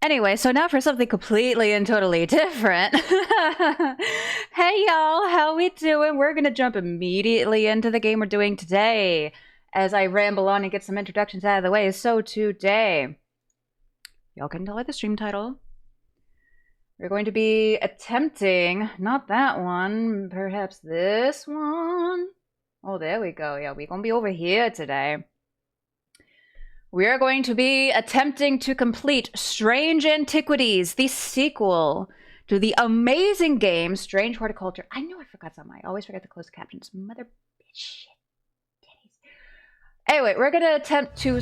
Anyway, so now for something completely and totally different. Hey y'all, how we doing? We're gonna jump immediately into the game we're doing today as I ramble on and get some introductions out of the way. So today, y'all can tell by the stream title, we're going to be attempting, not that one, perhaps this one. Oh, there we go. Yeah, we're gonna be over here today. We are going to be attempting to complete Strange Antiquities, the sequel to the amazing game Strange Horticulture. I know I forgot something. I always forget to close the captions. Mother bitch shit. Anyway, we're going to attempt to...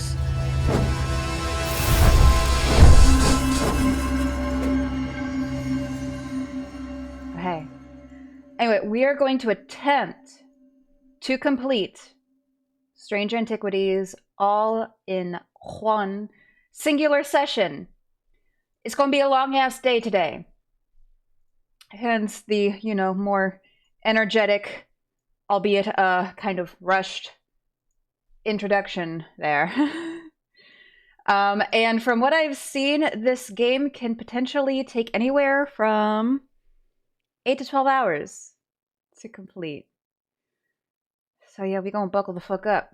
Okay. Anyway, we are going to attempt to complete Strange Antiquities all in one singular session. It's going to be a long-ass day today. Hence the, more energetic, albeit kind of rushed introduction there. And from what I've seen, this game can potentially take anywhere from 8 to 12 hours to complete. So yeah, we're gonna buckle the fuck up.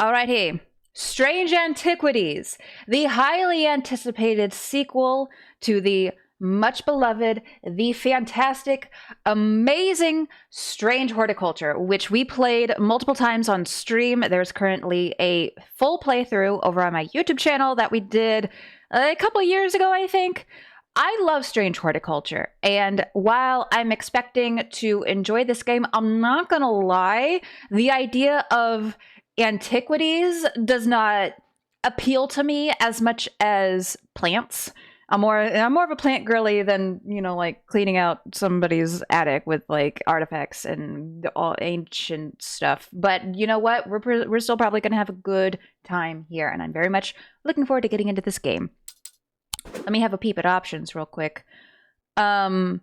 Alrighty. Strange Antiquities, the highly anticipated sequel to the much beloved, the fantastic, amazing Strange Horticulture, which we played multiple times on stream. There's currently a full playthrough over on my YouTube channel that we did a couple years ago, I think. I love Strange Horticulture, and while I'm expecting to enjoy this game, I'm not gonna lie, the idea of Antiquities does not appeal to me as much as plants. I'm more of a plant girly than, like cleaning out somebody's attic with like artifacts and all ancient stuff. But you know what? We're still probably gonna have a good time here, and I'm very much looking forward to getting into this game. Let me have a peep at options real quick. Because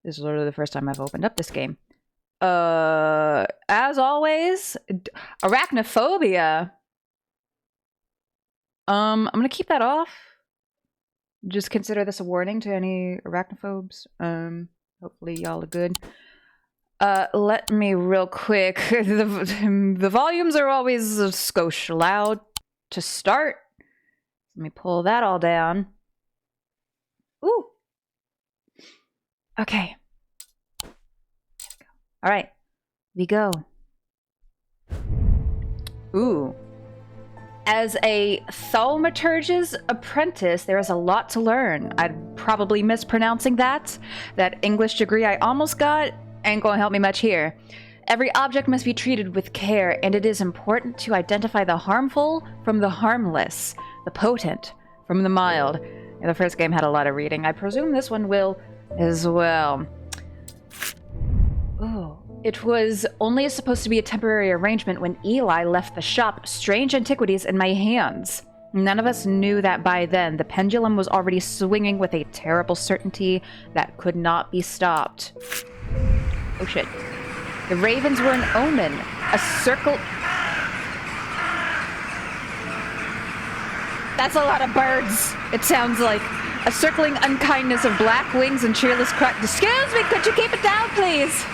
this is literally the first time I've opened up this game. As always, arachnophobia. I'm gonna keep that off. Just consider this a warning to any arachnophobes. Hopefully y'all are good. Let me real quick. The volumes are always a skosh loud to start. Let me pull that all down. Ooh. Okay. All right. We go. Ooh. As a thaumaturge's apprentice, there is a lot to learn. I'm probably mispronouncing that. That English degree I almost got ain't gonna help me much here. Every object must be treated with care, and it is important to identify the harmful from the harmless, the potent from the mild. Yeah, the first game had a lot of reading. I presume this one will as well. Oh. It was only supposed to be a temporary arrangement when Eli left the shop Strange Antiquities in my hands. None of us knew that by then. The pendulum was already swinging with a terrible certainty that could not be stopped. Oh shit. The ravens were an omen. A circle... That's a lot of birds, it sounds like. A circling unkindness of black wings and cheerless cry. Excuse me, could you keep it down, please?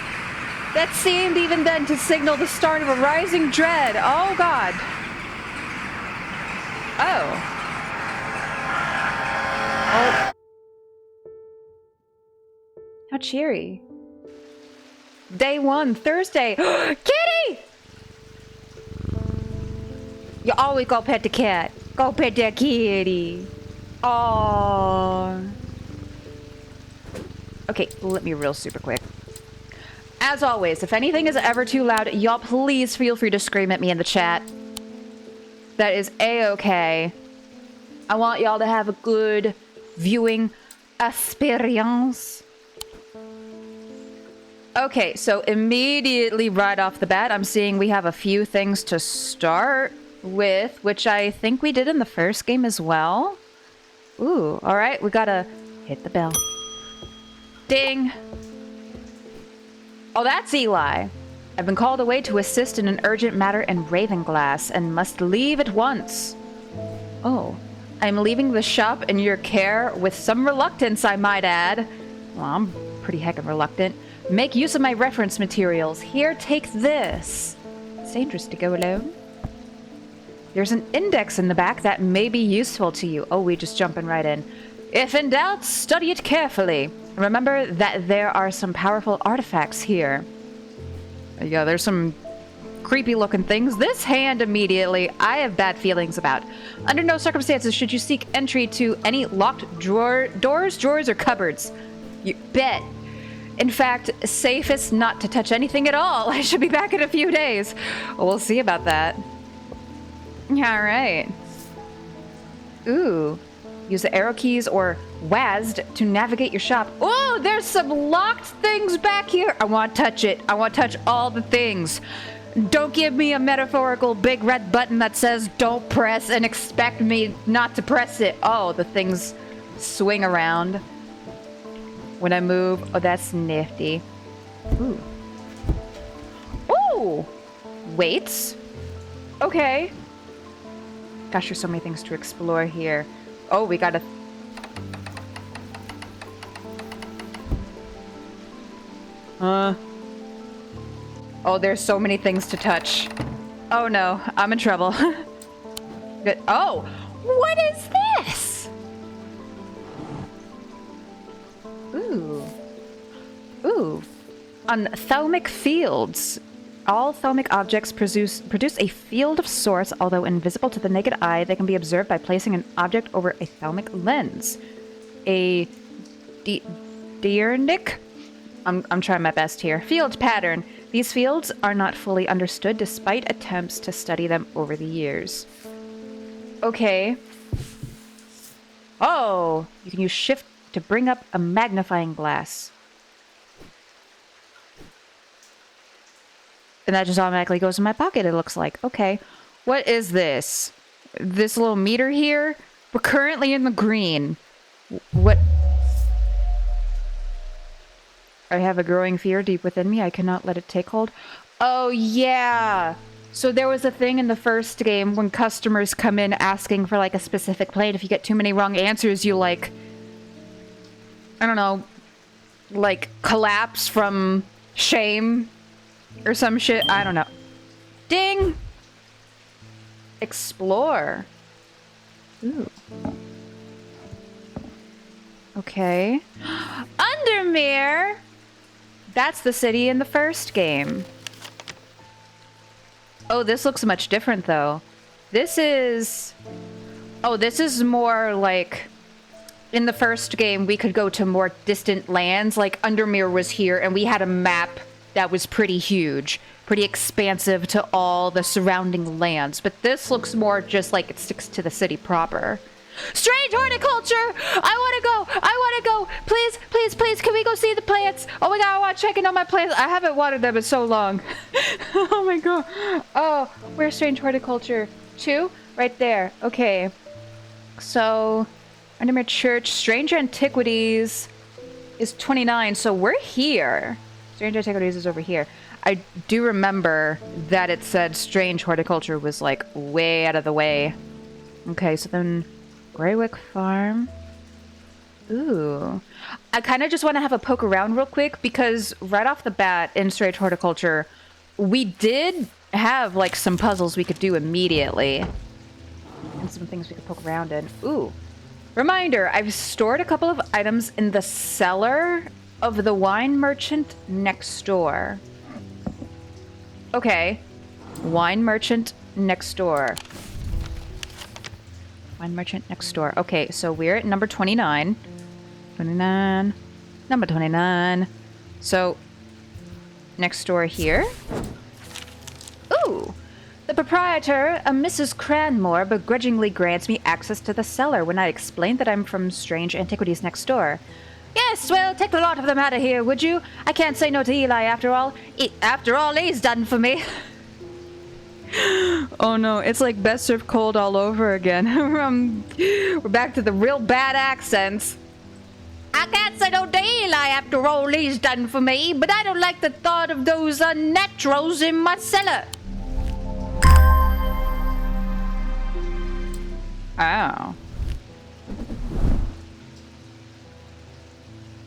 That seemed even then to signal the start of a rising dread. Oh, God. Oh. Oh. How cheery. Day 1, Thursday. Kitty! You always go pet the cat. Go pet that kitty. Aww. Okay, let me real super quick. As always, if anything is ever too loud, y'all please feel free to scream at me in the chat. That is a-okay. I want y'all to have a good viewing experience. Okay, so immediately right off the bat, I'm seeing we have a few things to start with, which I think we did in the first game as well. Ooh, alright, we gotta hit the bell. Ding! Oh, that's Eli. I've been called away to assist in an urgent matter in Ravenglass and must leave at once. Oh, I'm leaving the shop in your care with some reluctance, I might add. Well, I'm pretty heckin' reluctant. Make use of my reference materials. Here, take this. It's dangerous to go alone. There's an index in the back that may be useful to you. Oh, we just jumping right in. If in doubt, study it carefully. Remember that there are some powerful artifacts here. Yeah, there's some creepy looking things. This hand immediately, I have bad feelings about. Under no circumstances should you seek entry to any locked doors, drawers, or cupboards. You bet. In fact, safest not to touch anything at all. I should be back in a few days. We'll see about that. All right. Ooh. Use the arrow keys or WASD to navigate your shop. Oh, there's some locked things back here. I want to touch it. I want to touch all the things. Don't give me a metaphorical big red button that says don't press and expect me not to press it. Oh, the things swing around when I move. Oh, that's nifty. Ooh. Ooh! Weights? Okay. Gosh, there's so many things to explore here. Oh, we gotta... Oh, there's so many things to touch. Oh no, I'm in trouble. Good. Oh, what is this? Ooh. Ooh. On thalamic fields. All thalamic objects produce a field of sorts, although invisible to the naked eye. They can be observed by placing an object over a thalamic lens. A diurnic? I'm trying my best here. Field pattern. These fields are not fully understood despite attempts to study them over the years. Okay. Oh! You can use shift to bring up a magnifying glass. And that just automatically goes in my pocket, it looks like. Okay. What is this? This little meter here? We're currently in the green. What? I have a growing fear deep within me. I cannot let it take hold. Oh, yeah. So there was a thing in the first game when customers come in asking for, like, a specific plate. If you get too many wrong answers, you, like... I don't know. Like, collapse from shame or some shit. I don't know. Ding! Explore. Ooh. Okay. Undermere! That's the city in the first game. Oh, this looks much different, though. This is... Oh, this is more like... In the first game, we could go to more distant lands. Like, Undermere was here, and we had a map that was pretty huge. Pretty expansive to all the surrounding lands. But this looks more just like it sticks to the city proper. Strange horticulture! I want to go! Please, please, please, can we go see the plants? Oh my god, I want to check in on my plants. I haven't watered them in so long. Oh my god. Oh, where's strange horticulture? 2? Right there. Okay. So, Undermere Church, Strange Antiquities is 29, so we're here. Strange Antiquities is over here. I do remember that it said Strange Horticulture was, like, way out of the way. Okay, so then... Greywick Farm. Ooh. I kind of just want to have a poke around real quick because right off the bat in Strange Horticulture, we did have like some puzzles we could do immediately. And some things we could poke around in. Ooh. Reminder, I've stored a couple of items in the cellar of the wine merchant next door. Okay. Wine merchant next door. Wine merchant next door. Okay, so we're at number 29. 29. Number 29. So, next door here. Ooh! The proprietor, a Mrs. Cranmore, begrudgingly grants me access to the cellar when I explain that I'm from Strange Antiquities next door. Yes, well, take a lot of them out of here, would you? I can't say no to Eli after all. After all he's done for me. Oh no, it's like Best Served Cold all over again. We're back to the real bad accents. I can't say no to Eli after all he's done for me, but I don't like the thought of those unnaturals in my cellar. Oh.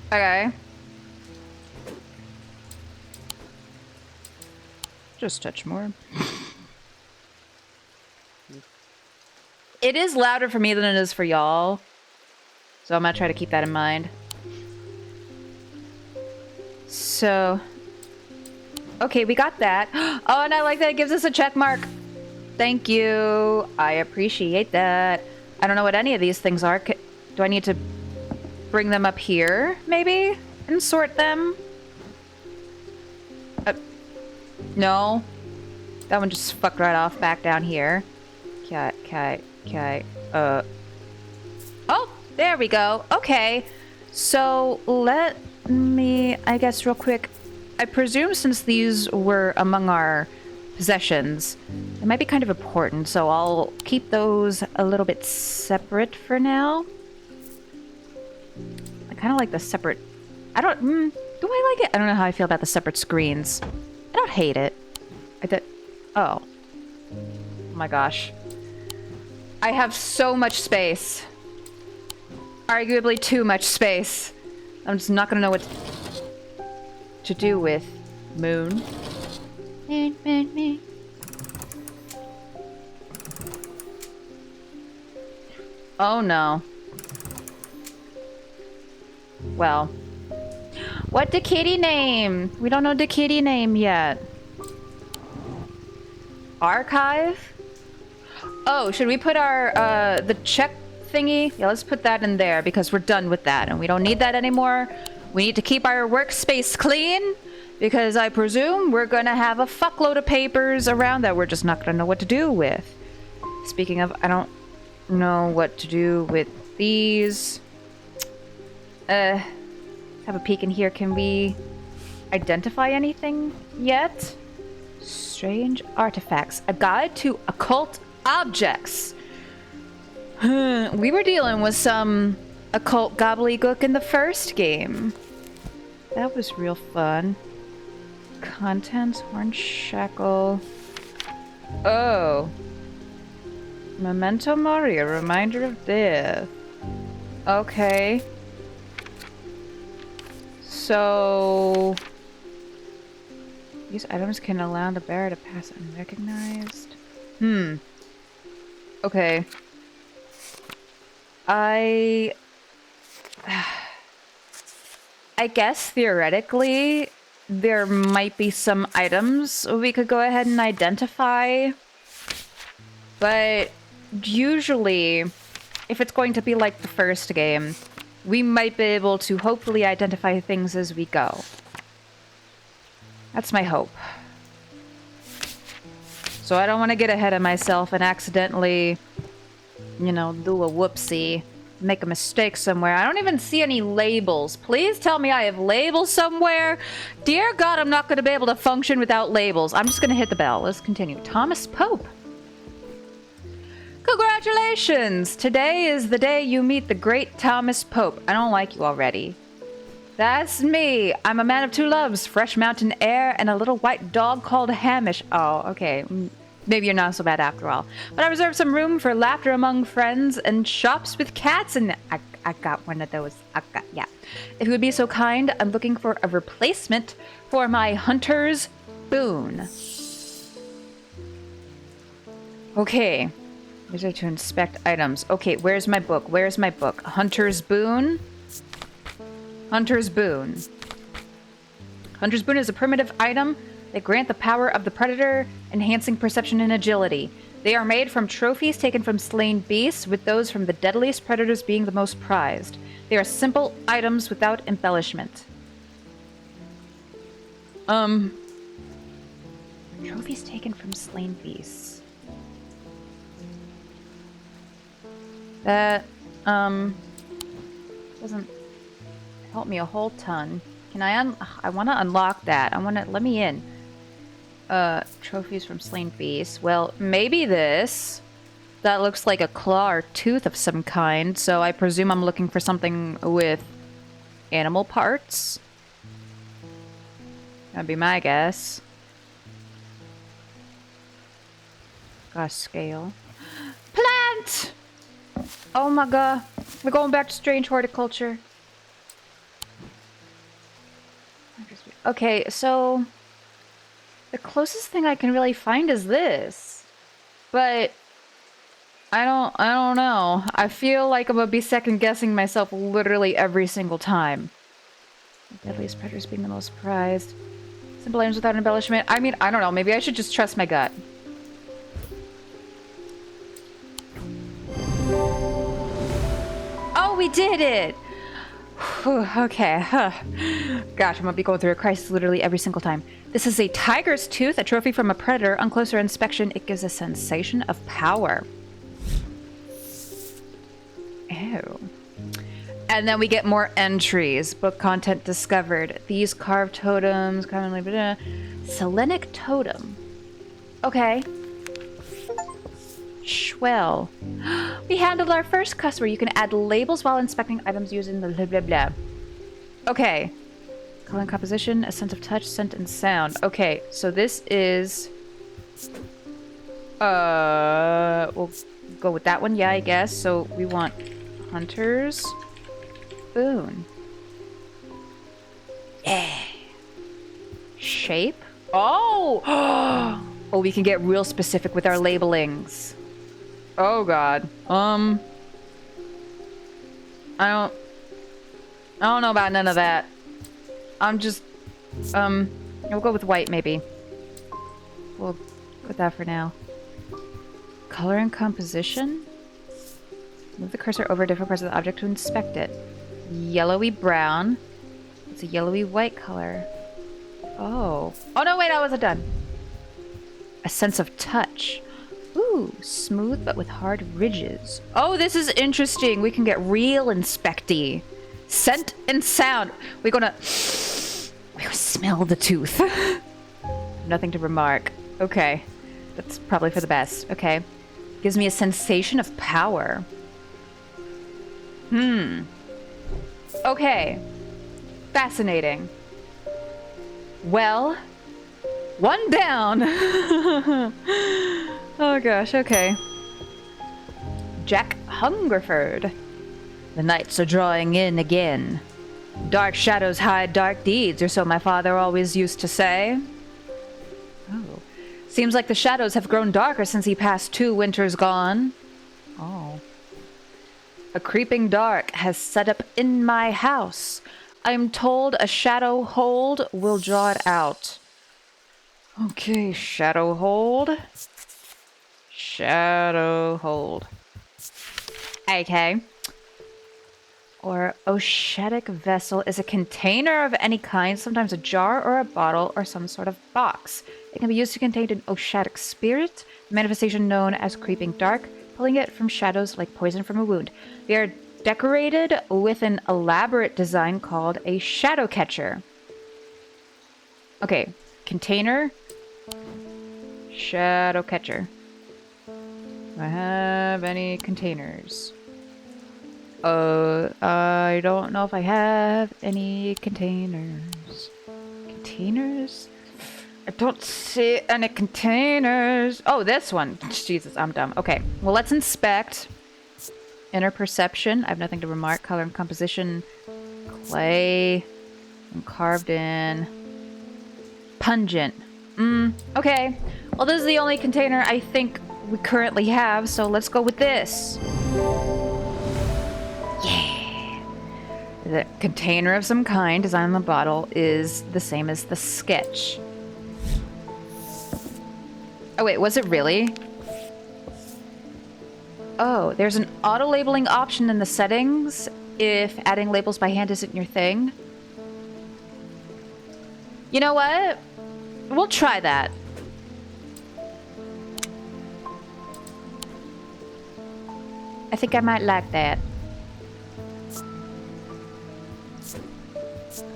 Okay. Just touch more. It is louder for me than it is for y'all. So I'm gonna try to keep that in mind. So... Okay, we got that. Oh, and I like that it gives us a check mark. Thank you. I appreciate that. I don't know what any of these things are. Do I need to bring them up here, maybe? And sort them? No. That one just fucked right off back down here. Okay. Oh, there we go. Okay. So, let me, I guess real quick, I presume since these were among our possessions, it might be kind of important, so I'll keep those a little bit separate for now. I kind of like the separate... do I like it? I don't know how I feel about the separate screens. I don't hate it. Oh. Oh my gosh. I have so much space. Arguably too much space. I'm just not gonna know what to do with moon. Moon. Oh no. Well. What the kitty name? We don't know the kitty name yet. Archive? Oh, should we put our, the check thingy? Yeah, let's put that in there because we're done with that and we don't need that anymore. We need to keep our workspace clean because I presume we're gonna have a fuckload of papers around that we're just not gonna know what to do with. Speaking of, I don't know what to do with these. Have a peek in here. Can we identify anything yet? Strange artifacts. A guide to occult objects. We were dealing with some occult gobbledygook in the first game. That was real fun. Contents, horn shackle. Oh. Memento Mori, a reminder of death. Okay. So... these items can allow the bearer to pass unrecognized. Okay. I guess theoretically there might be some items we could go ahead and identify. But usually, if it's going to be like the first game, we might be able to hopefully identify things as we go. That's my hope. So I don't want to get ahead of myself and accidentally, you know, do a whoopsie. Make a mistake somewhere. I don't even see any labels. Please tell me I have labels somewhere. Dear God, I'm not going to be able to function without labels. I'm just going to hit the bell. Let's continue. Thomas Pope. Congratulations! Today is the day you meet the great Thomas Pope. I don't like you already. That's me. I'm a man of two loves, fresh mountain air and a little white dog called Hamish. Oh, okay. Maybe you're not so bad after all. But I reserve some room for laughter among friends and shops with cats and... I got one of those. Yeah. If you would be so kind, I'm looking for a replacement for my hunter's boon. Okay. These are to inspect items. Okay, where's my book? Where's my book? Hunter's boon? Hunter's boon. Hunter's boon is a primitive item. They grant the power of the predator, enhancing perception and agility. They are made from trophies taken from slain beasts, with those from the deadliest predators being the most prized. They are simple items without embellishment. Trophies taken from slain beasts. That, doesn't help me a whole ton. Can I want to unlock that. Let me in. Trophies from slain beasts. Well, maybe this. That looks like a claw or tooth of some kind, so I presume I'm looking for something with animal parts. That'd be my guess. Got a scale. Plant! Oh my god. We're going back to strange horticulture. Okay, so the closest thing I can really find is this. But I don't know. I feel like I'm gonna be second guessing myself literally every single time. Deadliest predators being the most prized. Simple names without embellishment. I mean, I don't know. Maybe I should just trust my gut. Oh, we did it! Whew, okay. Huh. Gosh, I'm gonna be going through a crisis literally every single time. This is a tiger's tooth, a trophy from a predator. On closer inspection, it gives a sensation of power. Ew. And then we get more entries. Book content discovered. These carved totems, commonly... Selenic totem. Okay. Swell. We handled our first customer. You can add labels while inspecting items using the blah blah blah. Okay. Color and composition, a sense of touch, scent, and sound. Okay, so this is... we'll go with that one, yeah, I guess. So we want hunters. Boon. Yeah. Shape. Oh! Oh, we can get real specific with our labelings. Oh god. I don't know about none of that. I'm just we'll go with white maybe. We'll put that for now. Color and composition. Move the cursor over different parts of the object to inspect it. Yellowy brown. It's a yellowy white color. Oh. Oh no, wait, I wasn't done. A sense of touch. Ooh, smooth but with hard ridges. Oh, this is interesting. We can get real inspecty. Scent and sound. We're gonna smell the tooth. Nothing to remark. Okay. That's probably for the best. Okay. Gives me a sensation of power. Okay. Fascinating. Well, one down. Oh gosh, okay. Jack Hungerford. The nights are drawing in again. Dark shadows hide dark deeds, or so my father always used to say. Oh. Seems like the shadows have grown darker since he passed 2 winters gone. Oh. A creeping dark has set up in my house. I'm told a shadow hold will draw it out. Okay, shadow hold. Shadow hold. Okay. Or Oceanic vessel is a container of any kind, sometimes a jar or a bottle or some sort of box. It can be used to contain an oceanic spirit, a manifestation known as creeping dark, pulling it from shadows like poison from a wound. They are decorated with an elaborate design called a shadow catcher. Okay, container, shadow catcher. Do I have any containers? I don't know if I have any containers. Containers? I don't see any containers. Oh, this one. Jesus, I'm dumb. Okay, well, let's inspect. Inner perception. I have nothing to remark. Color and composition. Clay. And carved in. Pungent. Okay. Well, this is the only container I think we currently have, so let's go with this. Yeah. The container of some kind, design on the bottle, is the same as the sketch. Oh wait, was it really? Oh, there's an auto-labeling option in the settings if adding labels by hand isn't your thing. You know what? We'll try that. I think I might like that.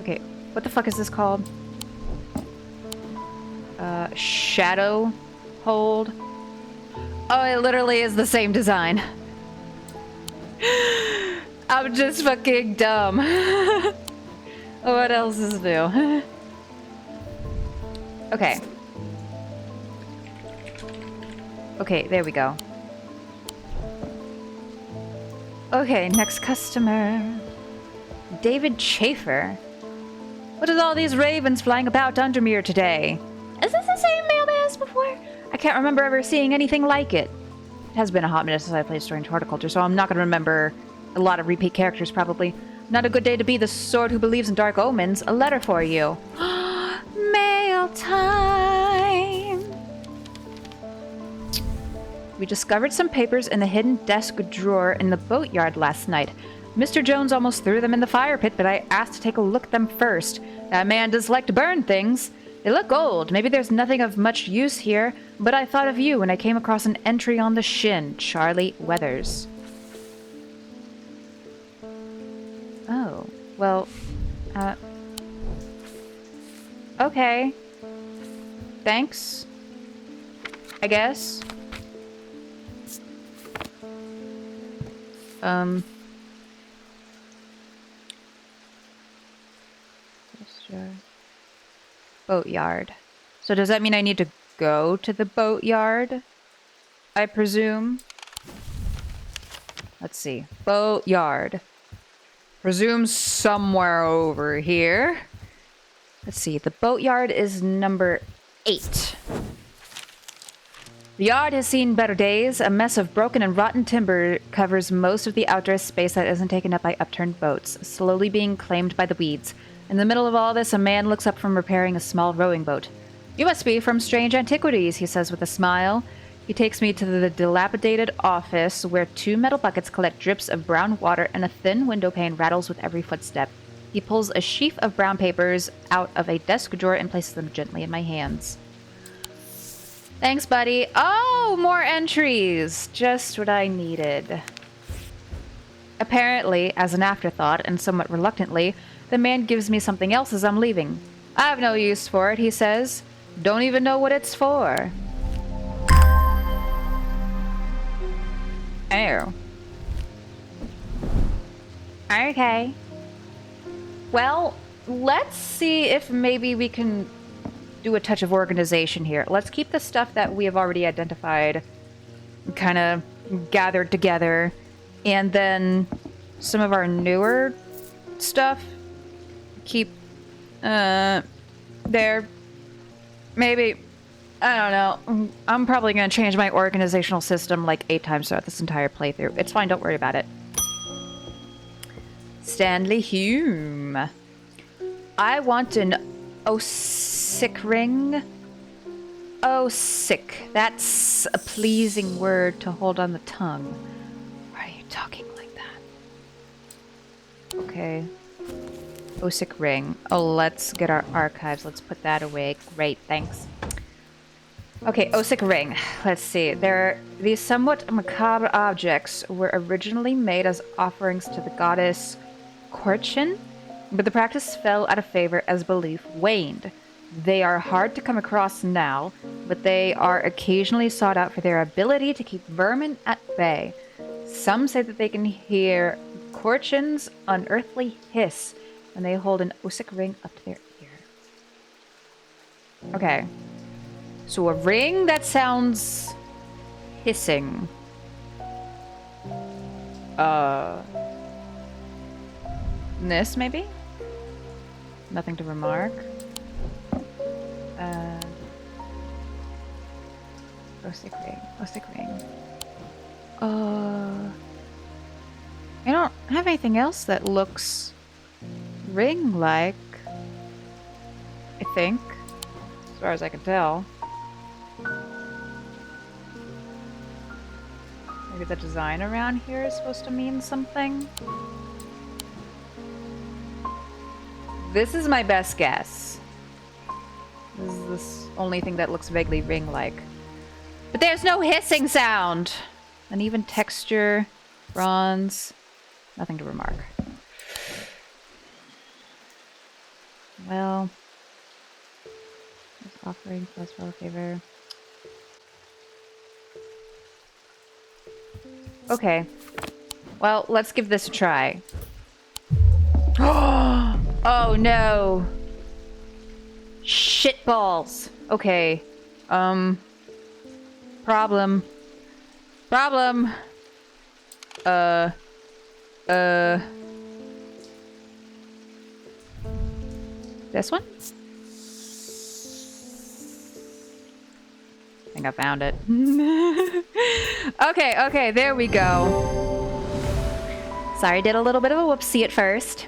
Okay, what the fuck is this called? Shadow hold. Oh, it literally is the same design. I'm just fucking dumb. What else is new? Okay. Okay, there we go. Okay, next customer. David Schaefer. What is all these ravens flying about Undermere today? Is this the same mailman as before? I can't remember ever seeing anything like it. It has been a hot minute since I played Strange Horticulture, so I'm not going to remember a lot of repeat characters, probably. Not a good day to be the sword who believes in dark omens. A letter for you. Mail time! We discovered some papers in the hidden desk drawer in the boatyard last night. Mr. Jones almost threw them in the fire pit, but I asked to take a look at them first. That man does like to burn things. They look old. Maybe there's nothing of much use here, but I thought of you when I came across an entry on the shin. Charlie Weathers. Oh, well, okay. Thanks. I guess. Boatyard. So does that mean I need to go to the boatyard? I presume. Let's see. Boatyard. Presume somewhere over here. Let's see. The boatyard is number 8. The yard has seen better days. A mess of broken and rotten timber covers most of the outdoor space that isn't taken up by upturned boats, slowly being claimed by the weeds. In the middle of all this, a man looks up from repairing a small rowing boat. You must be from Strange Antiquities, he says with a smile. He takes me to the dilapidated office where 2 metal buckets collect drips of brown water and a thin window pane rattles with every footstep. He pulls a sheaf of brown papers out of a desk drawer and places them gently in my hands. Thanks, buddy. Oh, more entries. Just what I needed. Apparently, as an afterthought and somewhat reluctantly, the man gives me something else as I'm leaving. I have no use for it, he says. Don't even know what it's for. Oh. Okay. Well, let's see if maybe we can do a touch of organization here. Let's keep the stuff that we have already identified kind of gathered together, and then some of our newer stuff keep there. Maybe, I don't know. I'm probably going to change my organizational system like 8 times throughout this entire playthrough. It's fine, don't worry about it. Stanley Hume. I want an Osic ring. Osic. That's a pleasing word to hold on the tongue. Why are you talking like that? Okay. Osic ring. Oh, let's get our archives. Let's put that away. Great, thanks. Okay, Osic ring. Let's see. These somewhat macabre objects were originally made as offerings to the goddess Korchin, but the practice fell out of favor as belief waned. They are hard to come across now, but they are occasionally sought out for their ability to keep vermin at bay. Some say that they can hear Korchin's unearthly hiss when they hold an Osic ring up to their ear. Okay. So a ring that sounds hissing. This maybe? Nothing to remark. Osic ring. Osic ring. I don't have anything else that looks ring-like. I think. As far as I can tell. Maybe the design around here is supposed to mean something? This is my best guess. This is the only thing that looks vaguely ring-like. But there's no hissing sound! Uneven texture, bronze, nothing to remark. Well, offering plus roll favor. Okay. Well, let's give this a try. Oh no! Shitballs. Okay. Problem. This one? I think I found it. Okay, there we go. Sorry, did a little bit of a whoopsie at first.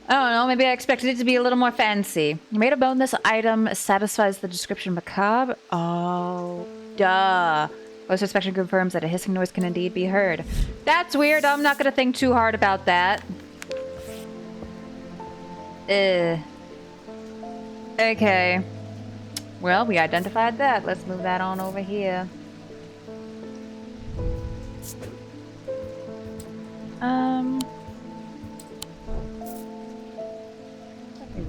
I don't know, maybe I expected it to be a little more fancy. You made a bone, this item satisfies the description macabre. Oh, duh. Close inspection confirms that a hissing noise can indeed be heard. That's weird, I'm not gonna think too hard about that. Okay. Well, we identified that. Let's move that on over here.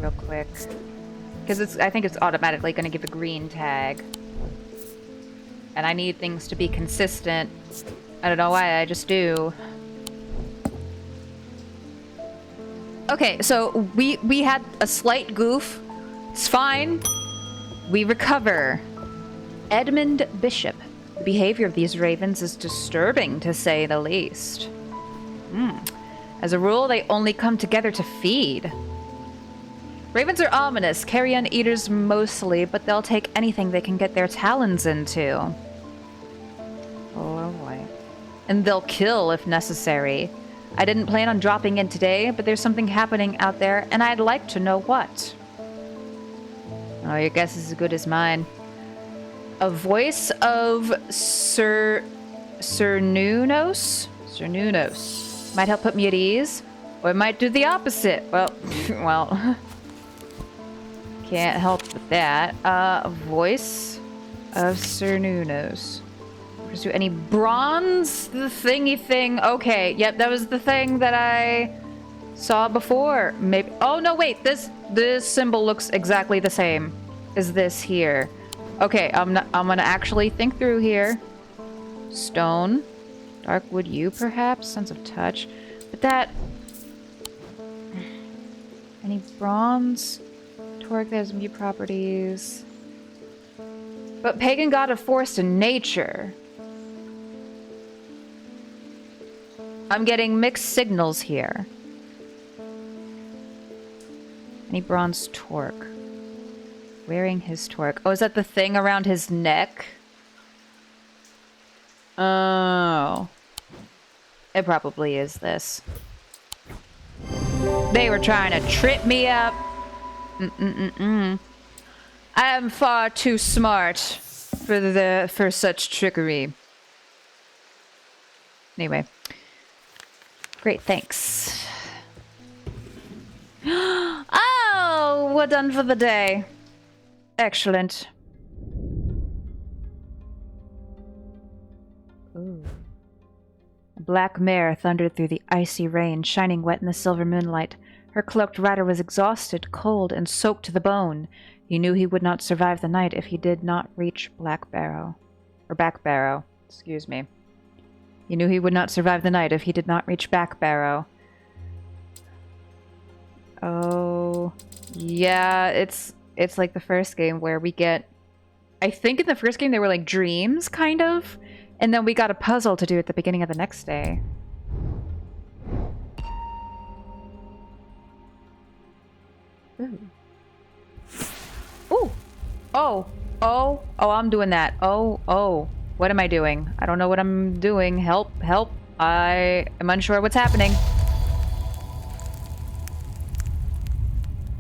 Real quick. Because I think it's automatically going to give a green tag. And I need things to be consistent. I don't know why, I just do. Okay, so we had a slight goof. It's fine. We recover. Edmund Bishop. The behavior of these ravens is disturbing, to say the least. As a rule, they only come together to feed. Ravens are ominous, carrion eaters mostly, but they'll take anything they can get their talons into. Oh boy. And they'll kill if necessary. I didn't plan on dropping in today, but there's something happening out there, and I'd like to know what. Oh, your guess is as good as mine. A voice of Cernunos? Cernunos. Might help put me at ease, or it might do the opposite. Well, can't help with that. A voice of Cernunos. Pursue any bronze? The thingy thing. Okay, yep, that was the thing that I saw before. Maybe. Oh no, wait. This symbol looks exactly the same as this here. Okay, I'm gonna actually think through here. Stone, dark wood, you perhaps, sense of touch, but that. Any bronze? Torque, there's mute properties. But pagan god of force and nature. I'm getting mixed signals here. Any bronze torque? Wearing his torque. Oh, is that the thing around his neck? Oh. It probably is this. They were trying to trip me up. I am far too smart for such trickery. Anyway. Great, thanks. Oh, we're done for the day. Excellent. Ooh. A black mare thundered through the icy rain, shining wet in the silver moonlight. Her cloaked rider was exhausted, cold, and soaked to the bone. He knew he would not survive the night if he did not reach Backbarrow. Excuse me. He knew he would not survive the night if he did not reach Backbarrow. Oh, yeah, it's like the first game where we get... I think in the first game they were like dreams, kind of. And then we got a puzzle to do at the beginning of the next day. Ooh. Ooh. Oh, I'm doing that. Oh. What am I doing? I don't know what I'm doing. Help. I am unsure what's happening.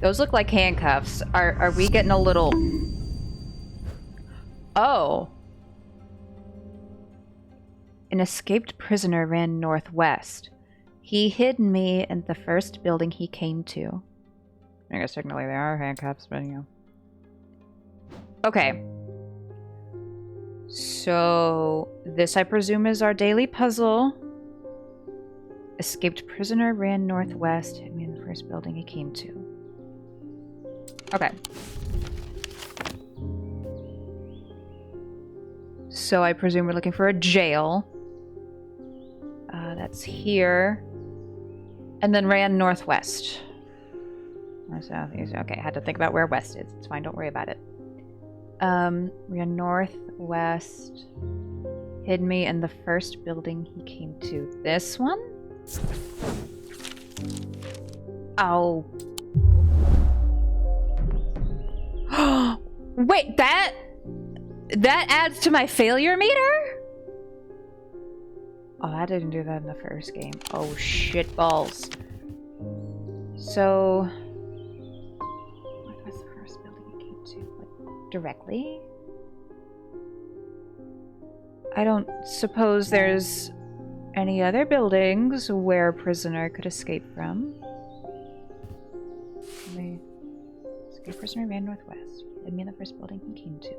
Those look like handcuffs. Are we getting a little... Oh. An escaped prisoner ran northwest. He hid me in the first building he came to. I guess technically they are handcuffs, but you know. Okay. So, this I presume is our daily puzzle. Escaped prisoner ran northwest, hid me in the first building he came to. Okay. So I presume we're looking for a jail. That's here. And then ran northwest. Or southeast. Okay, I had to think about where west is. It's fine, don't worry about it. Ran northwest. Hid me in the first building he came to. This one? Oh. Wait, that adds to my failure meter? Oh, I didn't do that in the first game. Oh, shit balls. So... what was the first building you came to? Like, directly? I don't suppose there's any other buildings where a prisoner could escape from. The escape prisoner ran northwest. Led me in the first building he came to.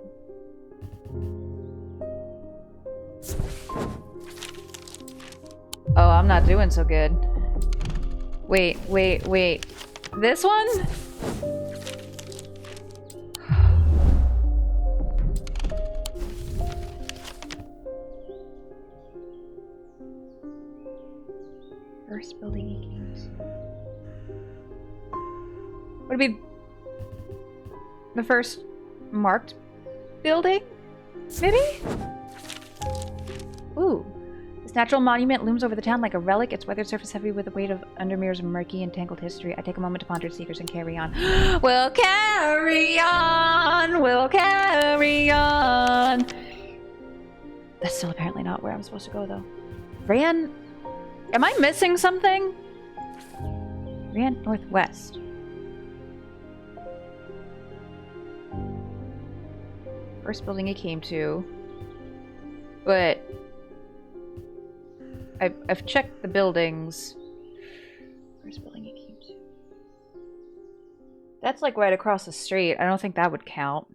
Oh, I'm not doing so good. Wait. This one? First building he came to. Would it be the first marked building? Maybe? Ooh. This natural monument looms over the town like a relic, its weathered surface heavy with the weight of Undermere's murky and tangled history. I take a moment to ponder its secrets and carry on. We'll carry on! We'll carry on! That's still apparently not where I'm supposed to go, though. Ran... Am I missing something? Ran northwest. First building he came to. But... I've checked the buildings. First building he came to. That's like right across the street. I don't think that would count.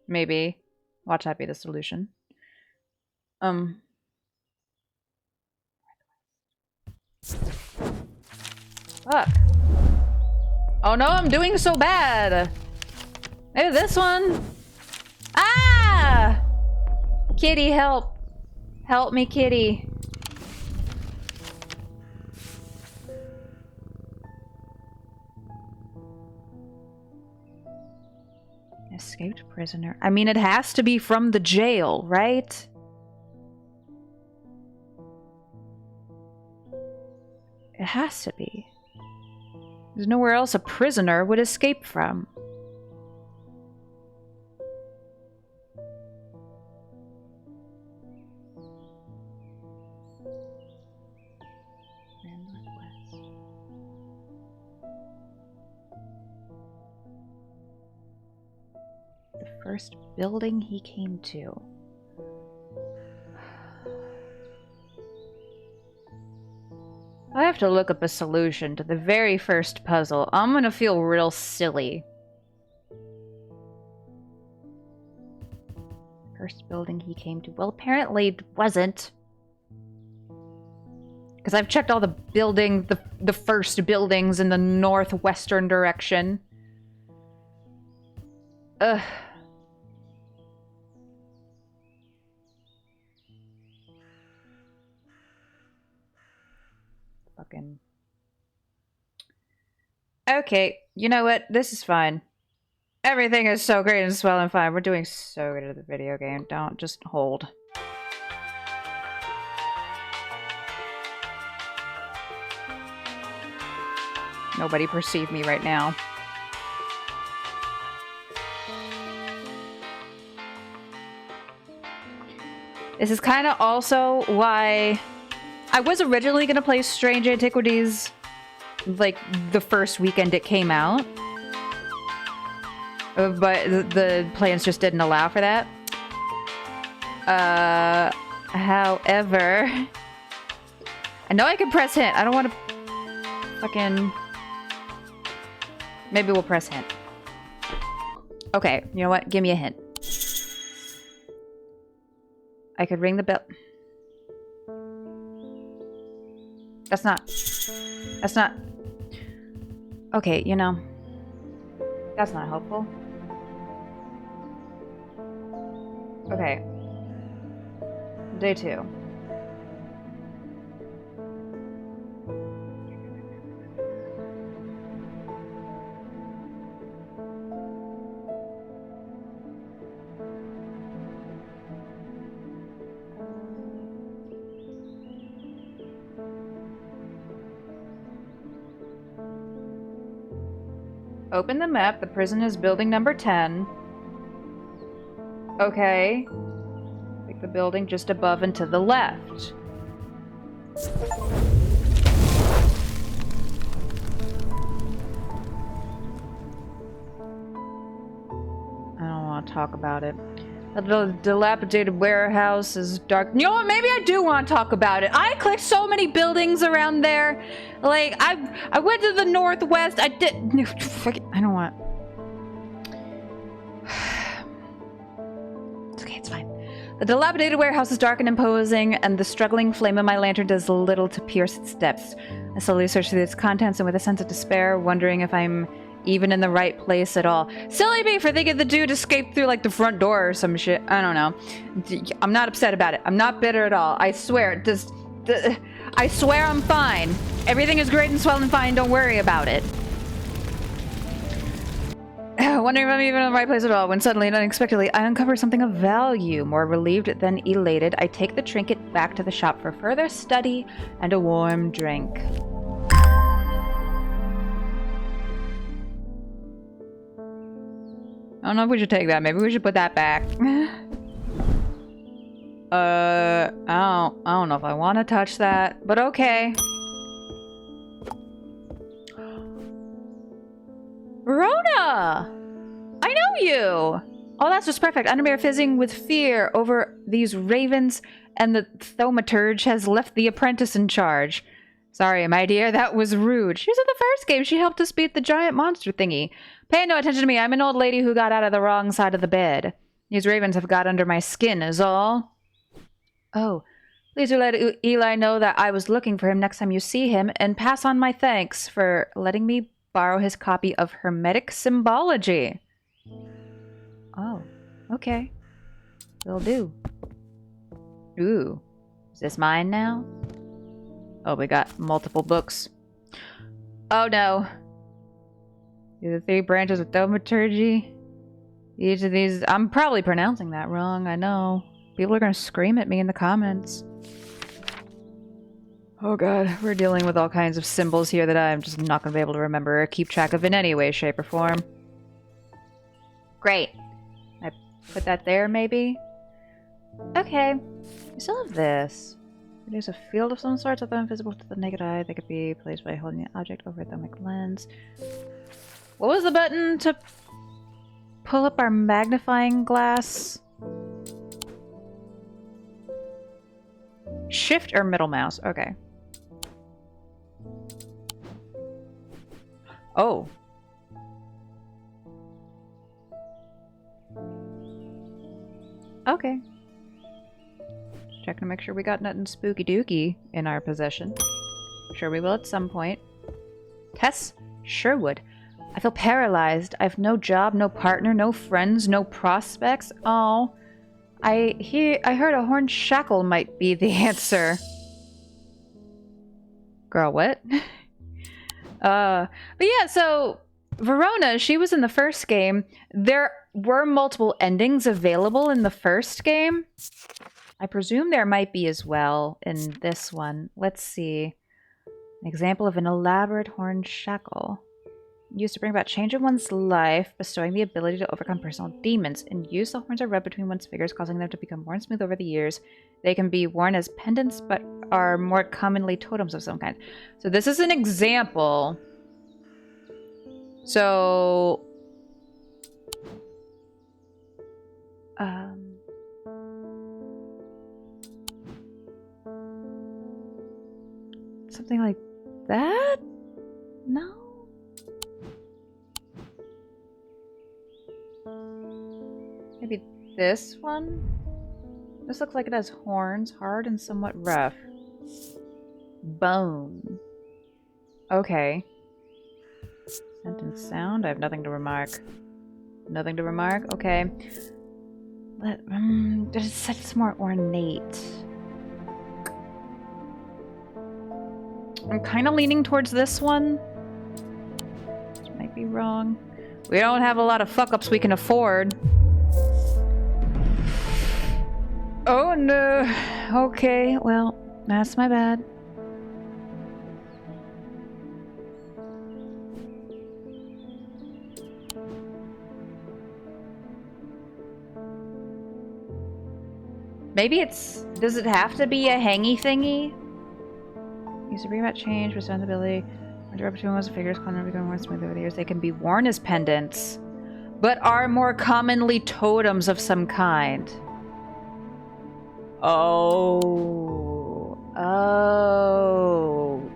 Maybe. Watch that be the solution. Fuck. Oh no, I'm doing so bad. Maybe this one. Ah! Kitty, help. Help me, kitty. Escaped prisoner. I mean, it has to be from the jail, right? It has to be. There's nowhere else a prisoner would escape from. The first building he came to. I have to look up a solution to the very first puzzle. I'm gonna feel real silly. First building he came to. Well, apparently it wasn't. Because I've checked all the the first buildings in the northwestern direction. Ugh. Fucking... Okay, you know what? This is fine. Everything is so great and swell and fine. We're doing so good at the video game. Don't just hold. Nobody perceive me right now. This is kind of also why I was originally going to play Strange Antiquities like the first weekend it came out. But the plans just didn't allow for that. However, I know I can press hint. I don't want to fucking... Maybe we'll press hint. Okay, you know what? Give me a hint. I could ring the bell. That's not... Okay, you know. That's not helpful. Okay. Day 2. Open the map. The prison is building number 10. Okay. Pick the building just above and to the left. I don't want to talk about it. The dilapidated warehouse is dark. You know what? Maybe I do want to talk about it. I clicked so many buildings around there. Like, I went to the northwest. I did... I don't want... It's okay, it's fine. The dilapidated warehouse is dark and imposing, and the struggling flame of my lantern does little to pierce its depths. I slowly search through its contents, and with a sense of despair, wondering if I'm even in the right place at all. Silly me for thinking the dude escaped through, like, the front door or some shit. I don't know. I'm not upset about it. I'm not bitter at all. I swear. I swear I'm fine. Everything is great and swell and fine. Don't worry about it. Wondering if I'm even in the right place at all, when suddenly and unexpectedly I uncover something of value. More relieved than elated, I take the trinket back to the shop for further study and a warm drink. I don't know if we should take that. Maybe we should put that back. I don't know if I want to touch that, but okay. Rona! I know you! Oh, that's just perfect. Undermere fizzing with fear over these ravens, and the thaumaturge has left the apprentice in charge. Sorry, my dear, that was rude. She was in the first game. She helped us beat the giant monster thingy. Pay no attention to me. I'm an old lady who got out of the wrong side of the bed. These ravens have got under my skin is all. Oh, please do let Eli know that I was looking for him next time you see him, and pass on my thanks for letting me borrow his copy of Hermetic Symbology. Oh, okay. Will do. Ooh, is this mine now? Oh, we got multiple books. Oh no. The 3 branches of thaumaturgy. Each of these... I'm probably pronouncing that wrong, I know. People are gonna scream at me in the comments. Oh god, we're dealing with all kinds of symbols here that I'm just not gonna be able to remember or keep track of in any way, shape, or form. Great. I put that there, maybe? Okay. We still have this. There's a field of some sort, although invisible to the naked eye. They could be placed by holding the object over a thermic lens. What was the button to pull up our magnifying glass? Shift or middle mouse? Okay. Oh. Okay. Just checking to make sure we got nothing spooky dooky in our possession. I'm sure we will at some point. Tess Sherwood. I feel paralyzed. I have no job, no partner, no friends, no prospects. Oh. I heard a horn shackle might be the answer. Girl, what? But yeah, so Verona, she was in the first game. There were multiple endings available in the first game. I presume there might be as well in this one. Let's see. An example of an elaborate horn shackle. Used to bring about change in one's life, bestowing the ability to overcome personal demons. In use, the horns are rubbed between one's fingers, causing them to become worn smooth over the years. They can be worn as pendants, but are more commonly totems of some kind. So this is an example. So... something like that? No? Maybe this one? This looks like it has horns, hard and somewhat rough. Bone. Okay. Sentence sound. I have nothing to remark. Nothing to remark? Okay. It's more ornate. I'm kind of leaning towards this one. Which might be wrong. We don't have a lot of fuck-ups we can afford. Oh no. Okay, well, that's my bad. Maybe it's... Does it have to be a hangy thingy? Use to bring about change, responsibility. When between most figures can become more smooth over the years. They can be worn as pendants, but are more commonly totems of some kind. Oh. Oh.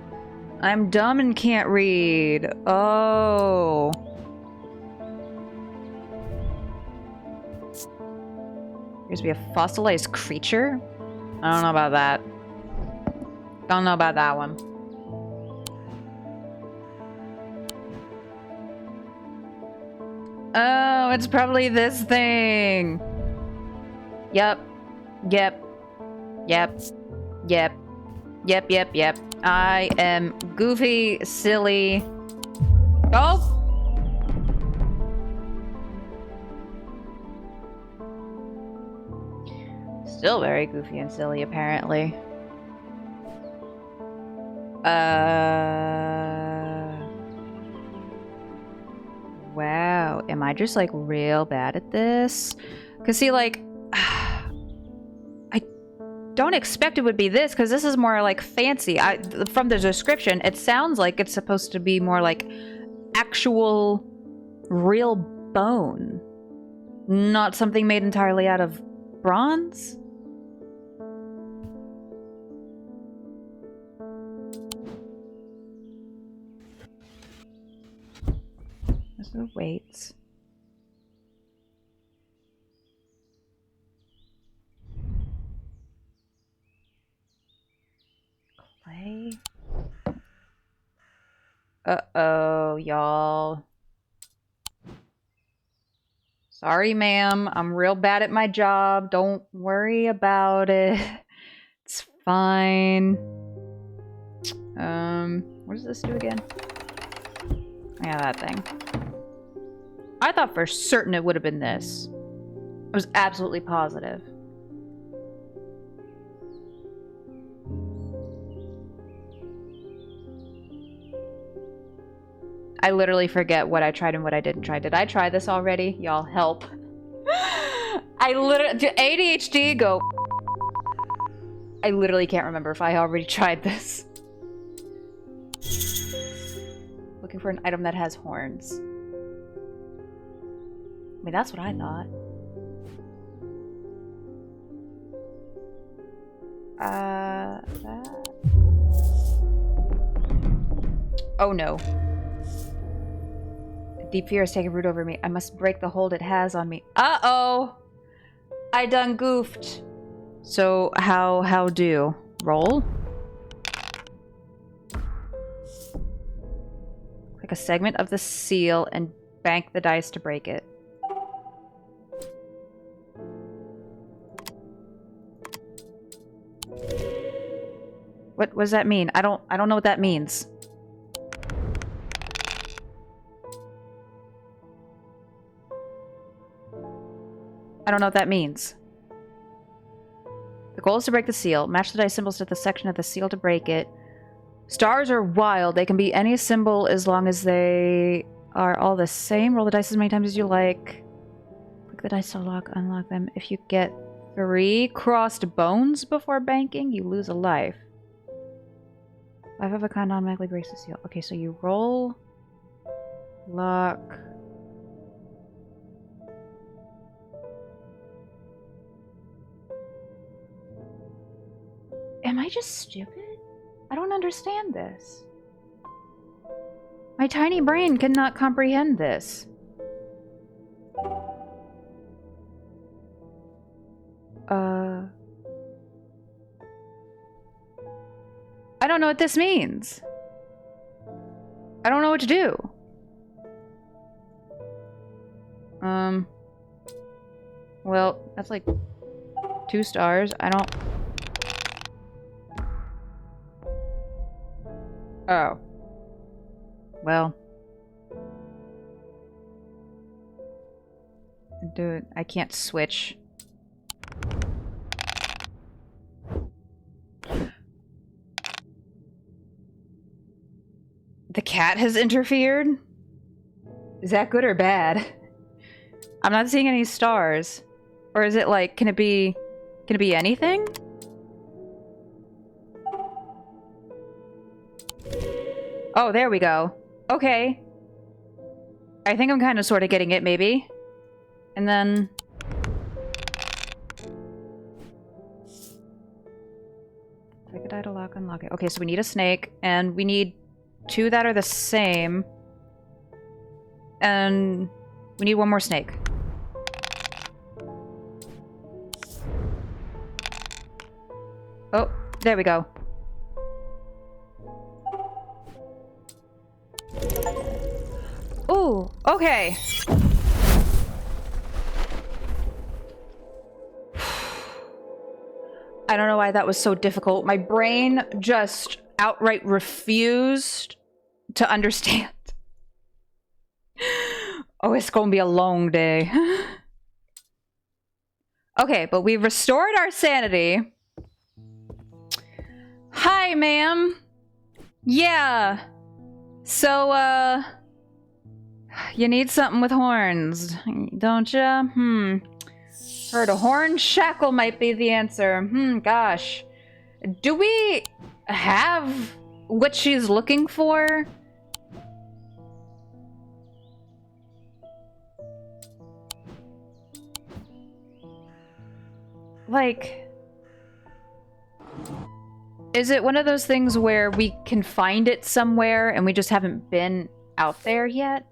I'm dumb and can't read. Oh. Appears to be a fossilized creature? I don't know about that. Don't know about that one. Oh, it's probably this thing. Yep. Yep. Yep. Yep. Yep, yep, yep. I am goofy, silly. Oh! Still very goofy and silly, apparently. Wow. Am I just, like, real bad at this? Because, see, like... I don't expect it would be this, because this is more, like, fancy. From the description, it sounds like it's supposed to be more, like, actual, real bone. Not something made entirely out of bronze? Those are the weights. Clay. Uh-oh, y'all. Sorry, ma'am. I'm real bad at my job. Don't worry about it. It's fine. What does this do again? Yeah, that thing. I thought for certain it would have been this. I was absolutely positive. I literally forget what I tried and what I didn't try. Did I try this already? Y'all help. I literally... ADHD go... I literally can't remember if I already tried this. Looking for an item that has horns. I mean, that's what I thought. That... Oh no. Deep fear has taken root over me. I must break the hold it has on me. Uh-oh! I done goofed. So, how do? Roll? Click a segment of the seal and bank the dice to break it. What does that mean? I don't know what that means. I don't know what that means. The goal is to break the seal. Match the dice symbols to the section of the seal to break it. Stars are wild. They can be any symbol as long as they are all the same. Roll the dice as many times as you like. Click the dice to unlock them. If you get 3 crossed bones before banking, you lose a life. 5 of a kind automatically breaks the seal. Okay, so you roll, lock. Am I just stupid? I don't understand this. My tiny brain cannot comprehend this. I don't know what this means. I don't know what to do. Well, that's like 2 stars. I don't... Oh. Well. Dude, I can't switch. The cat has interfered? Is that good or bad? I'm not seeing any stars. Or is it like, can it be Can it be anything? Oh, there we go. Okay. I think I'm kind of sort of getting it, maybe. And then... Take a die to lock, unlock it. Okay, so we need a snake, and we need 2 that are the same. And we need 1 more snake. Oh, there we go. Ooh, okay. I don't know why that was so difficult. My brain just outright refused to understand. Oh, it's gonna be a long day. Okay, but we've restored our sanity. Hi, ma'am. Yeah. So, you need something with horns, don't ya? Heard a horn shackle might be the answer. Gosh. Do we have what she's looking for? Like... Is it one of those things where we can find it somewhere and we just haven't been out there yet?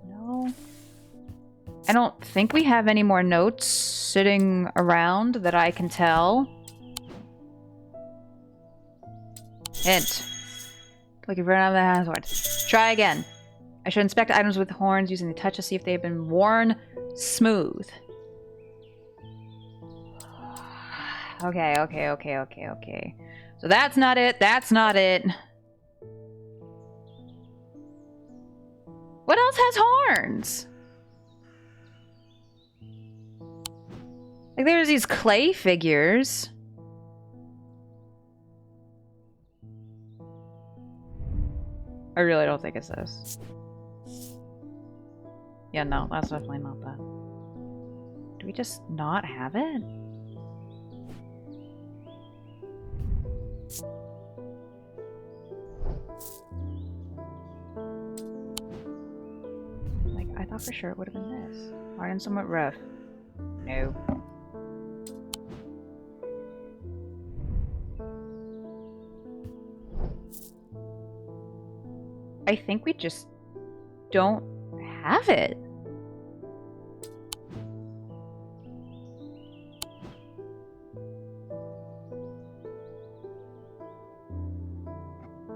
No. I don't think we have any more notes sitting around that I can tell. Hint. Look, you've run out of the hazard. Try again. I should inspect items with horns using the touch to see if they've been worn smooth. Okay. So that's not it. That's not it. What else has horns? Like, there's these clay figures. I really don't think it's this. Yeah, no, that's definitely not that. Do we just not have it? Like, I thought for sure it would have been this. Hard and somewhat rough. No. I think we just don't have it.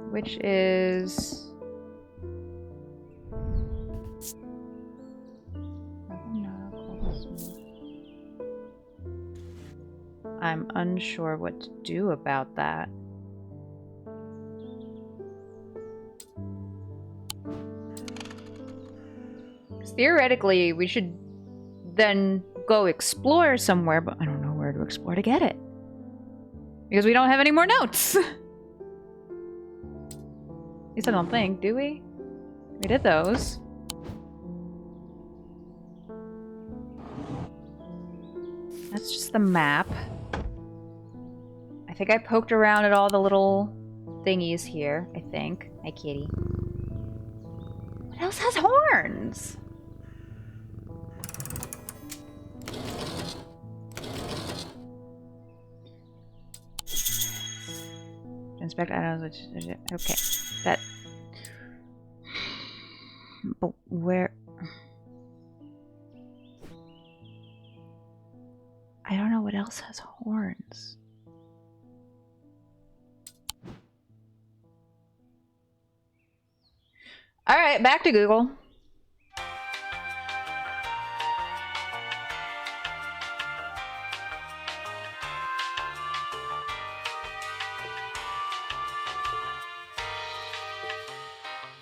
Which is... I'm unsure what to do about that. Theoretically, we should then go explore somewhere, but I don't know where to explore to get it. Because we don't have any more notes! At least I don't think, do we? We did those. That's just the map. I think I poked around at all the little thingies here, I think. Hi, kitty. What else has horns? Inspect items, which... Okay. That... But where... I don't know what else has horns. Alright, back to Google.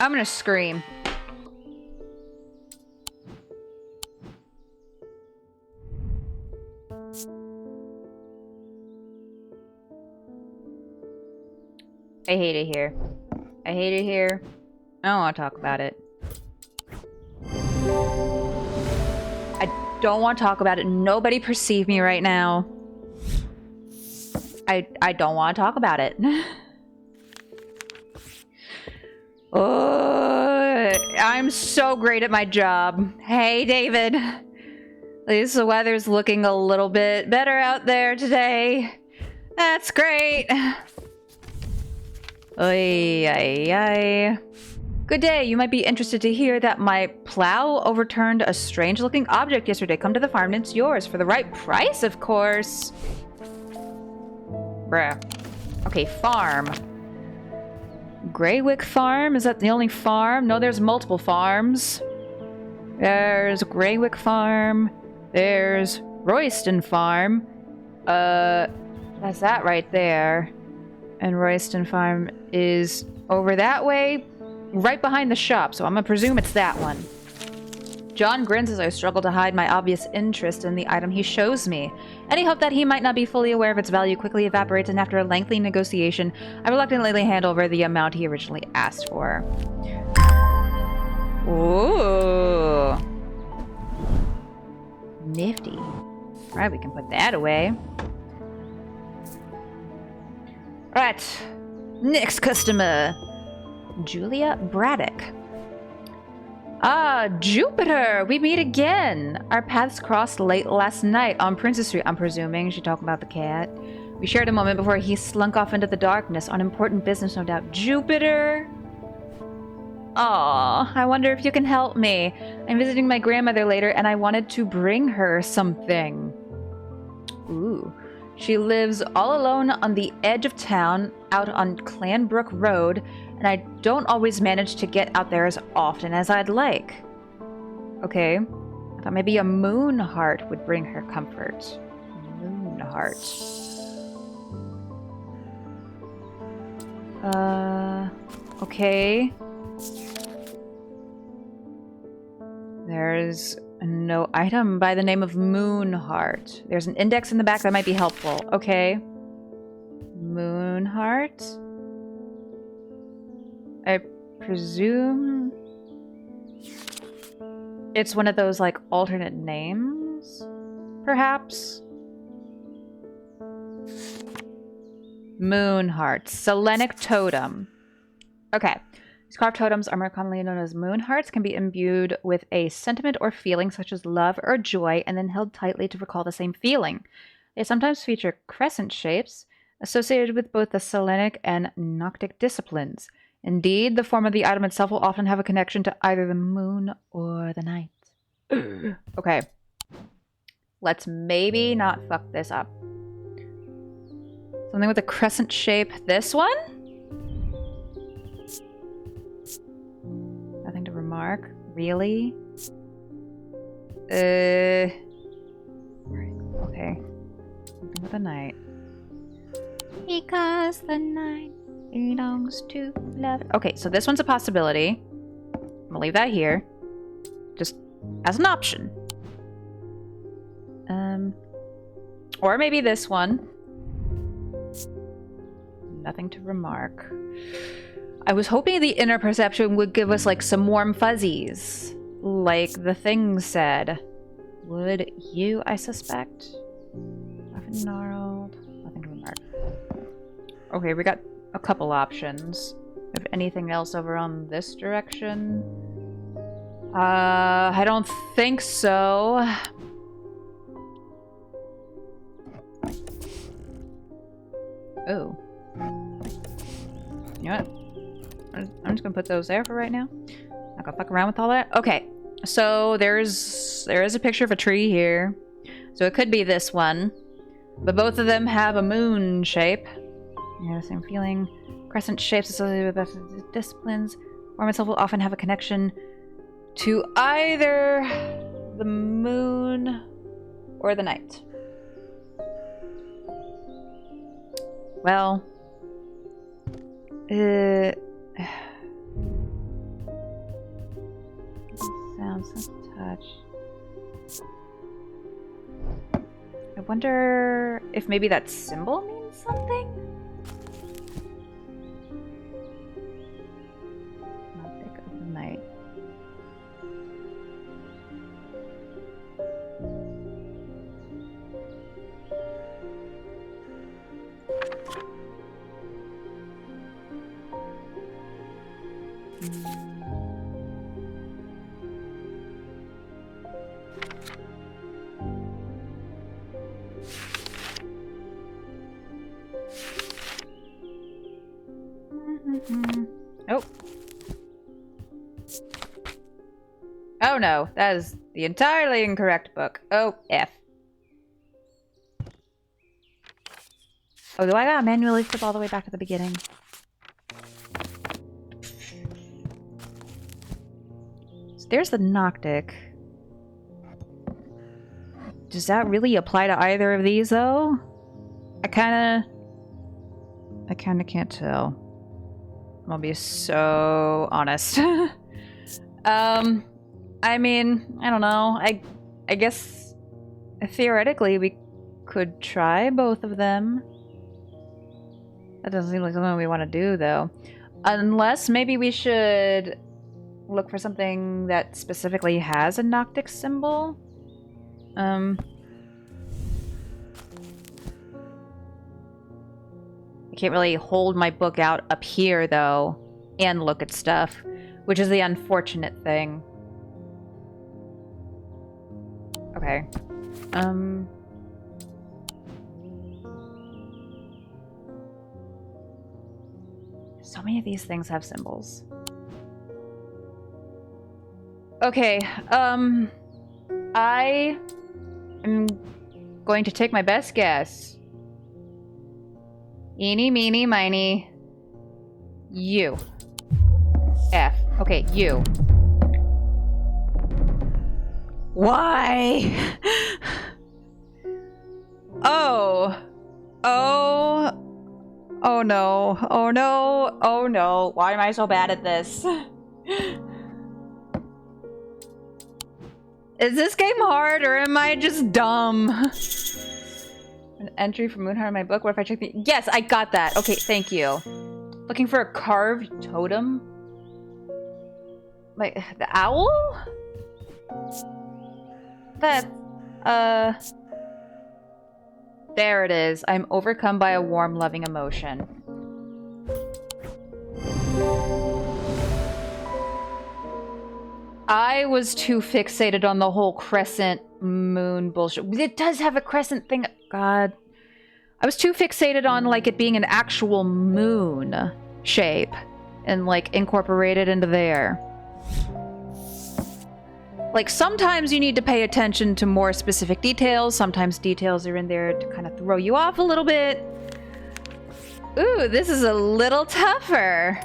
I'm gonna scream. I hate it here. I hate it here. I don't want to talk about it. don't want to talk about it. Nobody perceive me right now. I don't want to talk about it. Oh, I'm so great at my job. Hey, David. At least the weather's looking a little bit better out there today. That's great. Oy, ay, ay. Good day. You might be interested to hear that my plow overturned a strange-looking object yesterday. Come to the farm and it's yours. For the right price, of course. Bruh. Okay, farm. Greywick Farm? Is that the only farm? No, there's multiple farms. There's Greywick Farm. There's Royston Farm. That's that right there. And Royston Farm is over that way, right behind the shop, so I'm gonna presume it's that one. John grins as I struggle to hide my obvious interest in the item he shows me. Any hope that he might not be fully aware of its value quickly evaporates, and after a lengthy negotiation, I reluctantly hand over the amount he originally asked for. Ooh. Nifty. Alright, we can put that away. Alright. Next customer. Julia Braddock. Ah, Jupiter! We meet again! Our paths crossed late last night on Princess Street, I'm presuming. She's talking about the cat. We shared a moment before he slunk off into the darkness on important business, no doubt. Jupiter! Aw, I wonder if you can help me. I'm visiting my grandmother later, and I wanted to bring her something. Ooh. She lives all alone on the edge of town, out on Clanbrook Road, and I don't always manage to get out there as often as I'd like. Okay. I thought maybe a moon heart would bring her comfort. Moon heart. Okay. There's no item by the name of Moon Heart. There's an index in the back that might be helpful. Okay. Moon Heart. I presume it's one of those, like, alternate names? Perhaps? Moon Heart. Selenic Totem. Okay. These carved totems are more commonly known as moon hearts, can be imbued with a sentiment or feeling such as love or joy, and then held tightly to recall the same feeling. They sometimes feature crescent shapes, associated with both the Selenic and Noctic disciplines. Indeed, the form of the item itself will often have a connection to either the moon or the night. Okay. Let's maybe not fuck this up. Something with a crescent shape. This one? Nothing to remark. Really? Okay. Something with a night. Because the night belongs to love. Okay, so this one's a possibility. I'm gonna leave that here. Just as an option. Or maybe this one. Nothing to remark. I was hoping the inner perception would give us, like, some warm fuzzies. Like the thing said. Would you, I suspect? Nothing gnarled. Nothing to remark. Okay, we got a couple options. If anything else over on this direction? I don't think so. Oh. You know what? I'm just gonna put those there for right now. Not gonna fuck around with all that. Okay, so there is a picture of a tree here, so it could be this one, but both of them have a moon shape. Yeah, same feeling. Crescent shapes associated with disciplines. Form itself will often have a connection to either the moon or the night. Well, sounds of touch. I wonder if maybe that symbol means something? Noctic of the night. Oh. Oh no, that is the entirely incorrect book. Oh, F. Oh, do I gotta manually flip all the way back to the beginning? So there's the Noctic. Does that really apply to either of these, though? I kinda can't tell. I'm gonna be so honest. I mean, I don't know. I guess theoretically we could try both of them. That doesn't seem like something we want to do, though. Unless maybe we should look for something that specifically has a Noctic symbol. I can't really hold my book out up here, though, and look at stuff, which is the unfortunate thing. Okay. So many of these things have symbols. Okay, I am going to take my best guess. Eeny, meeny, miny. U. F. Okay, U. Why? Oh. Oh. Oh no. Oh no. Oh no. Why am I so bad at this? Is this game hard or am I just dumb? An entry from Moonheart in my book. What if I check the... Yes, I got that. Okay, thank you. Looking for a carved totem? Like, the owl? That, there it is. I'm overcome by a warm, loving emotion. I was too fixated on the whole crescent moon bullshit. It does have a crescent thing. God. I was too fixated on, like, it being an actual moon shape and, like, incorporated into there. Like, sometimes you need to pay attention to more specific details. Sometimes details are in there to kind of throw you off a little bit. Ooh, this is a little tougher.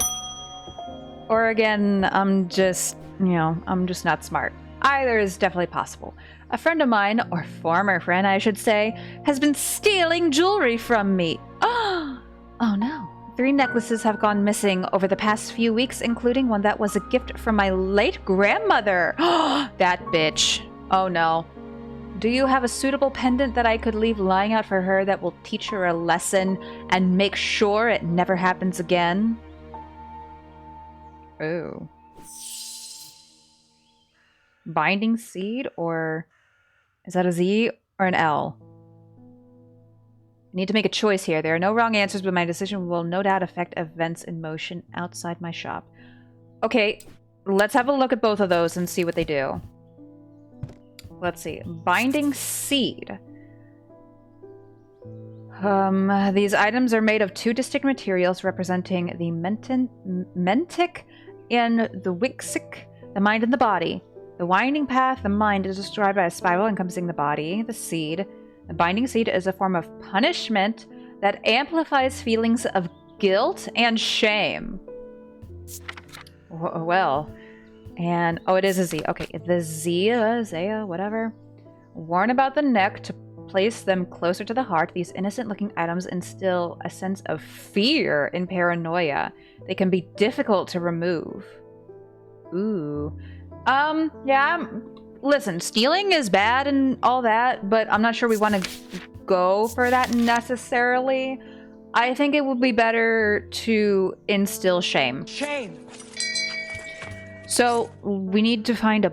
Or again, I'm just, you know, I'm just not smart. Either is definitely possible. A friend of mine, or former friend I should say, has been stealing jewelry from me. Oh no. 3 necklaces have gone missing over the past few weeks, including one that was a gift from my late grandmother. That bitch. Oh no. Do you have a suitable pendant that I could leave lying out for her that will teach her a lesson and make sure it never happens again? Ooh. Binding seed, or is that a Z or an L? I need to make a choice here. There are no wrong answers, but my decision will no doubt affect events in motion outside my shop. Okay, let's have a look at both of those and see what they do. Let's see. Binding seed. These items are made of 2 distinct materials representing the mentic and the wixic, the mind and the body. The winding path, the mind, is described by a spiral encompassing the body. The seed. The binding seed is a form of punishment that amplifies feelings of guilt and shame. Well, and oh, it is a Z. Okay, the Zaya, whatever. Worn about the neck to place them closer to the heart, these innocent-looking items instill a sense of fear and paranoia. They can be difficult to remove. Ooh. Yeah. Listen, stealing is bad and all that, but I'm not sure we want to go for that necessarily. I think it would be better to instill shame. Shame! So, we need to find a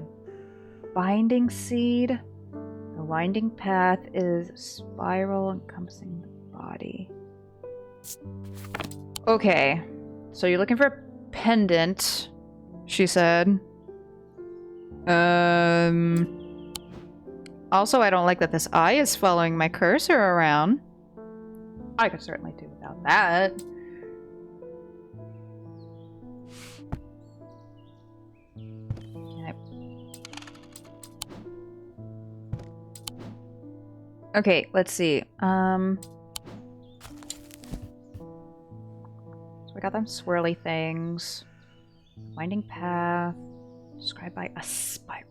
binding seed. The winding path is spiral encompassing the body. Okay. So you're looking for a pendant. she said. Also, I don't like that this eye is following my cursor around. I could certainly do without that. Okay, let's see. So we got them swirly things. Winding path. Described by a spiral.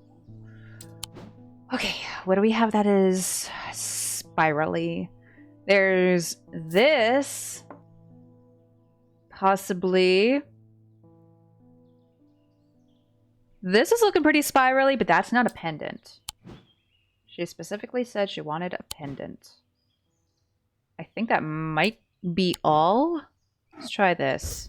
Okay, what do we have that is spirally? There's this. Possibly. This is looking pretty spirally, but that's not a pendant. She specifically said she wanted a pendant. I think that might be all. Let's try this.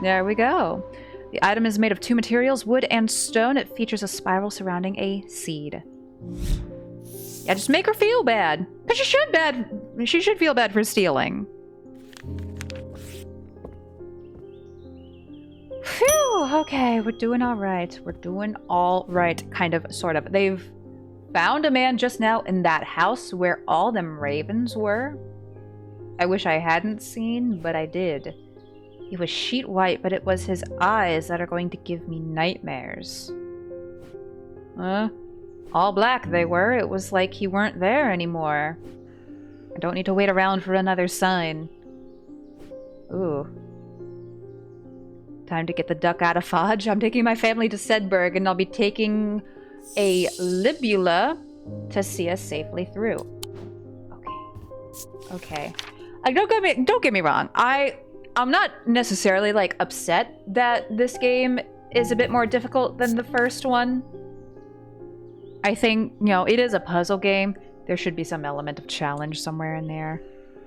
There we go. The item is made of 2 materials, wood and stone. It features a spiral surrounding a seed. Yeah, just make her feel bad. Because she should feel bad for stealing. Phew, okay, we're doing all right. We're doing all right, kind of, sort of. They've found a man just now in that house where all them ravens were. I wish I hadn't seen, but I did. He was sheet white, but it was his eyes that are going to give me nightmares. All black they were. It was like he weren't there anymore. I don't need to wait around for another sign. Ooh. Time to get the duck out of Fodge. I'm taking my family to Sedberg, and I'll be taking a Libula to see us safely through. Okay. Don't get me wrong. I'm not necessarily, like, upset that this game is a bit more difficult than the first one. I think, you know, it is a puzzle game. There should be some element of challenge somewhere in there.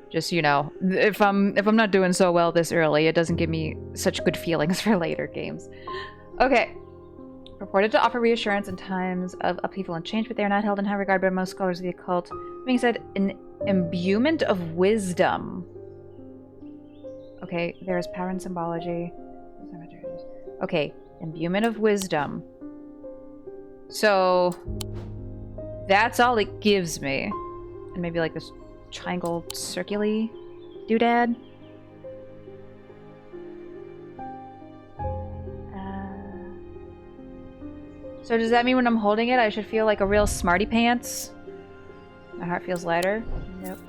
Just, you know, if I'm not doing so well this early, it doesn't give me such good feelings for later games. Okay. Purported to offer reassurance in times of upheaval and change, but they are not held in high regard by most scholars of the occult. Being said, an imbuement of wisdom. Okay, there is power and symbology. Okay, imbuement of wisdom. So, that's all it gives me. And maybe like this triangle circular doodad. So does that mean when I'm holding it, I should feel like a real smarty pants? My heart feels lighter. Nope.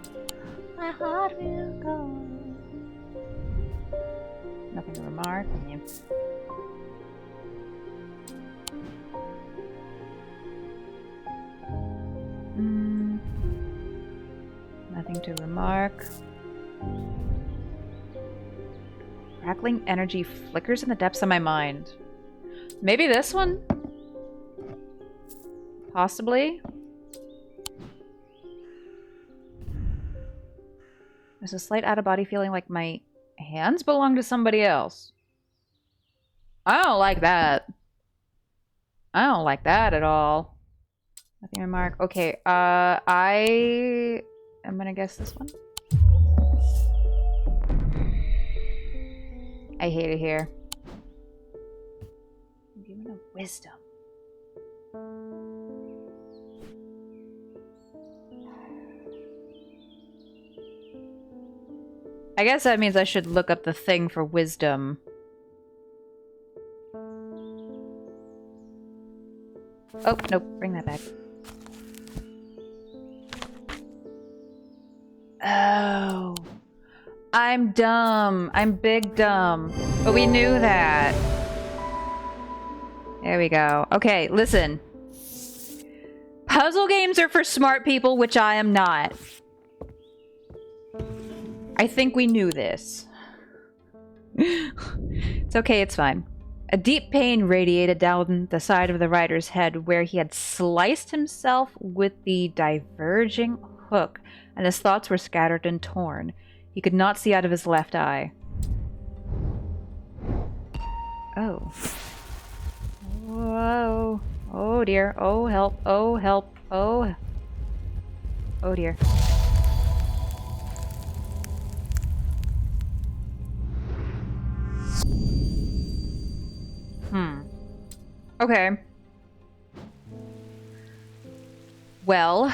My heart will go. Nothing to remark. Nothing to remark. Crackling energy flickers in the depths of my mind. Maybe this one? Possibly. There's a slight out-of-body feeling like my hands belong to somebody else. I don't like that. I don't like that at all. Nothing to remark. Okay, I am gonna guess this one. I hate it here. Given of wisdom. I guess that means I should look up the thing for wisdom. Oh, nope. Bring that back. Oh. I'm dumb. I'm big dumb. But we knew that. There we go. Okay, listen. Puzzle games are for smart people, which I am not. I think we knew this. It's okay, it's fine. A deep pain radiated down the side of the rider's head where he had sliced himself with the diverging hook, and his thoughts were scattered and torn. He could not see out of his left eye. Oh. Whoa. Oh dear. Oh help. Oh help. Oh. Oh dear. Okay. Well,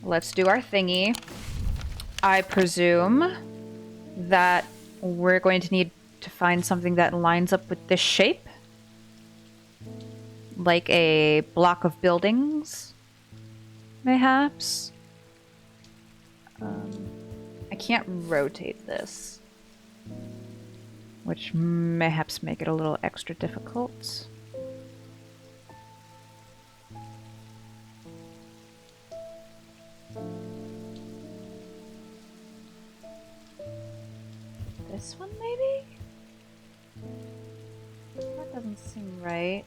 let's do our thingy. I presume that we're going to need to find something that lines up with this shape. Like a block of buildings, mayhaps. I can't rotate this, which mayhaps make it a little extra difficult. This one, maybe? That doesn't seem right.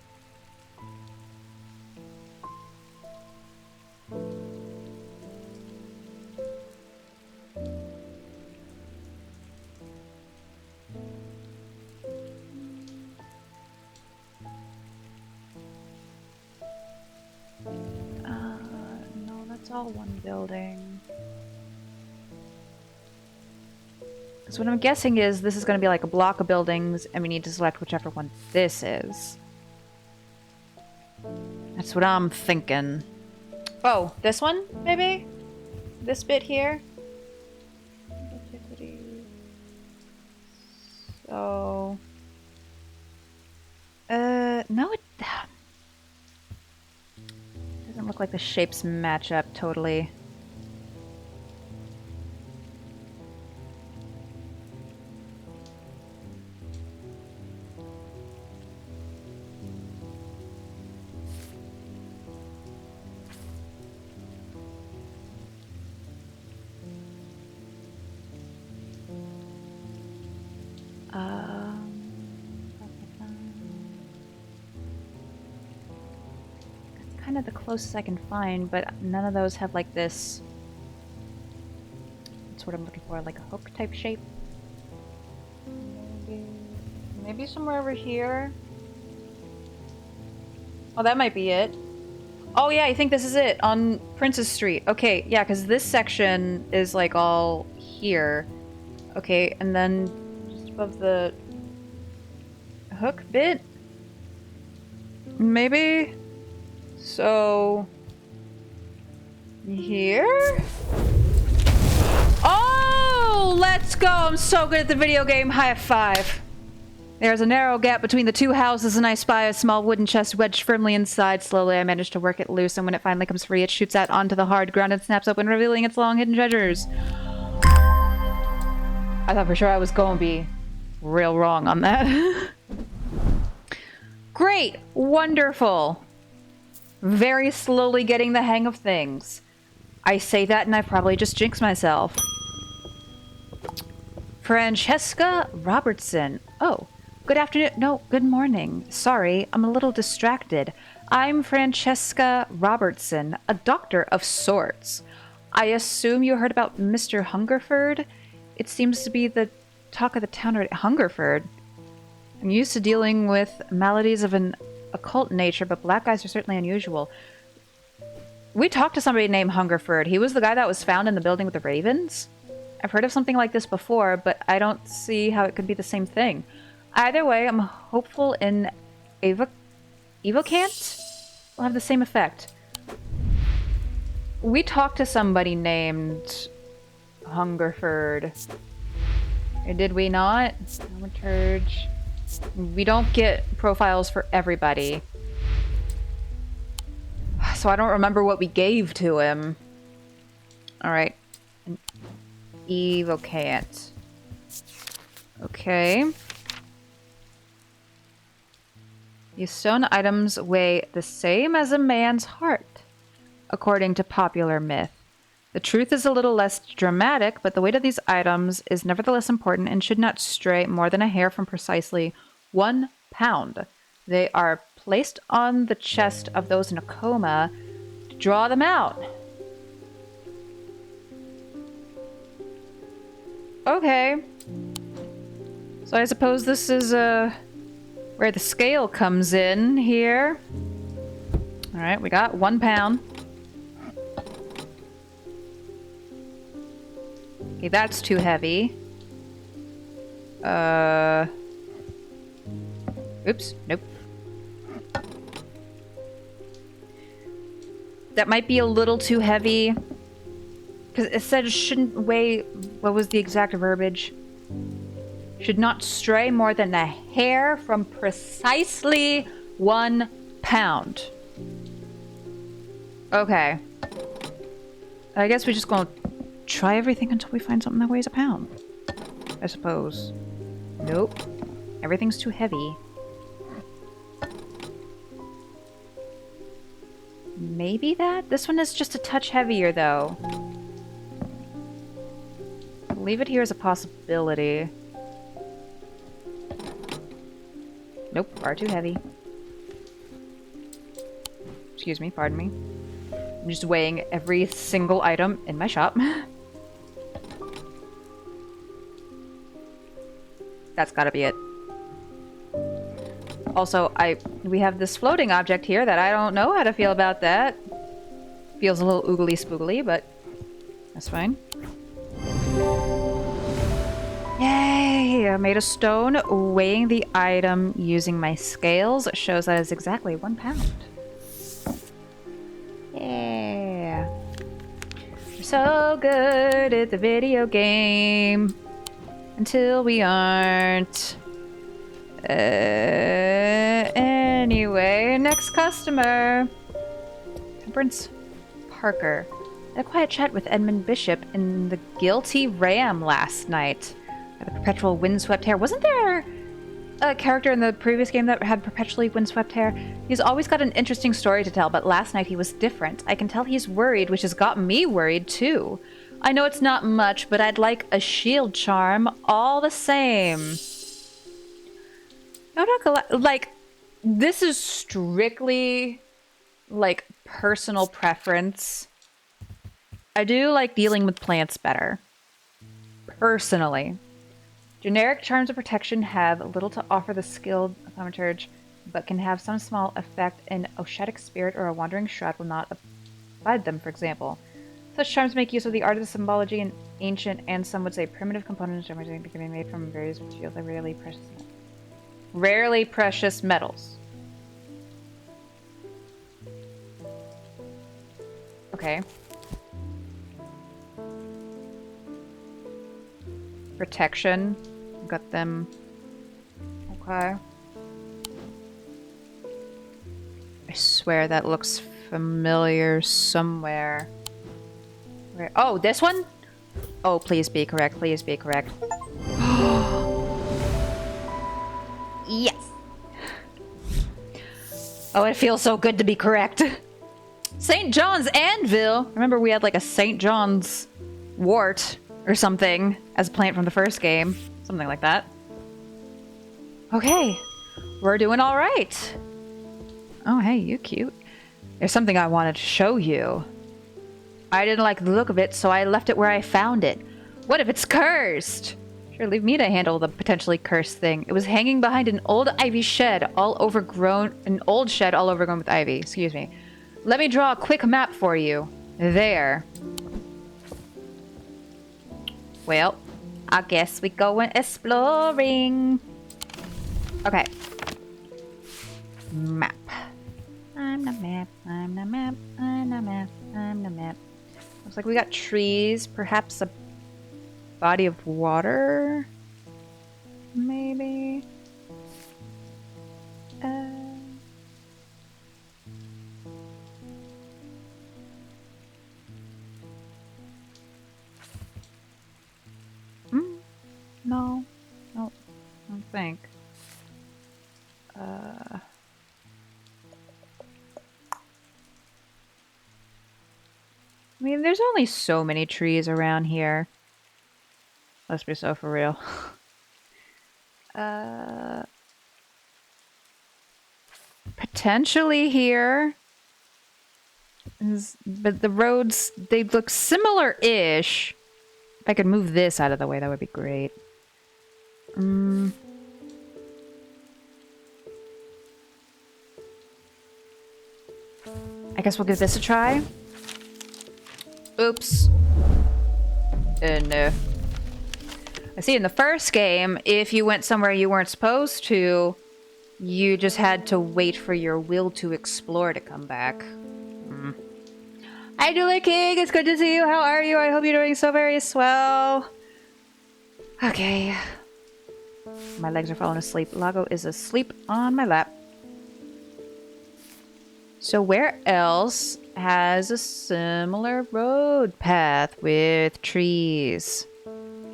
No, that's all one building. So what I'm guessing is this is going to be like a block of buildings, and we need to select whichever one this is. That's what I'm thinking. Oh, this one, maybe? This bit here? Antiquities. So... no, it doesn't look like the shapes match up totally. That's kind of the closest I can find, but none of those have like this. That's what I'm looking for, like a hook type shape. Maybe somewhere over here. Oh, that might be it. Oh yeah, I think this is it on Princess Street. Okay, yeah, because this section is like all here. Okay, and then just above the hook bit? Maybe? So... here? Oh! Let's go! I'm so good at the video game. High five. There's a narrow gap between the two houses, and I spy a small wooden chest wedged firmly inside. Slowly, I manage to work it loose, and when it finally comes free, it shoots out onto the hard ground and snaps open, revealing its long hidden treasures. I thought for sure I was going to be real wrong on that. Great! Wonderful! Very slowly getting the hang of things. I say that and I probably just jinxed myself. Francesca Robertson. Oh, good afternoon. No, good morning. Sorry, I'm a little distracted. I'm Francesca Robertson, a doctor of sorts. I assume you heard about Mr. Hungerford? It seems to be the talk of the town already. Hungerford? I'm used to dealing with maladies of an occult nature, but black guys are certainly unusual. We talked to somebody named Hungerford. He was the guy that was found in the building with the ravens. I've heard of something like this before, but I don't see how it could be the same thing. Either way, I'm hopeful in Evocant will have the same effect. We talked to somebody named Hungerford. Or did we not? Thaumaturge. We don't get profiles for everybody. So I don't remember what we gave to him. Alright. Evocant. Okay. These stone items weigh the same as a man's heart, according to popular myth. The truth is a little less dramatic, but the weight of these items is nevertheless important and should not stray more than a hair from precisely 1 pound. They are placed on the chest of those in a coma to draw them out. Okay. So I suppose this is where the scale comes in here. Alright, we got 1 pound. Okay, that's too heavy. Oops, nope. That might be a little too heavy. Because it said it shouldn't weigh... What was the exact verbiage? Should not stray more than a hair from precisely 1 pound. Okay. I guess we're just gonna try everything until we find something that weighs a pound. I suppose. Nope. Everything's too heavy. Maybe that? This one is just a touch heavier, though. Leave it here as a possibility. Nope, far too heavy. Excuse me, pardon me. I'm just weighing every single item in my shop. That's gotta be it. Also, we have this floating object here that I don't know how to feel about that. Feels a little oogly spoogly, but that's fine. Yay! I made a stone. Weighing the item using my scales shows that it's exactly 1 pound. Yeah. We're so good at the video game. Until we aren't. Anyway, next customer. Temperance Parker. I had a quiet chat with Edmund Bishop in the Guilty Ram last night. The perpetual windswept hair. Wasn't there a character in the previous game that had perpetually windswept hair? He's always got an interesting story to tell, but last night he was different. I can tell he's worried, which has got me worried too. I know it's not much, but I'd like a shield charm all the same. No, like, this is strictly, like, personal preference. I do like dealing with plants better. Personally. Generic charms of protection have little to offer the skilled thaumaturge, but can have some small effect. An Oshetic spirit or a wandering shroud will not abide them, for example. Such charms make use of the art of the symbology and ancient, and some would say primitive components that can be made from various materials like rarely precious metals. Okay. Protection. Got them. Okay. I swear that looks familiar somewhere. Where? Oh, this one? Oh, please be correct. Please be correct. Yes. Oh, it feels so good to be correct. St. John's Anvil. Remember we had like a St. John's wart or something as a plant from the first game. Something like that. Okay. We're doing all right. Oh, hey, you cute. There's something I wanted to show you. I didn't like the look of it, so I left it where I found it. What if it's cursed? Sure, leave me to handle the potentially cursed thing. It was hanging behind an old ivy shed, all overgrown with ivy. Excuse me. Let me draw a quick map for you. There. Well, I guess we go exploring. Okay. Map. I'm the map. I'm the map. I'm the map. I'm the map. Looks like we got trees, perhaps a body of water, maybe. No, I don't think. I mean, there's only so many trees around here. Let's be so for real. Potentially here. But the roads, they look similar-ish. If I could move this out of the way, that would be great. I guess we'll give this a try. Oops. No. I see in the first game, if you went somewhere you weren't supposed to, You just had to wait for your will to explore to come back. Hi, Julie King. It's good to see you. How are you? I hope you're doing so very swell. Okay. My legs are falling asleep. Lago is asleep on my lap. So where else has a similar road path with trees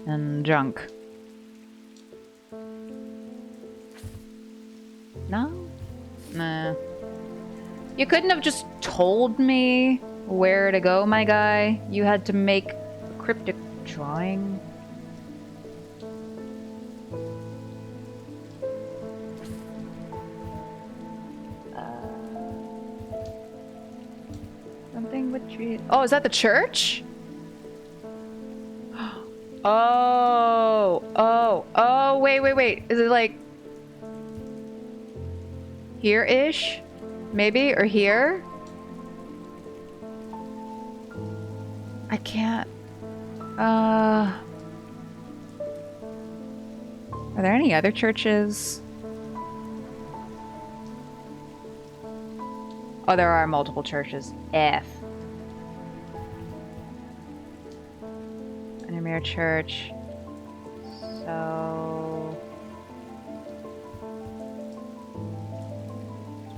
and junk? No? Nah. You couldn't have just told me where to go, my guy. You had to make a cryptic drawing. Something with trees. Oh, is that the church? Oh, wait. Is it like here-ish? Maybe? Or here? I can't. Are there any other churches? Oh, there are multiple churches. F. Anamir Church. So...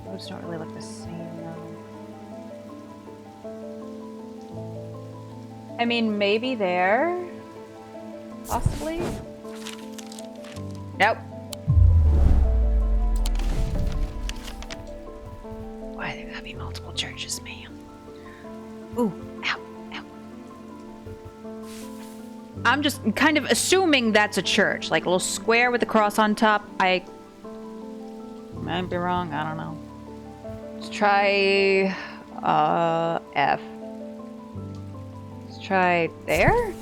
roads don't really look the same, though. I mean, maybe there? Possibly? Nope. Why there gotta be multiple churches, man? Ooh, ow. I'm just kind of assuming that's a church. Like a little square with a cross on top. I might be wrong. I don't know. Let's try... F. Let's try there?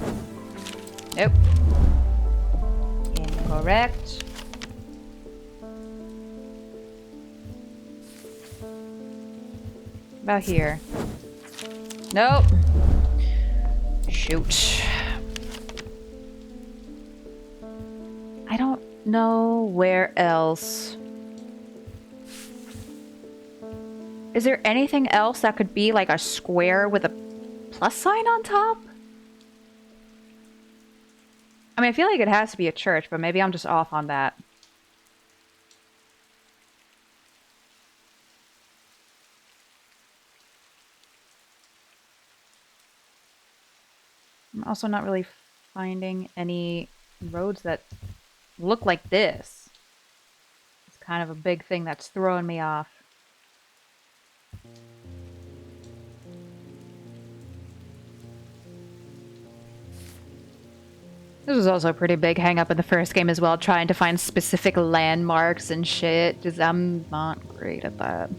Nope. Incorrect. About here. Nope. Shoot. I don't know where else. Is there anything else that could be like a square with a plus sign on top? I mean, I feel like it has to be a church, but maybe I'm just off on that. I'm also not really finding any roads that look like this. It's kind of a big thing that's throwing me off. This was also a pretty big hang up in the first game as well, trying to find specific landmarks and shit. Just, I'm not great at that.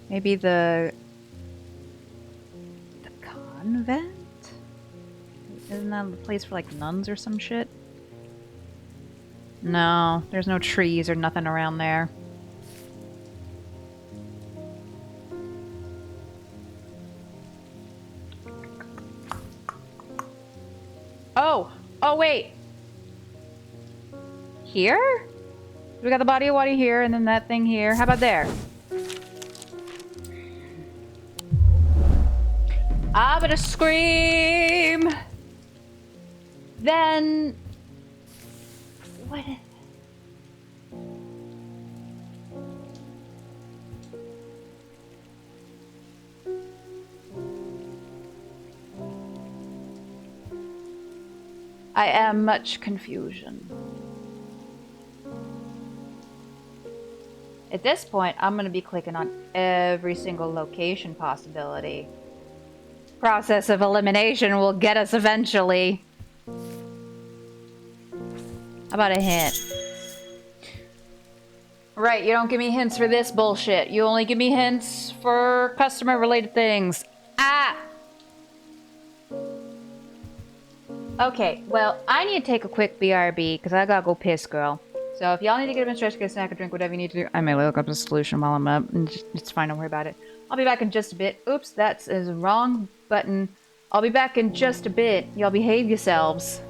Maybe the convent? Isn't that the place for like nuns or some shit? No, there's no trees or nothing around there. Oh wait. Here? We got the body of water here and then that thing here. How about there? I'm gonna scream. Then what? I am much confusion. At this point, I'm gonna be clicking on every single location possibility. Process of elimination will get us eventually. How about a hint? Right, you don't give me hints for this bullshit. You only give me hints for customer-related things. Ah! Okay, well, I need to take a quick BRB because I gotta go piss, girl. So if y'all need to get a bit stretched, get a snack, a drink, whatever you need to do, I may look up a solution while I'm up. And it's fine, don't worry about it. I'll be back in just a bit. Oops, that's the wrong button. I'll be back in just a bit. Y'all behave yourselves.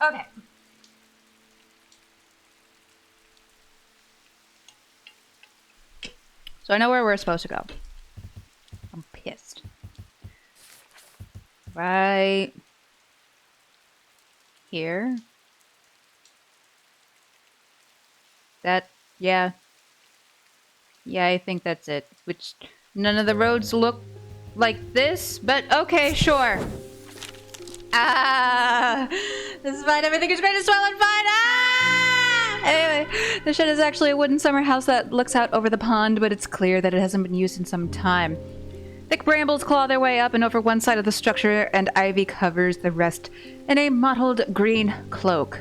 Okay. So I know where we're supposed to go. I'm pissed. Right here. That, yeah. Yeah, I think that's it. Which, none of the roads look like this, but okay, sure. Ah! This is fine, everything is going to swell and fine! Ah! Anyway, the shed is actually a wooden summer house that looks out over the pond, but it's clear that it hasn't been used in some time. Thick brambles claw their way up and over one side of the structure, and ivy covers the rest in a mottled green cloak.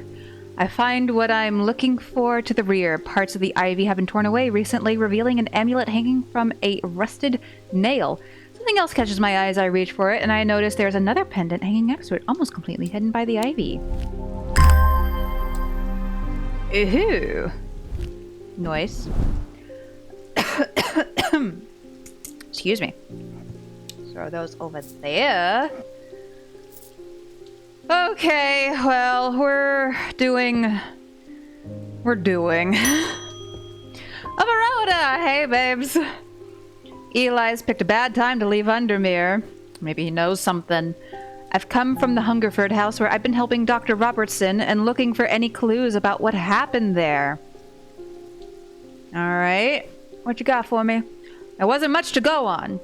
I find what I'm looking for to the rear. Parts of the ivy have been torn away recently, revealing an amulet hanging from a rusted nail. Something else catches my eye as I reach for it, and I notice there's another pendant hanging next to it, almost completely hidden by the ivy. Ooh. Nice. Excuse me. Throw those over there. Okay, well, we're doing. A Verona! Hey, babes. Eli's picked a bad time to leave Undermere. Maybe he knows something. I've come from the Hungerford house where I've been helping Dr. Robertson and looking for any clues about what happened there. Alright. What you got for me? There wasn't much to go on.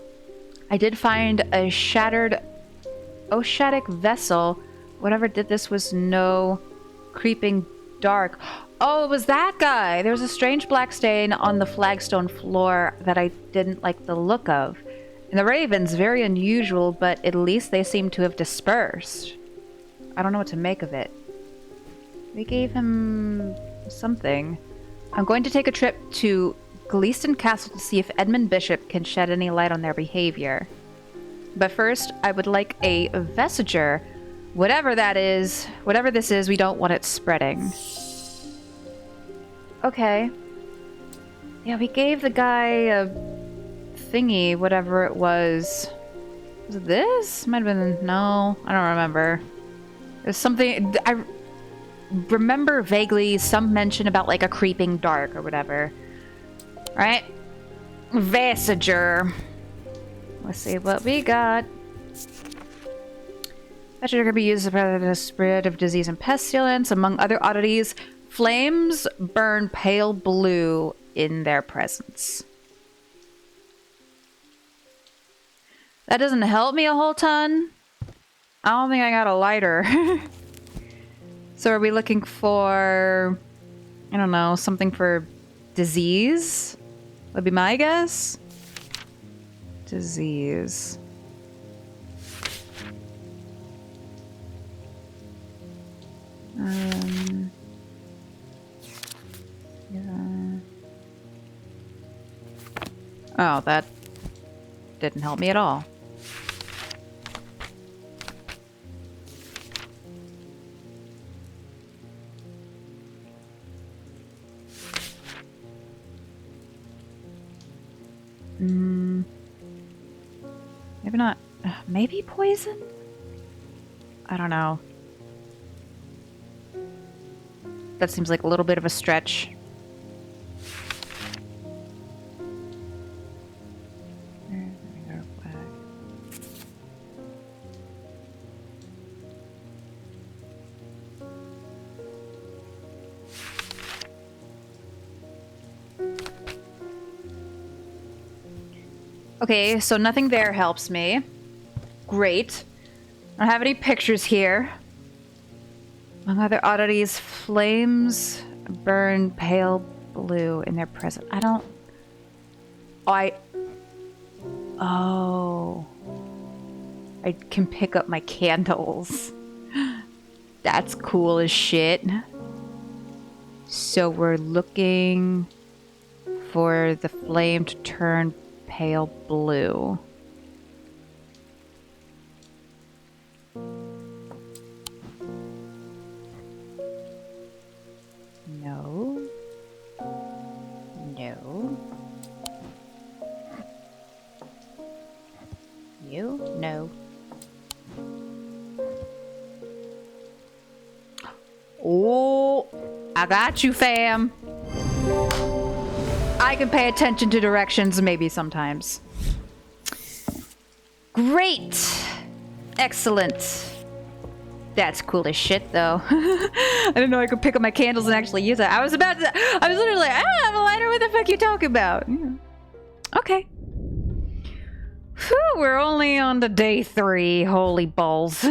I did find a shattered Oceanic vessel. Whatever did this was no creeping dark. Oh, it was that guy. There was a strange black stain on the flagstone floor that I didn't like the look of. And the ravens, very unusual, but at least they seem to have dispersed. I don't know what to make of it. We gave him something. I'm going to take a trip to Gleaston Castle to see if Edmund Bishop can shed any light on their behavior. But first, I would like a vestiger. Whatever that is, whatever this is, we don't want it spreading. Okay. Yeah, we gave the guy a thingy, whatever it was. Was it this? Might have been... No, I don't remember. There's something... I remember vaguely some mention about, like, a creeping dark or whatever. Right? Vestiger. Let's see what we got. Vestiger can be used to prevent the spread of disease and pestilence. Among other oddities, flames burn pale blue in their presence. That doesn't help me a whole ton. I don't think I got a lighter. So are we looking for, I don't know, something for disease? Would be my guess. Disease. Yeah. Oh, that didn't help me at all. Maybe not. Maybe poison? I don't know. That seems like a little bit of a stretch. Okay, so nothing there helps me. Great. I don't have any pictures here. Among other oddities, flames burn pale blue in their presence. I don't... Oh. I can pick up my candles. That's cool as shit. So we're looking for the flame to turn pale blue. No. No. You? No. Oh, I got you, fam. I can pay attention to directions maybe sometimes. Great. Excellent. That's cool as shit, though. I didn't know I could pick up my candles and actually use it. I was literally like, I don't have a lighter. What the fuck you talking about? Yeah. Okay. Whew, we're only on to day 3. Holy balls.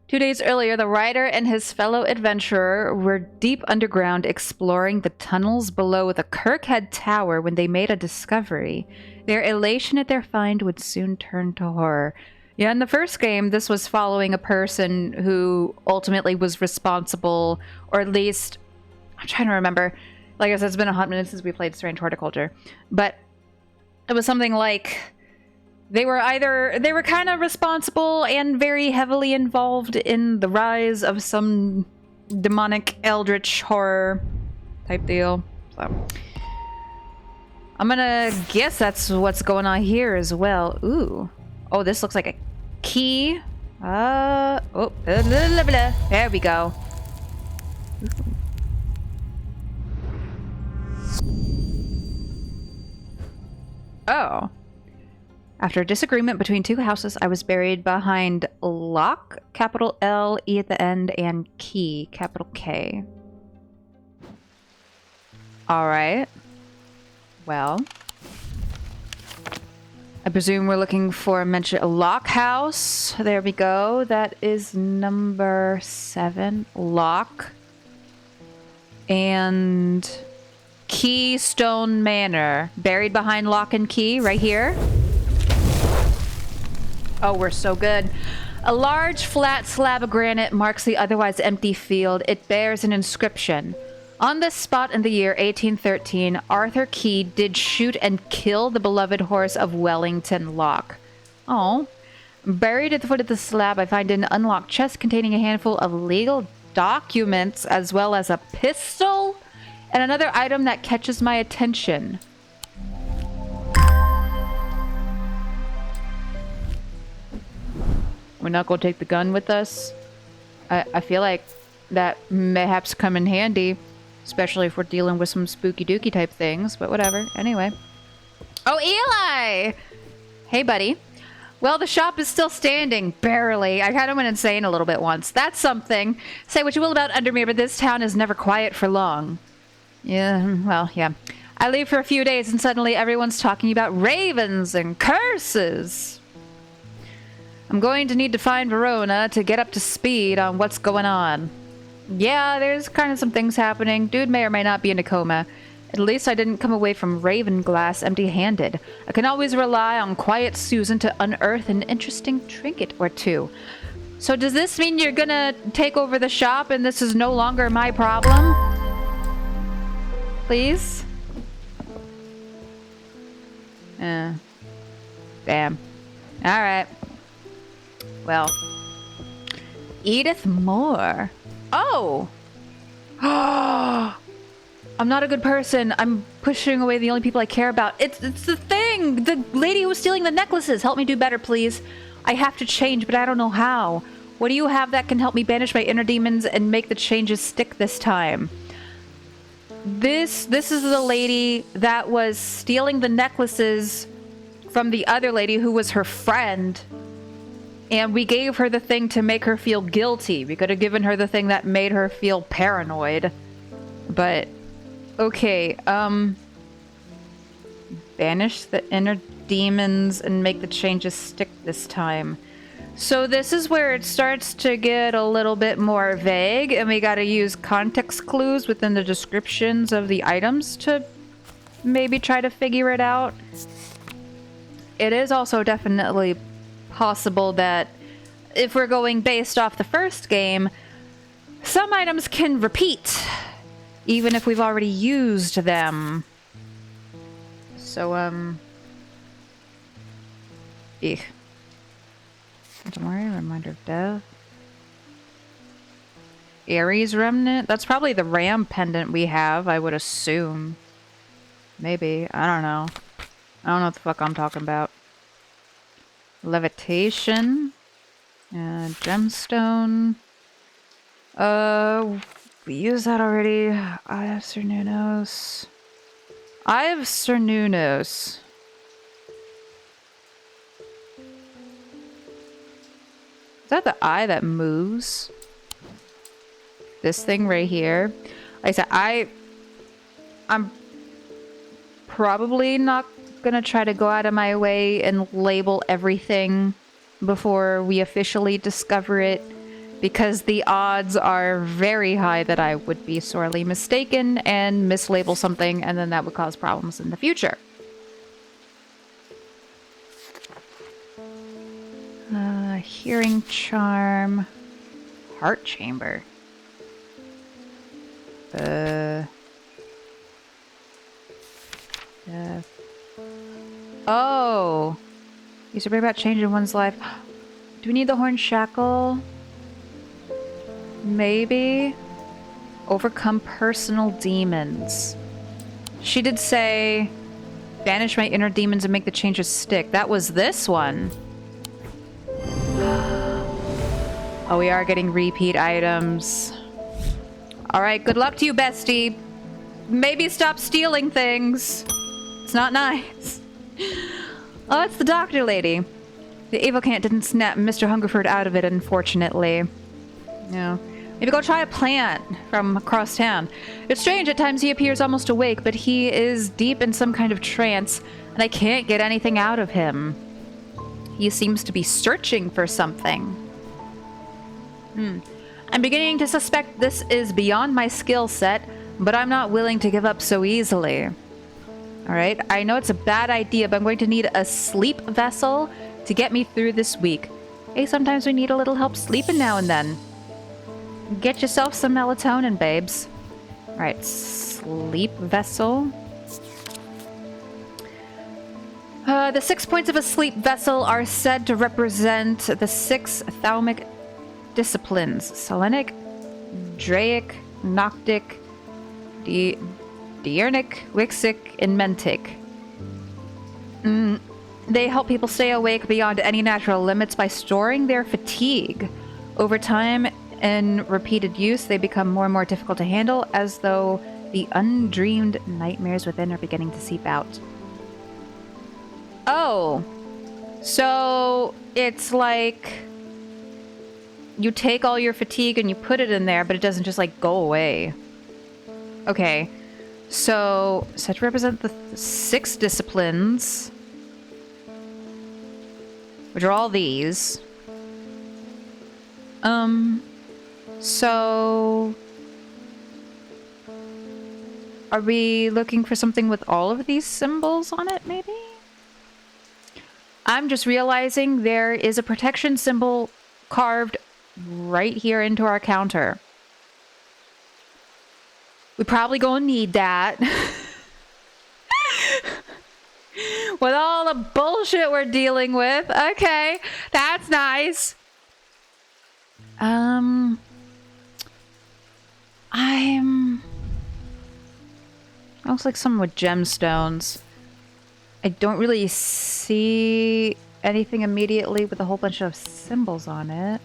2 days earlier, the writer and his fellow adventurer were deep underground exploring the tunnels below the Kirkhead Tower when they made a discovery. Their elation at their find would soon turn to horror. Yeah, in the first game, this was following a person who ultimately was responsible, or at least, I'm trying to remember. Like I said, it's been a hot minute since we played Strange Horticulture. But it was something like they were kind of responsible and very heavily involved in the rise of some demonic eldritch horror type deal. So I'm gonna guess that's what's going on here as well. Ooh. Oh, this looks like a key. There we go. Oh. After a disagreement between 2 houses, I was buried behind lock, capital L, E at the end, and key, capital K. Alright. Well. I presume we're looking for a lock house. There we go. That is number 7. Lock. And Keystone Manor. Buried behind lock and key, right here. Oh, we're so good. A large flat slab of granite marks the otherwise empty field. It bears an inscription. On this spot in the year 1813, Arthur Key did shoot and kill the beloved horse of Wellington Lock. Oh. Buried at the foot of the slab, I find an unlocked chest containing a handful of legal documents, as well as a pistol and another item that catches my attention. We're not going to take the gun with us. I feel like that mayhaps come in handy. Especially if we're dealing with some spooky dooky type things, but whatever. Anyway. Oh, Eli! Hey, buddy. Well, the shop is still standing. Barely. I kind of went insane a little bit once. That's something. Say what you will about Undermere, but this town is never quiet for long. Yeah, well, yeah. I leave for a few days and suddenly everyone's talking about ravens and curses. I'm going to need to find Verona to get up to speed on what's going on. Yeah, there's kind of some things happening. Dude may or may not be in a coma. At least I didn't come away from Ravenglass empty-handed. I can always rely on Quiet Susan to unearth an interesting trinket or two. So does this mean you're gonna take over the shop and this is no longer my problem? Please? Damn. Alright. Well. Edith Moore. Oh! I'm not a good person. I'm pushing away the only people I care about. It's the thing! The lady who was stealing the necklaces! Help me do better, please. I have to change, but I don't know how. What do you have that can help me banish my inner demons and make the changes stick this time? This is the lady that was stealing the necklaces from the other lady who was her friend. And we gave her the thing to make her feel guilty. We could have given her the thing that made her feel paranoid. But, okay, banish the inner demons and make the changes stick this time. So this is where it starts to get a little bit more vague, and we gotta use context clues within the descriptions of the items to maybe try to figure it out. It is also definitely possible that if we're going based off the first game, some items can repeat, even if we've already used them. So, Tomorrow, Reminder of Death. Ares Remnant? That's probably the ram pendant we have, I would assume. Maybe. I don't know. I don't know what the fuck I'm talking about. Levitation. Gemstone. We used that already. I have Cernunos. I have Cernunos. Is that the eye that moves? This thing right here? Like I said, I'm probably not gonna try to go out of my way and label everything before we officially discover it, because the odds are very high that I would be sorely mistaken and mislabel something, and then that would cause problems in the future. Hearing charm. Heart chamber. Oh! You should bring about change in one's life. Do we need the horn shackle? Maybe? Overcome personal demons. She did say, banish my inner demons and make the changes stick. That was this one. Oh, we are getting repeat items. Alright, good luck to you, bestie. Maybe stop stealing things. It's not nice. Oh, it's the doctor lady. The evil can't didn't snap Mr. Hungerford out of it, unfortunately. No. Maybe go try a plant from across town. It's strange, at times he appears almost awake, but he is deep in some kind of trance, and I can't get anything out of him. He seems to be searching for something. I'm beginning to suspect this is beyond my skill set, but I'm not willing to give up so easily. Alright, I know it's a bad idea, but I'm going to need a sleep vessel to get me through this week. Hey, sometimes we need a little help sleeping now and then. Get yourself some melatonin, babes. Alright, sleep vessel. The 6 points of a sleep vessel are said to represent the 6 thaumic disciplines. Selenic, Draic, Noctic, Diurnic, Wixic, and Mentic. They help people stay awake beyond any natural limits by storing their fatigue. Over time and repeated use, they become more and more difficult to handle, as though the undreamed nightmares within are beginning to seep out. Oh, so it's like you take all your fatigue and you put it in there, but it doesn't just like go away. Okay, so said to represent the 6 disciplines, which are all these. So are we looking for something with all of these symbols on it, maybe? I'm just realizing there is a protection symbol carved right here into our counter. We probably gonna need that. With all the bullshit we're dealing with. Okay, that's nice. Looks like someone with gemstones. I don't really see anything immediately with a whole bunch of symbols on it.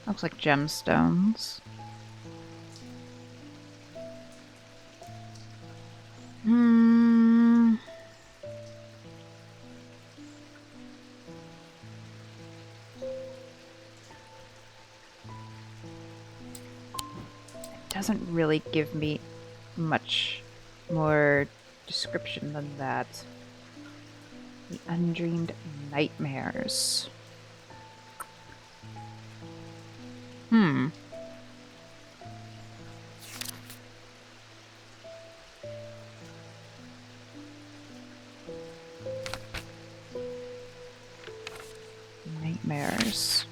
Looks like gemstones. It doesn't really give me much more description than that. The undreamed nightmares. Nightmares.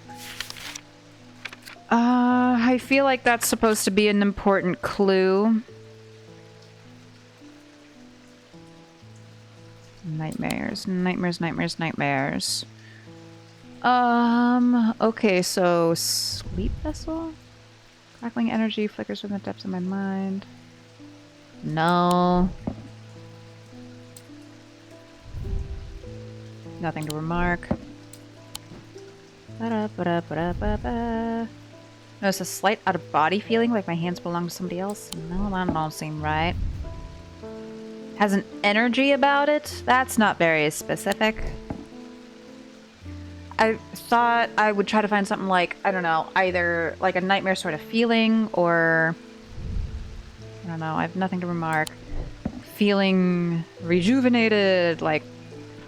I feel like that's supposed to be an important clue. Nightmares, nightmares, nightmares, nightmares. Okay, so sleep vessel? Crackling energy flickers from the depths of my mind. No. Nothing to remark. Ba-da-ba-da-ba-da-ba-ba. Notice a slight out-of-body feeling, like my hands belong to somebody else. No, that don't seem right. Has an energy about it? That's not very specific. I thought I would try to find something like, I don't know, either like a nightmare sort of feeling or... I don't know, I have nothing to remark. Feeling rejuvenated, like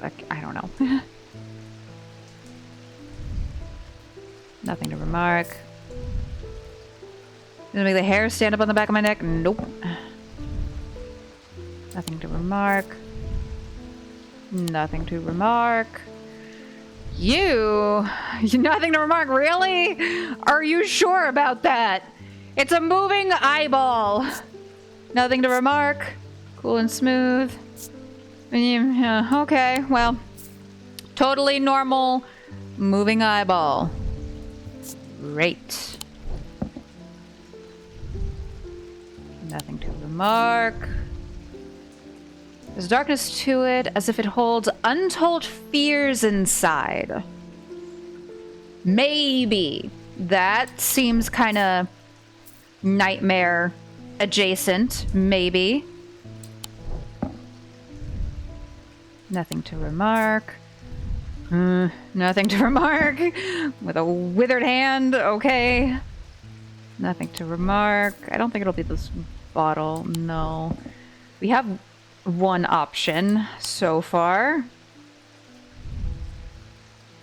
I don't know. Nothing to remark. Gonna make the hair stand up on the back of my neck? Nope. Nothing to remark. Nothing to remark. Nothing to remark, really? Are you sure about that? It's a moving eyeball. Nothing to remark. Cool and smooth. Yeah, okay, well. Totally normal moving eyeball. Great. Nothing to remark. There's darkness to it, as if it holds untold fears inside. Maybe. That seems kind of nightmare adjacent. Maybe. Nothing to remark. Nothing to remark. With a withered hand, okay. Nothing to remark. I don't think it'll be this bottle, no. We have one option so far.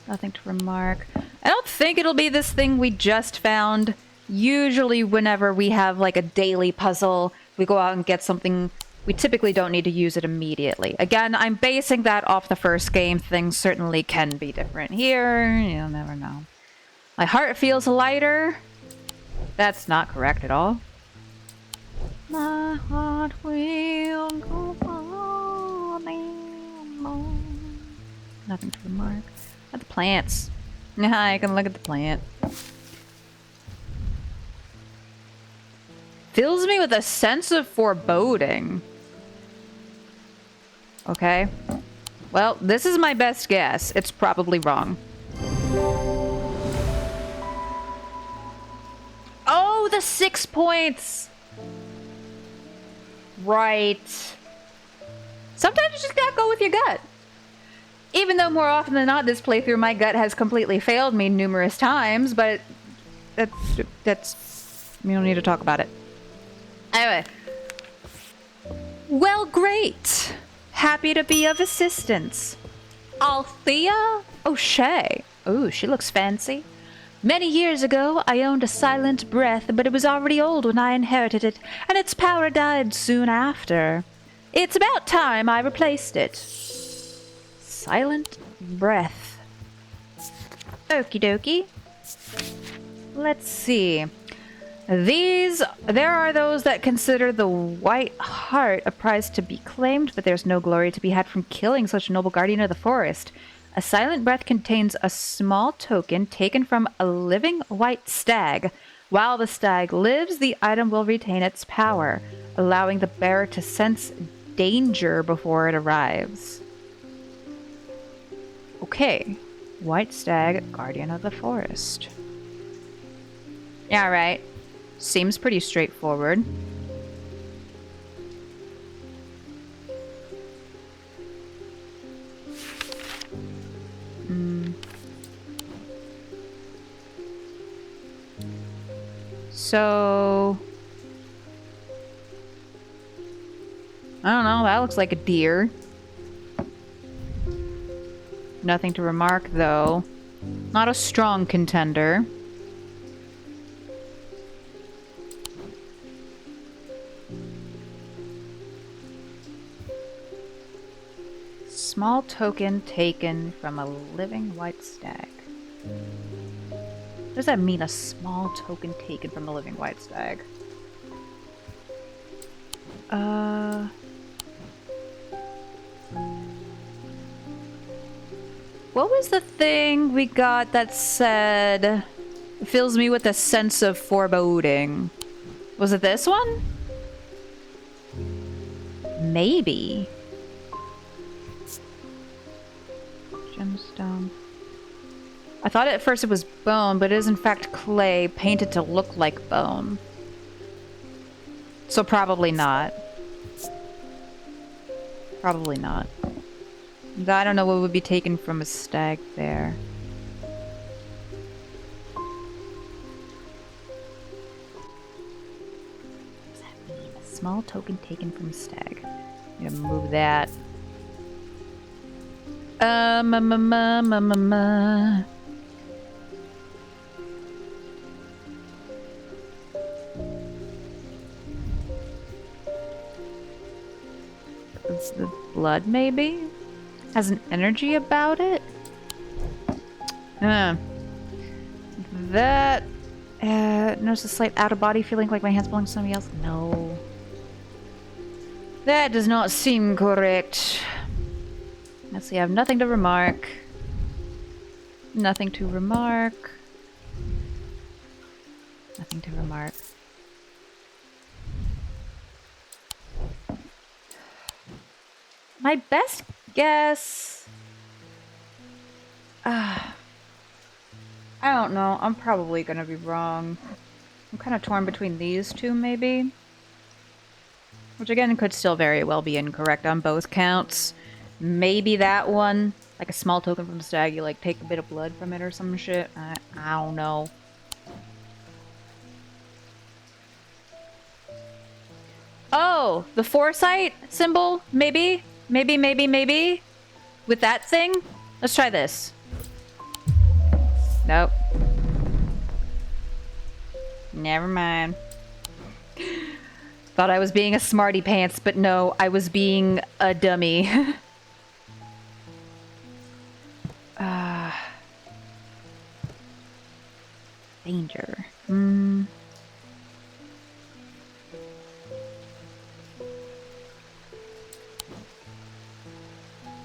Nothing to remark. I don't think it'll be this thing we just found. Usually whenever we have like a daily puzzle, we go out and get something. We typically don't need to use it immediately. Again, I'm basing that off the first game. Things certainly can be different here. You'll never know. My heart feels lighter. That's not correct at all. My heart will go on and on. Nothing to remark. At the plants. I can look at the plant. Fills me with a sense of foreboding. Okay. Well, this is my best guess. It's probably wrong. Oh, the 6 points! Right. Sometimes you just gotta go with your gut. Even though more often than not, this playthrough, my gut has completely failed me numerous times, but that's we don't need to talk about it. Anyway. Well, great. Happy to be of assistance. Althea O'Shea. Ooh, she looks fancy. Many years ago, I owned a silent breath, but it was already old when I inherited it, and its power died soon after. It's about time I replaced it. Silent breath. Okie dokie. Let's see. There are those that consider the white heart a prize to be claimed, but there's no glory to be had from killing such a noble guardian of the forest. A silent breath contains a small token taken from a living white stag. While the stag lives, the item will retain its power, allowing the bearer to sense danger before it arrives. Okay. White stag, guardian of the forest. Yeah, right. Seems pretty straightforward. So... I don't know, that looks like a deer. Nothing to remark, though. Not a strong contender. Small token taken from a living white stag. What does that mean, a small token taken from a living white stag? What was the thing we got that said, fills me with a sense of foreboding? Was it this one? Maybe. Gemstone. I thought at first it was bone, but it is in fact clay painted to look like bone. So probably not. Probably not. I don't know what would be taken from a stag there. What does that mean? A small token taken from a stag. I'm gonna move that. The blood, maybe? Has an energy about it? That... notice a slight out-of-body feeling like my hands belong to somebody else? No. That does not seem correct. Let's see, I have nothing to remark. Nothing to remark. Nothing to remark. My best guess... I don't know. I'm probably gonna be wrong. I'm kind of torn between these two, maybe. Which again could still very well be incorrect on both counts. Maybe that one, like a small token from the stag, you like take a bit of blood from it or some shit. I don't know. Oh, the foresight symbol? Maybe? Maybe? With that thing? Let's try this. Nope. Never mind. Thought I was being a smarty pants, but no, I was being a dummy. Danger.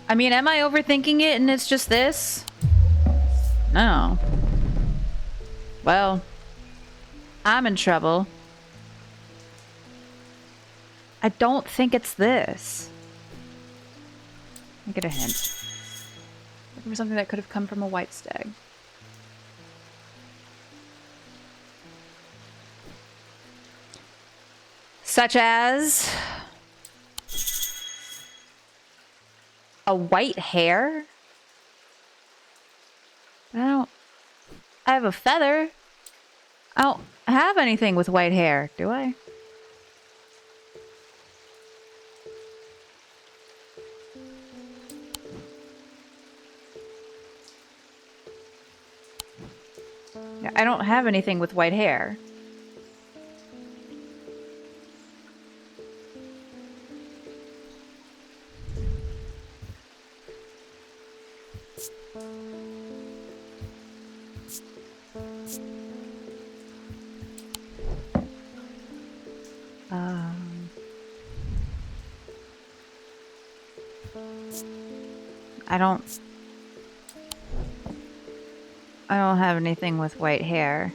I mean, am I overthinking it and it's just this? No. Well, I'm in trouble. I don't think it's this. Let me get a hint. Looking for something that could have come from a white stag. Such as... a white hair? I have a feather. I don't have anything with white hair, do I? Yeah, I don't have anything with white hair. I don't have anything with white hair.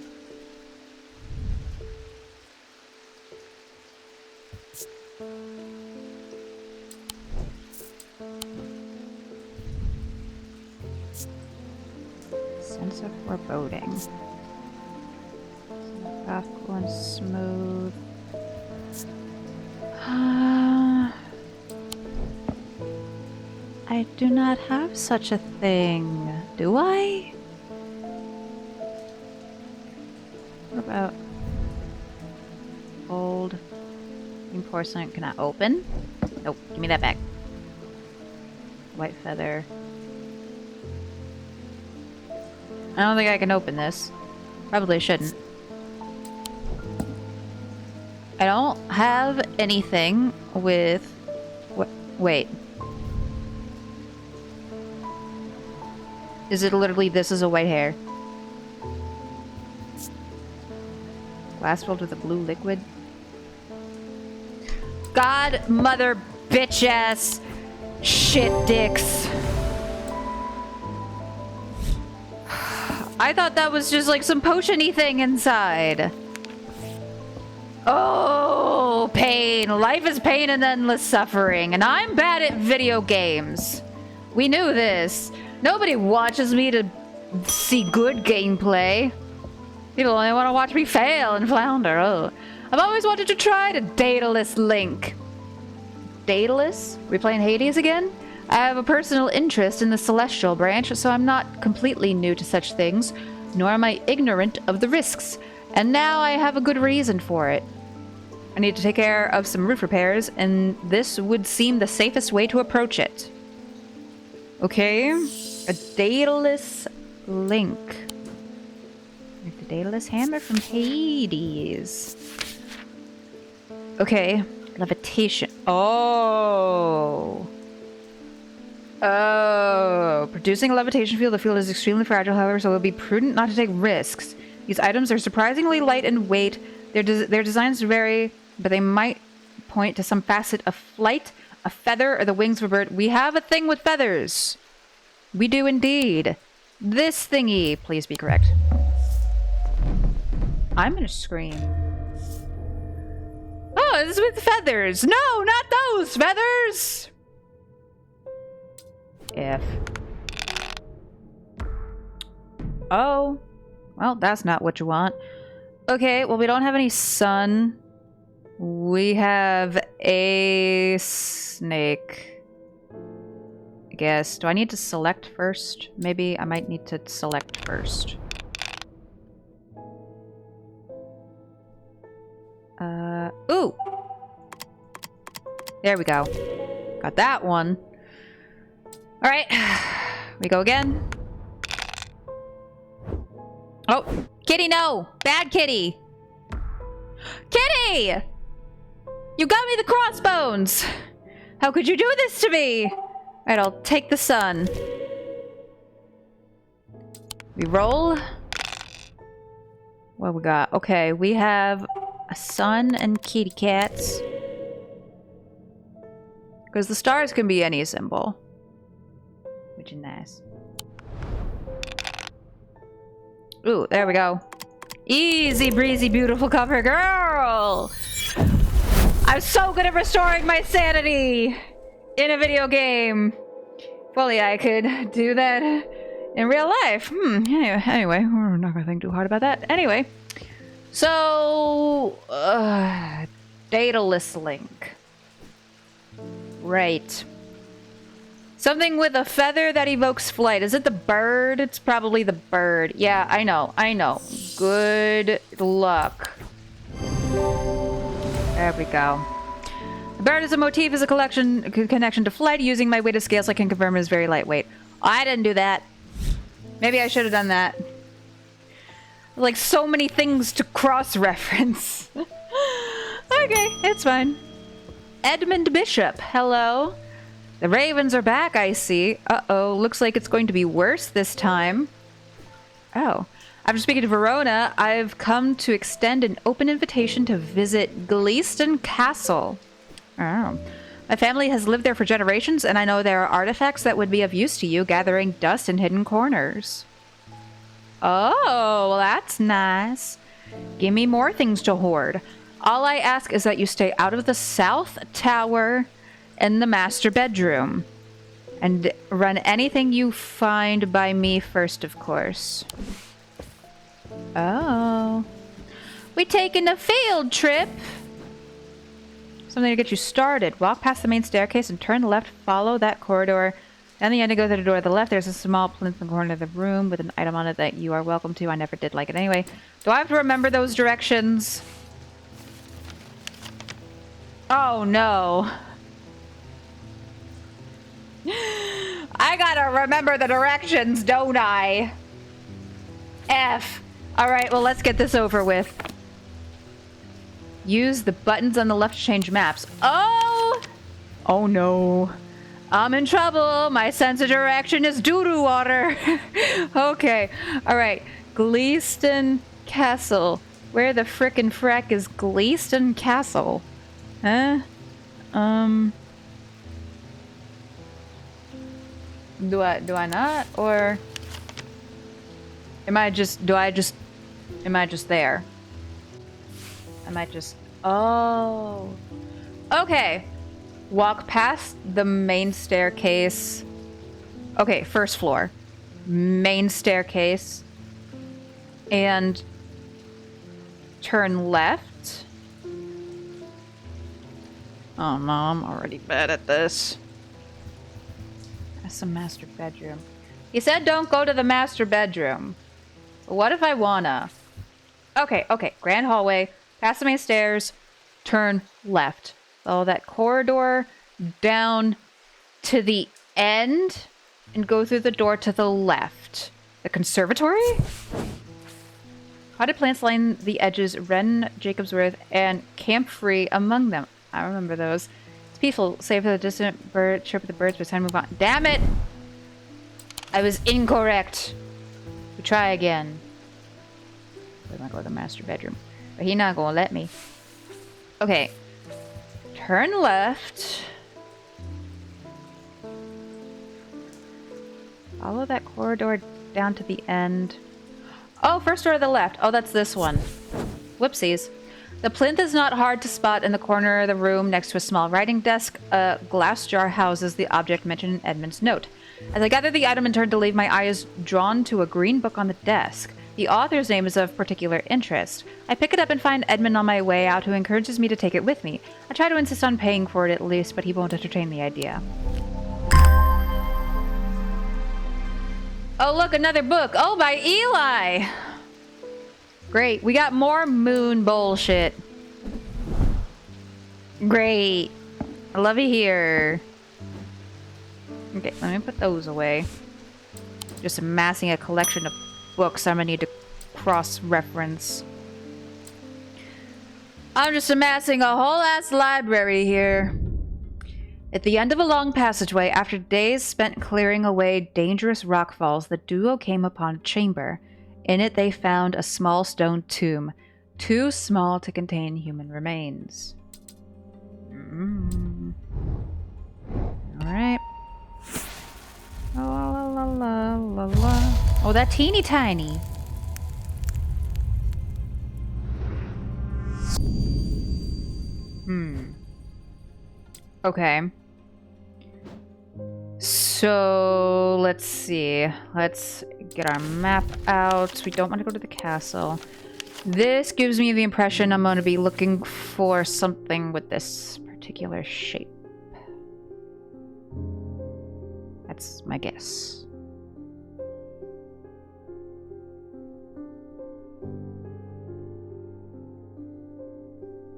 Sense of foreboding. Soft, cool, and smooth. I do not have such a thing, do I? What about old green porcelain? Can I open? Nope, give me that back. White feather. I don't think I can open this. Probably shouldn't. I don't have anything with... Wait. Is it literally this is a white hair? Glass filled with a blue liquid? God, mother, bitch ass, shit dicks. I thought that was just like some potion-y thing inside. Oh, pain. Life is pain and endless suffering. And I'm bad at video games. We knew this. Nobody watches me to see good gameplay. People only want to watch me fail and flounder. Oh. I've always wanted to try to Daedalus Link. Daedalus? We playing Hades again? I have a personal interest in the celestial branch, so I'm not completely new to such things, nor am I ignorant of the risks. And now I have a good reason for it. I need to take care of some roof repairs, and this would seem the safest way to approach it. Okay. A Daedalus Link. The Daedalus Hammer from Hades. Okay. Levitation. Oh. Oh. Producing a levitation field. The field is extremely fragile, however, so it will be prudent not to take risks. These items are surprisingly light in weight. Their designs vary, but they might point to some facet of flight, a feather, or the wings of a bird. We have a thing with feathers. We do indeed. This thingy. Please be correct. I'm gonna scream. Oh, it's with feathers. No, not those feathers. If. Oh. Well, that's not what you want. Okay, well, we don't have any sun. We have a snake. I guess. Do I need to select first? Maybe I might need to select first. Ooh! There we go. Got that one. Alright. We go again. Oh! Kitty, no! Bad kitty! Kitty! You got me the crossbones! How could you do this to me? Alright, I'll take the sun. We roll. What we got? Okay, we have a sun and kitty cats. Because the stars can be any symbol. Which is nice. Ooh, there we go. Easy breezy, beautiful cover girl! I'm so good at restoring my sanity in a video game. If only I could do that in real life. Anyway, we're not gonna think too hard about that. Anyway. So, Daedalus Link. Right. Something with a feather that evokes flight. Is it the bird? It's probably the bird. Yeah, I know. Good luck. There we go. The bird as a motif is a connection to flight. Using my weighted scales, I can confirm it is very lightweight. I didn't do that. Maybe I should have done that. Like, so many things to cross-reference. Okay, it's fine. Edmund Bishop, hello. The ravens are back, I see. Uh-oh, looks like it's going to be worse this time. Oh. After speaking to Verona, I've come to extend an open invitation to visit Gleaston Castle. Oh. My family has lived there for generations, and I know there are artifacts that would be of use to you, gathering dust in hidden corners. Oh, well, that's nice. Give me more things to hoard. All I ask is that you stay out of the south tower and the master bedroom. And run anything you find by me first, of course. Oh. We taking a field trip? Something to get you started. Walk past the main staircase and turn left. Follow that corridor. Down the end to go to the door to the left. There's a small plinth in the corner of the room with an item on it that you are welcome to. I never did like it anyway. Do I have to remember those directions? Oh no. I gotta remember the directions, don't I? F. Alright, well, let's get this over with. Use the buttons on the left to change maps. Oh! Oh no. I'm in trouble. My sense of direction is doo-doo water. Okay. Alright. Gleaston Castle. Where the frickin' frack is Gleaston Castle? Huh? Do I not? Or am I just there? Am I just oh. Okay. Walk past the main staircase. Okay, first floor. main staircase and turn left. Oh no, I'm already bad at this. That's the master bedroom. He said don't go to the master bedroom. What if I wanna? Okay, grand hallway, past the main stairs, turn left. Follow that corridor down to the end and go through the door to the left. The conservatory? Potted plants line the edges, Wren, Jacobsworth, and Camphor among them. I remember those. It's peaceful, save for the distant bird chirp of the birds, but it's time to move on. Damn it! I was incorrect. We try again. We're gonna go to the master bedroom. But he not gonna let me. Okay. Turn left. Follow that corridor down to the end. Oh, first door to the left. Oh, that's this one. Whoopsies. The plinth is not hard to spot in the corner of the room next to a small writing desk. A glass jar houses the object mentioned in Edmund's note. As I gather the item and turn to leave, my eye is drawn to a green book on the desk. The author's name is of particular interest. I pick it up and find Edmund on my way out, who encourages me to take it with me. I try to insist on paying for it at least, but he won't entertain the idea. Oh, look, another book. Oh, by Eli. Great. We got more moon bullshit. Great. I love it here. Okay, let me put those away. Just amassing a collection of books I'm gonna need to cross-reference. I'm just amassing a whole ass library here. At the end of a long passageway, after days spent clearing away dangerous rockfalls, the duo came upon a chamber. In it they found a small stone tomb, too small to contain human remains. Alright. La la la la la la. Oh, that teeny tiny. Okay. So, let's see. Let's get our map out. We don't want to go to the castle. This gives me the impression I'm going to be looking for something with this particular shape. That's my guess.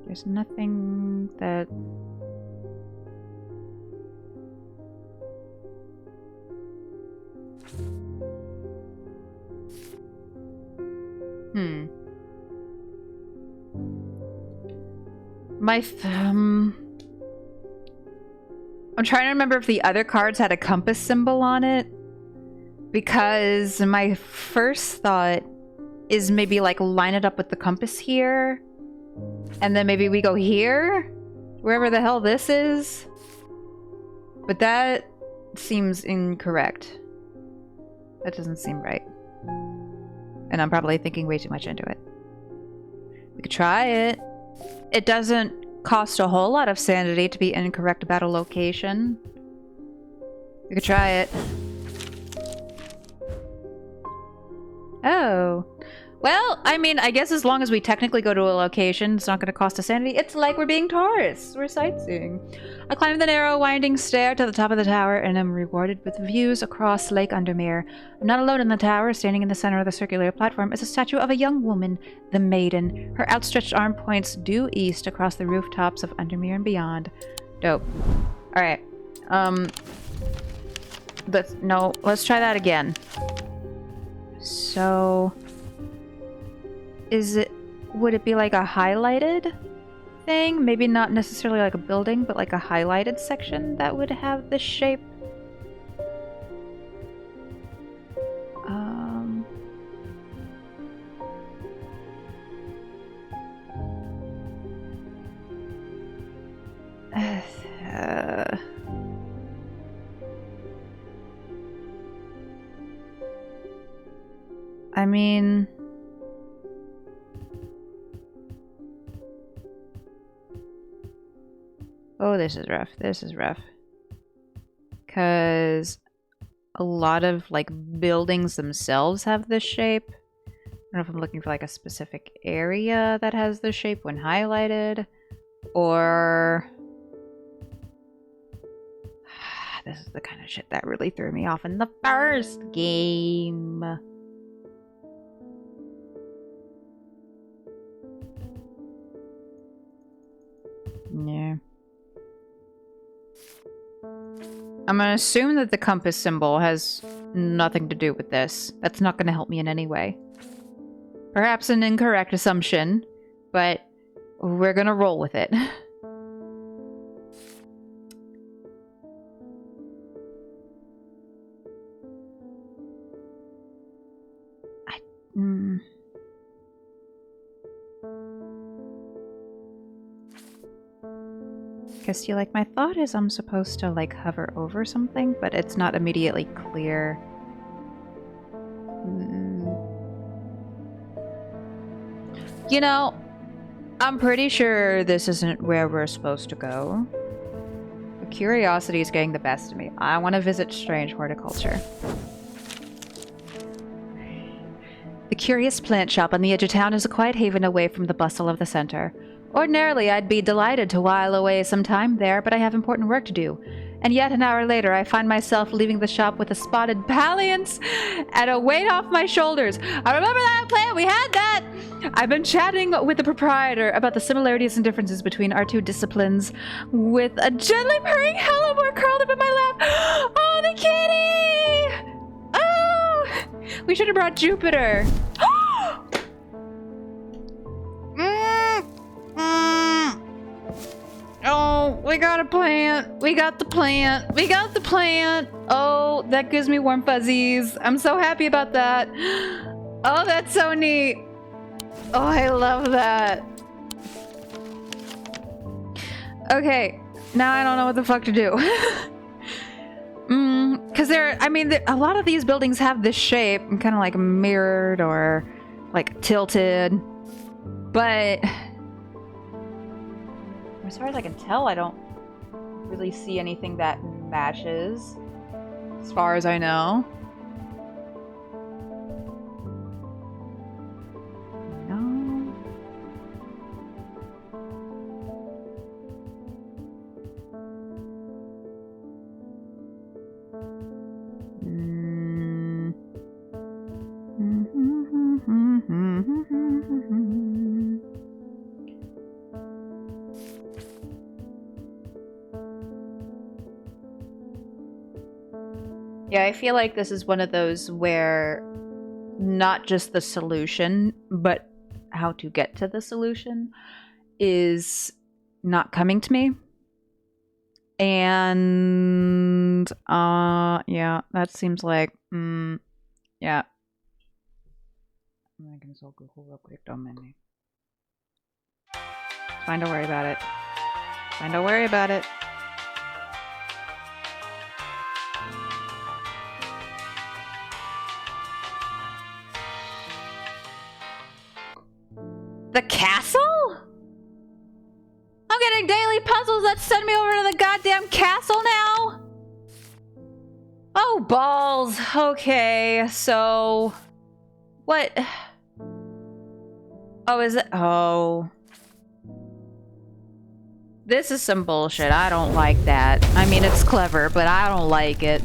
There's nothing that... I'm trying to remember if the other cards had a compass symbol on it. Because my first thought is maybe like line it up with the compass here. And then maybe we go here? Wherever the hell this is. But that seems incorrect. That doesn't seem right. And I'm probably thinking way too much into it. We could try it. It doesn't cost a whole lot of sanity to be incorrect about a location. We could try it. Oh. Well, I mean, I guess as long as we technically go to a location, it's not going to cost us sanity. It's like we're being tourists. We're sightseeing. I climb the narrow, winding stair to the top of the tower and am rewarded with views across Lake Undermere. I'm not alone in the tower. Standing in the center of the circular platform is a statue of a young woman, the Maiden. Her outstretched arm points due east across the rooftops of Undermere and beyond. Dope. Alright. Let's try that again. So... would it be like a highlighted thing? Maybe not necessarily like a building, but like a highlighted section that would have this shape? I mean... Oh, this is rough. This is rough. Because a lot of like buildings themselves have this shape. I don't know if I'm looking for like a specific area that has this shape when highlighted, or this is the kind of shit that really threw me off in the first game. Yeah. I'm gonna assume that the compass symbol has nothing to do with this. That's not gonna help me in any way. Perhaps an incorrect assumption, but we're gonna roll with it. Guess you like my thought is I'm supposed to like hover over something, but it's not immediately clear. You know, I'm pretty sure this isn't where we're supposed to go. The curiosity is getting the best of me. I want to visit strange horticulture. The curious plant shop on the edge of town is a quiet haven away from the bustle of the center. Ordinarily, I'd be delighted to while away some time there, but I have important work to do. And yet an hour later, I find myself leaving the shop with a spotted palliance and a weight off my shoulders. I remember that plant, we had that! I've been chatting with the proprietor about the similarities and differences between our two disciplines, with a gently purring hellebore curled up in my lap. Oh, the kitty! Oh! We should have brought Jupiter. Oh, we got a plant. We got the plant. We got the plant. Oh, that gives me warm fuzzies. I'm so happy about that. Oh, that's so neat. Oh, I love that. Okay, now I don't know what the fuck to do. Because a lot of these buildings have this shape, kind of like mirrored or like tilted, but as far as I can tell, I don't really see anything that matches, as far as I know. No. Yeah, I feel like this is one of those where not just the solution, but how to get to the solution is not coming to me. And, yeah, that seems like, yeah. I can so Google real quick, don't mind me. Fine, don't worry about it. Fine, don't worry about it. The castle? I'm getting daily puzzles that send me over to the goddamn castle now? Oh, balls. Okay, so... What? Oh, is it? Oh. This is some bullshit. I don't like that. I mean, it's clever, but I don't like it.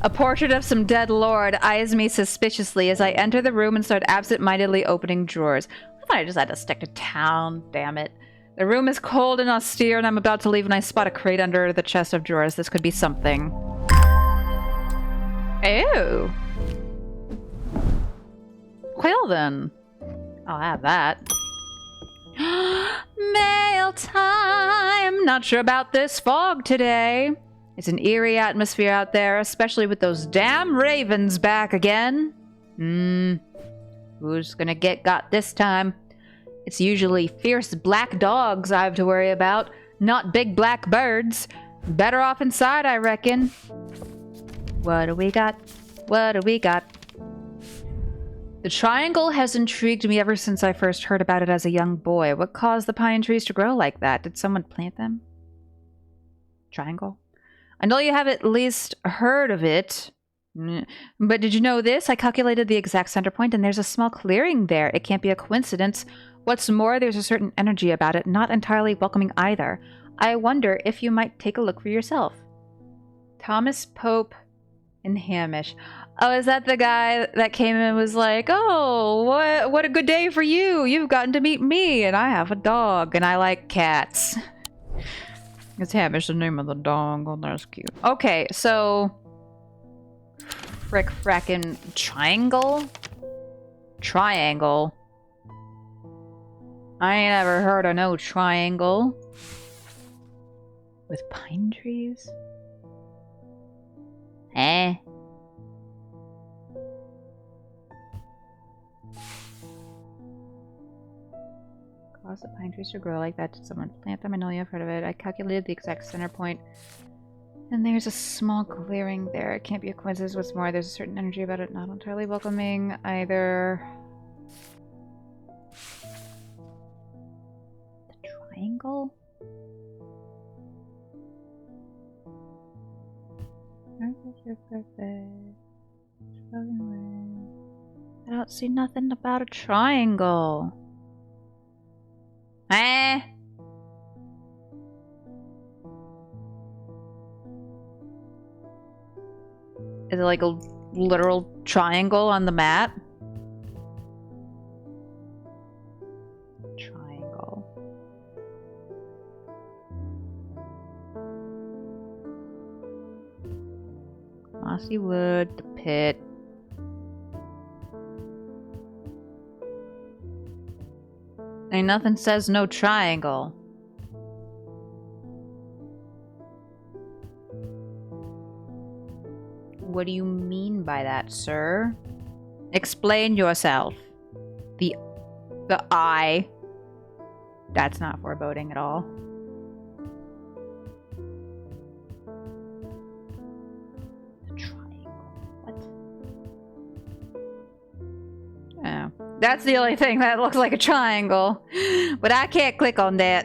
A portrait of some dead lord eyes me suspiciously as I enter the room and start absent-mindedly opening drawers. I thought I just had to stick to town, damn it. The room is cold and austere, and I'm about to leave when I spot a crate under the chest of drawers. This could be something. Ew. Well then. I'll have that. Mail time! Not sure about this fog today. It's an eerie atmosphere out there, especially with those damn ravens back again. Who's gonna get got this time? It's usually fierce black dogs I have to worry about, not big black birds. Better off inside, I reckon. What do we got? What do we got? The triangle has intrigued me ever since I first heard about it as a young boy. What caused the pine trees to grow like that? Did someone plant them? Triangle? I know you have at least heard of it. But did you know this? I calculated the exact center point and there's a small clearing there. It can't be a coincidence. What's more, there's a certain energy about it, not entirely welcoming either. I wonder if you might take a look for yourself. Thomas Pope and Hamish. Oh, is that the guy that came in and was like, oh, what a good day for you. You've gotten to meet me, and I have a dog, and I like cats. It's Hamish, the name of the dog. Oh, that's cute. Okay, so... Frackin' triangle? Triangle? I ain't ever heard of no triangle. With pine trees? Eh? Cause the pine trees to grow like that. Did someone plant them? I know you've heard of it. I calculated the exact center point. And there's a small clearing there. It can't be a coincidence. What's more, there's a certain energy about it, not entirely welcoming either. The triangle? I don't see nothing about a triangle. Eh? Is it like a literal triangle on the map? Triangle. Mossy wood, the pit. Ain't nothing says no triangle. What do you mean by that, sir? Explain yourself. The eye. That's not foreboding at all. The triangle. What? Oh. That's the only thing that looks like a triangle. But I can't click on that.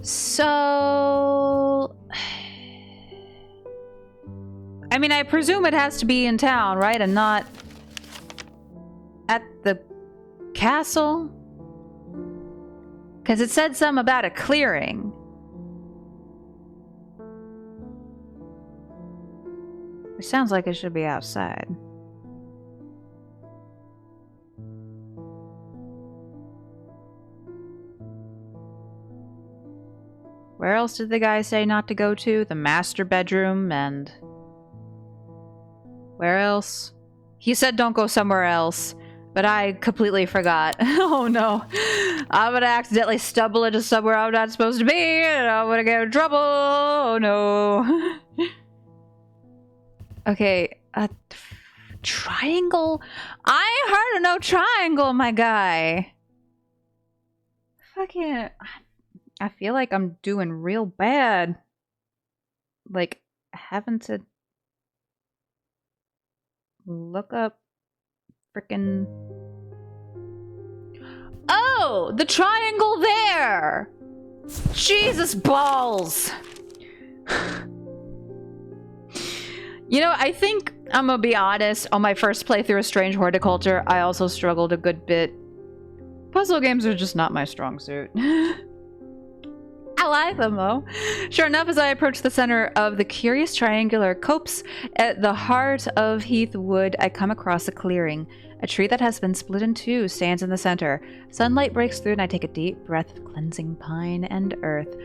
So... I mean, I presume it has to be in town, right? And not at the castle? Because it said something about a clearing. It sounds like it should be outside. Where else did the guy say not to go to? The master bedroom and... Where else? He said don't go somewhere else, but I completely forgot. Oh no. I'm gonna accidentally stumble into somewhere I'm not supposed to be, and I'm gonna get in trouble. Oh no. Okay, a triangle? I ain't heard of no triangle, my guy. Fucking... I feel like I'm doing real bad. Like, having to look up frickin'... Oh! The triangle there! Jesus balls! You know, I think, I'm gonna be honest, on my first playthrough of Strange Horticulture, I also struggled a good bit. Puzzle games are just not my strong suit. I like them though. Sure enough, as I approach the center of the curious triangular copse at the heart of Heath Wood, I come across a clearing. A tree that has been split in two stands in the center. Sunlight breaks through and I take a deep breath of cleansing pine and earth.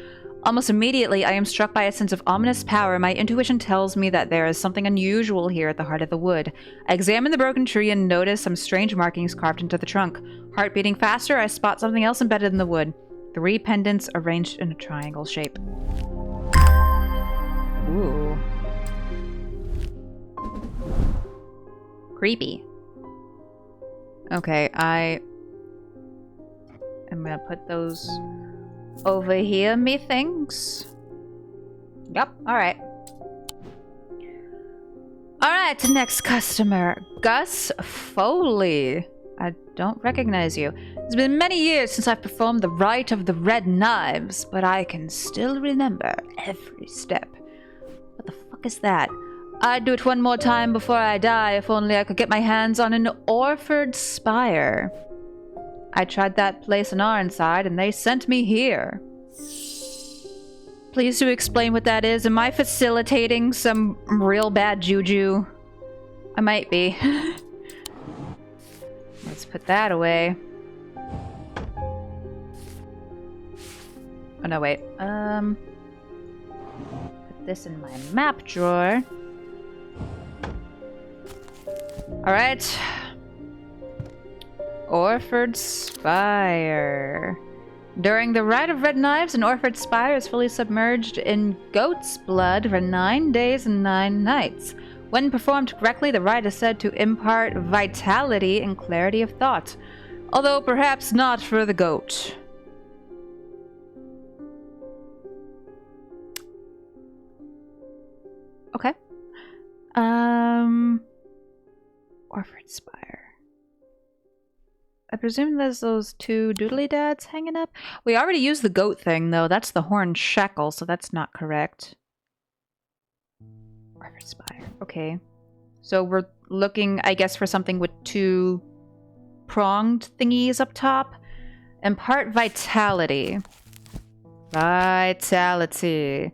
Almost immediately, I am struck by a sense of ominous power. My intuition tells me that there is something unusual here at the heart of the wood. I examine the broken tree and notice some strange markings carved into the trunk. Heart beating faster, I spot something else embedded in the wood. 3 pendants arranged in a triangle shape. Ooh. Creepy. Okay, I am gonna put those over here, methinks. Yep, alright. Alright, next customer. Gus Foley. I don't recognize you. It's been many years since I've performed the rite of the red knives, but I can still remember every step. fuck is that? I'd do it one more time before I die if only I could get my hands on an Orford Spire. I tried that place on Ironside and they sent me here. Please do explain what that is. Am I facilitating some real bad juju? I might be. Let's put that away. Oh no, wait. Put this in my map drawer. Alright. Orford Spire. During the Rite of Red Knives, an Orford Spire is fully submerged in goat's blood for 9 days and 9 nights. When performed correctly, the rite is said to impart vitality and clarity of thought, although perhaps not for the goat. Okay. Orford Spire. I presume there's those 2 doodly dads hanging up. We already used the goat thing, though. That's the horn shackle, so that's not correct. Orford Spire. Okay. So we're looking, I guess, for something with 2 pronged thingies up top. Impart vitality. Vitality.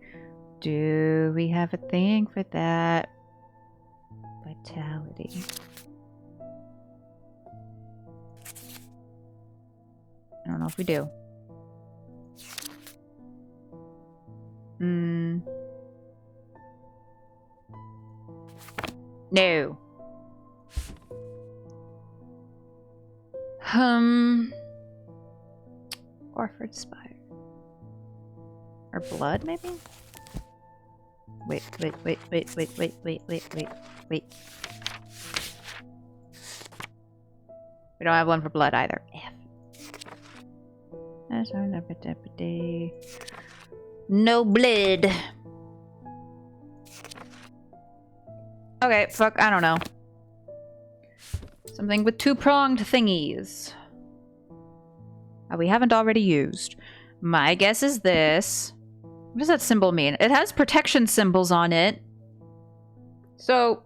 Do we have a thing for that? Vitality. I don't know if we do. No. Orford Spire. Or blood, maybe? Wait. We don't have one for blood either. F. No blood. Okay, fuck, I don't know. Something with 2-pronged thingies. We haven't already used. My guess is this. What does that symbol mean? It has protection symbols on it. So,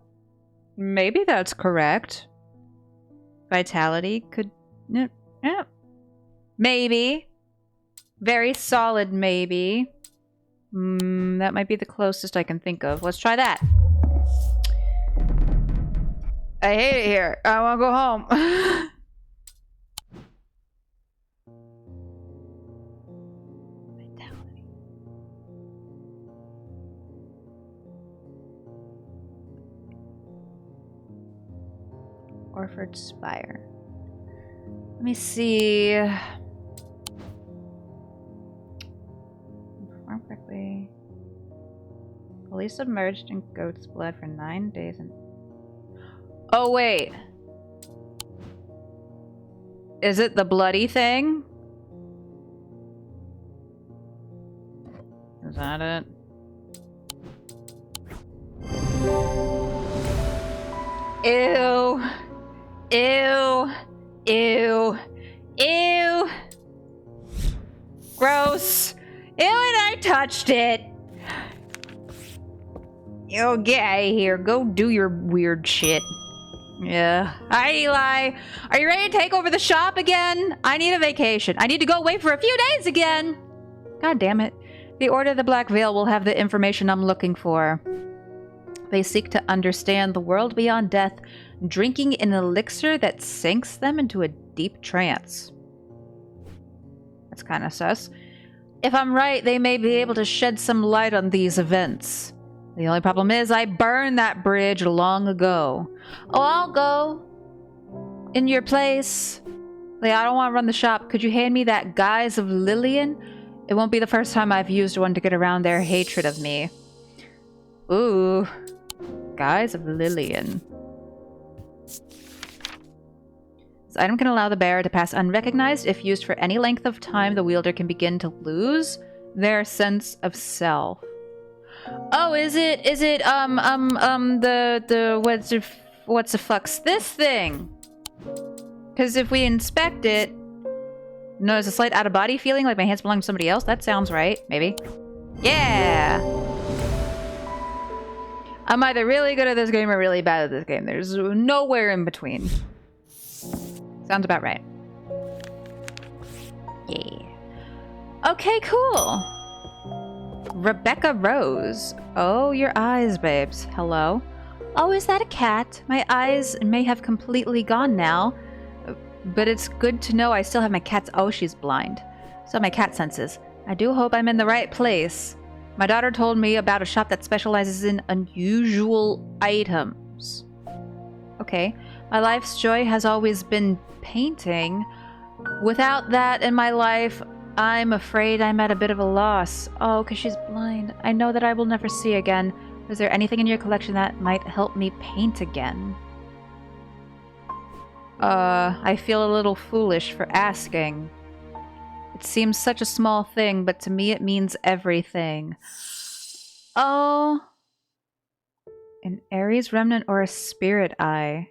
maybe that's correct. Vitality could... Yeah. Maybe. Very solid, maybe. That might be the closest I can think of. Let's try that. I hate it here. I want to go home. Vitality. Orford Spire. Let me see. Perform correctly. Fully submerged in goat's blood for 9 days and... Oh, wait. Is it the bloody thing? Is that it? Ew. Ew. Ew. Ew. Gross. Ew, and I touched it. Yo, get out of here. Go do your weird shit. Yeah. Hi, Eli. Are you ready to take over the shop again? I need a vacation. I need to go away for a few days again. God damn it. The Order of the Black Veil will have the information I'm looking for. They seek to understand the world beyond death, drinking an elixir that sinks them into a deep trance. That's kind of sus. If I'm right, they may be able to shed some light on these events. The only problem is I burned that bridge long ago. Oh, I'll go. In your place. Like, I don't want to run the shop. Could you hand me that Guise of Lillian? It won't be the first time I've used one to get around their hatred of me. Ooh. Guise of Lillian. This item can allow the bearer to pass unrecognized. If used for any length of time, the wielder can begin to lose their sense of self. Oh, is it what's the flux? This thing! Because if we inspect it, notice a slight out-of-body feeling, like my hands belong to somebody else. That sounds right, maybe. Yeah! I'm either really good at this game or really bad at this game. There's nowhere in between. Sounds about right. Yeah. Okay, cool. Rebecca Rose. Oh, your eyes, babes. Hello. Oh, is that a cat? My eyes may have completely gone now, but it's good to know I still have my cat's... Oh, she's blind. So my cat senses. I do hope I'm in the right place. My daughter told me about a shop that specializes in unusual items. Okay. My life's joy has always been painting. Without that in my life, I'm afraid I'm at a bit of a loss. Oh, because she's blind. I know that I will never see again. Is there anything in your collection that might help me paint again? I feel a little foolish for asking. It seems such a small thing, but to me it means everything. Oh. An Aries remnant or a spirit eye.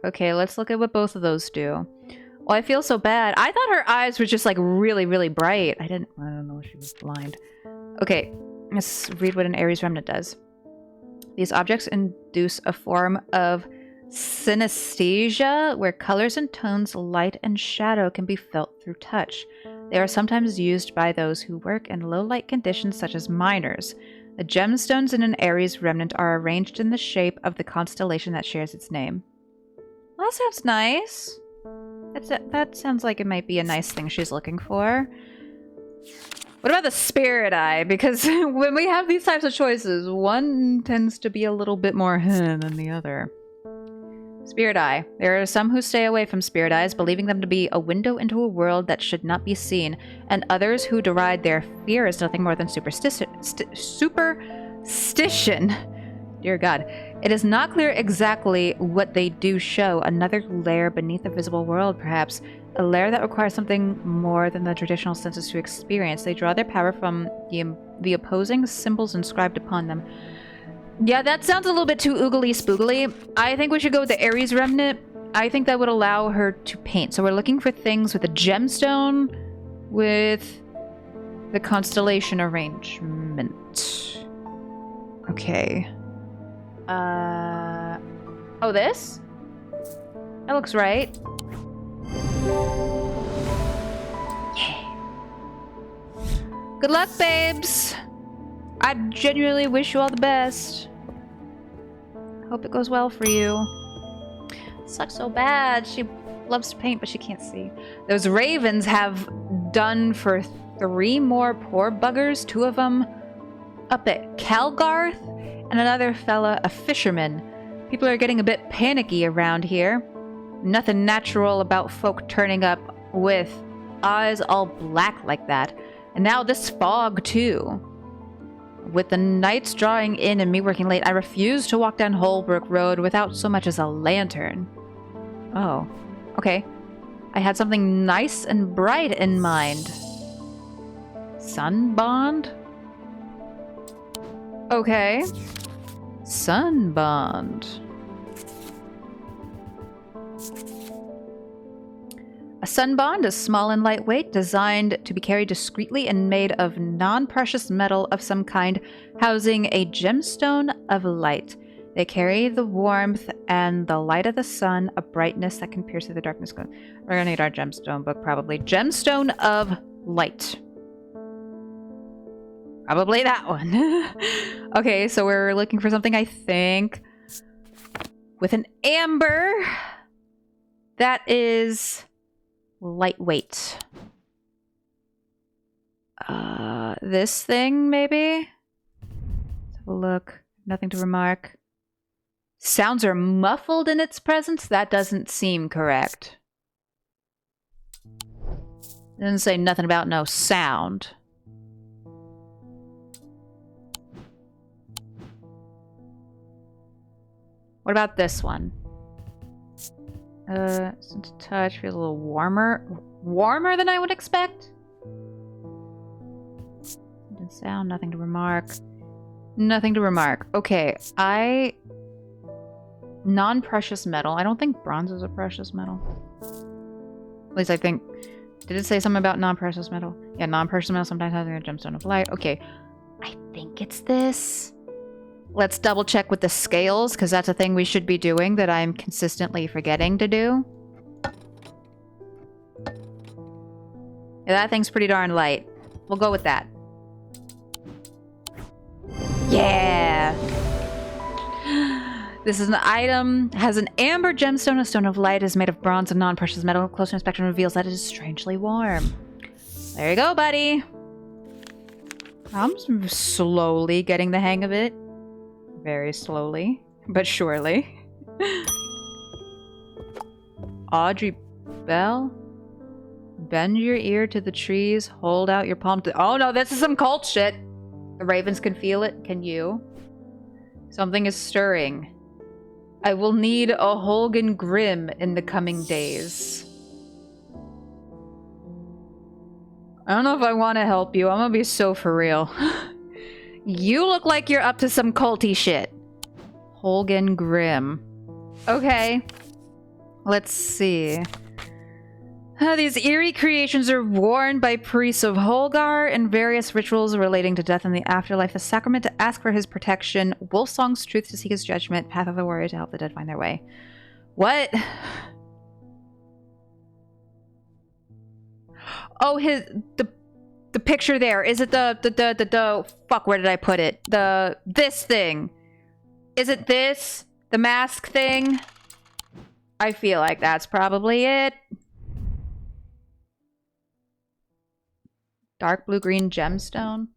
Okay, let's look at what both of those do. Oh, I feel so bad. I thought her eyes were just like really, really bright. I don't know, she was blind. Okay, let's read what an Aries remnant does. These objects induce a form of synesthesia, where colors and tones, light and shadow can be felt through touch. They are sometimes used by those who work in low light conditions, such as miners. The gemstones in an Aries remnant are arranged in the shape of the constellation that shares its name. Well, that sounds nice. That sounds like it might be a nice thing she's looking for. What about the spirit eye? Because when we have these types of choices, one tends to be a little bit more than the other. Spirit eye. There are some who stay away from spirit eyes, believing them to be a window into a world that should not be seen, and others who deride their fear as nothing more than superstition. Dear God. It is not clear exactly what they do show. Another layer beneath the visible world, perhaps. A layer that requires something more than the traditional senses to experience. They draw their power from the opposing symbols inscribed upon them. Yeah, that sounds a little bit too oogly spoogly. I think we should go with the Aries remnant. I think that would allow her to paint. So we're looking for things with a gemstone with the constellation arrangement. Okay. Oh, this? That looks right. Yeah. Good luck, babes. I genuinely wish you all the best. Hope it goes well for you. Sucks so bad. She loves to paint, but she can't see. Those ravens have done for 3 more poor buggers. 2 of them up at Calgarth, and another fella, a fisherman. People are getting a bit panicky around here. Nothing natural about folk turning up with eyes all black like that. And now this fog, too. With the nights drawing in and me working late, I refuse to walk down Holbrook Road without so much as a lantern. Oh. Okay. I had something nice and bright in mind. Sunbond? Okay. Sunbond. A sunbond is small and lightweight, designed to be carried discreetly and made of non-precious metal of some kind, housing a gemstone of light. They carry the warmth and the light of the sun, a brightness that can pierce through the darkness. We're gonna need our gemstone book, probably. Gemstone of light. Probably that one. Okay, so we're looking for something, I think, with an amber that is lightweight. This thing, maybe? Let's have a look. Nothing to remark. Sounds are muffled in its presence? That doesn't seem correct. It doesn't say nothing about no sound. What about this one? Sense of touch feels a little warmer. Warmer than I would expect? Sound, nothing to remark. Nothing to remark. Okay, non-precious metal. I don't think bronze is a precious metal. At least I think... Did it say something about non-precious metal? Yeah, non-precious metal sometimes has a gemstone of light. Okay, I think it's this. Let's double check with the scales, because that's a thing we should be doing that I'm consistently forgetting to do. Yeah, that thing's pretty darn light. We'll go with that. Yeah! This is an item, has an amber gemstone. A stone of light is made of bronze and non-precious metal. Closer inspection reveals that it is strangely warm. There you go, buddy. I'm slowly getting the hang of it. Very slowly, but surely. Audrey Bell? Bend your ear to the trees, hold out your palm to— oh no, this is some cult shit! The ravens can feel it, can you? Something is stirring. I will need a Holgan Grimm in the coming days. I don't know if I want to help you. I'm gonna be so for real. You look like you're up to some culty shit. Holgan Grimm. Okay. Let's see. These eerie creations are worn by priests of Holgar in various rituals relating to death and the afterlife. The sacrament to ask for his protection. Wolfsong's truth to seek his judgment. Path of the warrior to help the dead find their way. What? Oh, the picture there. Is it the fuck, where did I put it? This thing. Is it this? The mask thing? I feel like that's probably it. Dark blue-green gemstone?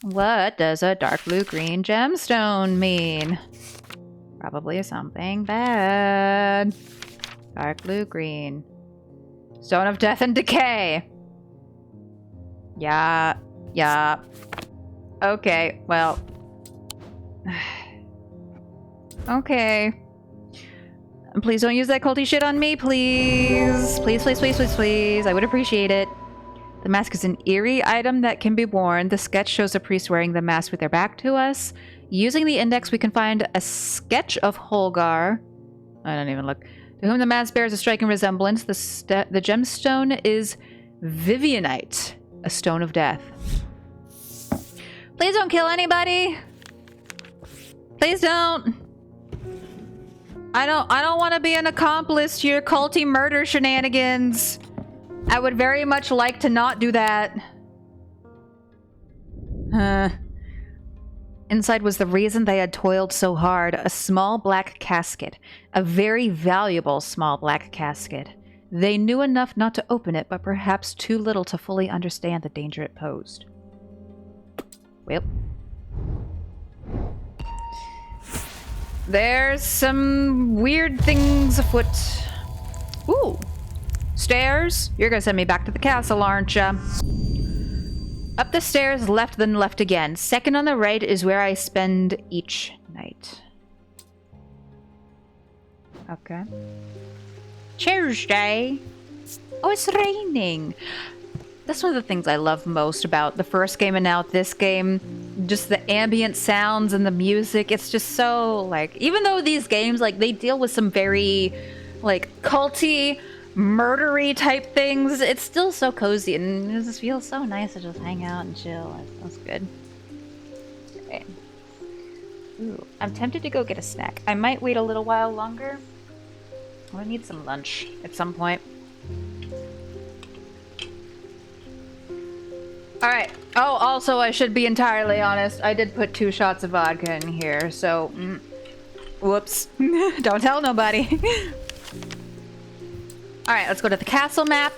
What does a dark blue-green gemstone mean? Probably something bad. Dark blue-green. Stone of death and decay. Yeah. Yeah. Okay, well. Okay. Please don't use that culty shit on me, please. Please, please, please, please, please. I would appreciate it. The mask is an eerie item that can be worn. The sketch shows a priest wearing the mask with their back to us. Using the index, we can find a sketch of Holgar. I don't even look. To whom the mask bears a striking resemblance. The gemstone is Vivianite, a stone of death. Please don't kill anybody. Please don't. I don't want to be an accomplice to your culty murder shenanigans. I would very much like to not do that. Inside was the reason they had toiled so hard. A small black casket. A very valuable small black casket. They knew enough not to open it, but perhaps too little to fully understand the danger it posed. Well. There's some weird things afoot. Ooh. Stairs? You're gonna send me back to the castle, aren't ya? Up the stairs, left, then left again. Second on the right is where I spend each night. Okay. Tuesday. Oh, it's raining. That's one of the things I love most about the first game and now this game. Just the ambient sounds and the music. It's just so, like, even though these games, like, they deal with some very, like, culty, murdery type things, it's still so cozy and it just feels so nice to just hang out and chill. That's good. Okay. Ooh, I'm tempted to go get a snack. I might wait a little while longer. I need some lunch at some point. Alright. Oh, also, I should be entirely honest. I did put 2 shots of vodka in here, so... whoops. Don't tell nobody. Alright, let's go to the castle map.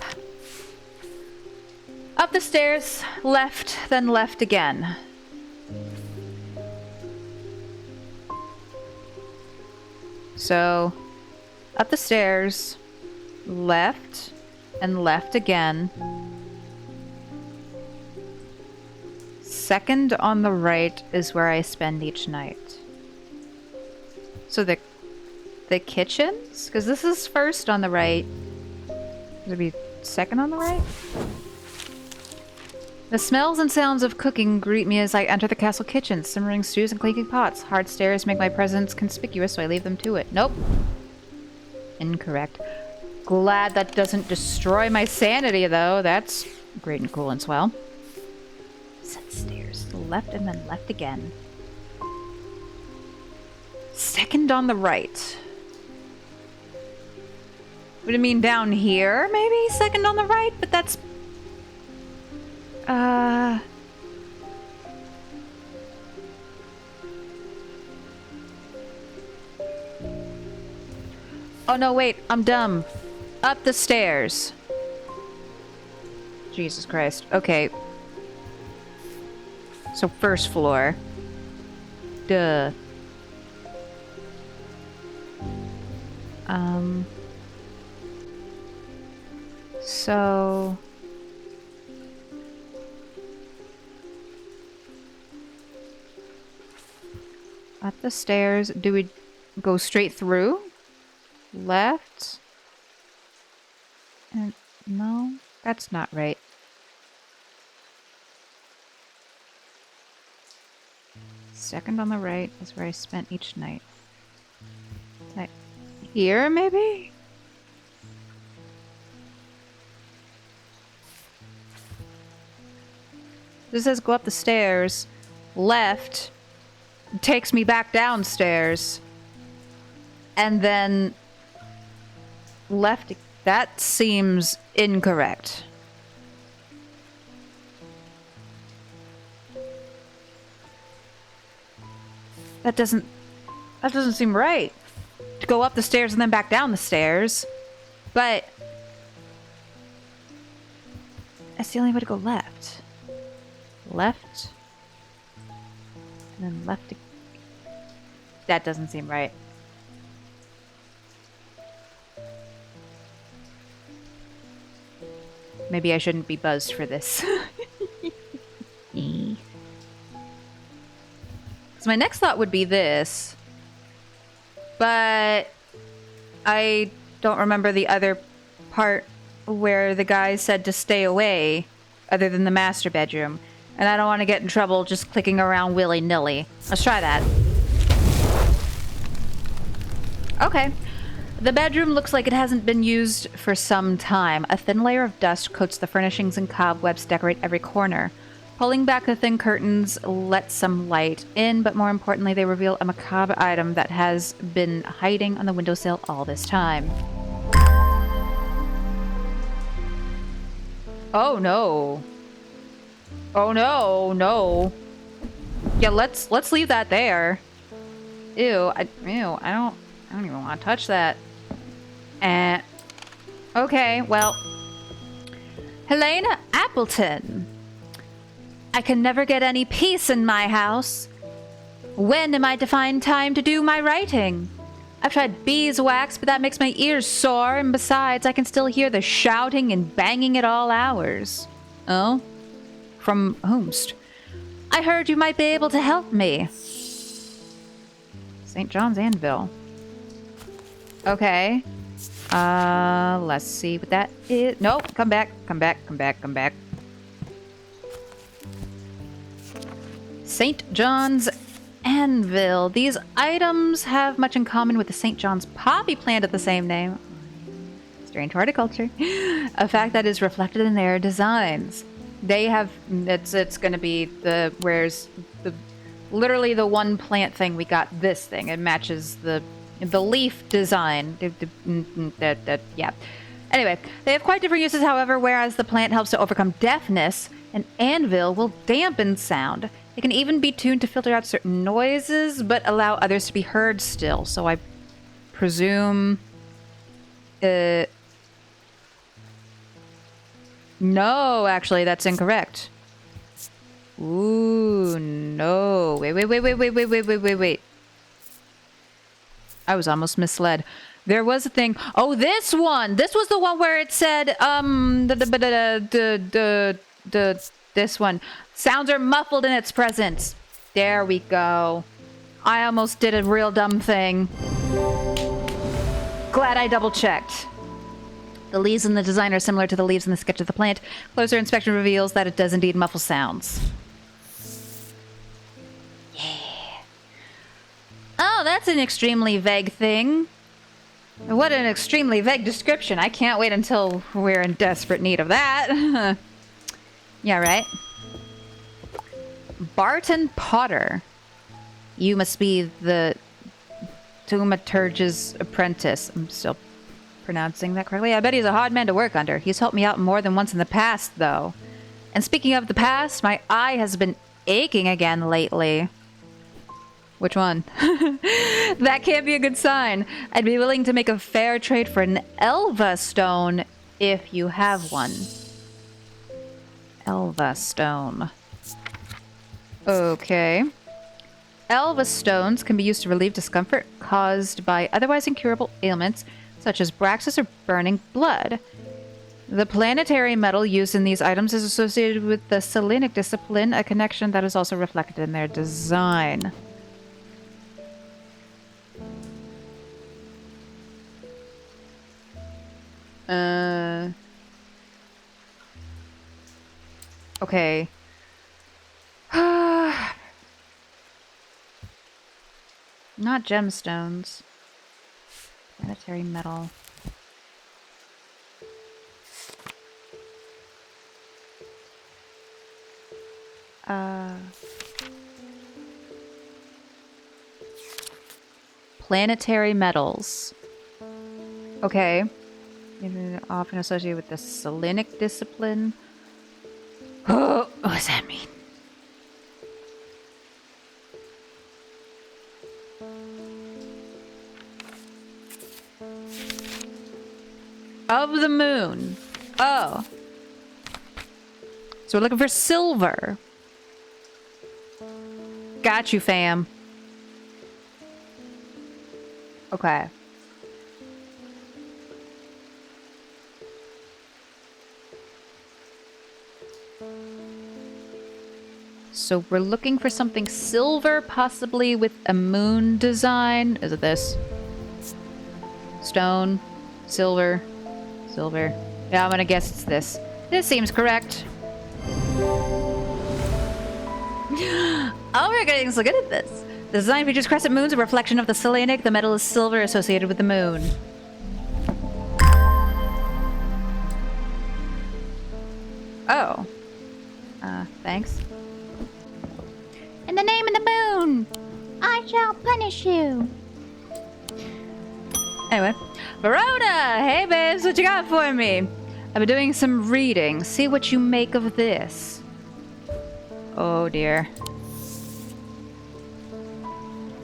Up the stairs, left, then left again. So, up the stairs, left, and left again. Second on the right is where I spend each night. So the kitchens? Because this is first on the right. Would it be second on the right? The smells and sounds of cooking greet me as I enter the castle kitchen. Simmering stews and clinking pots. Hard stairs make my presence conspicuous, so I leave them to it. Nope. Incorrect. Glad that doesn't destroy my sanity, though. That's great and cool and swell. Set stairs. Left and then left again. Second on the right. Would it mean down here, maybe? Second on the right? But that's... Oh no, wait, I'm dumb. Up the stairs. Jesus Christ. Okay. So first floor. Duh. So... Up the stairs. Do we go straight through? Left? And no, that's not right. Second on the right is where I spent each night. Like here, maybe? This says go up the stairs. Left takes me back downstairs. And then left. That seems incorrect. That doesn't seem right. To go up the stairs and then back down the stairs. But that's the only way to go left. Left. And then left. That doesn't seem right. Maybe I shouldn't be buzzed for this. So my next thought would be this. But I don't remember the other part where the guy said to stay away, other than the master bedroom. And I don't want to get in trouble just clicking around willy-nilly. Let's try that. Okay. The bedroom looks like it hasn't been used for some time. A thin layer of dust coats the furnishings and cobwebs decorate every corner. Pulling back the thin curtains lets some light in, but more importantly, they reveal a macabre item that has been hiding on the windowsill all this time. Oh no. Oh no, no. Yeah, let's leave that there. Ew, I don't even want to touch that. Okay, well. Helena Appleton. I can never get any peace in my house. When am I to find time to do my writing? I've tried beeswax, but that makes my ears sore, and besides, I can still hear the shouting and banging at all hours. Oh? From whomst? I heard you might be able to help me. St. John's Anvil. Okay. Let's see what that is. Nope, come back. St. John's Anvil. These items have much in common with the St. John's poppy plant of the same name. Strange horticulture. A fact that is reflected in their designs. They have, it's gonna be literally the one plant thing we got this thing. It matches the leaf design. Yeah. Anyway, they have quite different uses, however, whereas the plant helps to overcome deafness, an anvil will dampen sound. It can even be tuned to filter out certain noises, but allow others to be heard still. So I presume... No, actually, that's incorrect. Ooh, no. Wait. I was almost misled. There was a thing. Oh, this one! This was the one where it said, this one. Sounds are muffled in its presence. There we go. I almost did a real dumb thing. Glad I double-checked. The leaves in the design are similar to the leaves in the sketch of the plant. Closer inspection reveals that it does indeed muffle sounds. Yeah. Oh, that's an extremely vague thing. What an extremely vague description. I can't wait until we're in desperate need of that. Yeah, right? Barton Potter. You must be the thaumaturge's apprentice. I'm still pronouncing that correctly. I bet he's a hard man to work under. He's helped me out more than once in the past, though. And speaking of the past, my eye has been aching again lately. Which one? That can't be a good sign. I'd be willing to make a fair trade for an Elva stone if you have one. Elva stone. Okay. Elva stones can be used to relieve discomfort caused by otherwise incurable ailments, such as braxis or burning blood. The planetary metal used in these items is associated with the Selenic discipline, a connection that is also reflected in their design. Okay. Not gemstones. Planetary metal. Planetary metals. Okay. Often associated with the Selenic discipline. Oh, what does that mean? Of the moon. Oh. So we're looking for silver. Got you, fam. Okay. So we're looking for something silver, possibly with a moon design. Is it this? Stone, silver, silver. Yeah, I'm gonna guess it's this. This seems correct. Oh, we're getting so good at this. The design features crescent moons, a reflection of the Selenic. The metal is silver associated with the moon. Oh. Thanks. In the name of the moon, I shall punish you. Anyway. Verona! Hey, babes, what you got for me? I've been doing some reading. See what you make of this. Oh, dear.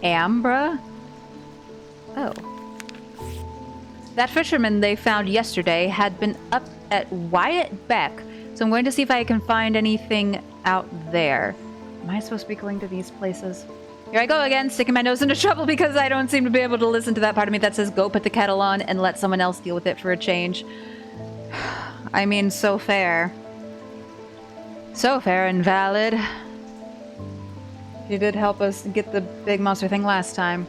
Ambra? Oh. That fisherman they found yesterday had been up at Wyatt Beck, so I'm going to see if I can find anything out there. Am I supposed to be going to these places? Here I go again, sticking my nose into trouble because I don't seem to be able to listen to that part of me that says go put the kettle on and let someone else deal with it for a change. I mean, so fair. So fair and valid. You did help us get the big monster thing last time.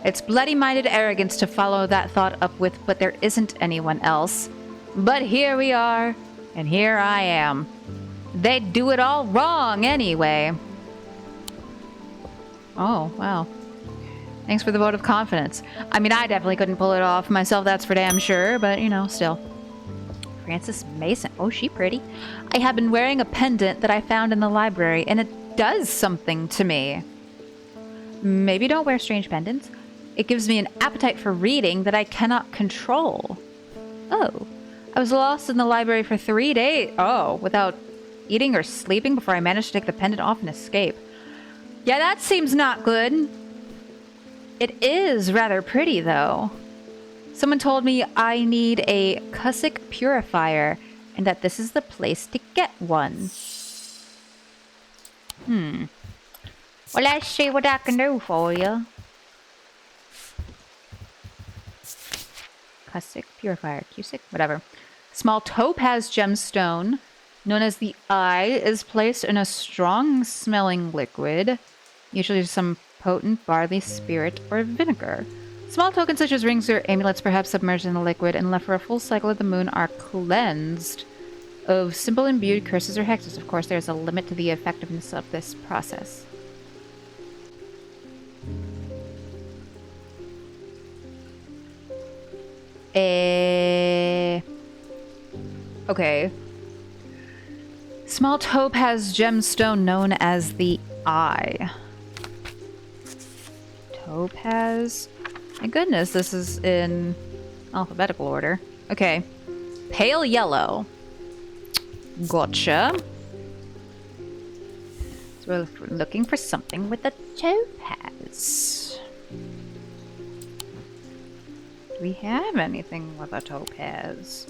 It's bloody-minded arrogance to follow that thought up with, but there isn't anyone else. But here we are, and here I am. They'd do it all wrong anyway. Oh, wow. Thanks for the vote of confidence. I mean, I definitely couldn't pull it off myself, that's for damn sure, but, you know, still. Frances Mason. Oh, she pretty. I have been wearing a pendant that I found in the library, and it does something to me. Maybe don't wear strange pendants. It gives me an appetite for reading that I cannot control. Oh. I was lost in the library for 3 days. Oh, without eating or sleeping before I managed to take the pendant off and escape. Yeah, that seems not good. It is rather pretty, though. Someone told me I need a Cusick purifier, and that this is the place to get one. Well, let's see what I can do for you. Cusick purifier, Cusick, whatever. Small topaz gemstone, known as the Eye, is placed in a strong-smelling liquid, usually some potent barley spirit or vinegar. Small tokens such as rings or amulets, perhaps submerged in the liquid and left for a full cycle of the moon, are cleansed of simple imbued curses or hexes. Of course, there's a limit to the effectiveness of this process. Okay. Small topaz gemstone known as the Eye. Topaz Thank goodness this is in alphabetical order. Okay. Pale yellow. Gotcha. So we're looking for something with a topaz. Do we have anything with a topaz?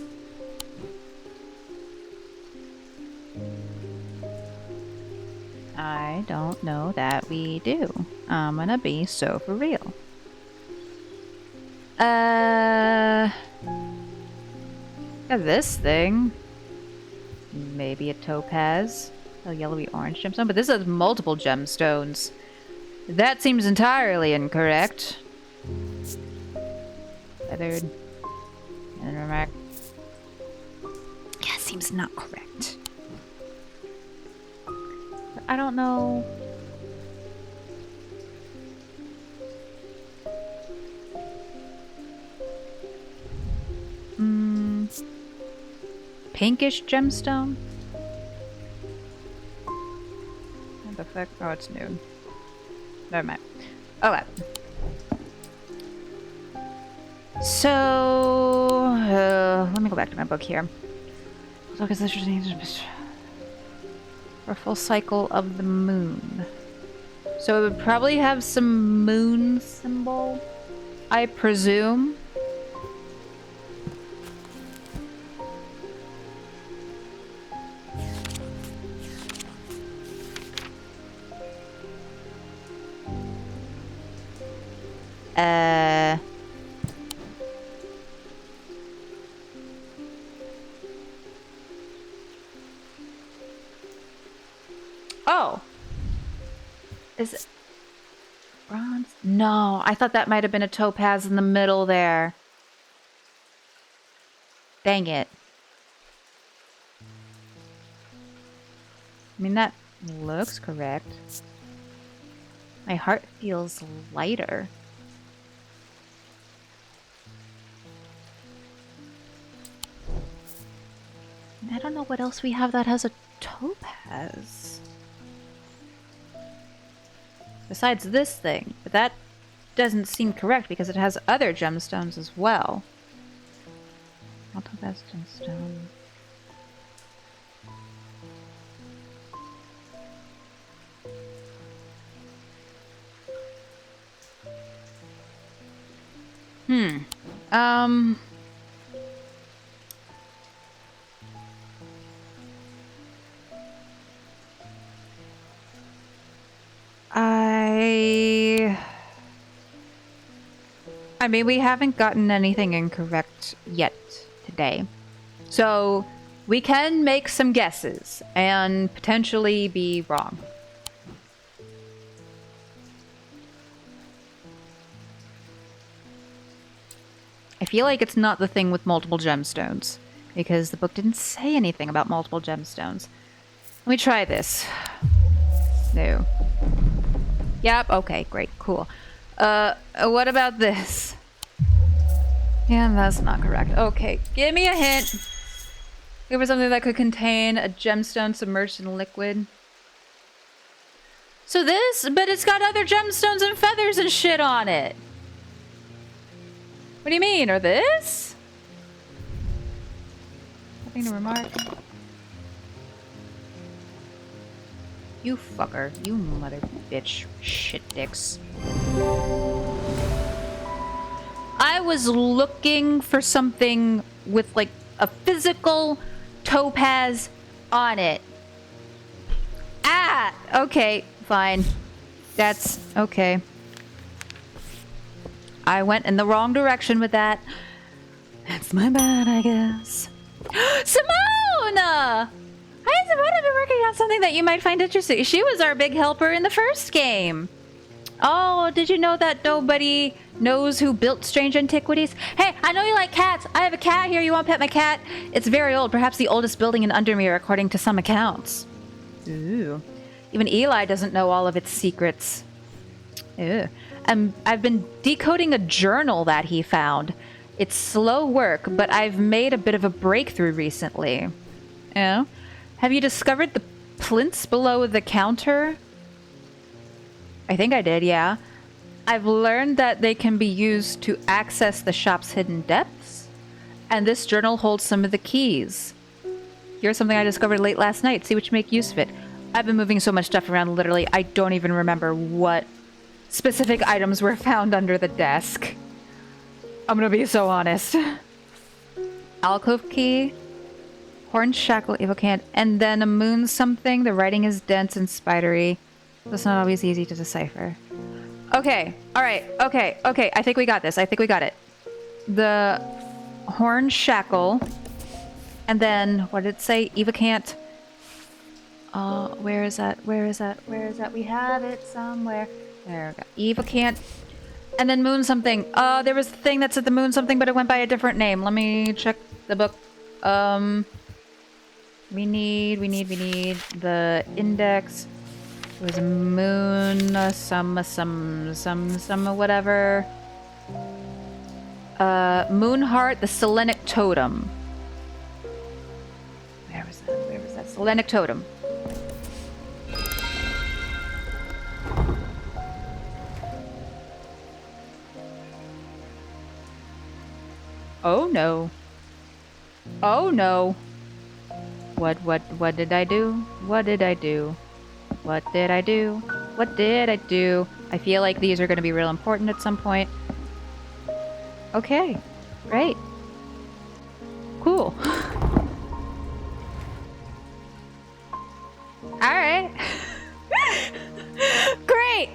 I don't know that we do. I'm gonna be so for real. Got this thing. Maybe a topaz. A yellowy orange gemstone, but this has multiple gemstones. That seems entirely incorrect. Feathered. And remark. Yeah, seems not correct. But I don't know. Pinkish gemstone? What the fuck? Oh, it's noon. Never mind. Okay. So, let me go back to my book here. Look at this for a full cycle of the moon. So it would probably have some moon symbol, I presume. Oh. Is it bronze? No, I thought that might have been a topaz in the middle there. Dang it. I mean, that looks correct. My heart feels lighter. I don't know what else we have that has a topaz. Besides this thing, but that doesn't seem correct because it has other gemstones as well. Not topaz gemstone. I mean, we haven't gotten anything incorrect yet today. So we can make some guesses and potentially be wrong. I feel like it's not the thing with multiple gemstones because the book didn't say anything about multiple gemstones. Let me try this. No. Yep, okay, great, cool. What about this? Yeah, that's not correct. Okay, give me a hint. Give me something that could contain a gemstone submerged in liquid. So this, but it's got other gemstones and feathers and shit on it. What do you mean? Or this? Nothing to remark. You fucker. You mother bitch. Shit dicks. I was looking for something with like a physical topaz on it. Ah! Okay, fine. That's okay. I went in the wrong direction with that. That's my bad, I guess. Simone! Hi, Simone. I've been working on something that you might find interesting. She was our big helper in the first game. Oh, did you know that nobody knows who built Strange Antiquities? Hey, I know you like cats. I have a cat here. You want to pet my cat? It's very old. Perhaps the oldest building in Undermere, according to some accounts. Ooh. Even Eli doesn't know all of its secrets. Ew. I've been decoding a journal that he found. It's slow work, but I've made a bit of a breakthrough recently. Oh? Have you discovered the plinths below the counter? I think I did, yeah. I've learned that they can be used to access the shop's hidden depths, and this journal holds some of the keys. Here's something I discovered late last night. See what you make use of it. I've been moving so much stuff around, literally, I don't even remember what specific items were found under the desk. I'm gonna be so honest. Alcove key, horn shackle, evocant, and then a moon something. The writing is dense and spidery. That's not always easy to decipher. Okay, alright, okay, I think we got this. I think we got it. The horn shackle, and then, what did it say? Evocant. Where is that? Where is that? Where is that? We have it somewhere. There we go. Evocant. And then moon something. There was a thing that said the moon something, but it went by a different name. Let me check the book. We need the index. It was a moon, some whatever. Moonheart, the Selenic totem. Where was that? Where was that? Selenic totem. Oh no. Oh no. What did I do? What did I do? What did I do? What did I do? I feel like these are going to be real important at some point. Okay. Great. Cool. Alright. Great!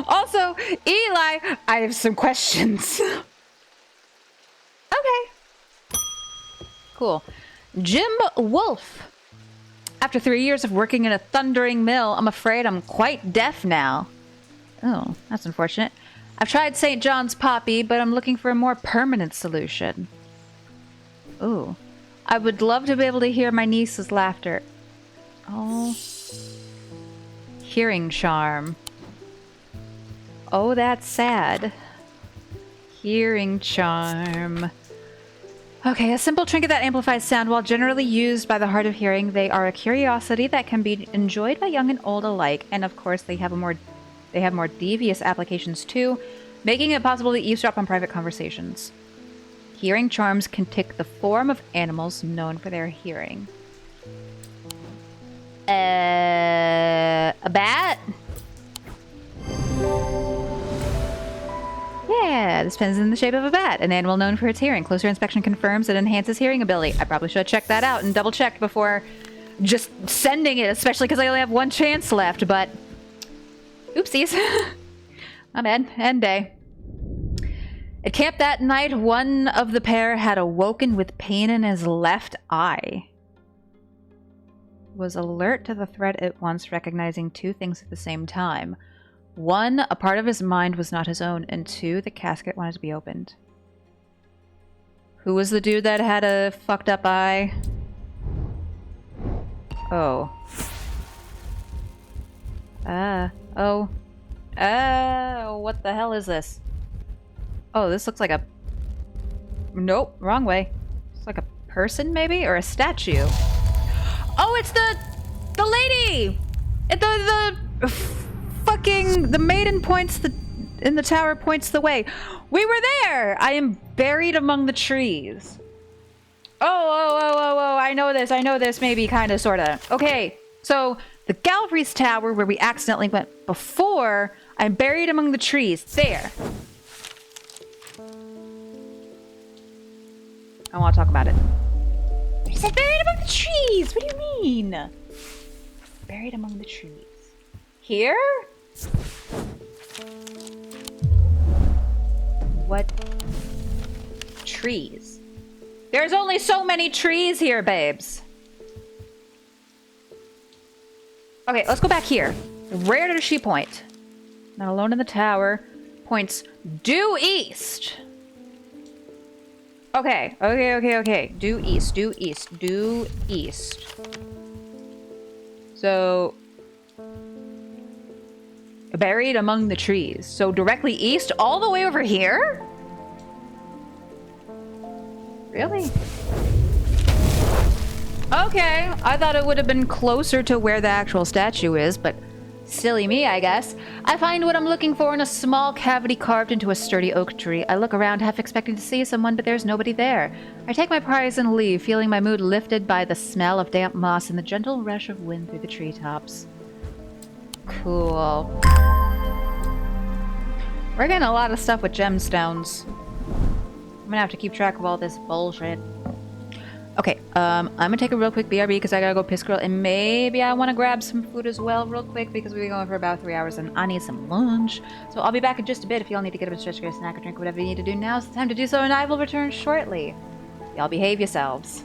Also, Eli, I have some questions. Okay. Cool. Jim Wolf. After 3 years of working in a thundering mill, I'm afraid I'm quite deaf now. Oh, that's unfortunate. I've tried St. John's Poppy, but I'm looking for a more permanent solution. Ooh. I would love to be able to hear my niece's laughter. Oh. Hearing charm. Oh, that's sad. Hearing charm. Okay, a simple trinket that amplifies sound. While generally used by the hard of hearing, they are a curiosity that can be enjoyed by young and old alike. And of course, they have more devious applications too, making it possible to eavesdrop on private conversations. Hearing charms can take the form of animals known for their hearing. A bat? Yeah, this pen's in the shape of a bat, an animal known for its hearing. Closer inspection confirms it enhances hearing ability. I probably should have checked that out and double checked before just sending it, especially because I only have one chance left, but oopsies. My bad. End day. At camp that night, one of the pair had awoken with pain in his left eye. Was alert to the threat at once, recognizing two things at the same time. One, a part of his mind was not his own, and two, the casket wanted to be opened. Who was the dude that had a fucked up eye? Oh. Oh. What the hell is this? Oh, this looks like a... Nope, wrong way. It's like a person, maybe? Or a statue. Oh, it's the lady! The fucking... The maiden points in the tower points the way. We were there! I am buried among the trees. Oh, I know this, maybe, kinda, sorta. Okay, so the Gallery's tower where we accidentally went before, I'm buried among the trees. There. I want to talk about it. You said buried among the trees! What do you mean? Buried among the trees. Here? What? Trees. There's only so many trees here, babes. Okay, let's go back here. Where does she point? Not alone in the tower. Points due east. Okay. Due east. So... Buried among the trees. So directly east, all the way over here? Really? Okay, I thought it would have been closer to where the actual statue is, but Silly me, I guess. I find what I'm looking for in a small cavity carved into a sturdy oak tree. I look around, half expecting to see someone, but there's nobody there. I take my prize and leave, feeling my mood lifted by the smell of damp moss and the gentle rush of wind through the treetops. Cool. We're getting a lot of stuff with gemstones. I'm gonna have to keep track of all this bullshit. Okay, I'm gonna take a real quick BRB because I gotta go piss girl, and maybe I want to grab some food as well real quick because we've been going for about 3 hours and I need some lunch. So I'll be back in just a bit if y'all need to get up and stretch, get a snack or drink, whatever you need to do now. It's the time to do so, and I will return shortly. Y'all behave yourselves.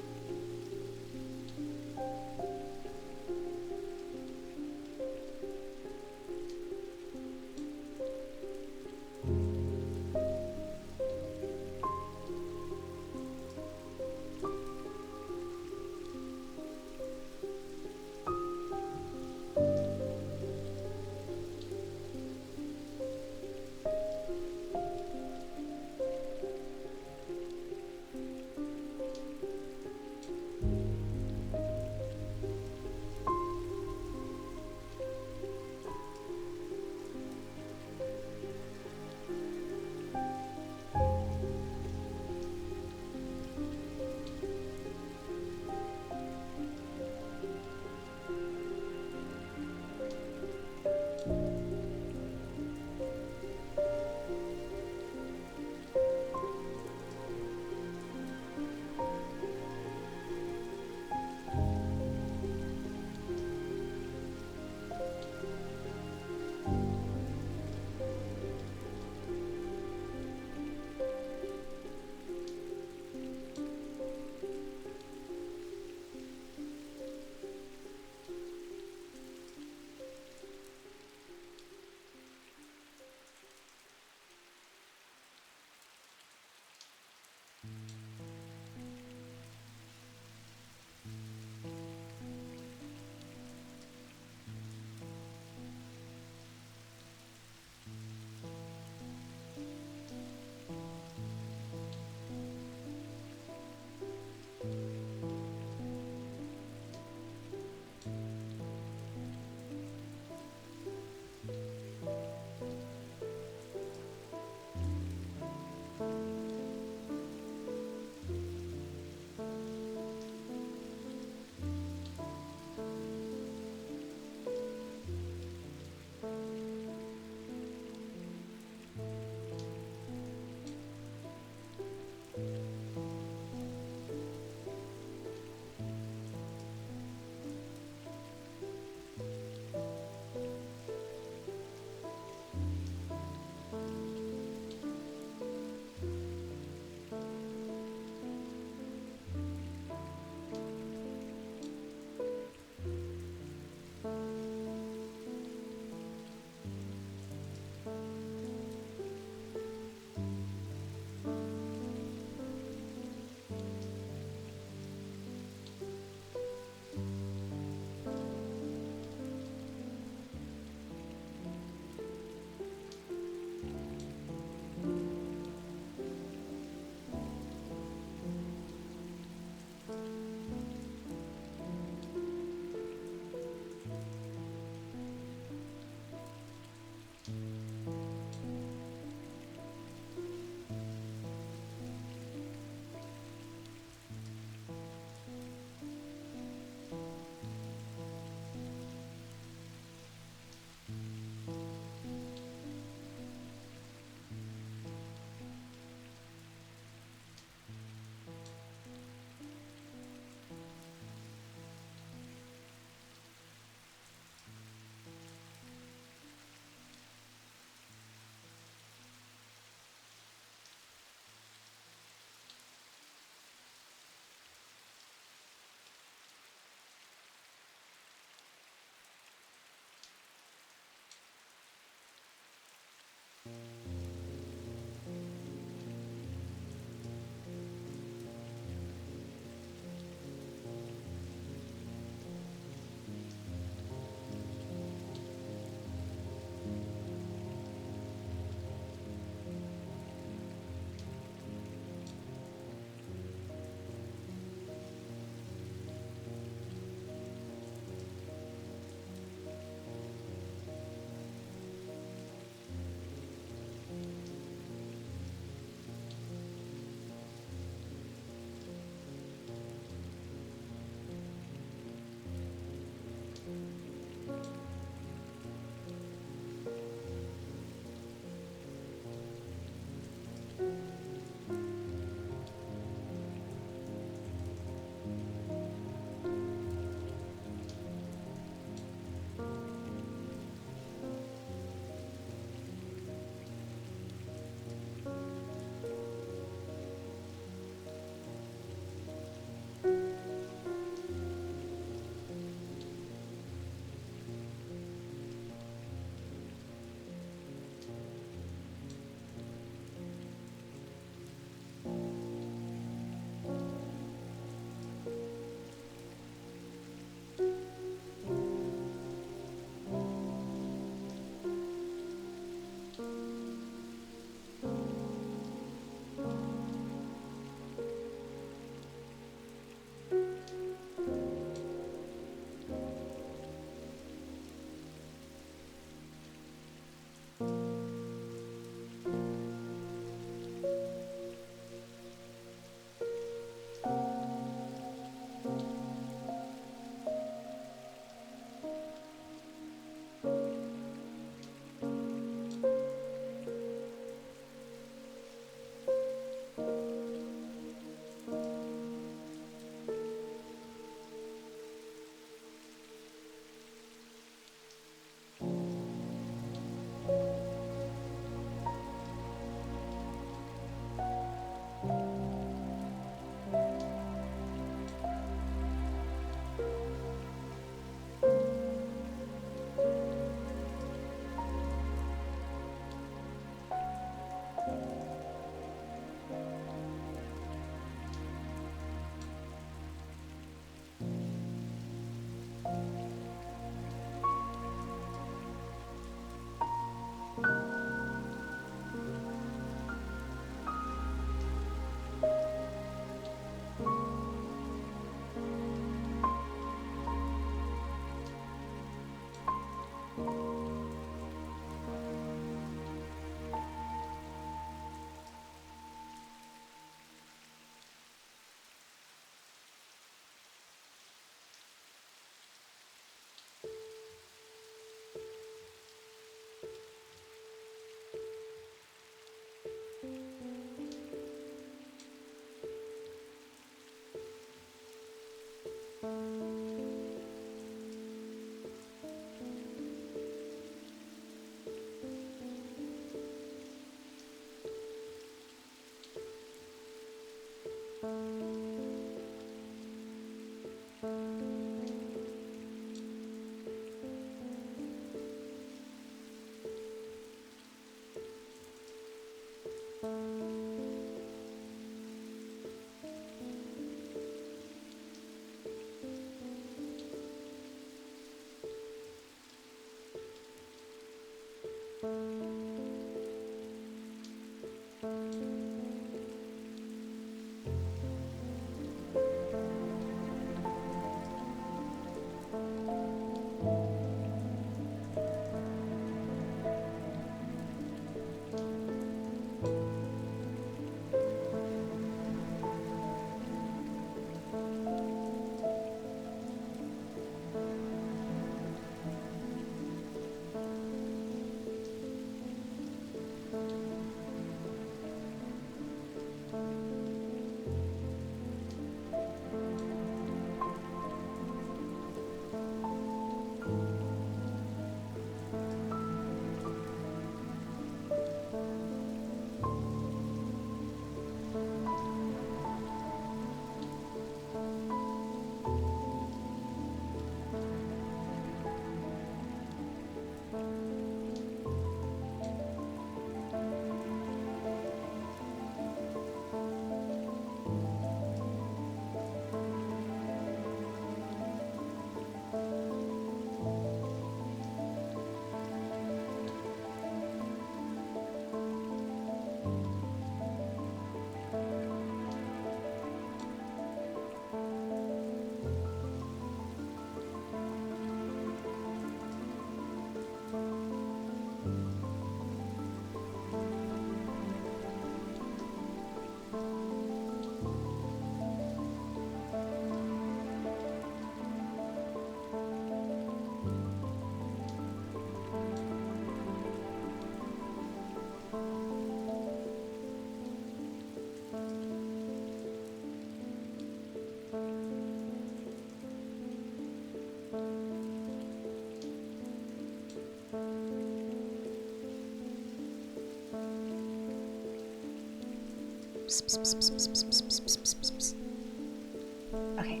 Okay,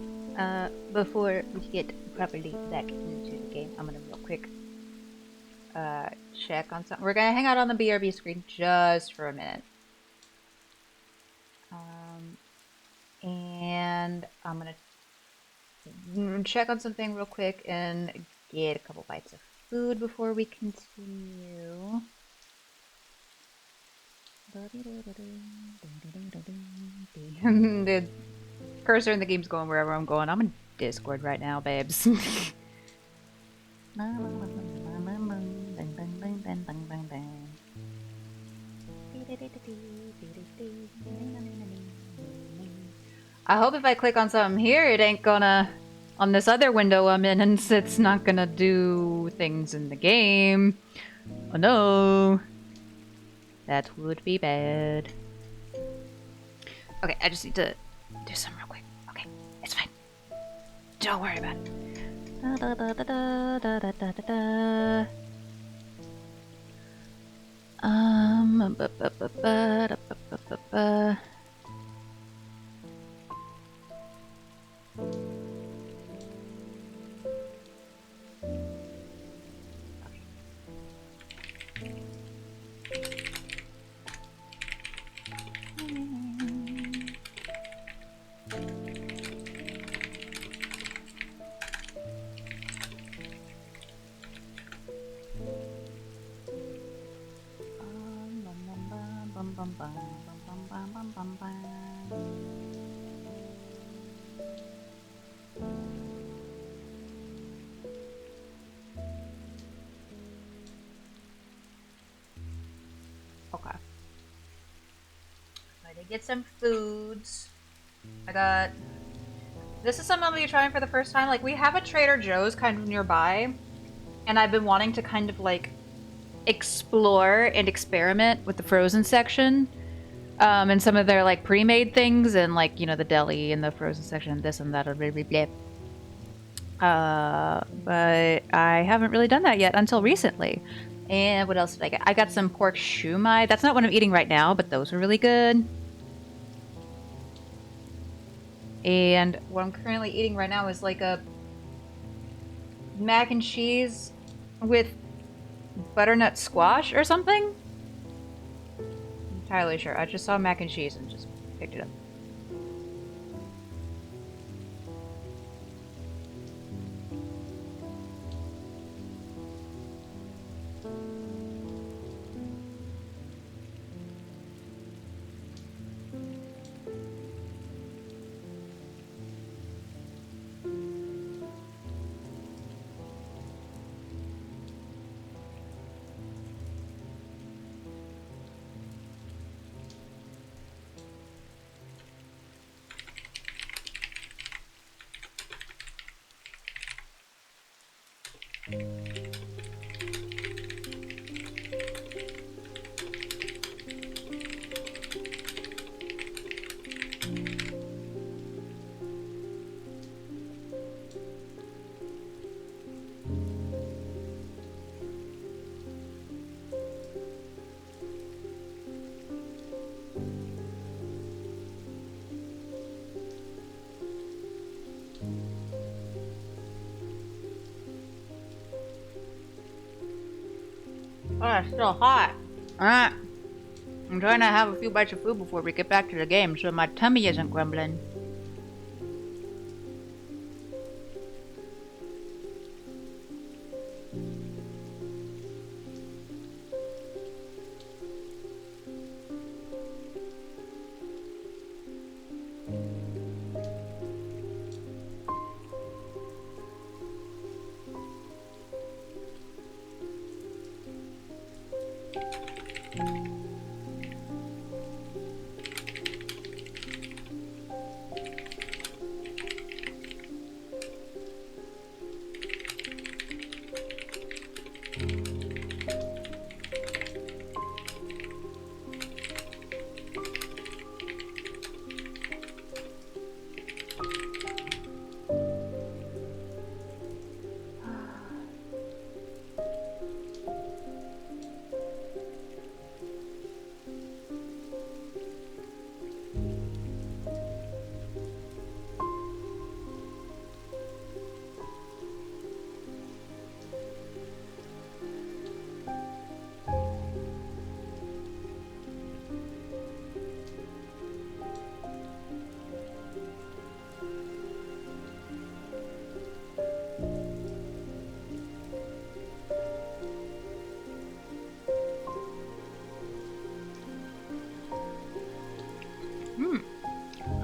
before we get properly back into the game, I'm gonna real quick check on something. We're gonna hang out on the BRB screen just for a minute. And I'm gonna check on something real quick and get a couple bites of food before we continue. The cursor in the game's going wherever I'm going. I'm in Discord right now, babes. I hope if I click on something here, it ain't gonna... On this other window I'm in, and it's not gonna do things in the game. Oh no. That would be bad. Okay, I just need to do something real quick. Okay, it's fine. Don't worry about it. Da, da, da, da, da, da, da, da, da. Ba, ba, ba, ba, da, ba, ba, ba, ba. Okay. I did get some foods. I got... This is something I'll be trying for the first time. Like, we have a Trader Joe's kind of nearby, and I've been wanting to kind of, like, explore and experiment with the frozen section. And some of their, like, pre-made things, and, like, you know, the deli and the frozen section, this and that, blah, blah, blah. But I haven't really done that yet until recently. And what else did I get? I got some pork shumai. That's not what I'm eating right now, but those are really good. And what I'm currently eating right now is like a mac and cheese with butternut squash or something. I'm entirely sure. I just saw mac and cheese and just picked it up. Oh, it's still hot. Alright. I'm trying to have a few bites of food before we get back to the game so my tummy isn't grumbling.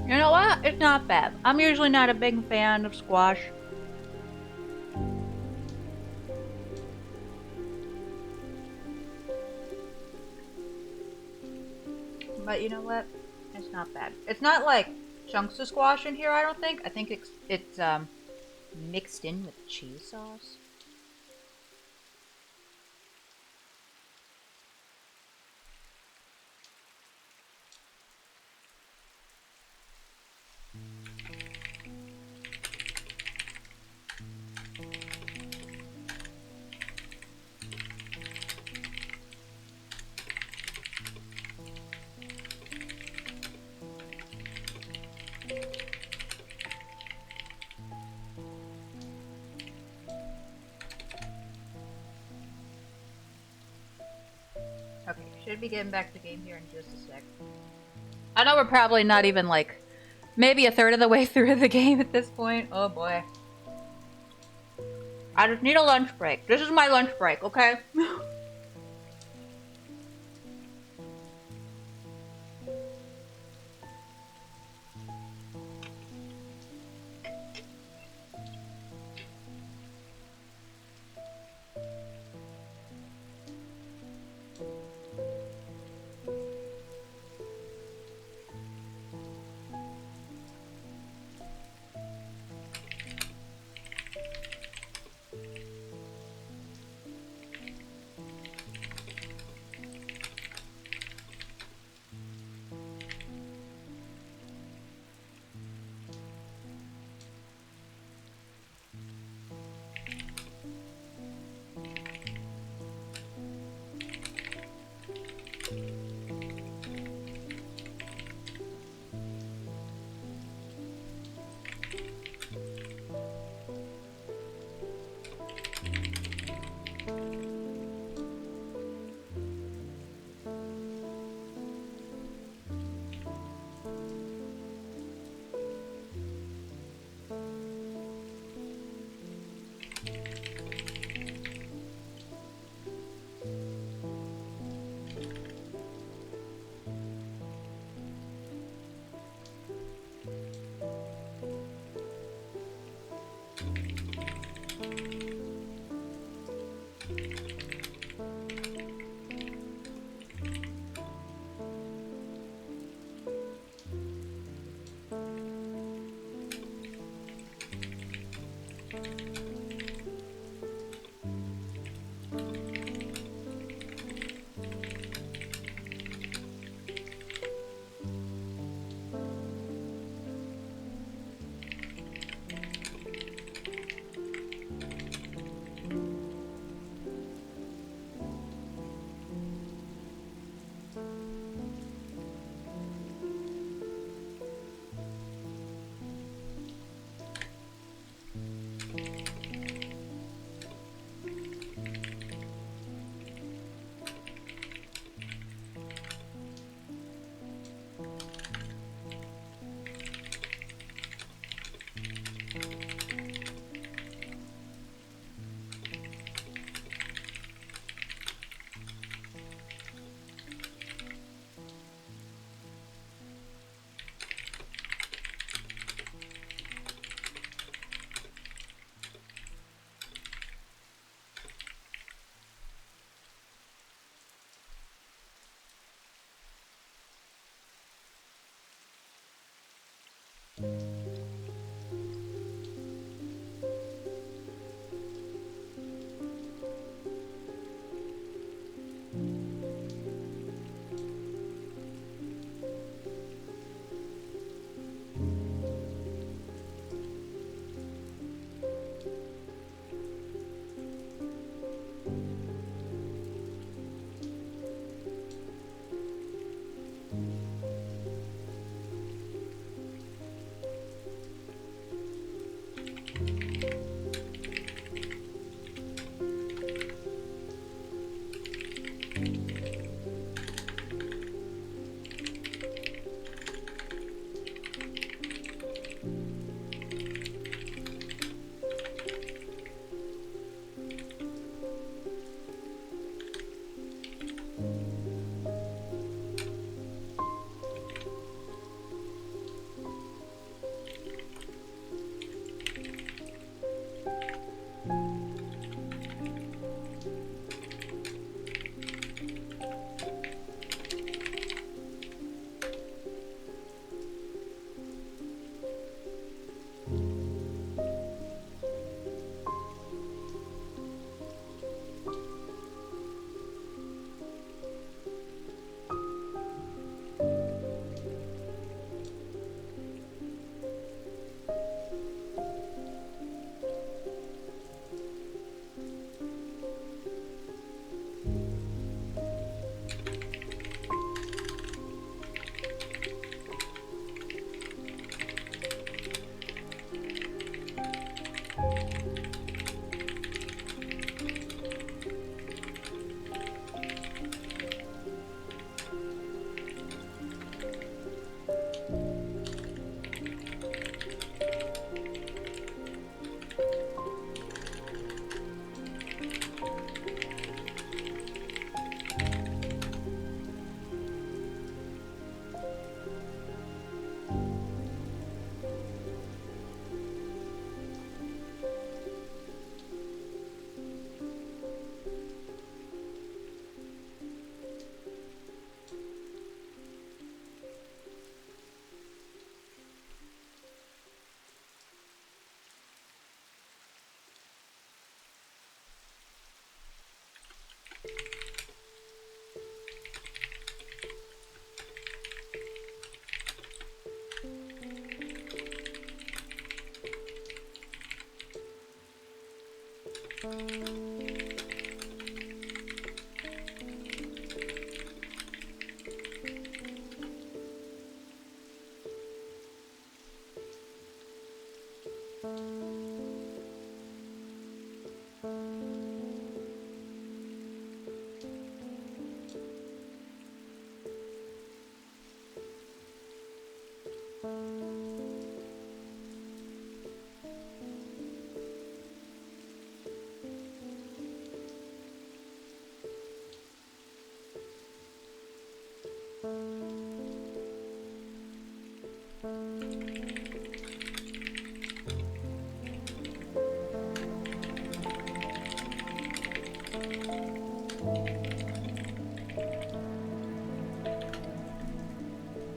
You know what? It's not bad. I'm usually not a big fan of squash. But you know what? It's not bad. It's not like chunks of squash in here, I don't think. I think it's mixed in with cheese sauce. Okay, should be getting back to the game here in just a sec. I know we're probably not even like maybe a third of the way through the game at this point. Oh boy. I just need a lunch break. This is my lunch break, okay?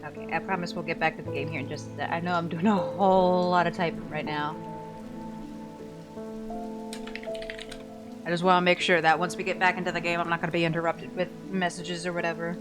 Okay, I promise we'll get back to the game here in just a sec. I know I'm doing a whole lot of typing right now. I just want to make sure that once we get back into the game, I'm not going to be interrupted with messages or whatever.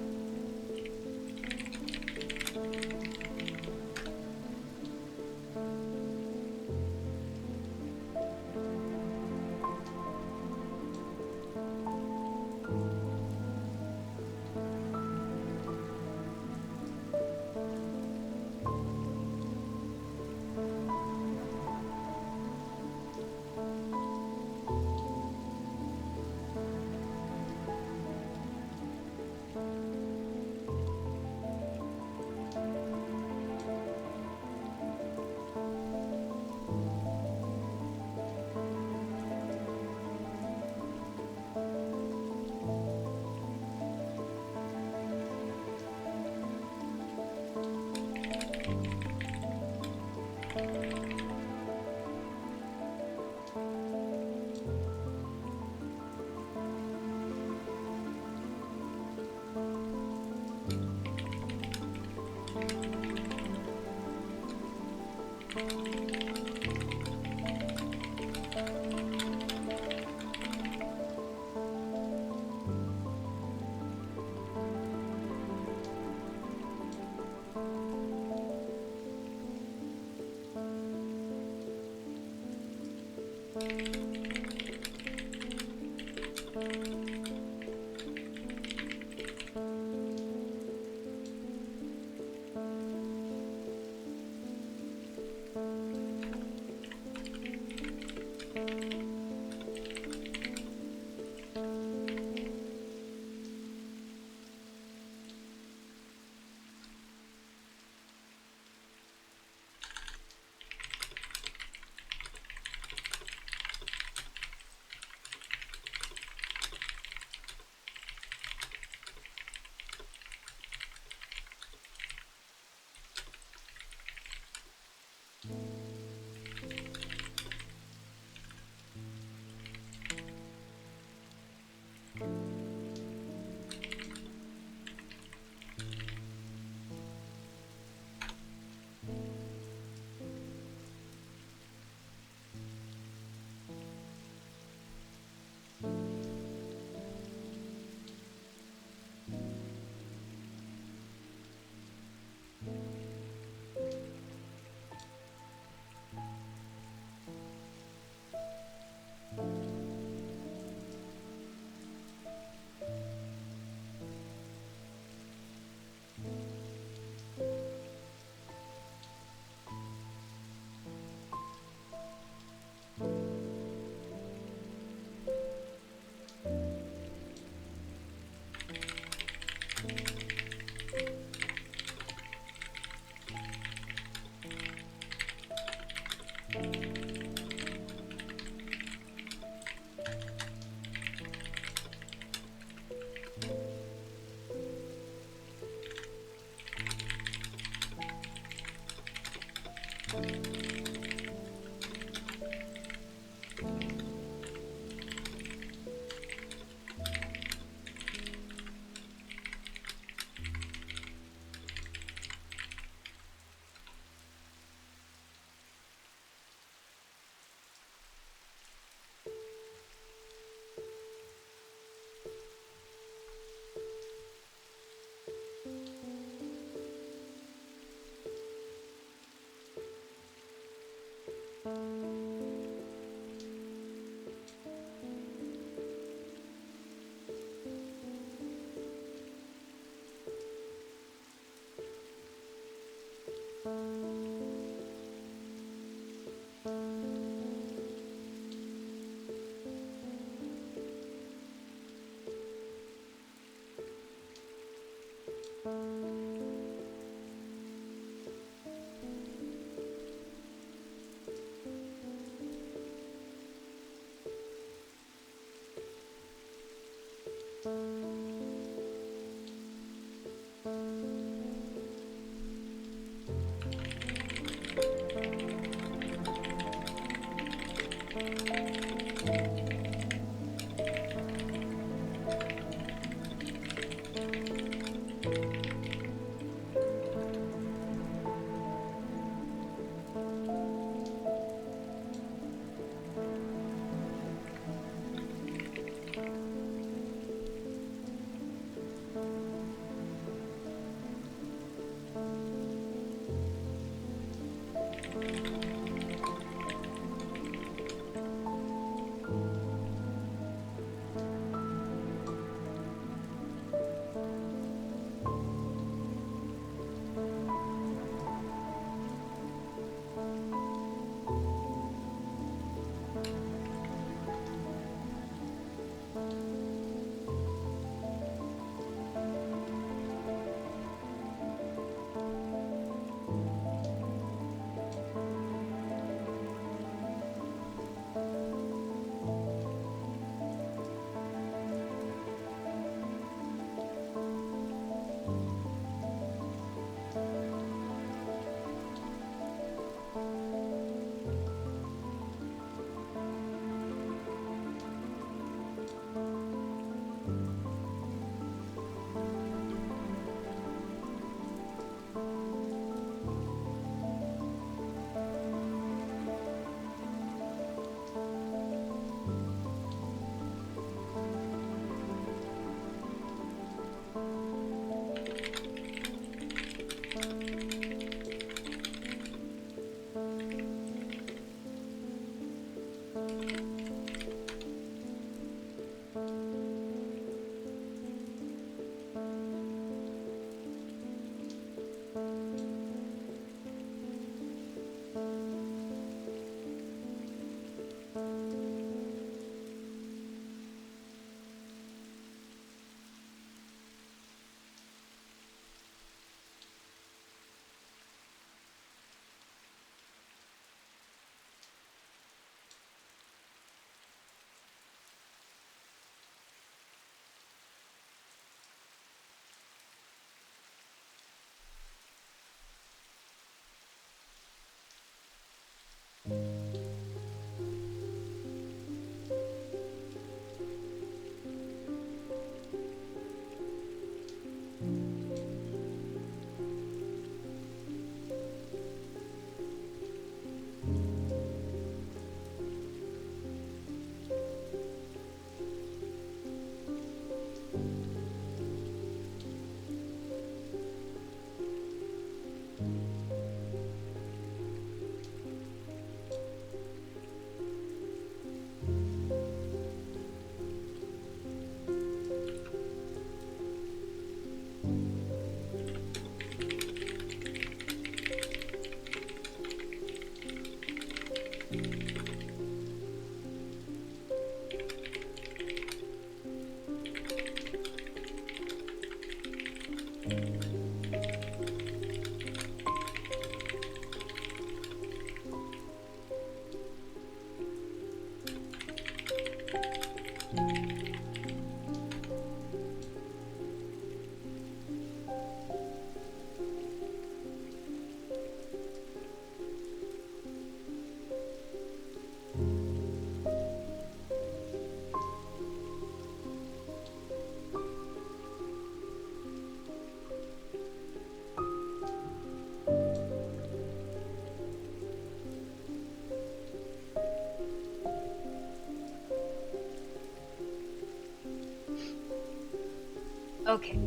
Okay.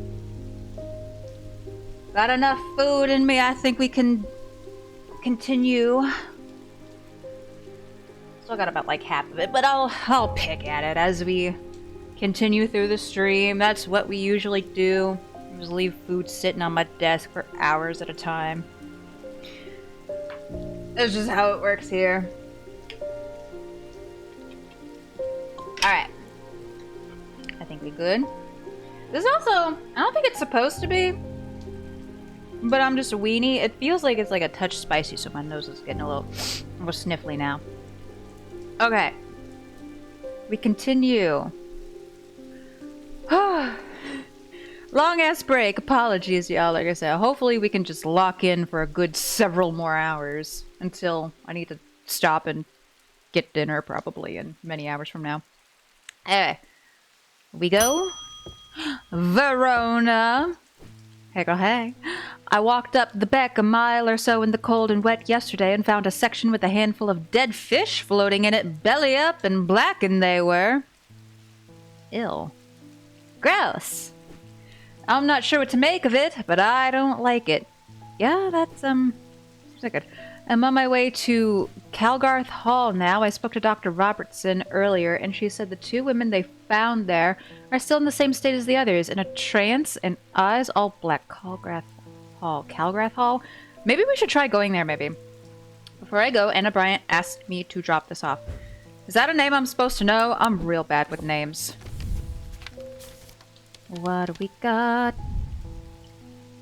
Got enough food in me. I think we can continue. Still got about like half of it, but I'll pick at it as we continue through the stream. That's what we usually do. Just leave food sitting on my desk for hours at a time. That's just how it works here. Alright. I think we good. This also, I don't think it's supposed to be, but I'm just a weenie. It feels like it's like a touch spicy, so my nose is getting a little sniffly now. Okay. We continue. Long ass break. Apologies, y'all. Like I said, hopefully we can just lock in for a good several more hours until I need to stop and get dinner, probably in many hours from now. Anyway, we go. Verona. Hey, girl, hey. I walked up the beck a mile or so in the cold and wet yesterday and found a section with a handful of dead fish floating in it, belly up, and blackened they were. Ew. Gross. I'm not sure what to make of it, but I don't like it. Yeah, that's, good. I'm on my way to Calgarth Hall now. I spoke to Dr. Robertson earlier, and she said the two women they found there are still in the same state as the others, in a trance and eyes all black. Calgarth Hall? Maybe we should try going there, maybe. Before I go, Anna Bryant asked me to drop this off. Is that a name I'm supposed to know? I'm real bad with names. What do we got?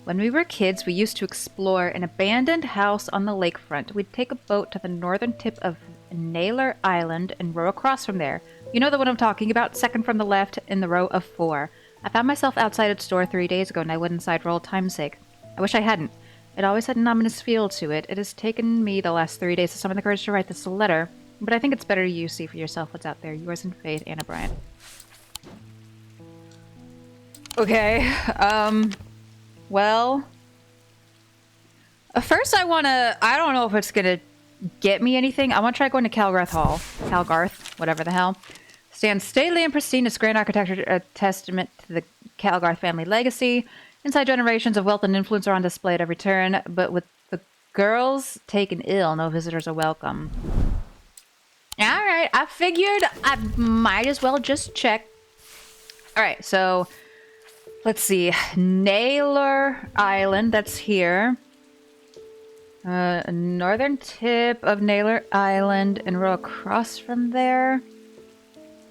When we were kids, we used to explore an abandoned house on the lakefront. We'd take a boat to the northern tip of Naylor Island and row across from there. You know the one I'm talking about, second from the left in the row of 4. I found myself outside its door 3 days ago and I went inside for old time's sake. I wish I hadn't. It always had an ominous feel to it. It has taken me the last 3 days to summon the courage to write this letter, but I think it's better you see for yourself what's out there. Yours in faith, Anna Bryant. Okay, well, first I don't know if it's gonna get me anything. I want to try going to Calgarth Hall. Calgarth, whatever the hell. Stands stately and pristine, its grand architecture a testament to the Calgarth family legacy. Inside, generations of wealth and influence are on display at every turn, but with the girls taken ill, no visitors are welcome. Alright, I figured I might as well just check. Alright, so let's see. Naylor Island, that's here. Northern tip of Naylor Island and row across from there.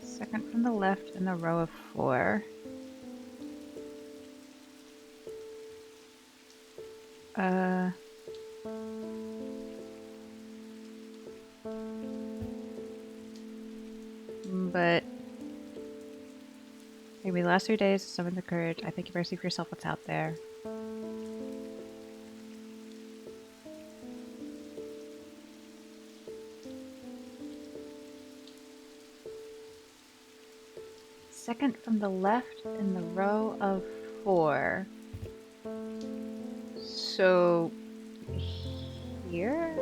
Second from the left in the row of 4. But maybe the last 3 days, summon the courage. I think you better see for yourself what's out there. second from the left in the row of 4. So here?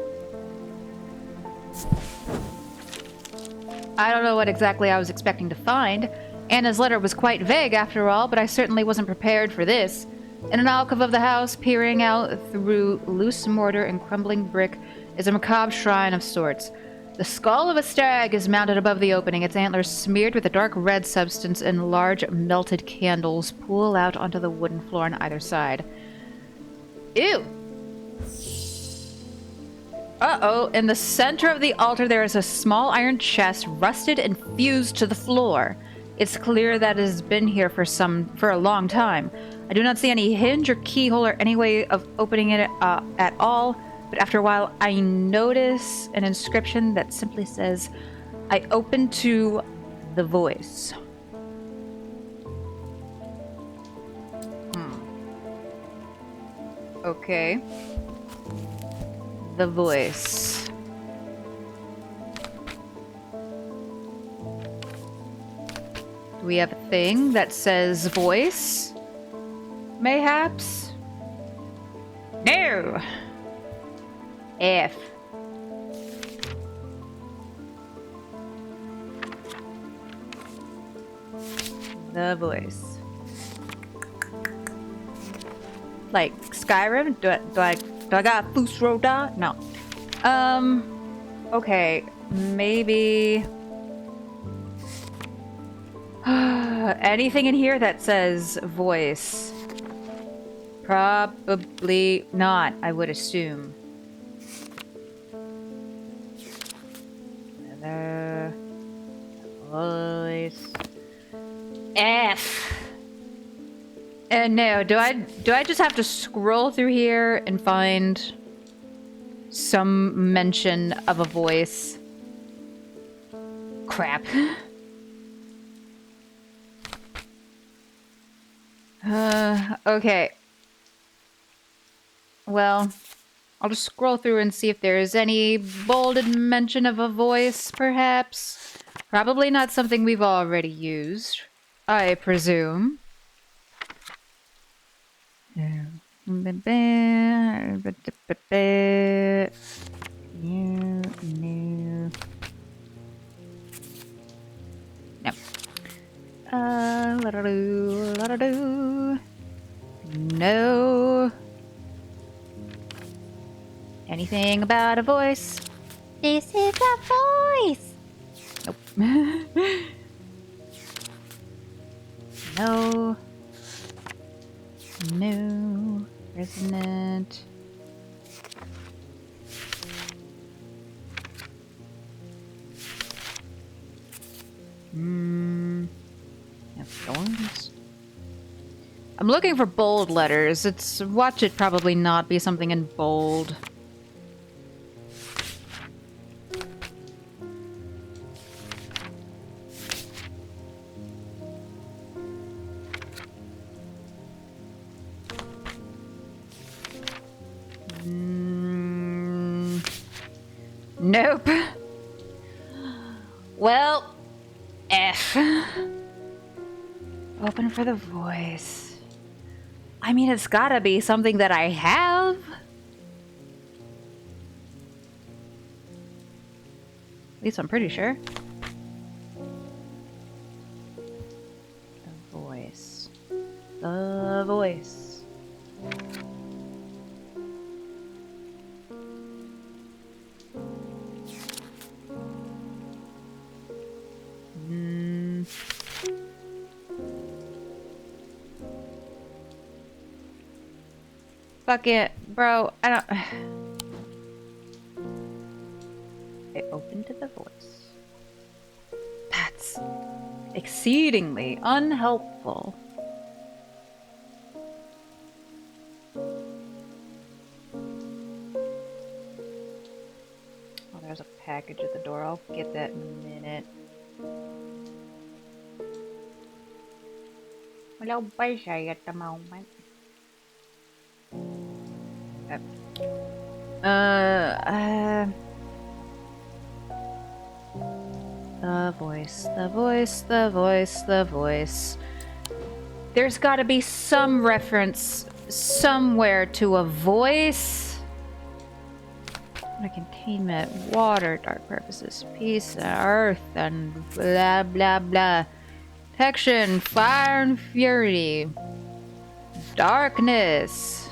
I don't know what exactly I was expecting to find. Anna's letter was quite vague after all, but I certainly wasn't prepared for this. In an alcove of the house, peering out through loose mortar and crumbling brick, is a macabre shrine of sorts. The skull of a stag is mounted above the opening, its antlers smeared with a dark red substance, and large melted candles pool out onto the wooden floor on either side. Ew! Uh-oh, in the center of the altar there is a small iron chest, rusted and fused to the floor. It's clear that it has been here for a long time. I do not see any hinge or keyhole or any way of opening it at all, but after a while I notice an inscription that simply says, "I open to the voice." Okay. The voice. Do we have a thing that says voice? Mayhaps? No! F. The voice. Like Skyrim? Do I got Foos Roda? No. Okay. Maybe... anything in here that says voice? Probably not, I would assume. Another voice. F. No, do I just have to scroll through here and find some mention of a voice? Crap. Okay. Well, I'll just scroll through and see if there's any bolded mention of a voice, perhaps. Probably not something we've already used, I presume. No. No. Anything about a voice? This is a voice. Nope. No. No. Resonant. No thorns. I'm looking for bold letters. Watch it probably not be something in bold. Nope. Well, F. Open for the voice. I mean, it's gotta be something that I have. At least I'm pretty sure. The voice. The voice. Fuck it, bro. I don't... I open to the voice. That's exceedingly unhelpful. Oh, there's a package at the door. I'll get that in a minute. Hello, busy at the moment. The voice, the voice, the voice, the voice. There's gotta be some reference somewhere to a voice. Containment, water, dark purposes, peace, earth, and blah blah blah. Protection, fire and fury. Darkness.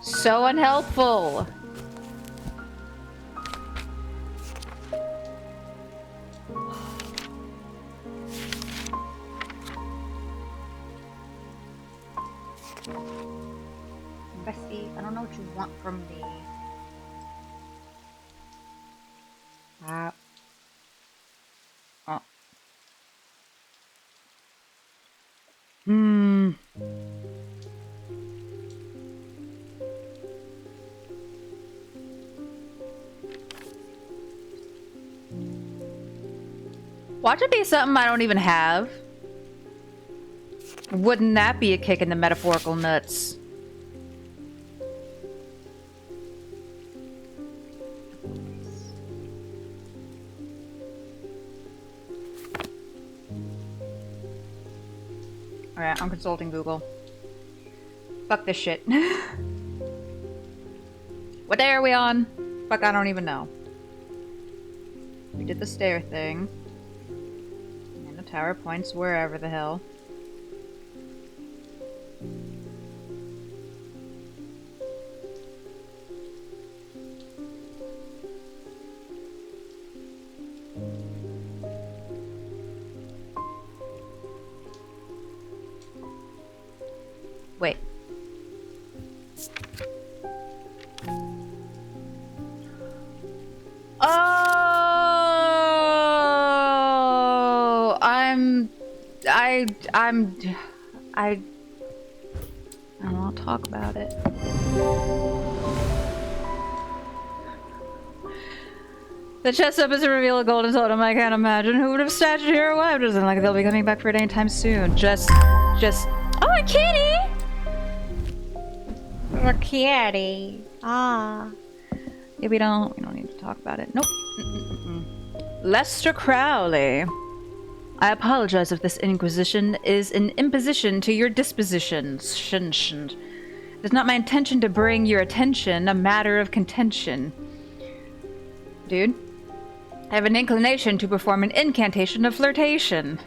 So unhelpful. Bestie, I don't know what you want from me. Oh. Watch it be something I don't even have. Wouldn't that be a kick in the metaphorical nuts? Alright, I'm consulting Google. Fuck this shit. What day are we on? Fuck, I don't even know. We did the stair thing. And the tower points wherever the hell. Wait. Oh, I don't want to talk about it. The chest opens to reveal a golden totem. I can't imagine who would have snatched here or why. It doesn't like they'll be coming back for it anytime soon. Just. Oh, a kitty! A kitty. Ah. Yeah, we don't need to talk about it. Nope. Lester Crowley. I apologize if this inquisition is an imposition to your dispositions. It is not my intention to bring your attention a matter of contention. Dude, I have an inclination to perform an incantation of flirtation.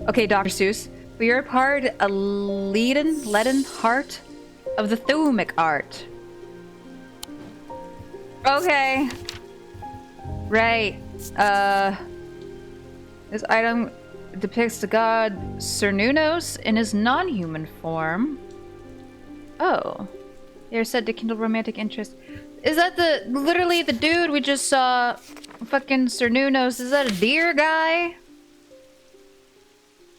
Okay, Dr. Seuss, for your part, a leaden heart of the thumic art. Okay. Right. This item depicts the god Cernunnos in his non-human form. Oh. They are said to kindle romantic interest. Is that literally the dude we just saw? Fucking Cernunnos. Is that a deer guy?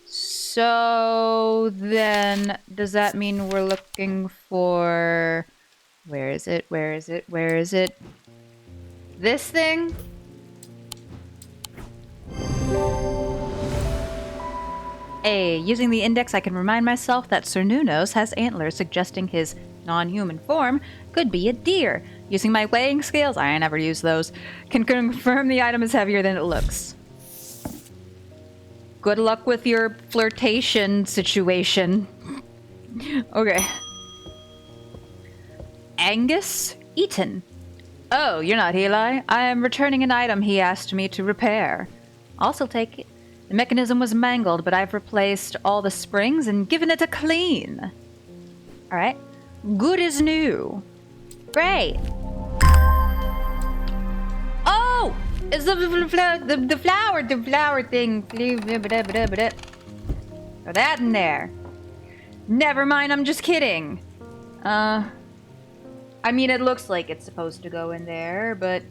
So then, does that mean we're looking for... Where is it? Where is it? Where is it? This thing? Hey, using the index I can remind myself that Cernunnos has antlers suggesting his non-human form could be a deer. Using my weighing scales, I never use those, can confirm the item is heavier than it looks. Good luck with your flirtation situation. Okay. Angus Eaton. Oh, you're not Eli. I am returning an item he asked me to repair. Also take it. The mechanism was mangled, but I've replaced all the springs and given it a clean. Alright. Good as new. Great. Oh! It's the flower thing. Throw that in there. Never mind, I'm just kidding. I mean, it looks like it's supposed to go in there, but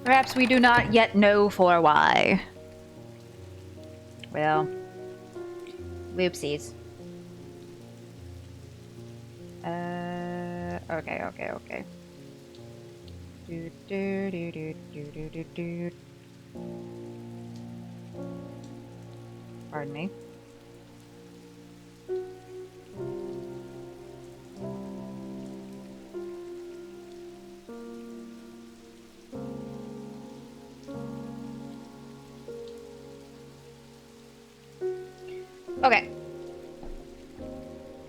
perhaps we do not yet know for why. Well, whoopsies. Okay. Pardon me. Okay.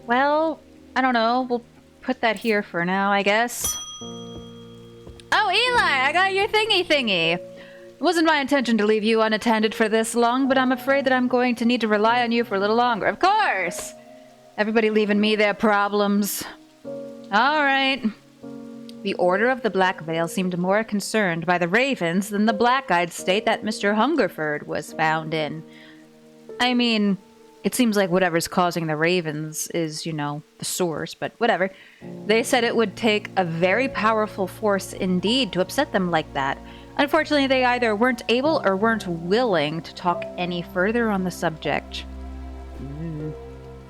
Well, I don't know. We'll put that here for now, I guess. Oh, Eli, I got your thingy. It wasn't my intention to leave you unattended for this long, but I'm afraid that I'm going to need to rely on you for a little longer. Of course! Everybody leaving me their problems. All right. The Order of the Black Veil seemed more concerned by the ravens than the black-eyed state that Mr. Hungerford was found in. I mean, it seems like whatever's causing the ravens is, the source, but whatever. They said it would take a very powerful force indeed to upset them like that. Unfortunately, they either weren't able or weren't willing to talk any further on the subject.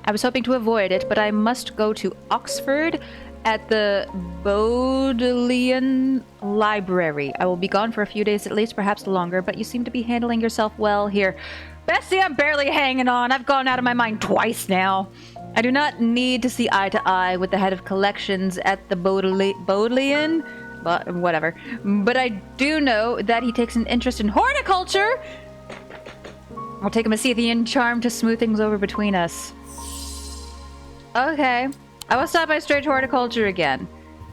I was hoping to avoid it, but I must go to Oxford at the Bodleian Library. I will be gone for a few days at least, perhaps longer, but you seem to be handling yourself well here. Bessie, I'm barely hanging on. I've gone out of my mind twice now. I do not need to see eye to eye with the head of collections at the Bodleian, but whatever. But I do know that he takes an interest in horticulture. I'll take a Mesithian charm to smooth things over between us. Okay. I will stop by Strange Horticulture again.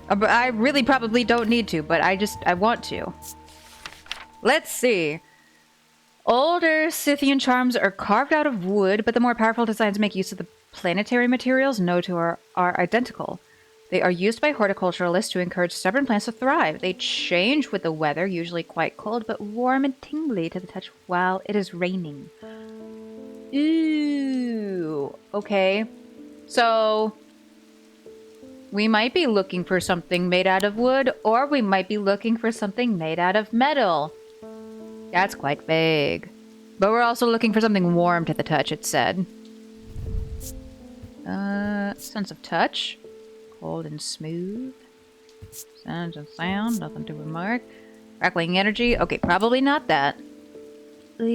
I really probably don't need to, but I want to. Let's see. Older Scythian charms are carved out of wood, but the more powerful designs make use of the planetary materials known to are identical. They are used by horticulturalists to encourage stubborn plants to thrive. They change with the weather, usually quite cold, but warm and tingly to the touch while it is raining. Ooh. Okay. So we might be looking for something made out of wood, or we might be looking for something made out of metal. That's quite vague. But we're also looking for something warm to the touch, it said. Sense of touch. Cold and smooth. Sounds and sound, nothing to remark. Crackling energy. Okay, probably not that. Cool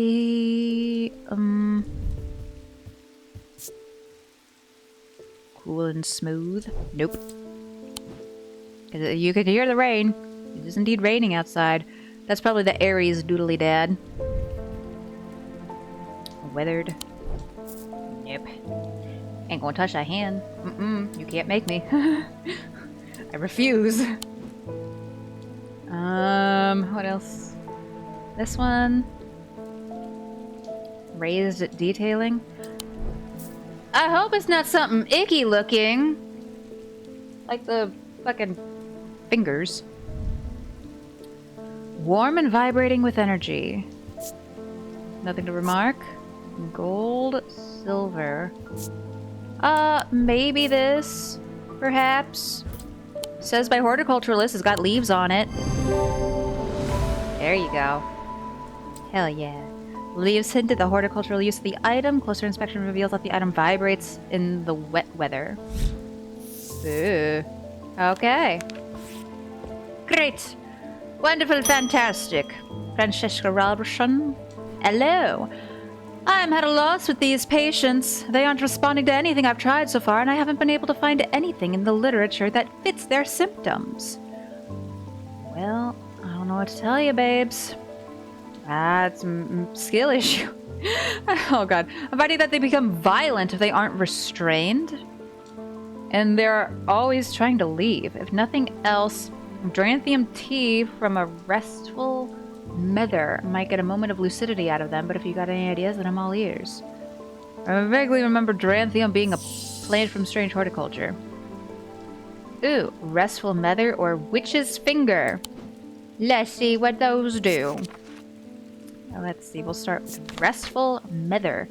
and smooth. Nope. You could hear the rain. It is indeed raining outside. That's probably the Aries doodly dad. Weathered. Nope. Ain't gonna touch that hand. You can't make me. I refuse. What else? This one. Raised detailing. I hope it's not something icky looking. Like the fucking fingers. Warm and vibrating with energy. Nothing to remark. Gold, silver. Maybe this. Perhaps. Says by horticulturalists, it's got leaves on it. There you go. Hell yeah. Leaves hint at the horticultural use of the item. Closer inspection reveals that the item vibrates in the wet weather. Ooh. Okay. Great. Wonderful, fantastic. Francesca Robertson. Hello. I'm at a loss with these patients. They aren't responding to anything I've tried so far, and I haven't been able to find anything in the literature that fits their symptoms. Well, I don't know what to tell you, babes. That's a skill issue. Oh god. I'm finding that they become violent if they aren't restrained. And they're always trying to leave. If nothing else, Dranthium tea from a restful Mether might get a moment of lucidity out of them, but if you got any ideas, then I'm all ears. I vaguely remember Dranthium being a plant from Strange Horticulture. Ooh, Restful Mether or Witch's Finger. Let's see what those do. Now, let's see, we'll start with Restful Mether.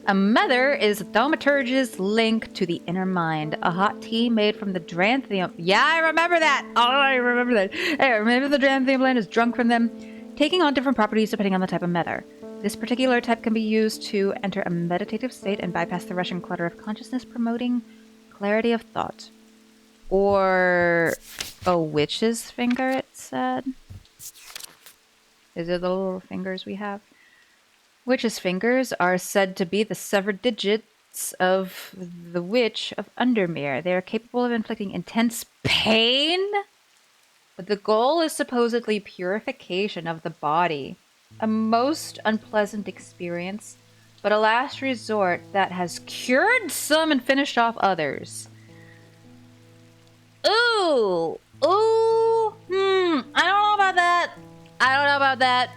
A mether is a thaumaturge's link to the inner mind. A hot tea made from the Dranthium. Yeah, I remember that! Oh, I remember that. Hey, remember the Dranthium plant is drunk from them? Taking on different properties depending on the type of mether. This particular type can be used to enter a meditative state and bypass the rushing clutter of consciousness, promoting clarity of thought. Or a witch's finger, it said. Is it the little fingers we have? Witch's fingers are said to be the severed digits of the Witch of Undermere. They are capable of inflicting intense pain, but the goal is supposedly purification of the body. A most unpleasant experience. but a last resort that has cured some and finished off others. Ooh! Ooh! I don't know about that. I don't know about that.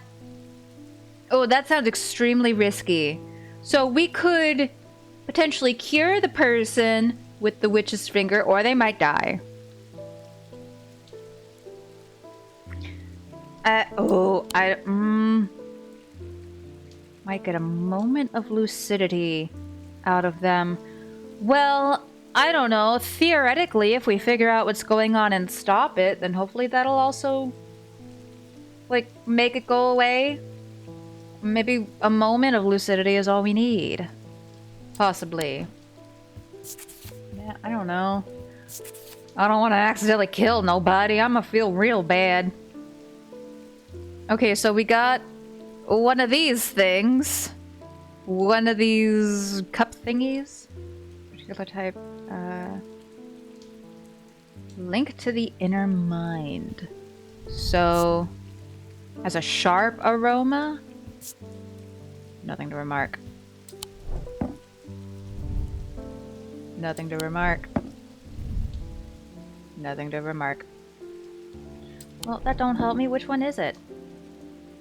Oh, that sounds extremely risky. So we could potentially cure the person with the witch's finger, or they might die. Might get a moment of lucidity out of them. Well, I don't know. Theoretically, if we figure out what's going on and stop it, then hopefully that'll also, like, make it go away. Maybe a moment of lucidity is all we need. Possibly. Yeah, I don't know. I don't want to accidentally kill nobody. I'm gonna feel real bad. Okay, so we got one of these things. One of these cup thingies. Particular type. Link to the inner mind. So, has a sharp aroma. Nothing to remark. Nothing to remark. Nothing to remark. Well, that don't help me. Which one is it?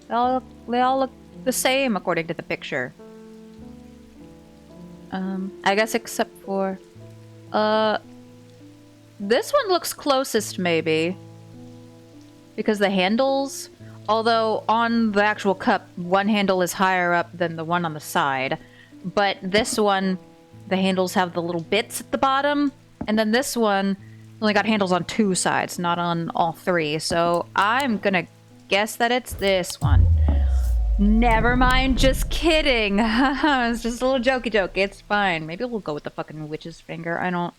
They all look the same according to the picture. I guess except for... this one looks closest, maybe. Because the handles... Although, on the actual cup, one handle is higher up than the one on the side. But this one, the handles have the little bits at the bottom. And then this one only got handles on 2 sides, not on all 3. So, I'm gonna guess that it's this one. Never mind, just kidding. It's just a little jokey joke. It's fine. Maybe we'll go with the fucking witch's finger. I don't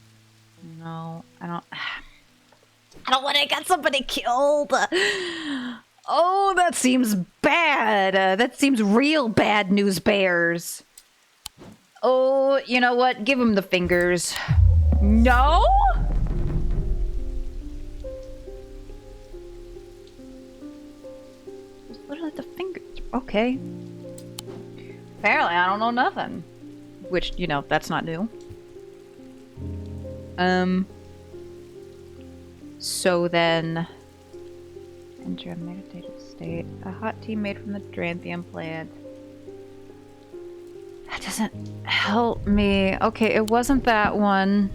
know. I don't want to get somebody killed. Oh, that seems bad. That seems real bad news bears. Oh, you know what? Give him the fingers. No? Literally the fingers. Okay. Apparently, I don't know nothing. Which, you know, that's not new. So then... Enter a meditative state. A hot tea made from the Dranthium plant. That doesn't help me. Okay, it wasn't that one.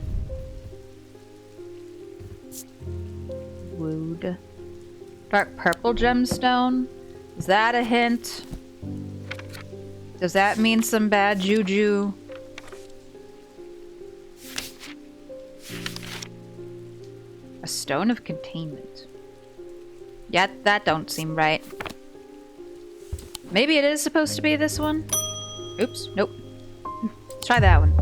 Wood. Dark purple gemstone? Is that a hint? Does that mean some bad juju? A stone of containment. Yeah, that don't seem right. Maybe it is supposed to be this one? Oops, nope. Let's try that one.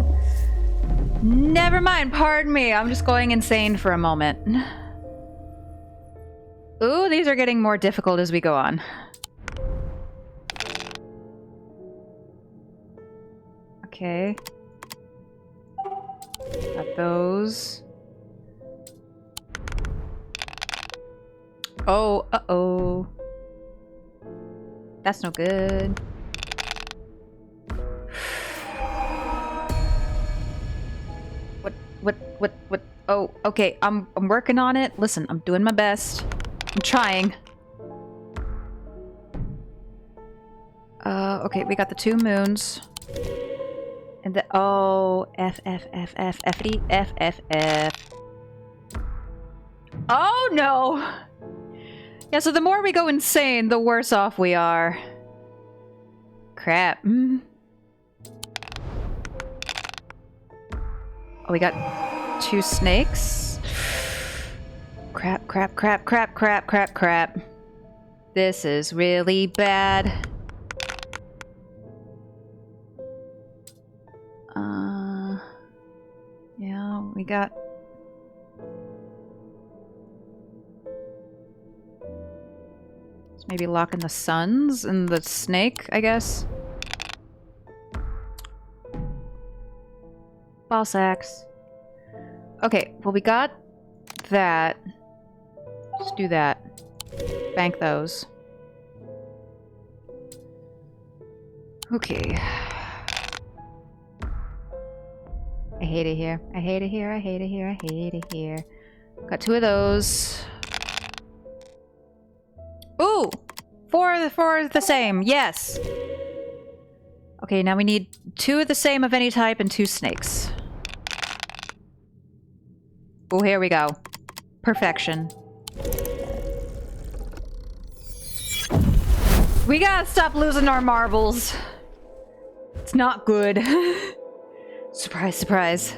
Never mind, pardon me. I'm just going insane for a moment. Ooh, these are getting more difficult as we go on. Okay. Got those. Oh, uh-oh. That's no good. What? Oh, okay, I'm working on it. Listen, I'm doing my best. I'm trying. Okay, we got the 2 moons. And the... Oh, F. Oh, no! Yeah, so the more we go insane, the worse off we are. Crap. Oh, we got 2 snakes. Crap. This is really bad. Yeah, we got... Maybe lock in the suns and the snake, I guess. Ball sacks. Okay, well we got that. Just do that. Bank those. Okay. I hate it here. I hate it here. I hate it here. I hate it here. Got 2 of those. Ooh! 4 of the same. Yes! Okay, now we need 2 of the same of any type and 2 snakes. Oh, here we go. Perfection. We gotta stop losing our marbles. It's not good. Surprise, surprise.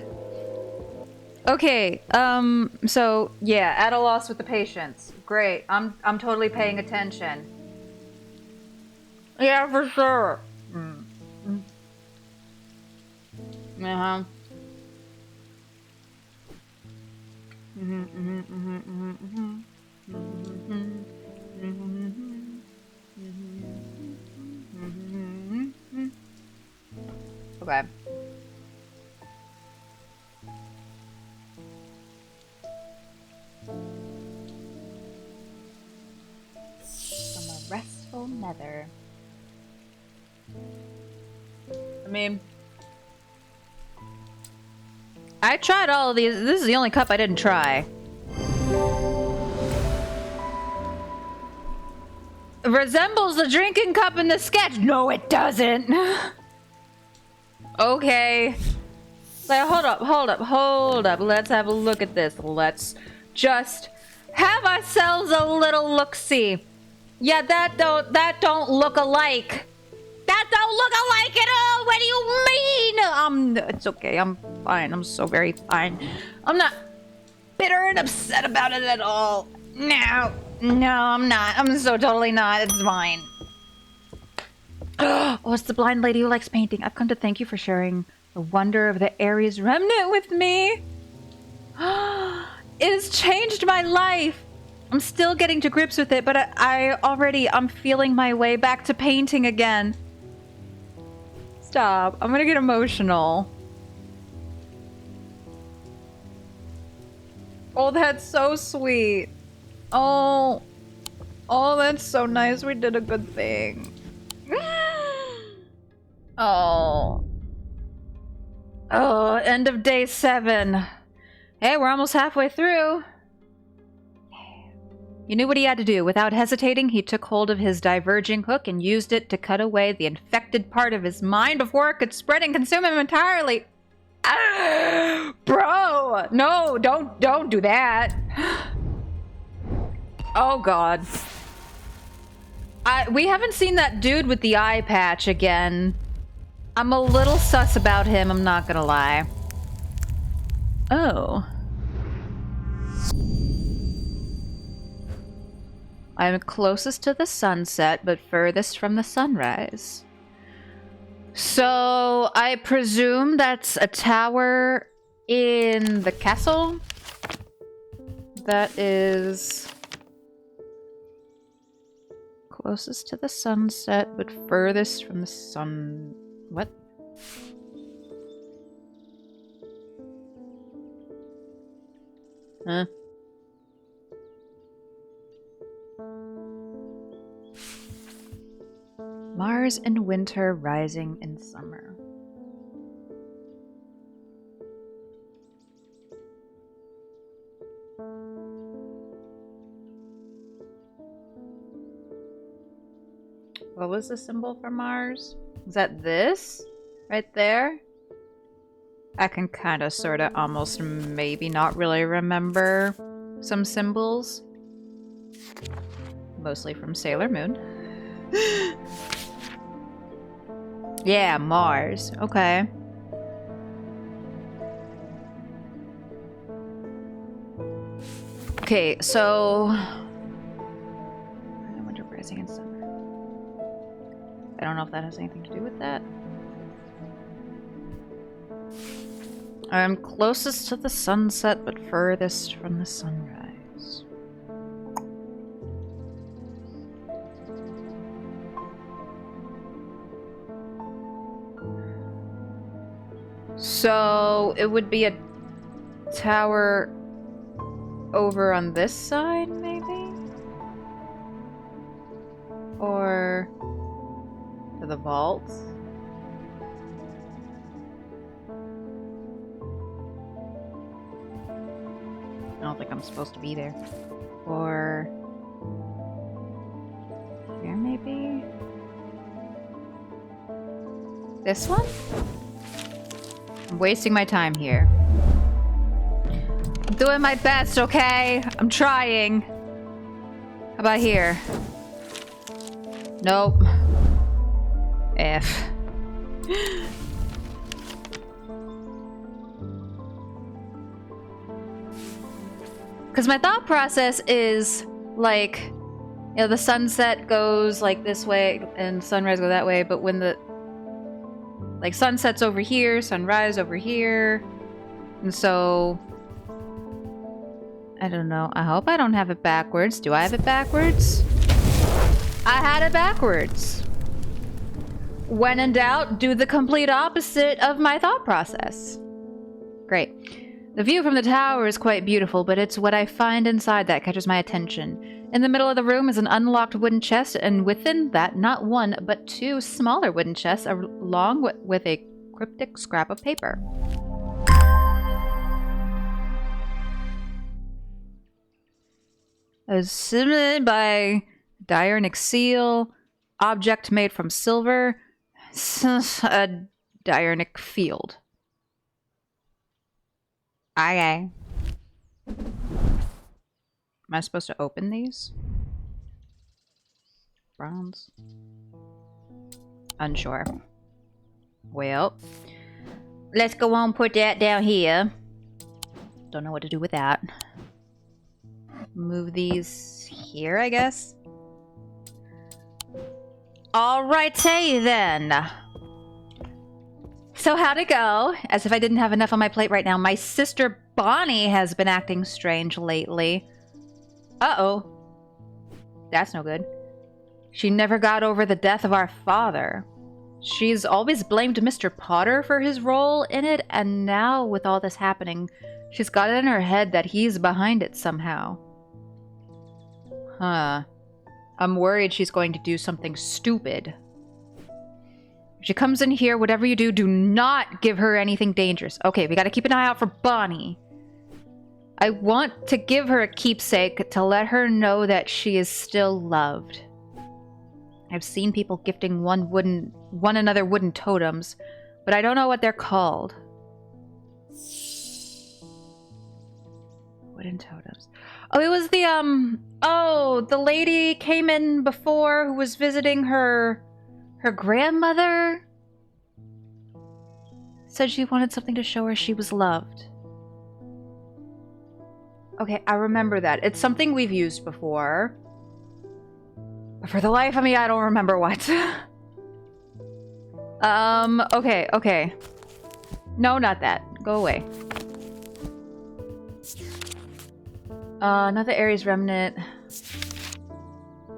Okay, so, yeah, at a loss with the patience. Great, I'm totally paying attention. Yeah, for sure. Uh-huh. Okay. From a restful nether. I mean, I tried all of these. This is the only cup I didn't try. Resembles the drinking cup in the sketch. No, it doesn't. Okay. Like, hold up. Let's have a look at this. Let's just have ourselves a little look-see. Yeah, that don't look alike. That don't look alike at all. What do you mean? It's okay. I'm fine. I'm so very fine. I'm not bitter and upset about it at all. No, I'm not. I'm so totally not. It's fine. Oh, it's the blind lady who likes painting. I've come to thank you for sharing the wonder of the Ares remnant with me. It has changed my life. I'm still getting to grips with it, but I'm feeling my way back to painting again. Stop. I'm gonna get emotional. Oh, that's so sweet. Oh, that's so nice. We did a good thing. Oh, end of day 7. Hey, we're almost halfway through. He knew what he had to do. Without hesitating, he took hold of his diverging hook and used it to cut away the infected part of his mind before it could spread and consume him entirely. Ah, bro, no, don't do that. Oh God. We haven't seen that dude with the eye patch again. I'm a little sus about him, I'm not gonna lie. Oh. I'm closest to the sunset, but furthest from the sunrise. So, I presume that's a tower in the castle? That is... closest to the sunset, but furthest from the sun... What? Huh? Mars in winter, rising in summer. What was the symbol for Mars? Is that this? Right there? I can kind of, sort of, almost, maybe not really remember some symbols. Mostly from Sailor Moon. Yeah, Mars. Okay. Okay, so... I wonder rising in summer. I don't know if that has anything to do with that. I'm closest to the sunset, but furthest from the sunrise. So, it would be a tower over on this side, maybe? Or to the vault? I'm supposed to be there. Or here, maybe? This one? I'm wasting my time here. I'm doing my best, okay? I'm trying. How about here? Nope. F. Because my thought process is, like, you know, the sunset goes, like, this way, and sunrise go that way, but when the... Like, sunset's over here, sunrise over here, and so... I don't know. I hope I don't have it backwards. Do I have it backwards? I had it backwards. When in doubt, do the complete opposite of my thought process. Great. The view from the tower is quite beautiful, but it's what I find inside that catches my attention. In the middle of the room is an unlocked wooden chest, and within that, not one, but two smaller wooden chests, along with a cryptic scrap of paper. As submitted by Diurnic seal, object made from silver, a Diurnic field. Okay. Am I supposed to open these? Bronze? Unsure. Well, let's go on, put that down here. Don't know what to do with that. Move these here, I guess. Alrighty then. So how'd it go? As if I didn't have enough on my plate right now. My sister Bonnie has been acting strange lately. Uh-oh. That's no good. She never got over the death of our father. She's always blamed Mr. Potter for his role in it, and now with all this happening, she's got it in her head that he's behind it somehow. Huh. I'm worried she's going to do something stupid. If she comes in here, whatever you do, do not give her anything dangerous. Okay, we gotta keep an eye out for Bonnie. I want to give her a keepsake to let her know that she is still loved. I've seen people gifting one another wooden totems, but I don't know what they're called. Wooden totems. Oh, it was the, oh, the lady came in before who was visiting her grandmother. Said she wanted something to show her she was loved. Okay, I remember that. It's something we've used before. But for the life of me, I don't remember what. Okay. No, not that. Go away. Another Ares remnant.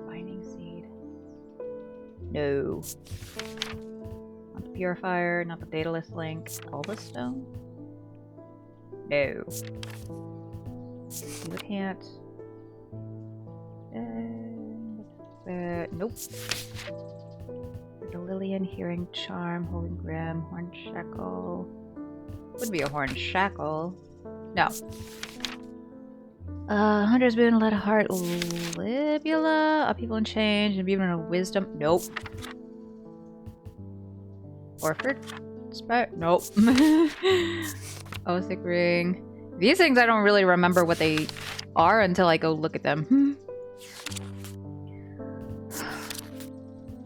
Binding seed. No. Not the purifier, not the dataless link. Alba stone? No. You can't. Nope. The Lillian, Hearing Charm, Holding Grim, Horn Shackle. Would be a Horn Shackle. No. Hunter's Boon, Let a Heart, Libula, Upheaval and Change, and even a Wisdom. Nope. Orford? Sprout? Nope. Oathig Ring. These things I don't really remember what they are until I go look at them.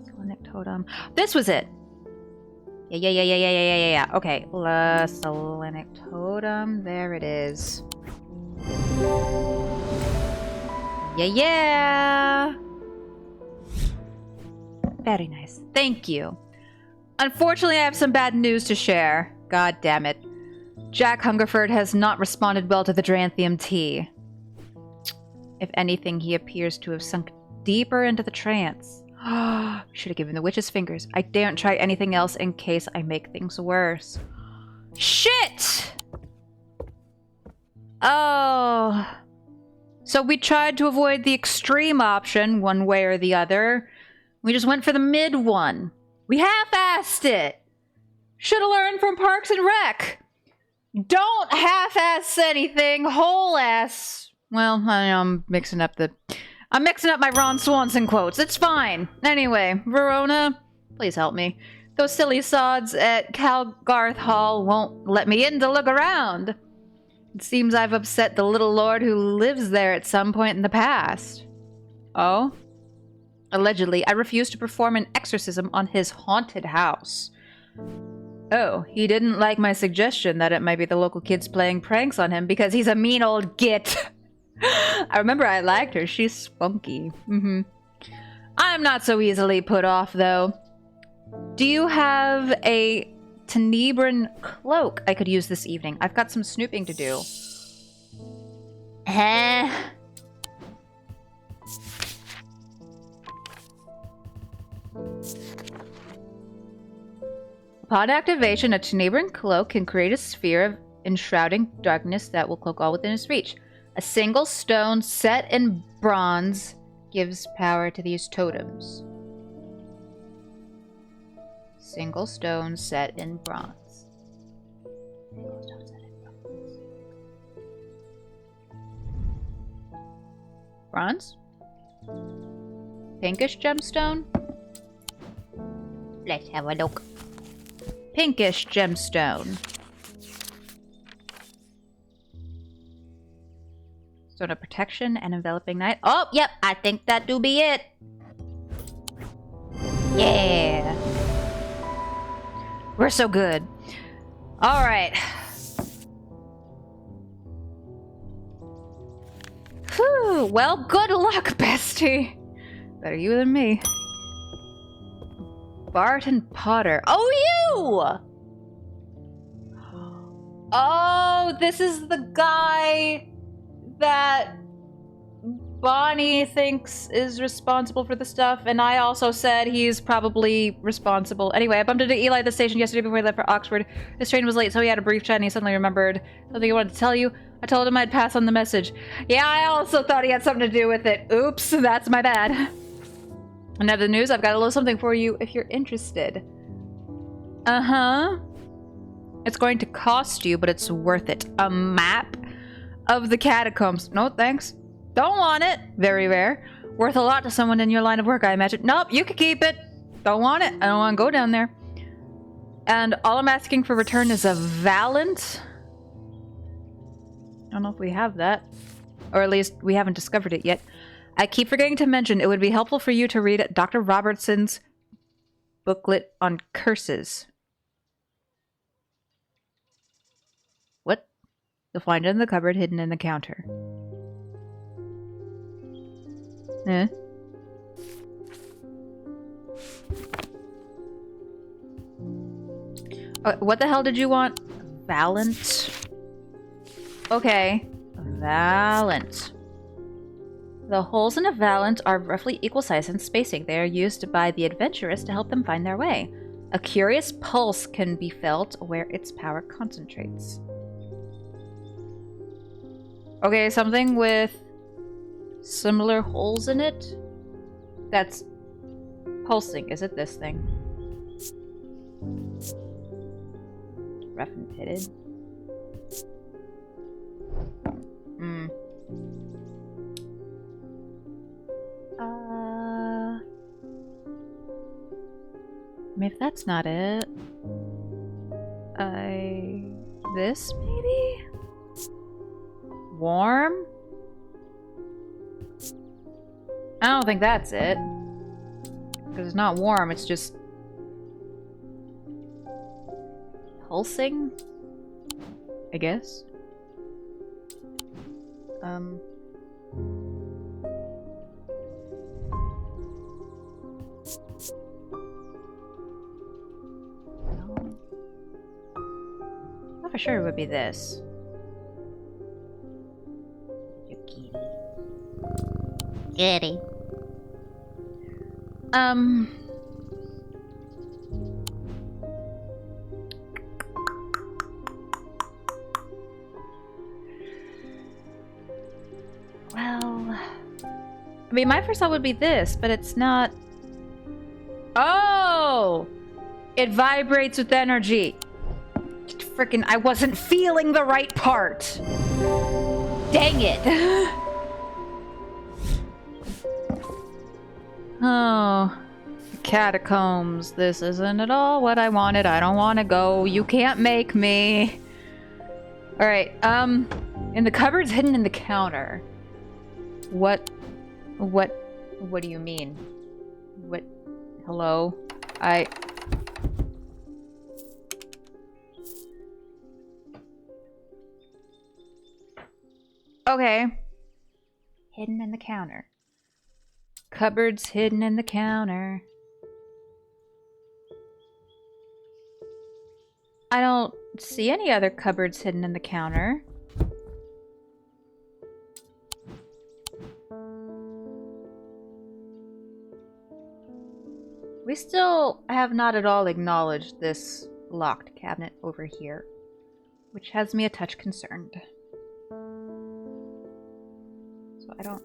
Selenic Totem. This was it! Yeah. Okay. Selenic Totem. There it is. Yeah. Very nice. Thank you. Unfortunately, I have some bad news to share. God damn it. Jack Hungerford has not responded well to the Dranthium tea. If anything, he appears to have sunk deeper into the trance. Should have given the witch's fingers. I daren't try anything else in case I make things worse. Shit! Oh. So we tried to avoid the extreme option, one way or the other. We just went for the mid one. We half-assed it. Should have learned from Parks and Rec. Don't half-ass anything, whole-ass Well, I'm mixing up my Ron Swanson quotes. It's fine. Anyway, Verona, please help me. Those silly sods at Calgarth Hall won't let me in to look around. It seems I've upset the little lord who lives there at some point in the past. Oh? Allegedly, I refused to perform an exorcism on his haunted house. Oh, he didn't like my suggestion that it might be the local kids playing pranks on him because he's a mean old git. I remember I liked her. She's spunky. I'm not so easily put off, though. Do you have a Tenebran cloak I could use this evening? I've got some snooping to do. Upon activation, a Tenebran cloak can create a sphere of enshrouding darkness that will cloak all within its reach. A single stone set in bronze gives power to these totems. Single stone set in bronze. Single stone set in bronze. Bronze? Pinkish gemstone? Let's have a look. Pinkish gemstone. Stone of protection and enveloping night. Oh, yep, I think that do be it. Yeah. We're so good. All right. Whew. Well, good luck, bestie. Better you than me. Barton Potter. Oh, you! Oh, this is the guy that Bonnie thinks is responsible for the stuff, and I also said he's probably responsible. Anyway, I bumped into Eli at the station yesterday before he left for Oxford. His train was late, so he had a brief chat, and he suddenly remembered something he wanted to tell you. I told him I'd pass on the message. Yeah, I also thought he had something to do with it. Oops, that's my bad. And now the news, I've got a little something for you if you're interested. Uh-huh. It's going to cost you, but it's worth it. A map of the catacombs. No, thanks. Don't want it. Very rare. Worth a lot to someone in your line of work, I imagine. Nope, you can keep it. Don't want it. I don't want to go down there. And all I'm asking for return is a Valant. I don't know if we have that. Or at least we haven't discovered it yet. I keep forgetting to mention it would be helpful for you to read Dr. Robertson's booklet on curses. What? You'll find it in the cupboard hidden in the counter. Eh? What the hell did you want? Valant? Okay. Valant. The holes in a Valant are roughly equal size and spacing. They are used by the adventurous to help them find their way. A curious pulse can be felt where its power concentrates. Okay, something with similar holes in it that's pulsing. Is it this thing? Rough and pitted. I mean, if that's not it, this maybe? Warm? I don't think that's it. Because it's not warm, it's just pulsing, I guess. Not for sure it would be this. Kitty. Well, I mean, my first thought would be this, but it's not. Oh! It vibrates with energy. Frickin', I wasn't feeling the right part. Dang it! Oh, catacombs. This isn't at all what I wanted. I don't want to go. You can't make me. All right. In the cupboards hidden in the counter. What do you mean? What? Hello? Okay. Hidden in the counter. Cupboards hidden in the counter. I don't see any other cupboards hidden in the counter. We still have not at all acknowledged this locked cabinet over here, which has me a touch concerned. So I don't...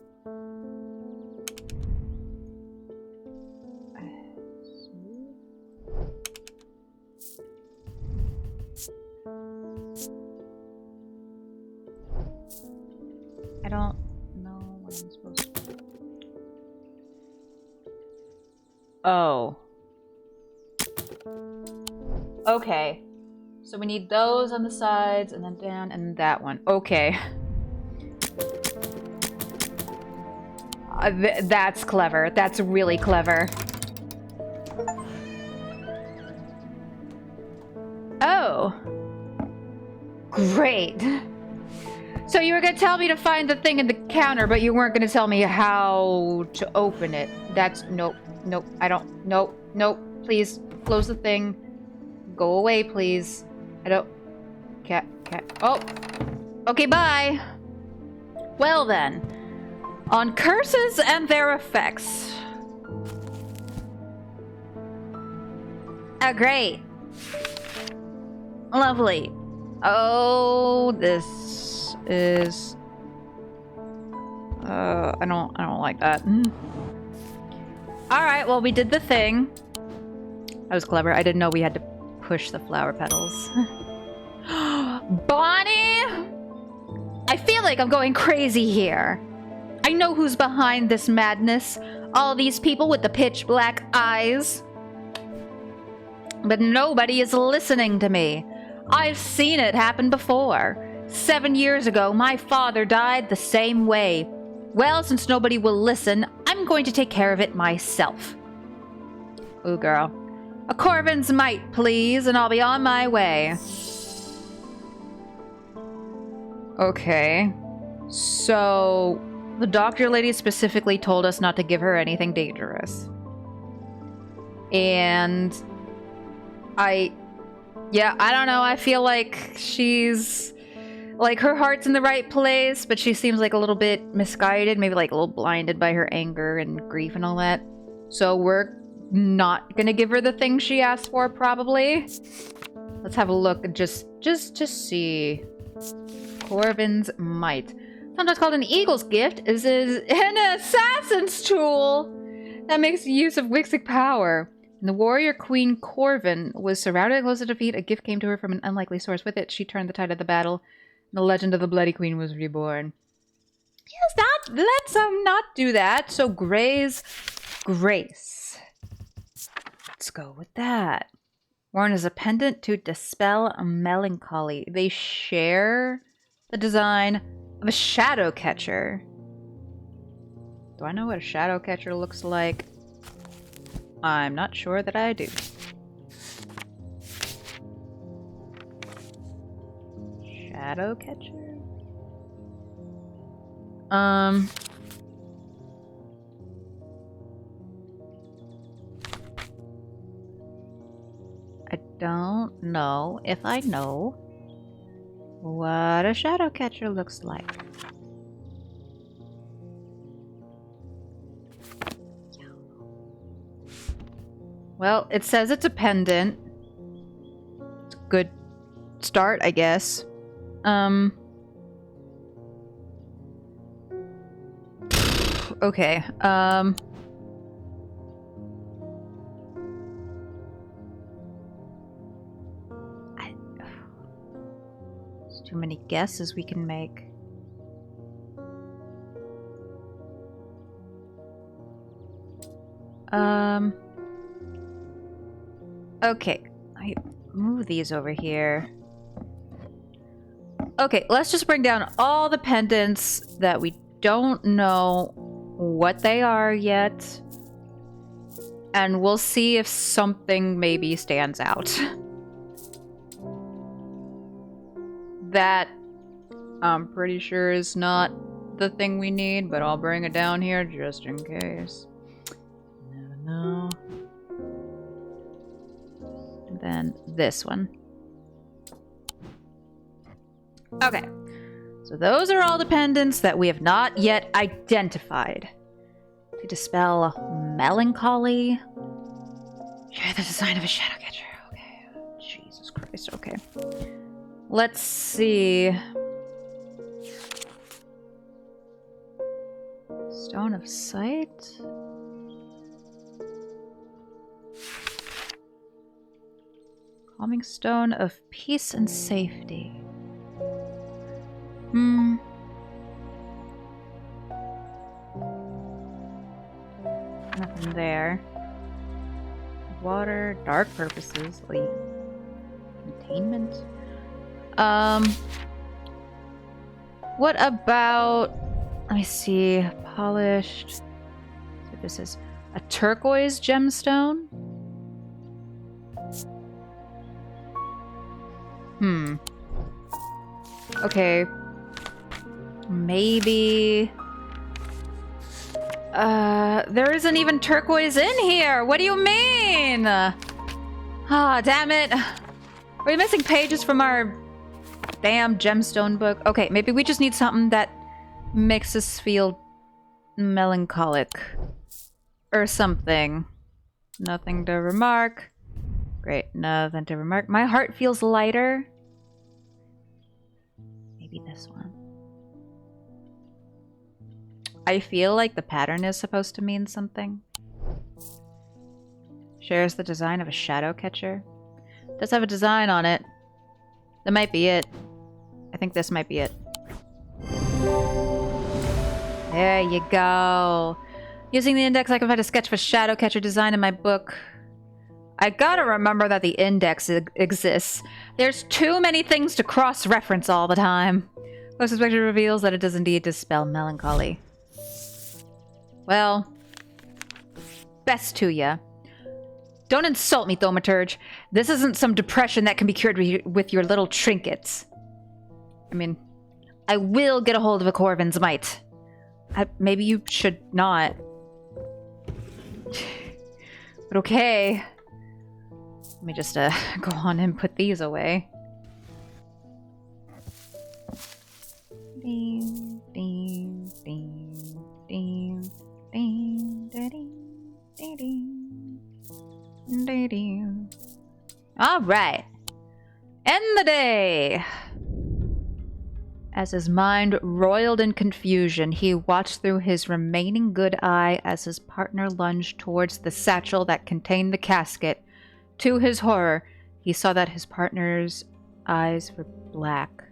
I don't know what I'm supposed to do. Oh. Okay. So we need those on the sides, and then down, and that one. Okay. That's clever. That's really clever. Oh. Great. So you were gonna tell me to find the thing in the counter, but you weren't gonna tell me how to open it. That's... Nope. Nope. I don't... Nope. Nope. Please. Close the thing. Go away, please. I don't... Cat. Oh! Okay, bye! Well then. On curses and their effects. Oh, great. Lovely. Oh, this is... I don't like that. Alright, well, we did the thing. That was clever. I didn't know we had to push the flower petals. Bonnie! I feel like I'm going crazy here. I know who's behind this madness. All these people with the pitch black eyes. But nobody is listening to me. I've seen it happen before. 7 years ago, my father died the same way. Well, since nobody will listen, I'm going to take care of it myself. Ooh, girl. A Corvin's mite, please, and I'll be on my way. Okay. So, the doctor lady specifically told us not to give her anything dangerous. And... Yeah, I don't know. I feel like she's... Like, her heart's in the right place, but she seems like a little bit misguided, maybe like a little blinded by her anger and grief and all that. So we're not gonna give her the thing she asked for, probably. Let's have a look, just see. Corvin's Might. Sometimes called an eagle's gift, is an assassin's tool that makes use of Wixic power. When the warrior queen Corvin was surrounded and close to defeat, a gift came to her from an unlikely source. With it, she turned the tide of the battle. The legend of the Bloody Queen was reborn. Yes, let's not do that. So Gray's Grace. Let's go with that. Worn as a pendant to dispel melancholy. They share the design of a shadow catcher. Do I know what a shadow catcher looks like? I'm not sure that I do. Shadow catcher? I don't know if I know what a shadow catcher looks like. Well, it says it's a pendant. It's a good start, I guess. Okay, there's too many guesses we can make. Okay. I move these over here. Okay, let's just bring down all the pendants that we don't know what they are yet. And we'll see if something maybe stands out. That, I'm pretty sure is not the thing we need, but I'll bring it down here just in case. Never know. And then this one. Okay. So those are all the pendants that we have not yet identified. To dispel melancholy. Share the design of a shadow catcher. Okay. Jesus Christ. Okay. Let's see. Stone of Sight. Calming Stone of Peace and Safety. Nothing there. Water, dark purposes, like containment. What about, let me see, polished. So this is a turquoise gemstone. Okay. Maybe. There isn't even turquoise in here. What do you mean? Ah, damn it. Are we missing pages from our damn gemstone book? Okay, maybe we just need something that makes us feel melancholic. Or something. Nothing to remark. Great, nothing to remark. My heart feels lighter. Maybe this one. I feel like the pattern is supposed to mean something. Shares the design of a shadow catcher. Does have a design on it. That might be it. I think this might be it. There you go. Using the index, I can find a sketch of a shadow catcher design in my book. I gotta remember that the index exists. There's too many things to cross-reference all the time. Closest picture reveals that it does indeed dispel melancholy. Well, best to ya. Don't insult me, Thaumaturge. This isn't some depression that can be cured with your little trinkets. I mean, I will get a hold of a Corvin's mite. Maybe you should not. But okay. Let me just go on and put these away. Ding, ding, ding, ding, ding, ding, ding, ding, ding. All right. End the day. As his mind roiled in confusion, he watched through his remaining good eye as his partner lunged towards the satchel that contained the casket. To his horror, he saw that his partner's eyes were black.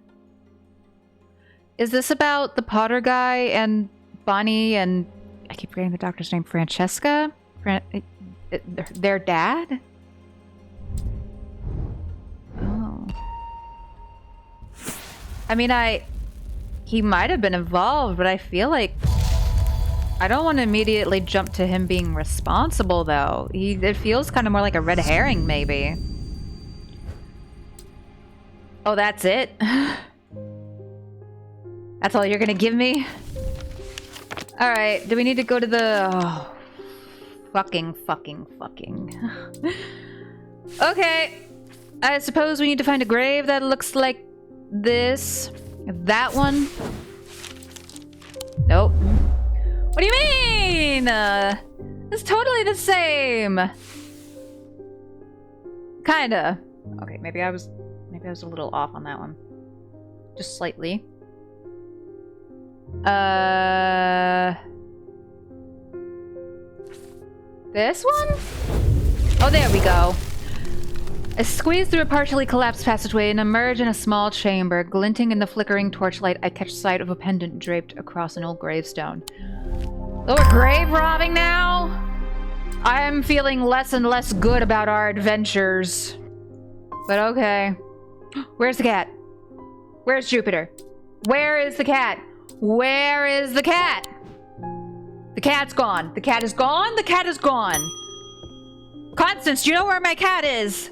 Is this about the Potter guy and Bonnie and... I keep forgetting the doctor's name. Francesca? Their dad? Oh. I mean, he might have been involved, but I feel like... I don't want to immediately jump to him being responsible, though. It feels kind of more like a red herring, maybe. Oh, that's it? That's all you're gonna give me? Alright, do we need to go to the... Oh, fucking. Okay. I suppose we need to find a grave that looks like this. That one. Nope. What do you mean? It's totally the same. Kinda. Okay, maybe I was a little off on that one. Just slightly. This one? Oh, there we go. I squeeze through a partially collapsed passageway and emerge in a small chamber. Glinting in the flickering torchlight, I catch sight of a pendant draped across an old gravestone. Oh, we're grave robbing now? I am feeling less and less good about our adventures. But okay. Where's the cat? Where's Jupiter? Where is the cat? Where is the cat? The cat's gone. The cat is gone. The cat is gone. Constance, do you know where my cat is?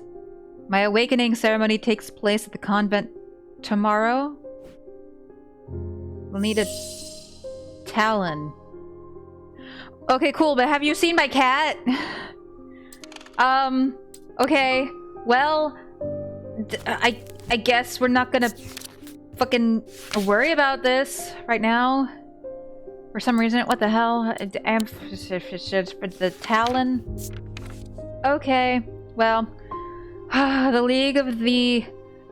My awakening ceremony takes place at the convent tomorrow. We'll need a talon. Okay, cool, but have you seen my cat? Okay. Well, I guess we're not gonna fucking worry about this right now. For some reason, what the hell? The talon? Okay, well, the League of the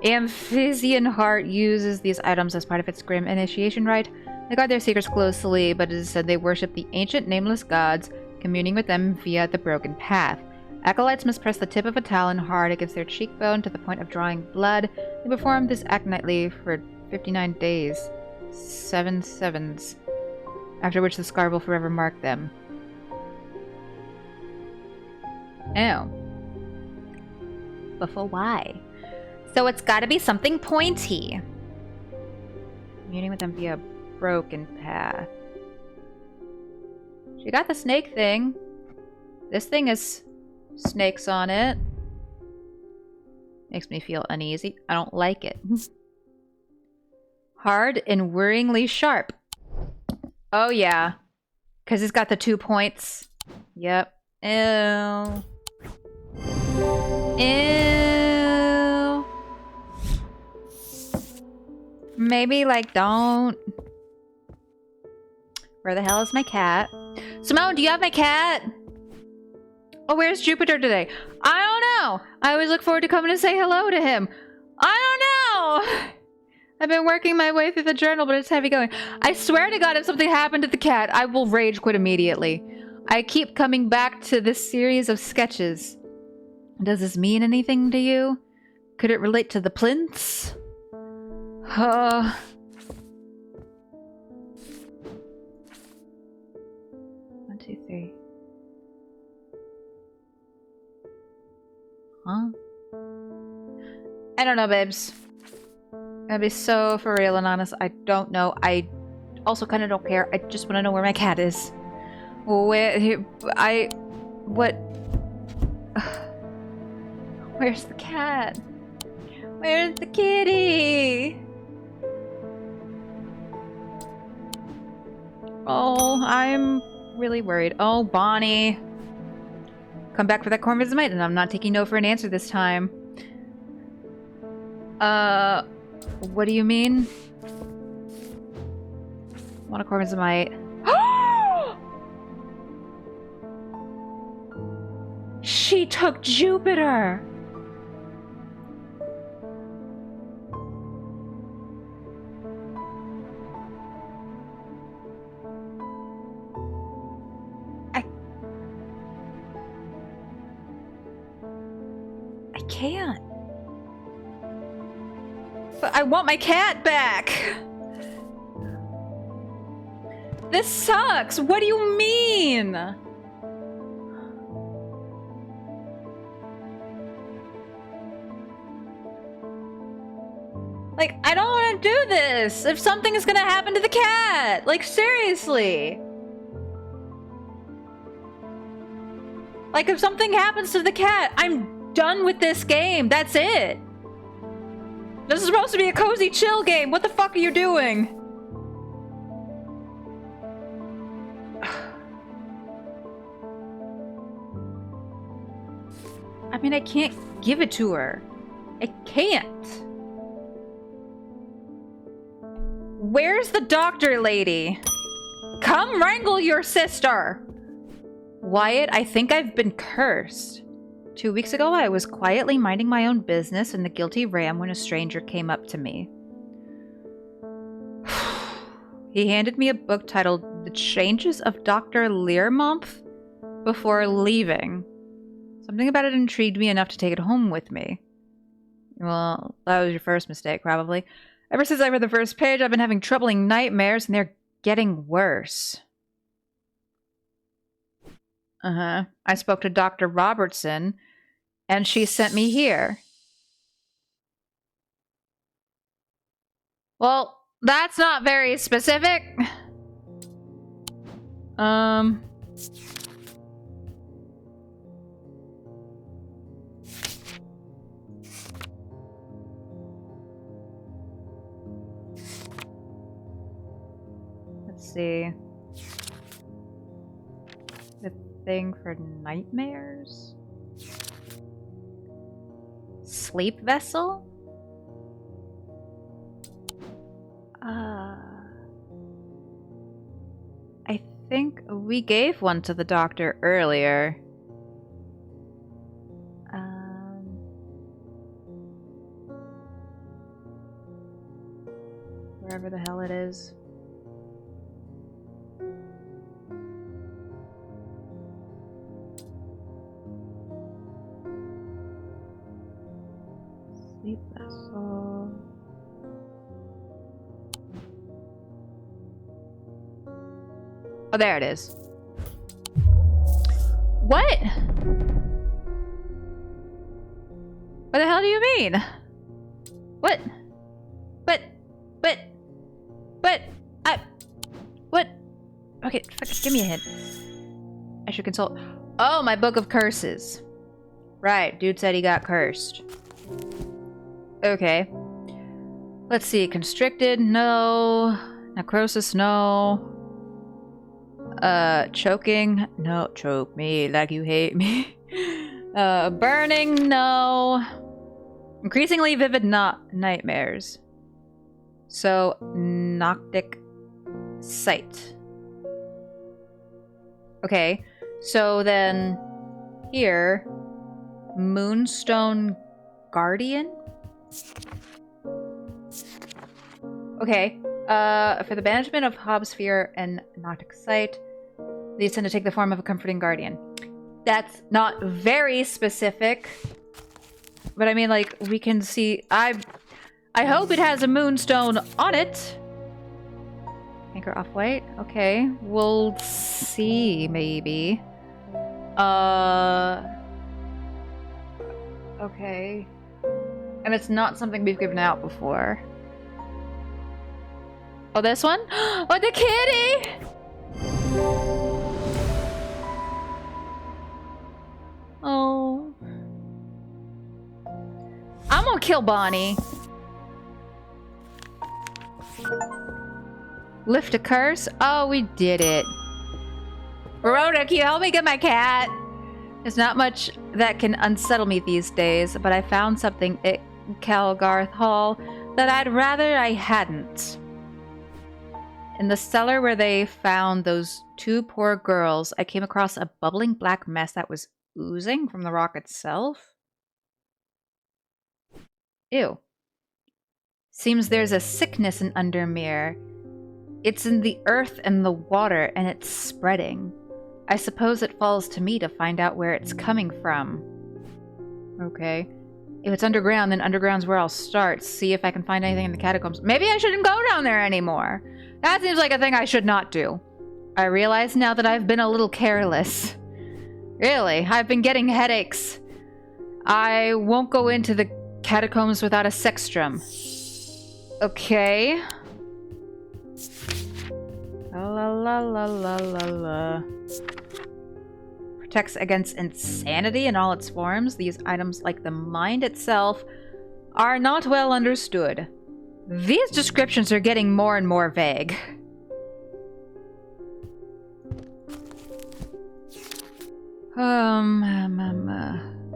Amphisian Heart uses these items as part of its grim initiation rite. They guard their secrets closely, but it is said they worship the ancient nameless gods, communing with them via the broken path. Acolytes must press the tip of a talon hard against their cheekbone to the point of drawing blood. They perform this act nightly for 59 days. 7 sevens. After which the scar will forever mark them. Oh. But for why? So it's gotta be something pointy. Communing with them via broken path. She got the snake thing. This thing has snakes on it. Makes me feel uneasy. I don't like it. Hard and worryingly sharp. Oh yeah. Because it's got the 2 points. Yep. Ew. Ew. Maybe, like, don't. Where the hell is my cat? Simone, do you have my cat? Oh, where's Jupiter today? I don't know. I always look forward to coming to say hello to him. I don't know. I've been working my way through the journal, but it's heavy going. I swear to God, if something happened to the cat, I will rage quit immediately. I keep coming back to this series of sketches. Does this mean anything to you? Could it relate to the plinths? 1, 2, 3. Huh? I don't know, babes. I'll be so for real and honest. I don't know. I also kind of don't care. I just want to know where my cat is. Where? What? Where's the cat? Where's the kitty? Oh, I'm really worried. Oh, Bonnie. Come back for that corn Vegemite, and I'm not taking no for an answer this time. What do you mean? Want a corn Vegemite. She took Jupiter! I can't. But I want my cat back! This sucks! What do you mean? Like, I don't want to do this! If something is gonna happen to the cat! Like, seriously! Like, if something happens to the cat, I'm done with this game. That's it. This is supposed to be a cozy chill game. What the fuck are you doing? I mean, I can't give it to her. I can't. Where's the doctor lady? Come wrangle your sister. Wyatt, I think I've been cursed. 2 weeks ago, I was quietly minding my own business in the guilty ram when a stranger came up to me. He handed me a book titled The Changes of Dr. Learmonth before leaving. Something about it intrigued me enough to take it home with me. Well, that was your first mistake, probably. Ever since I read the first page, I've been having troubling nightmares, and they're getting worse. Uh-huh. I spoke to Dr. Robertson, and she sent me here. Well, that's not very specific. Let's see. The thing for nightmares? Sleep vessel? I think we gave one to the doctor earlier. Wherever the hell it is. Sleep vessel. Oh, there it is. What? What the hell do you mean? What? What? Okay, fuck, give me a hint. I should consult. Oh, my book of curses. Right, dude said he got cursed. Okay. Let's see, constricted, no. Necrosis, no. Choking, no. Choke me like you hate me. Burning, no. Increasingly vivid nightmares. So, Noctic sight. Okay, so then here, Moonstone Guardian. Okay, for the banishment of Hobsphere and Noctic sight, these tend to take the form of a comforting guardian. That's not very specific, but I mean, like, we can see. I hope it has a moonstone on it. Anchor off white. Okay, we'll see. Maybe. Okay, and it's not something we've given out before. Oh, this one? Oh, the kitty! Oh. I'm gonna kill Bonnie. Lift a curse? Oh, we did it. Verona, can you help me get my cat? There's not much that can unsettle me these days, but I found something at Calgarth Hall that I'd rather I hadn't. In the cellar where they found those two poor girls, I came across a bubbling black mess that was oozing from the rock itself. Ew. Seems there's a sickness in Undermere. It's in the earth and the water, and it's spreading. I suppose it falls to me to find out where it's coming from. Okay. If it's underground, then underground's where I'll start. See if I can find anything in the catacombs. Maybe I shouldn't go down there anymore. That seems like a thing I should not do. I realize now that I've been a little careless. Really, I've been getting headaches. I won't go into the catacombs without a sextrum. Okay. La la la la la la. Protects against insanity in all its forms. These items, like the mind itself, are not well understood. These descriptions are getting more and more vague.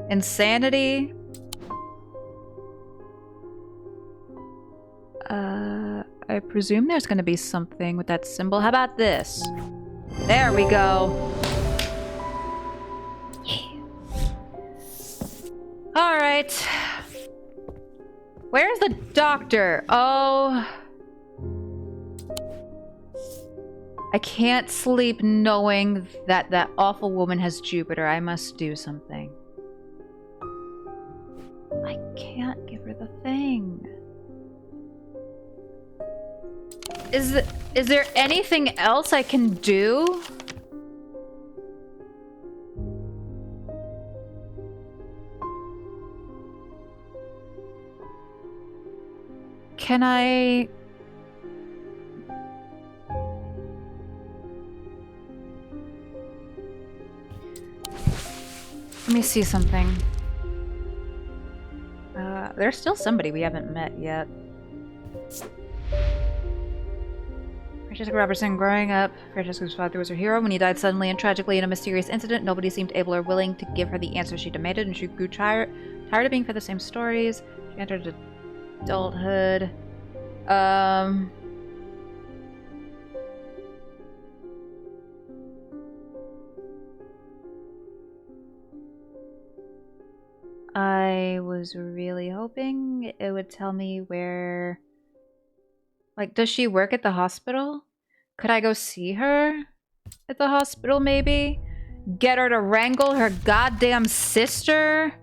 Insanity? I presume there's gonna be something with that symbol. How about this? There we go. Alright. Where's the doctor? Oh. I can't sleep knowing that that awful woman has Jupiter. I must do something. I can't give her the thing. Is there anything else I can do? Can I... Let me see something. There's still somebody we haven't met yet. Francesca Robertson, growing up, Francesca's father was her hero. When he died suddenly and tragically in a mysterious incident, nobody seemed able or willing to give her the answers she demanded, and she grew tired of being fed the same stories. She entered adulthood. I was really hoping it would tell me where... Like, does she work at the hospital? Could I go see her at the hospital, maybe? Get her to wrangle her goddamn sister?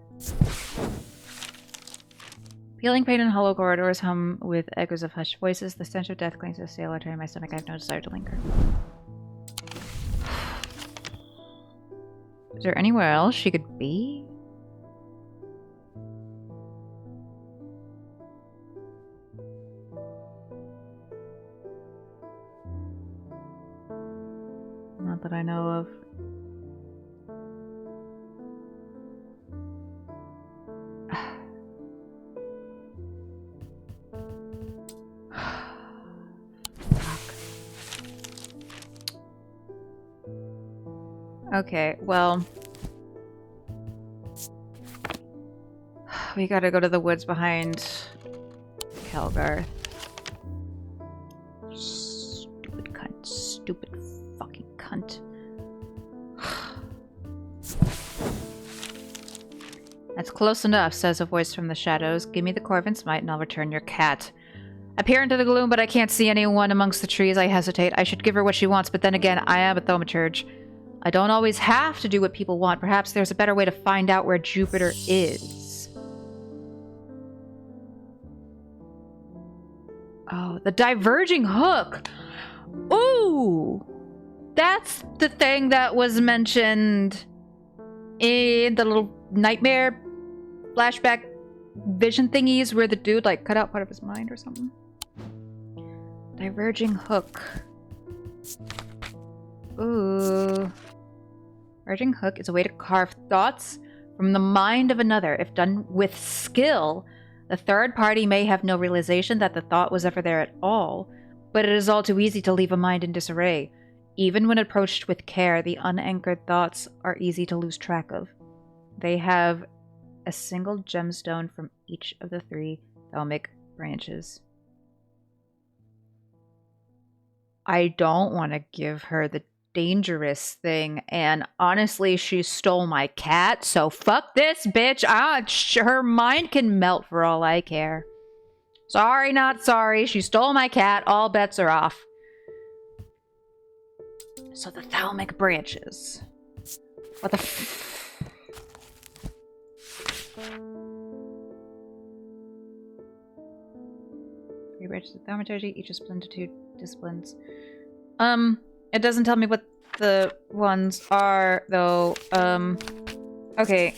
Peeling pain in hollow corridors hum with echoes of hushed voices. The stench of death clings to sailor in my stomach. I have no desire to linger. Is there anywhere else she could be? Not that I know of. Okay, well... We gotta go to the woods behind Kelgar. Stupid cunt. Stupid fucking cunt. That's close enough, says a voice from the shadows. Give me the Corvin's might and I'll return your cat. I peer into the gloom, but I can't see anyone amongst the trees. I hesitate. I should give her what she wants, but then again, I am a thaumaturge. I don't always have to do what people want. Perhaps there's a better way to find out where Jupiter is. Oh, the diverging hook! Ooh! That's the thing that was mentioned in the little nightmare flashback vision thingies where the dude like cut out part of his mind or something. Diverging hook. Ooh. Diverging hook is a way to carve thoughts from the mind of another. If done with skill, the third party may have no realization that the thought was ever there at all, but it is all too easy to leave a mind in disarray. Even when approached with care, the unanchored thoughts are easy to lose track of. They have a single gemstone from each of the 3 thalamic branches. I don't want to give her the dangerous thing, and honestly, she stole my cat, so fuck this bitch. Her mind can melt for all I care. Sorry, not sorry. She stole my cat. All bets are off. So the thalamic branches. What the f... 3 branches of thaumaturgy, each is split into 2 disciplines. It doesn't tell me what the ones are, though. Okay.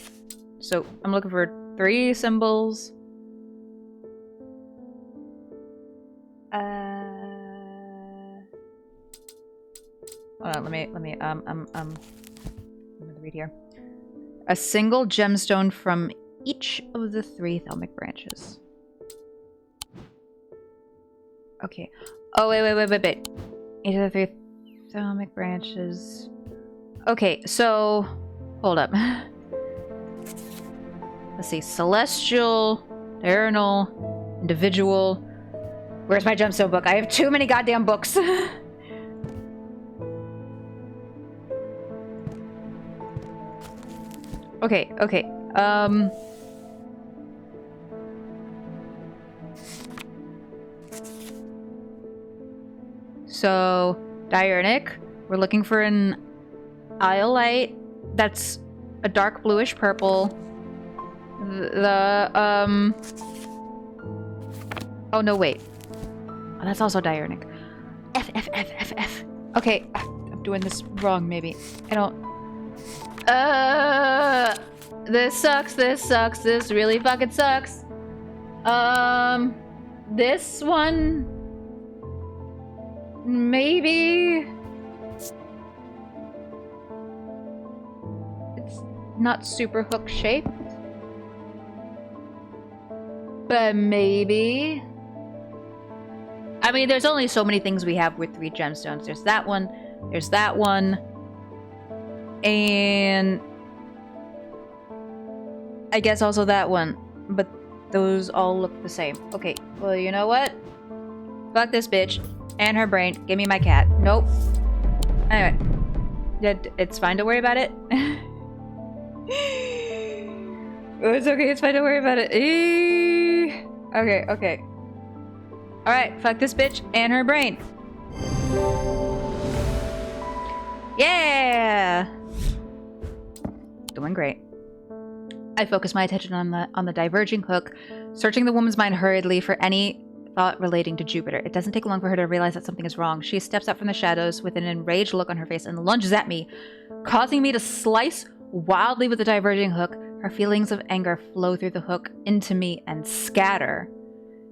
So, I'm looking for 3 symbols. Hold on, let me read here. A single gemstone from each of the 3 thalamic branches. Okay. Oh, wait. Each of the 3 thalamic branches. Okay, so... Hold up. Let's see. Celestial, diurnal, individual. Where's my gemstone book? I have too many goddamn books. Okay. So, diurnic. We're looking for an iolite that's a dark bluish purple. Oh, no, wait. Oh, that's also diurnic. F. Okay, I'm doing this wrong, maybe. I don't... This sucks. This really fucking sucks. This one... maybe... It's not super hook-shaped. But maybe... I mean, there's only so many things we have with 3 gemstones. There's that one, and... I guess also that one. But those all look the same. Okay, well, you know what? Fuck this bitch and her brain. Give me my cat. Nope. Anyway. It's fine to worry about it. It's okay, it's fine to worry about it. Okay, okay. Alright, fuck this bitch and her brain. Yeah! Doing great. I focus my attention on the diverging hook, searching the woman's mind hurriedly for any thought relating to Jupiter. It doesn't take long for her to realize that something is wrong. She steps up from the shadows with an enraged look on her face and lunges at me, causing me to slice wildly with the diverging hook. Her feelings of anger flow through the hook into me and scatter.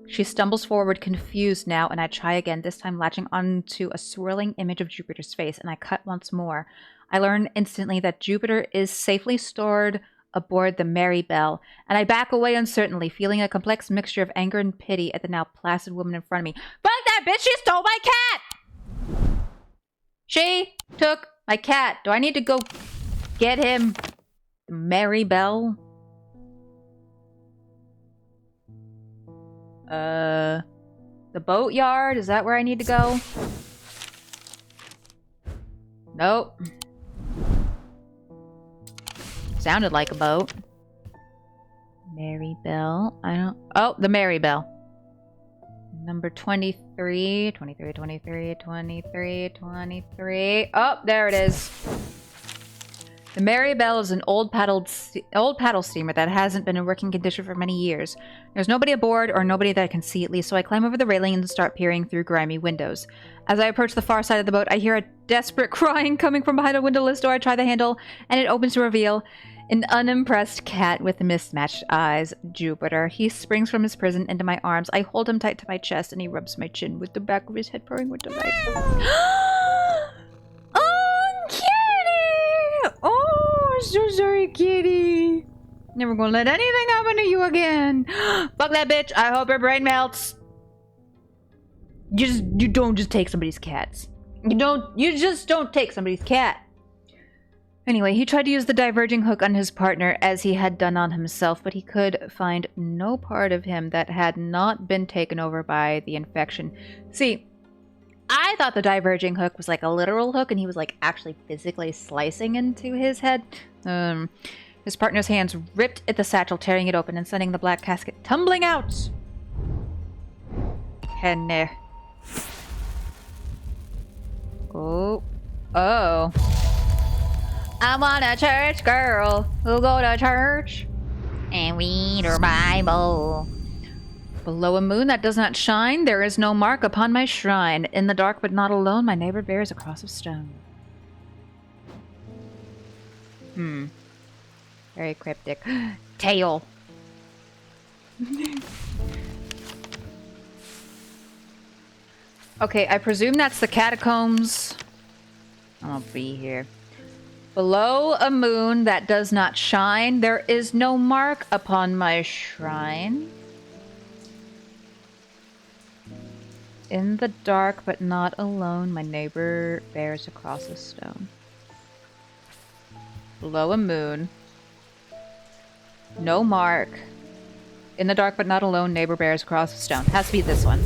She stumbles forward, confused now, and I try again, this time latching onto a swirling image of Jupiter's face, and I cut once more. I learn instantly that Jupiter is safely stored aboard the Mary Bell, and I back away uncertainly, feeling a complex mixture of anger and pity at the now placid woman in front of me. Fuck that bitch! She stole my cat! She took my cat. Do I need to go get him? Mary Bell? The boatyard? Is that where I need to go? Nope. Sounded like a boat. Mary Bell. I don't... Oh, the Mary Bell. Number 23. 23, 23, 23, 23. Oh, there it is. The Mary Bell is an old paddle steamer that hasn't been in working condition for many years. There's nobody aboard, or nobody that I can see at least, so I climb over the railing and start peering through grimy windows. As I approach the far side of the boat, I hear a desperate crying coming from behind a windowless door. I try the handle, and it opens to reveal an unimpressed cat with mismatched eyes, Jupiter. He springs from his prison into my arms. I hold him tight to my chest, and he rubs my chin with the back of his head, purring with delight. Oh, kitty! Oh, I'm so sorry, kitty. Never gonna let anything happen to you again. Fuck that bitch. I hope her brain melts. You don't just take somebody's cats. You just don't take somebody's cat. Anyway, he tried to use the diverging hook on his partner as he had done on himself, but he could find no part of him that had not been taken over by the infection. See, I thought the diverging hook was like a literal hook and he was like actually physically slicing into his head. His partner's hands ripped at the satchel, tearing it open and sending the black casket tumbling out. And oh. I'm on a church girl who go to church and read her Bible. Below a moon that does not shine, there is no mark upon my shrine. In the dark but not alone, my neighbor bears a cross of stone. Very cryptic. Tail. Okay, I presume that's the catacombs. I'll be here. Below a moon that does not shine, there is no mark upon my shrine. In the dark, but not alone, my neighbor bears a cross of stone. Below a moon. No mark. In the dark, but not alone, neighbor bears a cross of stone. Has to be this one.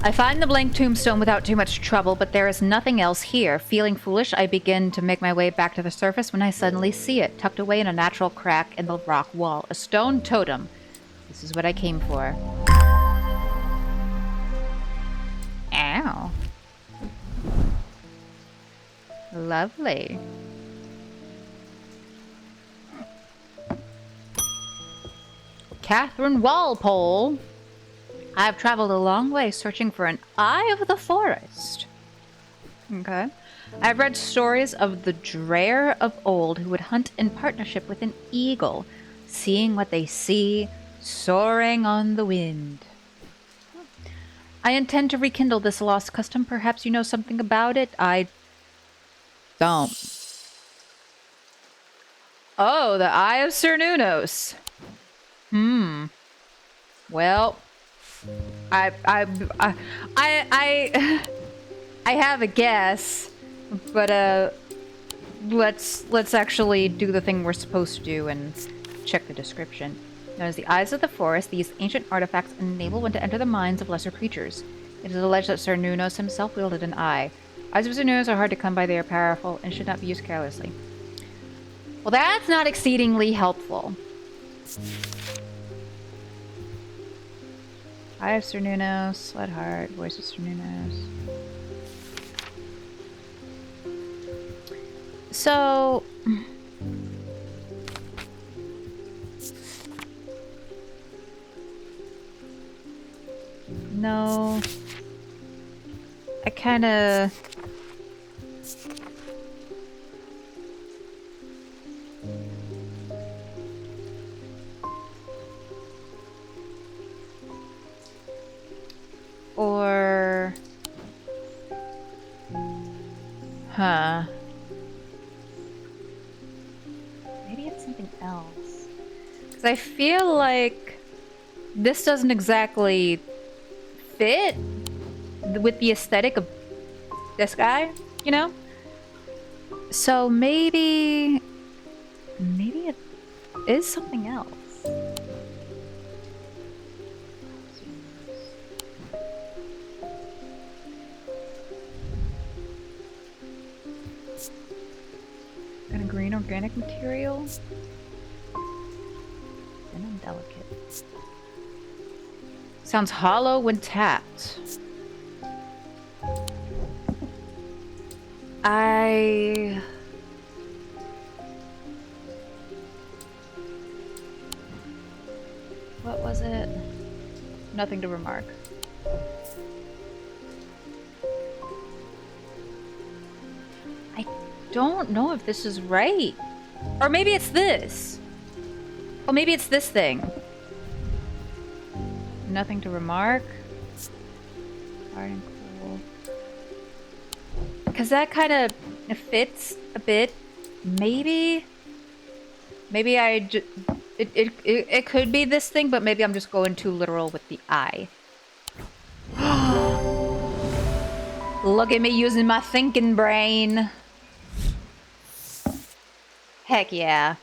I find the blank tombstone without too much trouble, but there is nothing else here. Feeling foolish, I begin to make my way back to the surface when I suddenly see it, tucked away in a natural crack in the rock wall. A stone totem. This is what I came for. Ow. Lovely. Catherine Walpole. I've traveled a long way searching for an eye of the forest. Okay. I've read stories of the Dreyer of old who would hunt in partnership with an eagle, seeing what they see, soaring on the wind. I intend to rekindle this lost custom. Perhaps you know something about it? I don't. Oh, the Eye of Cernunnos. Well, I, I, I, I, I have a guess, but let's actually do the thing we're supposed to do and check the description. Known as the Eyes of the Forest, these ancient artifacts enable one to enter the minds of lesser creatures. It is alleged that Cernunnos himself wielded an eye. Eyes of Cernunnos are hard to come by, they are powerful, and should not be used carelessly. Well, that's not exceedingly helpful. Eye of Cernunnos, Sled Heart, Voice of Cernunnos. So... No. I kinda... Or... Huh. Maybe it's something else. Because I feel like this doesn't exactly fit with the aesthetic of this guy, you know? So maybe it is something else. And a green organic material. And undelicate. Sounds hollow when tapped. What was it? Nothing to remark. I don't know if this is right. Or maybe it's this. Oh, maybe it's this thing. Nothing to remark. Hard and cool. Because that kind of fits a bit. Maybe it could be this thing, but maybe I'm just going too literal with the eye. Look at me using my thinking brain. Heck yeah.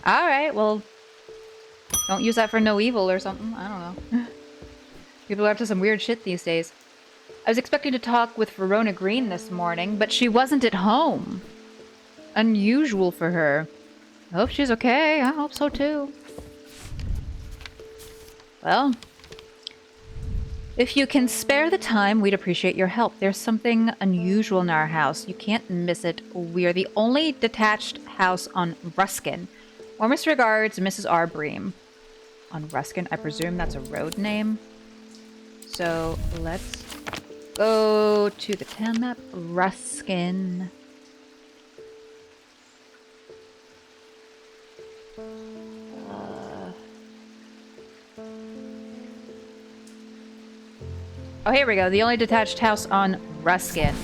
Alright, well, don't use that for no evil or something. I don't know. People are up to some weird shit these days. I was expecting to talk with Verona Green this morning, but she wasn't at home. Unusual for her. I hope she's okay. I hope so too. Well, if you can spare the time, we'd appreciate your help. There's something unusual in our house. You can't miss it. We are the only detached house on Ruskin. Warmest regards, Mrs. R. Bream. On Ruskin, I presume that's a road name. So let's go to the town map. Ruskin. Oh, here we go. The only detached house on Ruskin.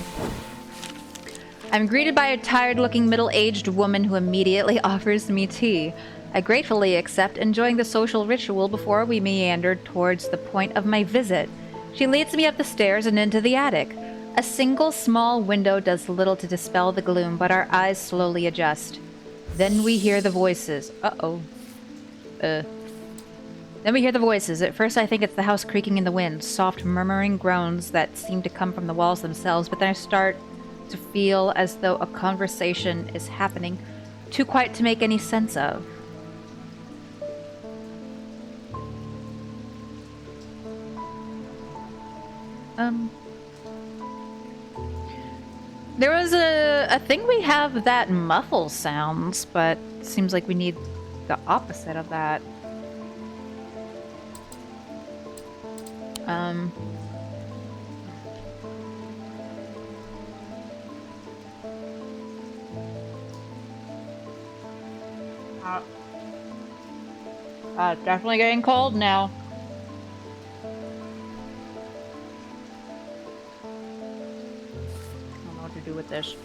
I'm greeted by a tired-looking middle-aged woman who immediately offers me tea. I gratefully accept, enjoying the social ritual before we meander towards the point of my visit. She leads me up the stairs and into the attic. A single small window does little to dispel the gloom, but our eyes slowly adjust. Then we hear the voices. Then we hear the voices. At first I think it's the house creaking in the wind, soft murmuring groans that seem to come from the walls themselves, but then I start to feel as though a conversation is happening, too quiet to make any sense of. There was a thing we have that muffles sounds, but it seems like we need the opposite of that. It's definitely getting cold now. I don't know what to do with this.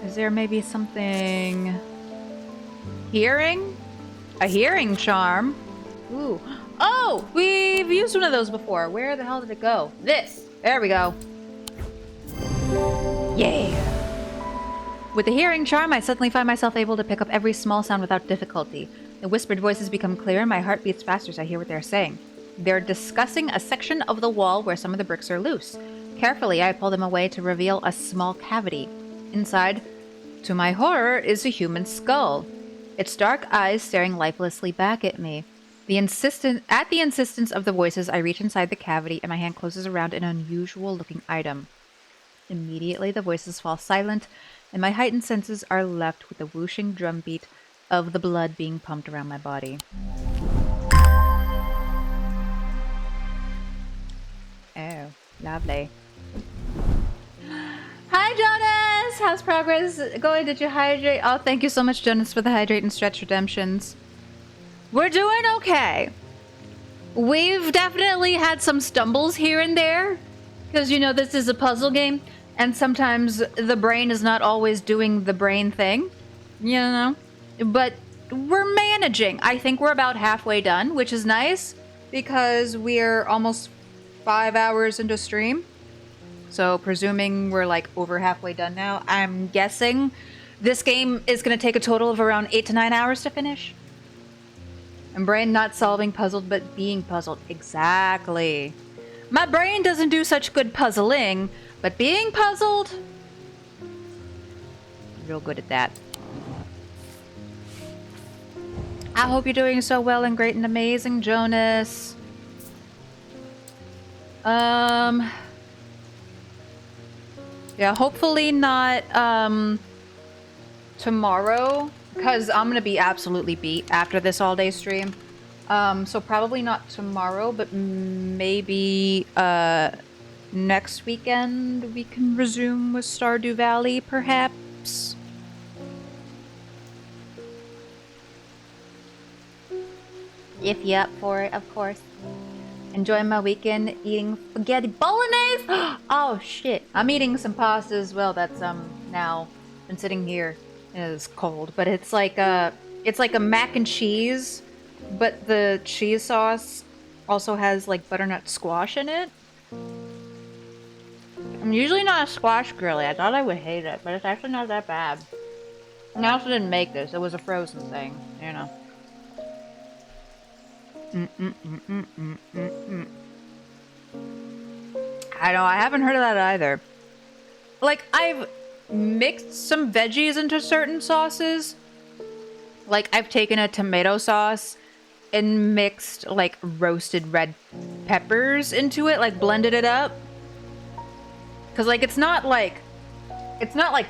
Is there maybe something... Hearing? A hearing charm? Ooh. Oh! We've used one of those before. Where the hell did it go? This! There we go. Yay! With the hearing charm, I suddenly find myself able to pick up every small sound without difficulty. The whispered voices become clear and my heart beats faster as I hear what they're saying. They're discussing a section of the wall where some of the bricks are loose. Carefully, I pull them away to reveal a small cavity. Inside, to my horror, is a human skull. Its dark eyes staring lifelessly back at me. At the insistence of the voices, I reach inside the cavity and my hand closes around an unusual-looking item. Immediately, the voices fall silent, and my heightened senses are left with the whooshing drumbeat of the blood being pumped around my body. Oh, lovely. Hi, Jonas! How's progress going? Did you hydrate? Oh, thank you so much, Jonas, for the hydrate and stretch redemptions. We're doing okay. We've definitely had some stumbles here and there, because, you know, this is a puzzle game, and sometimes the brain is not always doing the brain thing, you know? But we're managing. I think we're about halfway done, which is nice, because we're almost 5 hours into stream. So presuming we're like over halfway done now, I'm guessing this game is going to take a total of around 8 to 9 hours to finish. And brain not solving puzzled, but being puzzled. Exactly. My brain doesn't do such good puzzling, but being puzzled, real good at that. I hope you're doing so well and great and amazing, Jonas. Yeah, hopefully not tomorrow, because I'm gonna be absolutely beat after this all-day stream. So probably not tomorrow, but maybe next weekend we can resume with Stardew Valley, perhaps. If you're up for it, of course. Enjoying my weekend eating spaghetti bolognese. Oh shit! I'm eating some pasta as well. That's now been sitting here. It is cold, but it's like a mac and cheese, but the cheese sauce also has like butternut squash in it. I'm usually not a squash girly. I thought I would hate it, but it's actually not that bad. And I also didn't make this. It was a frozen thing, you know. I know, I haven't heard of that either. Like, I've mixed some veggies into certain sauces. Like, I've taken a tomato sauce and mixed, like, roasted red peppers into it, like, blended it up. Because, like, it's not like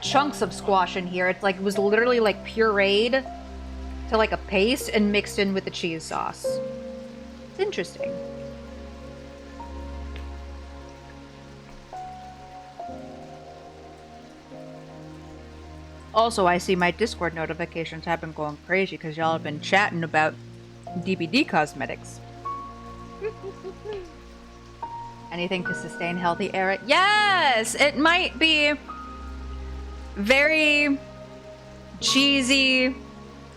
chunks of squash in here. It's like, it was literally, like, pureed to, like, a paste and mixed in with the cheese sauce. It's interesting. Also, I see my Discord notifications have been going crazy because y'all have been chatting about DBD cosmetics. Anything to sustain healthy era? Yes! It might be very cheesy,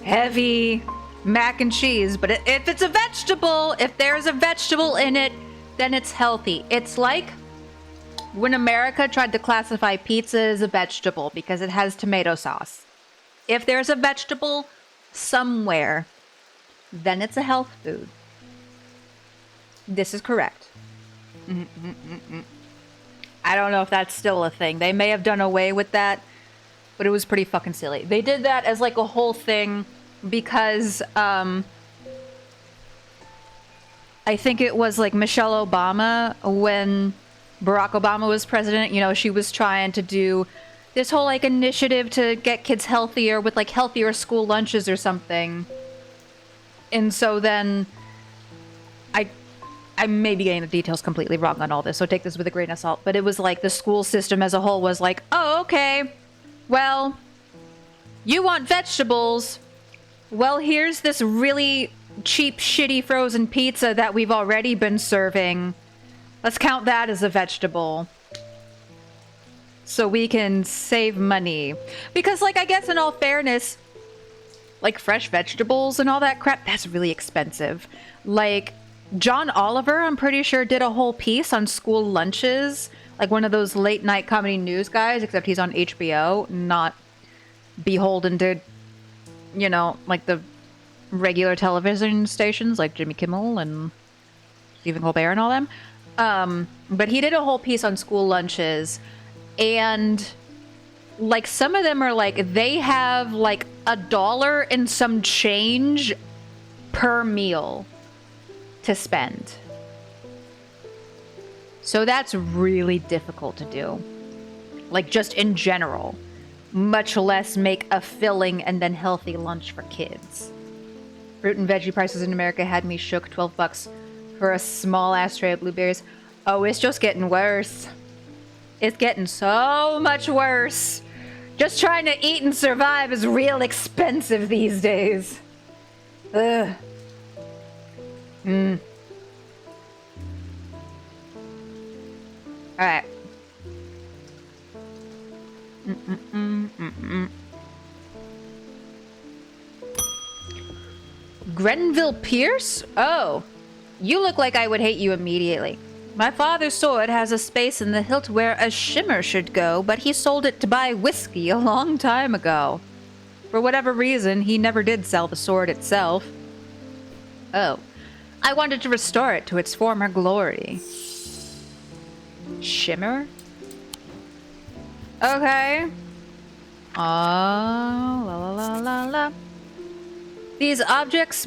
heavy mac and cheese, but if it's a vegetable, if there's a vegetable in it, then it's healthy. It's like when America tried to classify pizza as a vegetable because it has tomato sauce. If there's a vegetable somewhere, then it's a health food. This is correct. I don't know if that's still a thing. They may have done away with that, but it was pretty fucking silly. They did that as like a whole thing because I think it was like Michelle Obama, when Barack Obama was president, you know, she was trying to do this whole like initiative to get kids healthier with like healthier school lunches or something. And so then I may be getting the details completely wrong on all this, so take this with a grain of salt. But it was like the school system as a whole was like, oh, okay, well, you want vegetables. Well, here's this really cheap, shitty frozen pizza that we've already been serving. Let's count that as a vegetable. So we can save money. Because, like, I guess in all fairness, like, fresh vegetables and all that crap, that's really expensive. Like, John Oliver, I'm pretty sure, did a whole piece on school lunches. Like one of those late night comedy news guys, except he's on HBO, not beholden to, you know, like the regular television stations like Jimmy Kimmel and Stephen Colbert and all them. But he did a whole piece on school lunches, and like some of them are like they have like $1 and some change per meal to spend. So that's really difficult to do. Like just in general, much less make a filling and then healthy lunch for kids. Fruit and veggie prices in America had me shook. $12 for a small ass tray of blueberries. Oh, it's just getting worse. It's getting so much worse. Just trying to eat and survive is real expensive these days. Ugh. Alright. Grenville Pierce? Oh, you look like I would hate you immediately. My father's sword has a space in the hilt where a shimmer should go, but he sold it to buy whiskey a long time ago. For whatever reason, he never did sell the sword itself. Oh, I wanted to restore it to its former glory. Shimmer? Okay. Oh, la la la la la. These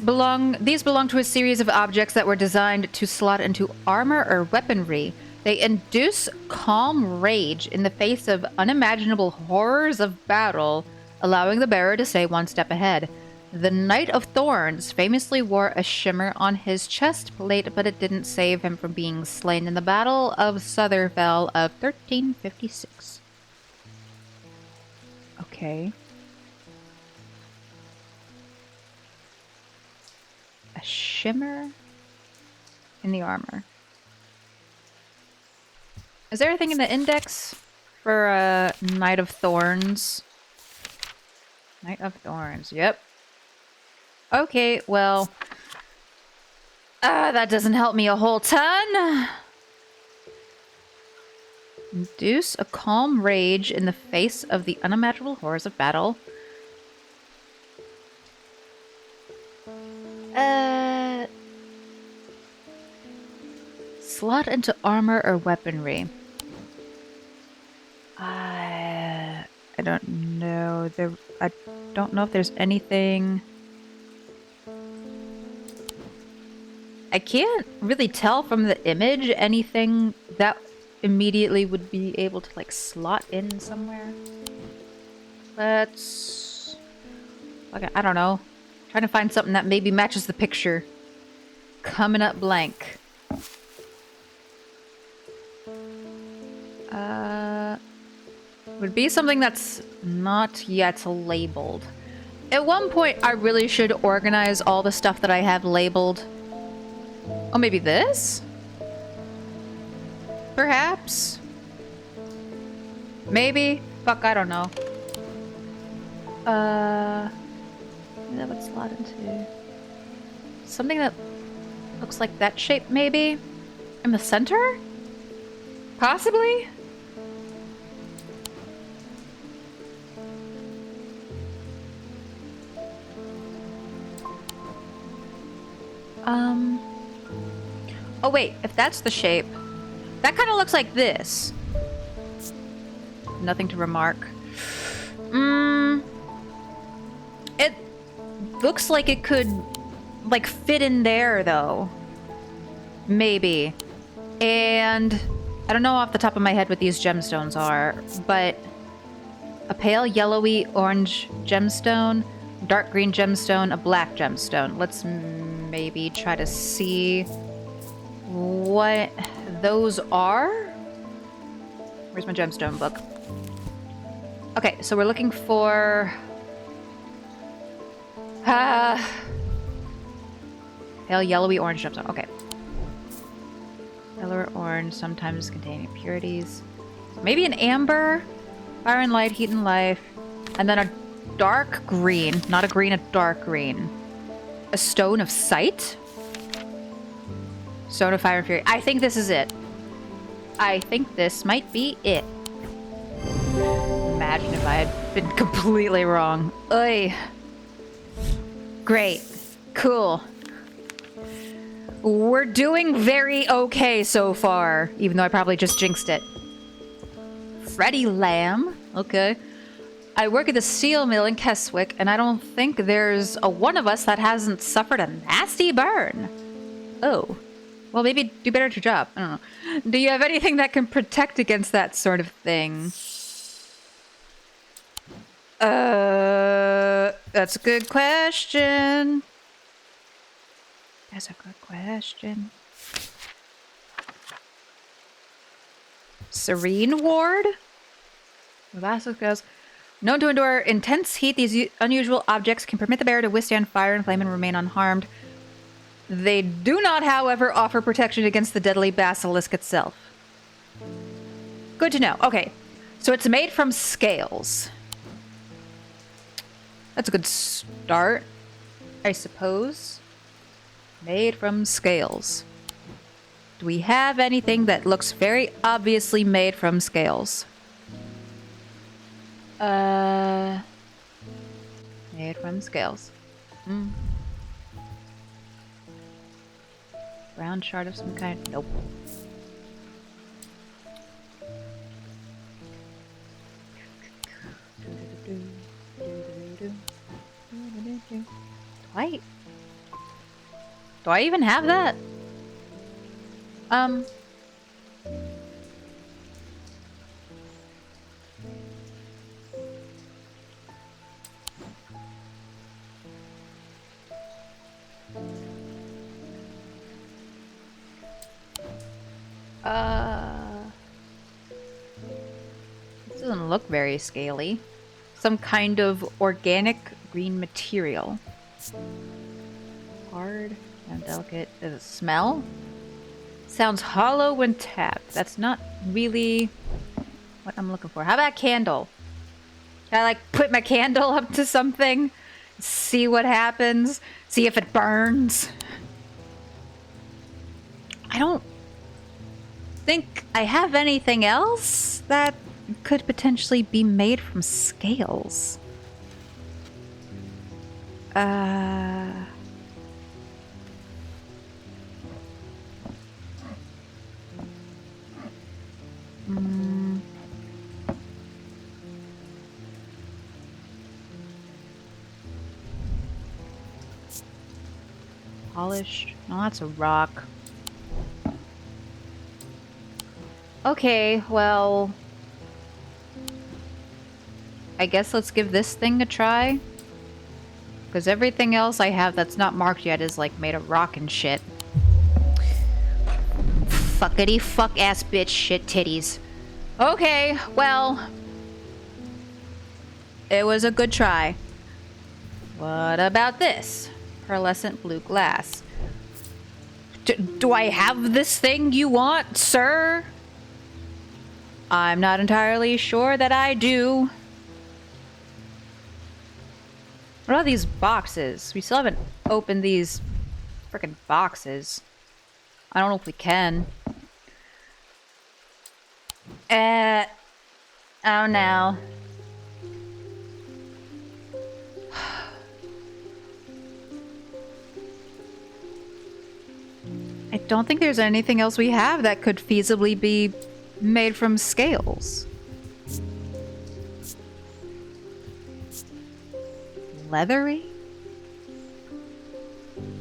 belong to a series of objects that were designed to slot into armor or weaponry. They induce calm rage in the face of unimaginable horrors of battle, allowing the bearer to stay one step ahead. The Knight of Thorns famously wore a shimmer on his chest plate, but it didn't save him from being slain in the Battle of Sutherfell of 1356. Okay. A shimmer in the armor. Is there anything in the index for Knight of Thorns? Knight of Thorns, yep. Okay, well, that doesn't help me a whole ton. Induce a calm rage in the face of the unimaginable horrors of battle. Slot into armor or weaponry. I don't know. I don't know if there's anything. I can't really tell from the image anything that immediately would be able to like slot in somewhere. Let's... Okay, I don't know. Trying to find something that maybe matches the picture. Coming up blank. Would be something that's not yet labeled. At one point, I really should organize all the stuff that I have labeled. Oh, maybe this? Perhaps? Maybe? Fuck, I don't know. That would slot into... something that looks like that shape, maybe? In the center? Possibly? Oh wait, if that's the shape, that kind of looks like this. Nothing to remark. It looks like it could, like, fit in there, though. Maybe. And I don't know off the top of my head what these gemstones are, but a pale yellowy orange gemstone, dark green gemstone, a black gemstone. Let's maybe try to see what those are? Where's my gemstone book? Okay, so we're looking for... pale yellowy orange gemstone. Okay. Yellow or orange, sometimes containing impurities. Maybe an amber? Fire and light, heat and life. And then a dark green. Not a green, a dark green. A stone of sight? Stone of fire and fury. I think this is it. I think this might be it. Imagine if I had been completely wrong. Oy. Great. Cool. We're doing very okay so far, even though I probably just jinxed it. Freddie Lamb. Okay. I work at the steel mill in Keswick, and I don't think there's a one of us that hasn't suffered a nasty burn. Oh. Well, maybe do better at your job. I don't know. Do you have anything that can protect against that sort of thing? That's a good question. That's a good question. Serene Ward? Basilisk goes. Known to endure intense heat, these unusual objects can permit the bearer to withstand fire and flame and remain unharmed. They do not, however, offer protection against the deadly basilisk itself. Good to know. Okay, so it's made from scales. That's a good start, I suppose. Made from scales. Do we have anything that looks very obviously made from scales? Made from scales. Brown shard of some kind. Nope. Do I even have that? This doesn't look very scaly. Some kind of organic green material. Hard and delicate. Does it smell? Sounds hollow when tapped. That's not really what I'm looking for. How about a candle? Can I like put my candle up to something? See what happens? See if it burns? I don't think I have anything else that could potentially be made from scales. Polished? No, that's a rock. Okay, well... I guess let's give this thing a try. Because everything else I have that's not marked yet is like made of rock and shit. Fuckity fuck ass bitch shit titties. Okay, well... It was a good try. What about this? Pearlescent blue glass. Do I have this thing you want, sir? I'm not entirely sure that I do. What are these boxes? We still haven't opened these frickin' boxes. I don't know if we can. Oh no. I don't think there's anything else we have that could feasibly be made from scales. Leathery?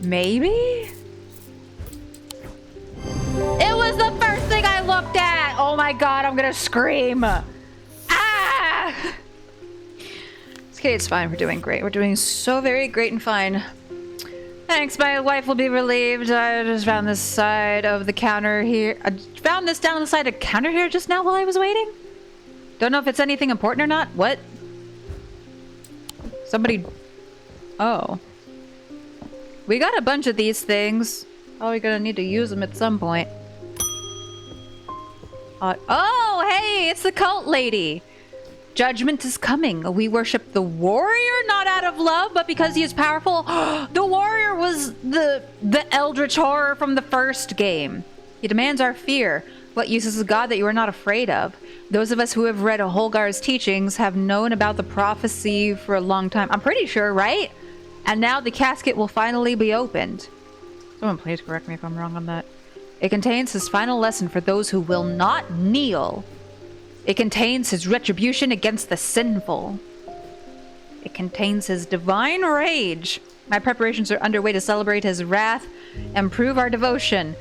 Maybe? It was the first thing I looked at! Oh my god, I'm gonna scream! Ah! It's okay, it's fine. We're doing great. We're doing so very great and fine. Thanks, my wife will be relieved. I just found this side of the counter here. I found this down on the side of the counter here just now while I was waiting. Don't know if it's anything important or not. What? Somebody... Oh. We got a bunch of these things. Probably gonna need to use them at some point. Oh, hey, it's the cult lady. Judgment is coming. We worship the warrior, not out of love, but because he is powerful. The warrior was the eldritch horror from the first game. He demands our fear. What use is a god that you are not afraid of? Those of us who have read Holgar's teachings have known about the prophecy for a long time. I'm pretty sure, right? And now the casket will finally be opened. Someone please correct me if I'm wrong on that. It contains his final lesson for those who will not kneel. It contains his retribution against the sinful. It contains his divine rage. My preparations are underway to celebrate his wrath and prove our devotion.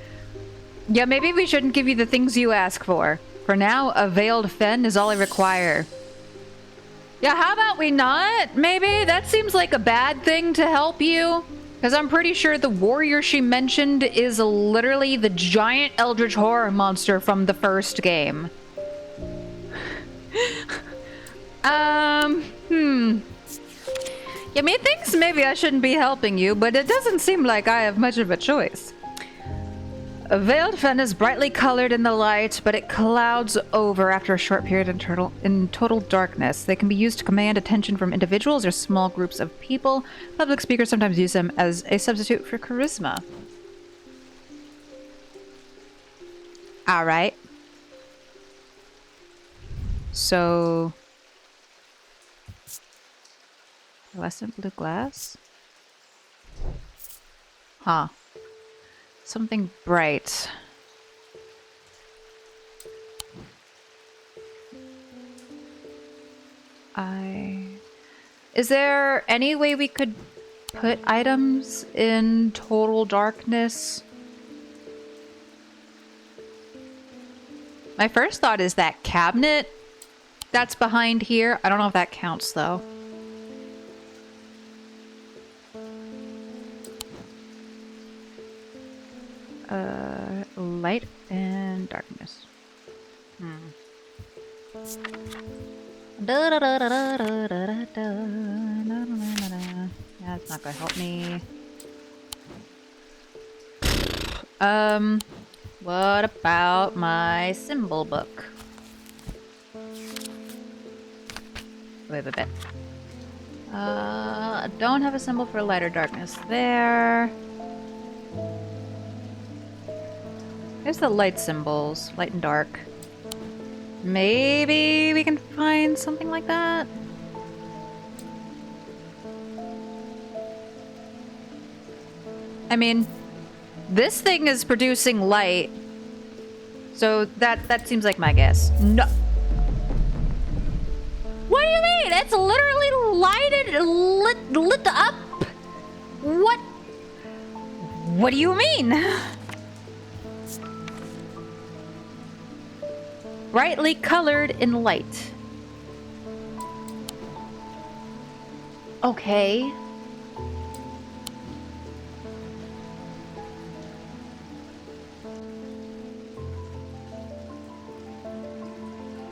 Yeah, maybe we shouldn't give you the things you ask for. For now, a veiled fen is all I require. Yeah, how about we not? Maybe? That seems like a bad thing to help you. Because I'm pretty sure the warrior she mentioned is literally the giant eldritch horror monster from the first game. Yeah, methinks maybe I shouldn't be helping you, but it doesn't seem like I have much of a choice. A veiled fen is brightly colored in the light, but it clouds over after a short period in total darkness. They can be used to command attention from individuals or small groups of people. Public speakers sometimes use them as a substitute for charisma. Alright. So... fluorescent blue glass? Huh. Something bright. Is there any way we could put items in total darkness? My first thought is that cabinet that's behind here. I don't know if that counts though. Light and darkness. That's not gonna help me. What about my symbol book? Wait a bit. I don't have a symbol for light or darkness there. There's the light symbols, light and dark. Maybe we can find something like that? I mean, this thing is producing light. So that seems like my guess. No. What do you mean? It's literally lit up. What do you mean? Brightly colored in light. Okay.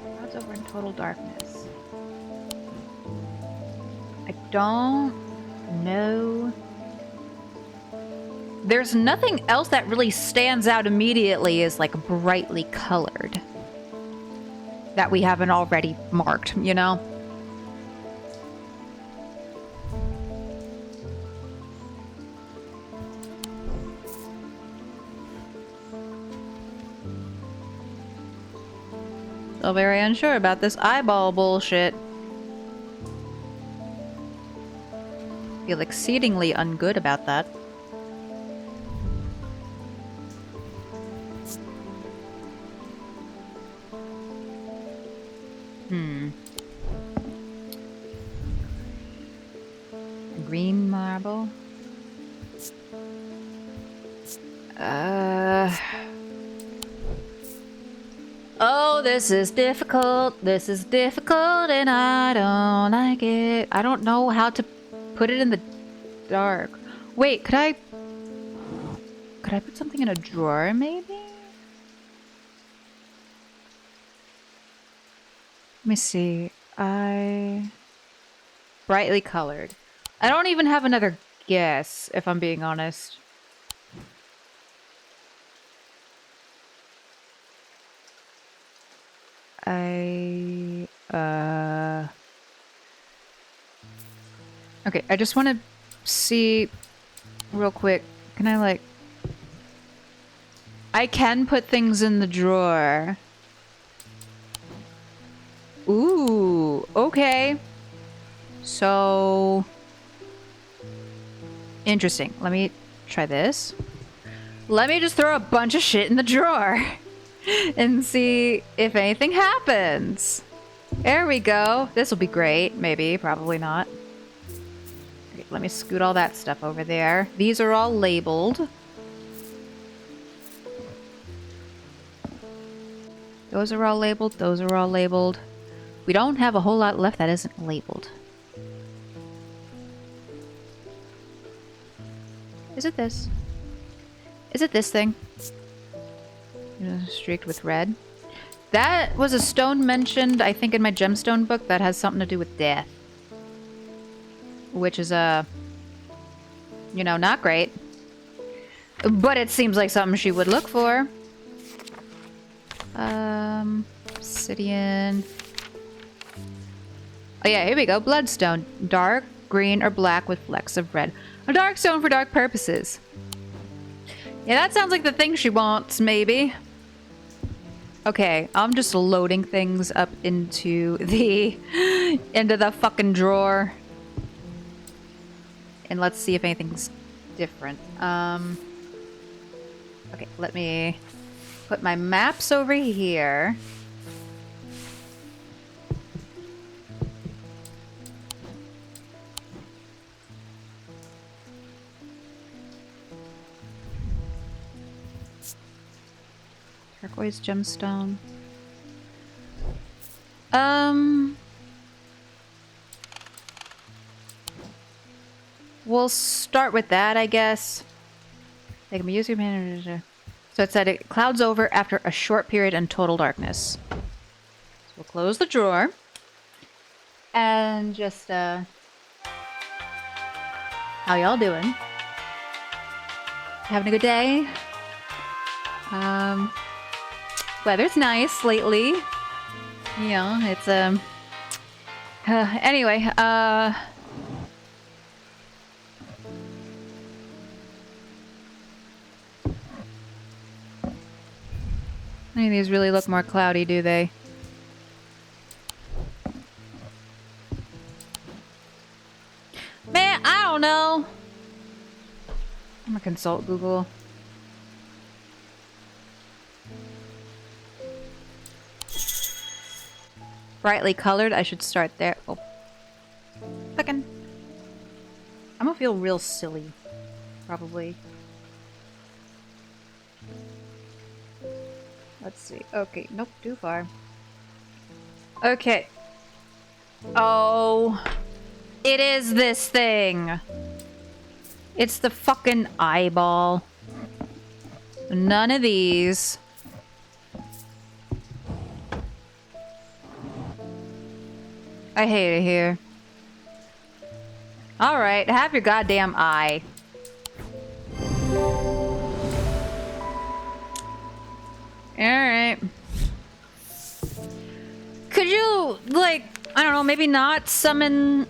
Clouds over in total darkness. I don't know. There's nothing else that really stands out immediately as like brightly colored. That we haven't already marked, you know? Still very unsure about this eyeball bullshit. Feel exceedingly ungood about that. Green marble. Oh, this is difficult. This is difficult and I don't like it. I don't know how to put it in the dark. Wait, could I Could I put something in a drawer, maybe? Let me see. Brightly colored. I don't even have another guess, if I'm being honest. Okay, I just want to see real quick. Can I, like... I can put things in the drawer. Ooh, okay. So... Interesting. Let me try this. Let me just throw a bunch of shit in the drawer and see if anything happens. There we go. This will be great. Maybe, probably not. Okay, let me scoot all that stuff over there. These are all labeled. Those are all labeled. Those are all labeled. We don't have a whole lot left that isn't labeled. Is it this? Is it this thing? Streaked with red. That was a stone mentioned, I think, in my gemstone book that has something to do with death. Which is, you know, not great. But it seems like something she would look for. Obsidian. Oh yeah, here we go. Bloodstone. Dark, green, or black with flecks of red. A dark stone for dark purposes. Yeah, that sounds like the thing she wants, maybe. Okay, I'm just loading things up into the fucking drawer. And let's see if anything's different. Okay, let me put my maps over here. Turquoise gemstone. We'll start with that, I guess. They can be used. So it said it clouds over after a short period in total darkness. So we'll close the drawer. And just, how y'all doing? Having a good day? Weather's nice lately. Yeah, it's, anyway, Any of these really look more cloudy, do they? Man, I don't know. I'm gonna consult Google. Brightly colored, I should start there. Oh. Fucking. I'm gonna feel real silly. Probably. Let's see. Okay, nope, too far. Okay. Oh. It is this thing. It's the fucking eyeball. None of these. I hate it here. Alright, have your goddamn eye. Alright. Could you, like, I don't know, maybe not summon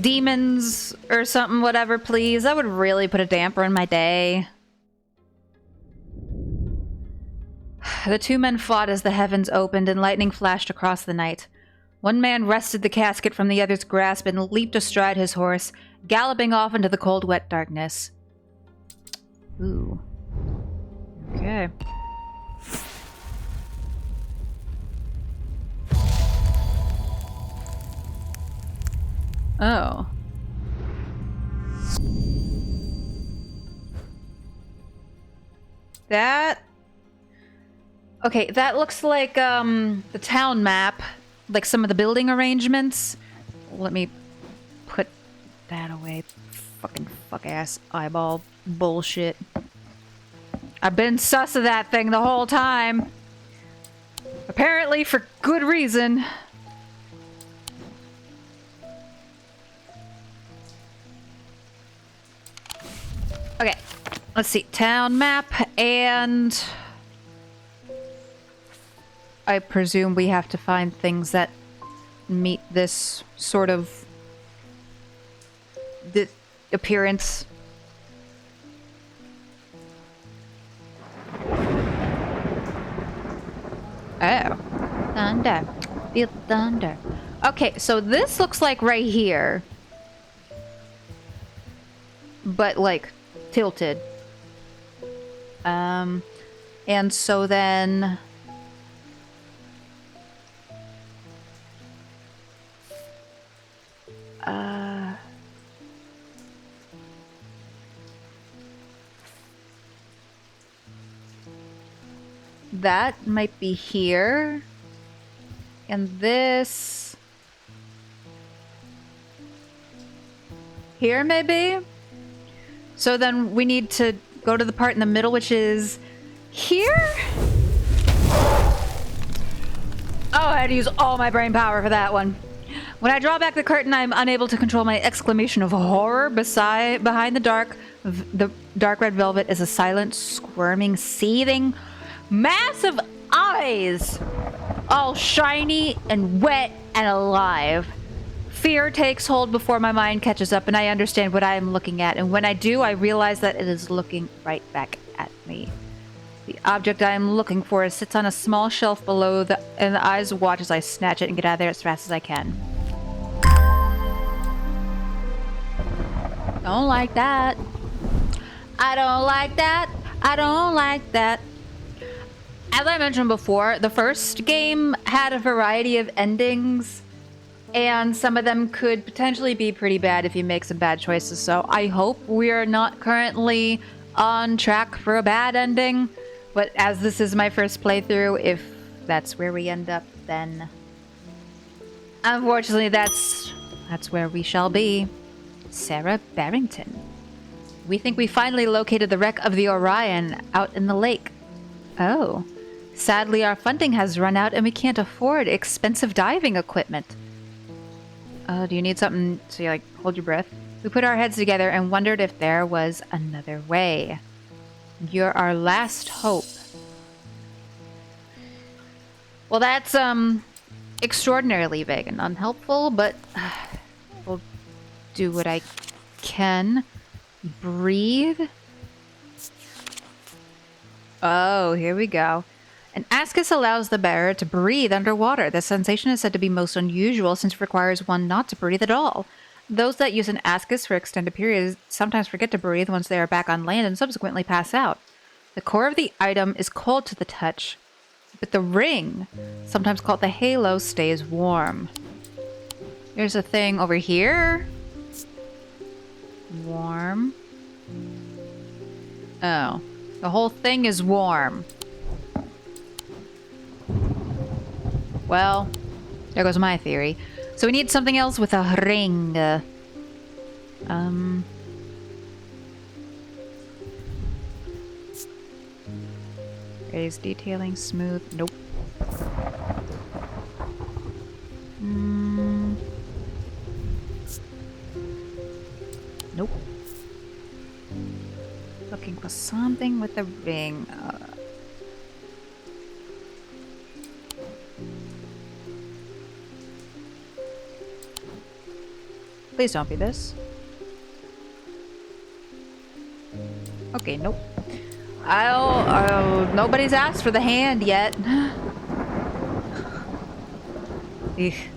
demons or something, whatever, please? That would really put a damper in my day. The two men fought as the heavens opened and lightning flashed across the night. One man wrested the casket from the other's grasp and leaped astride his horse, galloping off into the cold, wet darkness. Ooh. Okay. Oh. That... Okay, that looks like, the town map. Like some of the building arrangements. Let me put that away. Fucking fuck-ass eyeball bullshit. I've been sus of that thing the whole time. Apparently for good reason. Okay, let's see. Town map, and I presume we have to find things that meet this sort of appearance. Oh. Thunder. Feel the thunder. Okay, so this looks like right here. But, like, tilted. And so then... that might be here. And this... here, maybe? So then we need to go to the part in the middle, which is... here? Oh, I had to use all my brain power for that one. When I draw back the curtain, I'm unable to control my exclamation of horror. Behind the dark red velvet is a silent, squirming, seething mass of eyes, all shiny and wet and alive. Fear takes hold before my mind catches up and I understand what I am looking at. And when I do, I realize that it is looking right back at me. The object I am looking for sits on a small shelf below, and the eyes watch as I snatch it and get out of there as fast as I can. Don't like that. I don't like that. I don't like that. As I mentioned before, the first game had a variety of endings, and some of them could potentially be pretty bad if you make some bad choices. So I hope we're not currently on track for a bad ending. But as this is my first playthrough, if that's where we end up, then unfortunately that's where we shall be. Sarah Barrington. We think we finally located the wreck of the Orion out in the lake. Oh. Sadly, our funding has run out and we can't afford expensive diving equipment. Do you need something to, like, hold your breath? We put our heads together and wondered if there was another way. You're our last hope. Well, that's, extraordinarily vague and unhelpful, but we'll do what I can. Breathe. Oh, here we go. An ascus allows the bearer to breathe underwater. The sensation is said to be most unusual since it requires one not to breathe at all. Those that use an ascus for extended periods sometimes forget to breathe once they are back on land and subsequently pass out. The core of the item is cold to the touch, but the ring, sometimes called the halo, stays warm. Here's a thing over here. Warm. Oh. The whole thing is warm. Well, there goes my theory. So we need something else with a ring. Raise detailing, smooth. Nope. Nope. Looking for something with a ring. Please don't be this. Okay, nope. Nobody's asked for the hand yet. Eek.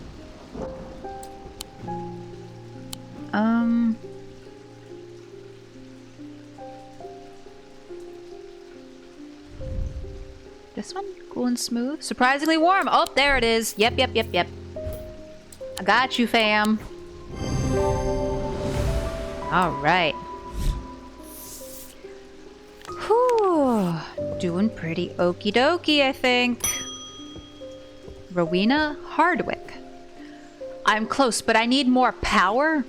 This one? Cool and smooth? Surprisingly warm. Oh, there it is. Yep. I got you, fam. Alright. Whew. Doing pretty okie dokie, I think. Rowena Hardwick. I'm close, but I need more power.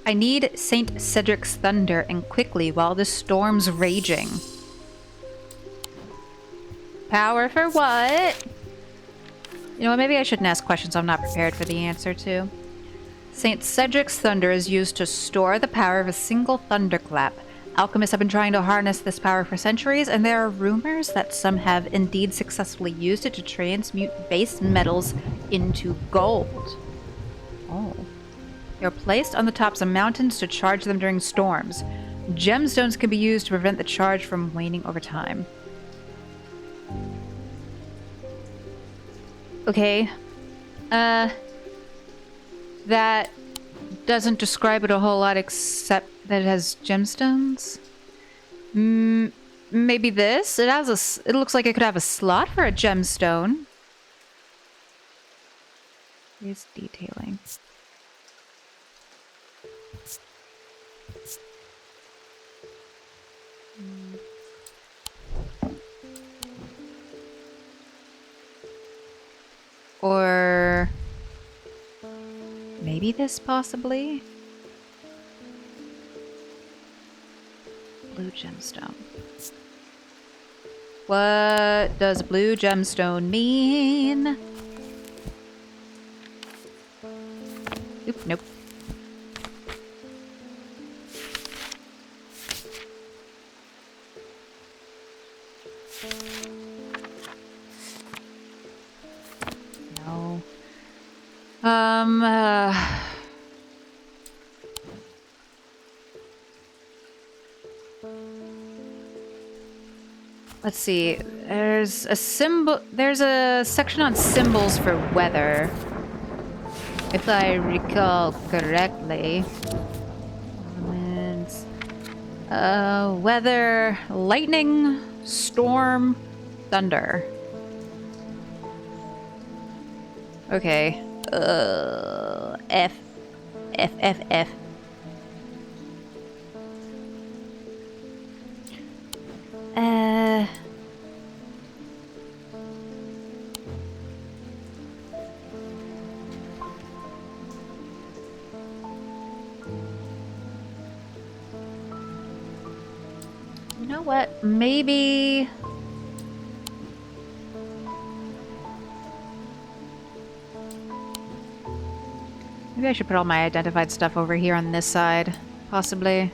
I need St. Cedric's thunder, and quickly while the storm's raging. Power for what? You know what, maybe I shouldn't ask questions I'm not prepared for the answer to. St. Cedric's thunder is used to store the power of a single thunderclap. Alchemists have been trying to harness this power for centuries, and there are rumors that some have indeed successfully used it to transmute base metals into gold. Oh. They are placed on the tops of mountains to charge them during storms. Gemstones can be used to prevent the charge from waning over time. Okay. That doesn't describe it a whole lot except that it has gemstones. Maybe this? It looks like it could have a slot for a gemstone. Here's detailing. Or maybe this possibly? Blue gemstone. What does blue gemstone mean? Oop, nope. No. Let's see. There's a section on symbols for weather. If I recall correctly. Elements. Weather, lightning, storm, thunder. Okay. F. F, F, F. You know what? Maybe... Maybe I should put all my identified stuff over here on this side. Possibly.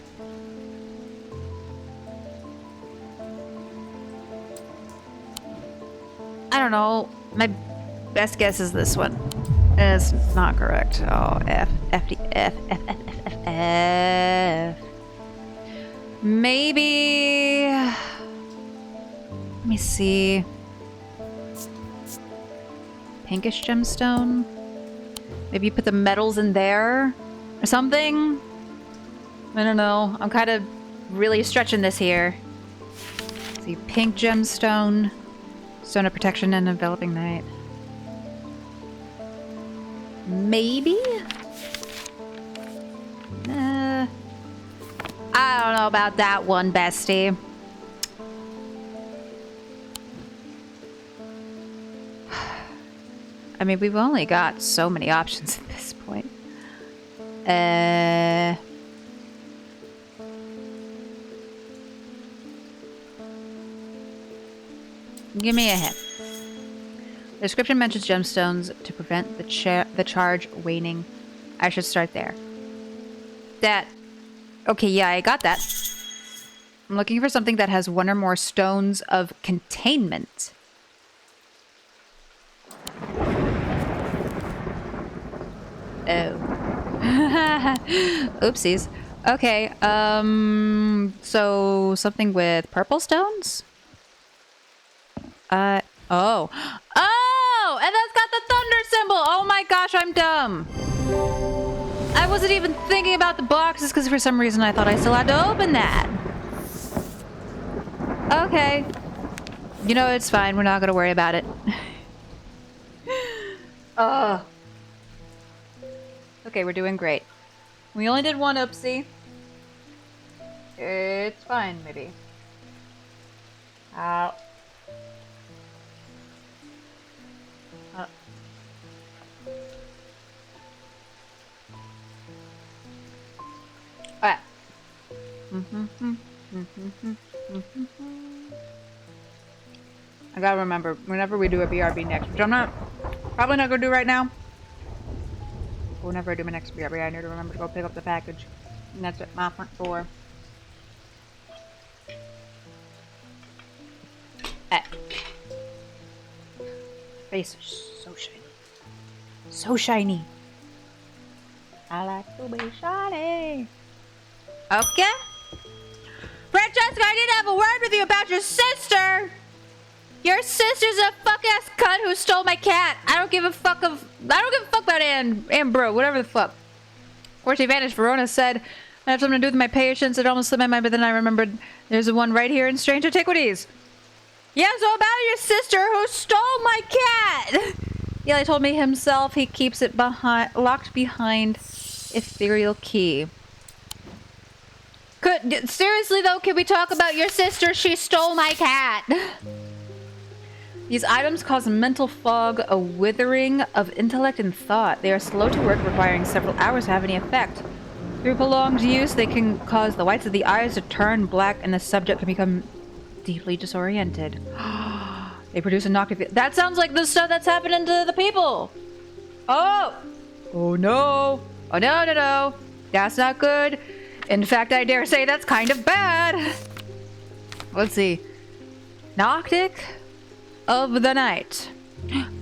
I don't know. My best guess is this one. It's not correct. Oh, F. F, D, F, F, F, F, F, F. Maybe... Let me see. Pinkish gemstone? Maybe you put the metals in there? Or something? I don't know. I'm kind of really stretching this here. See, pink gemstone. Stone of protection and enveloping night. Maybe? I don't know about that one, bestie. I mean, we've only got so many options at this point. Give me a hint. The description mentions gemstones to prevent the charge waning. I should start there. That... Okay, yeah, I got that. I'm looking for something that has one or more stones of containment. Oh. Oopsies. Okay, so something with purple stones? Oh. Oh! And that's got the thunder symbol! Oh my gosh, I'm dumb! I wasn't even thinking about the boxes because for some reason I thought I still had to open that. Okay. You know, it's fine. We're not gonna worry about it. Okay, we're doing great. We only did one oopsie. It's fine, maybe. Alright. I gotta remember, whenever we do a BRB next, which I'm probably not gonna do right now. But whenever I do my next BRB, I need to remember to go pick up the package. And that's at my front door. Face is so shiny. So shiny. I like to be shiny. Okay. Francesca, I need to have a word with you about your sister. Your sister's a fuck-ass cunt who stole my cat. I don't give a fuck about Ambro, whatever the fuck. Of course, he vanished. Verona said, I have something to do with my patience. It almost slipped my mind, but then I remembered there's the one right here in Strange Antiquities. Yeah, so about your sister who stole my cat. Eli told me himself he keeps it locked behind ethereal key. Seriously though, can we talk about your sister? She stole my cat. These items cause mental fog, a withering of intellect and thought. They are slow to work, requiring several hours to have any effect. Through prolonged use, they can cause the whites of the eyes to turn black and the subject can become deeply disoriented. They produce a knock. That sounds like the stuff that's happening to the people. Oh! Oh no! Oh no, no, no! That's not good. In fact, I dare say that's kind of bad. Let's see. Noctic of the night.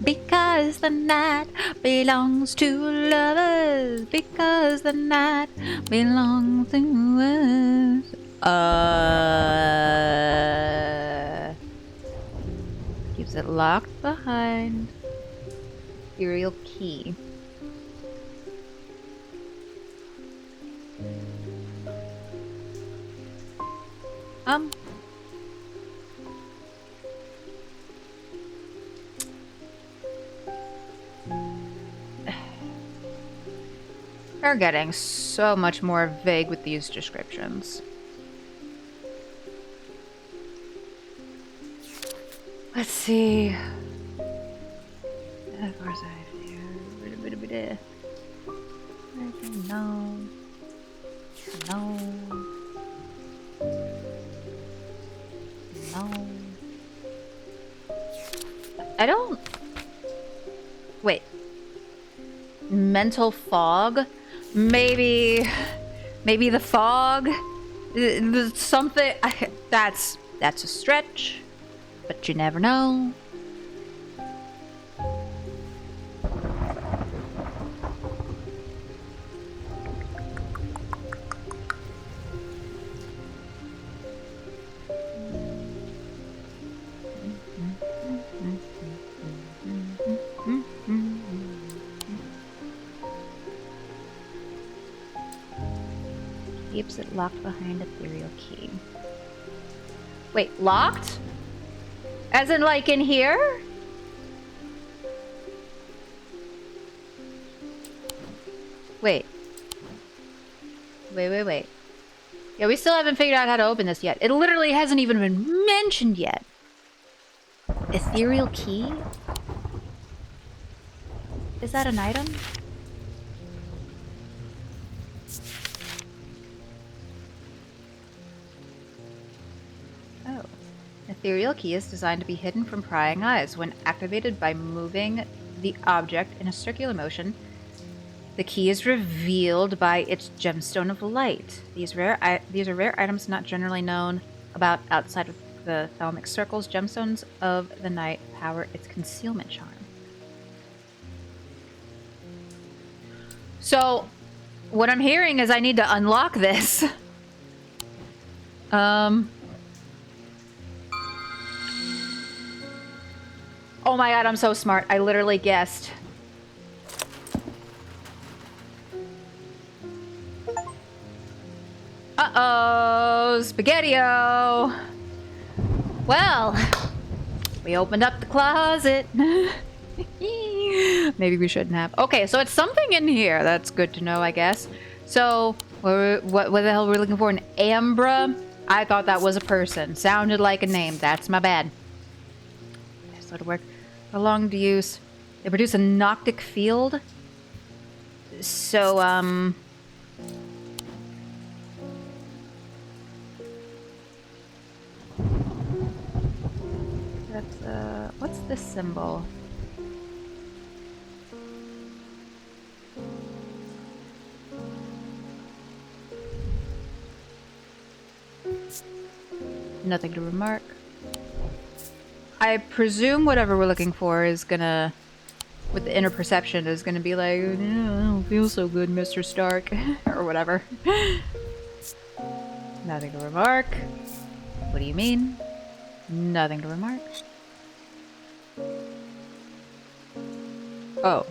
Because the night belongs to lovers. Because the night belongs to us. Keeps it locked behind ethereal key. They're getting so much more vague with these descriptions. Let's see. Of course, no. No. No. I don't. Wait. Mental fog? Maybe the fog? Something. That's a stretch. But you never know. Keeps it locked behind ethereal key. Wait, locked? As in, like, in here? Wait. Wait. Yeah, we still haven't figured out how to open this yet. It literally hasn't even been mentioned yet. Ethereal key? Is that an item? Oh. Ethereal key is designed to be hidden from prying eyes. When activated by moving the object in a circular motion, the key is revealed by its gemstone of light. These are rare items not generally known about outside of the thalamic circles. Gemstones of the night power its concealment charm. So, what I'm hearing is I need to unlock this. Oh my god, I'm so smart. I literally guessed. Uh-oh, Spaghetti-O. Well, we opened up the closet. Maybe we shouldn't have. Okay, so it's something in here. That's good to know, I guess. So, what the hell were we looking for? An Ambra? I thought that was a person. Sounded like a name. That's my bad. Slow to work. Prolonged use. They produce a noctic field. So, What's this symbol? Nothing to remark. I presume whatever we're looking for is gonna, with the inner perception, is gonna be like, "Yeah, I don't feel so good, Mr. Stark," or whatever. Nothing to remark. What do you mean? Nothing to remark. Oh.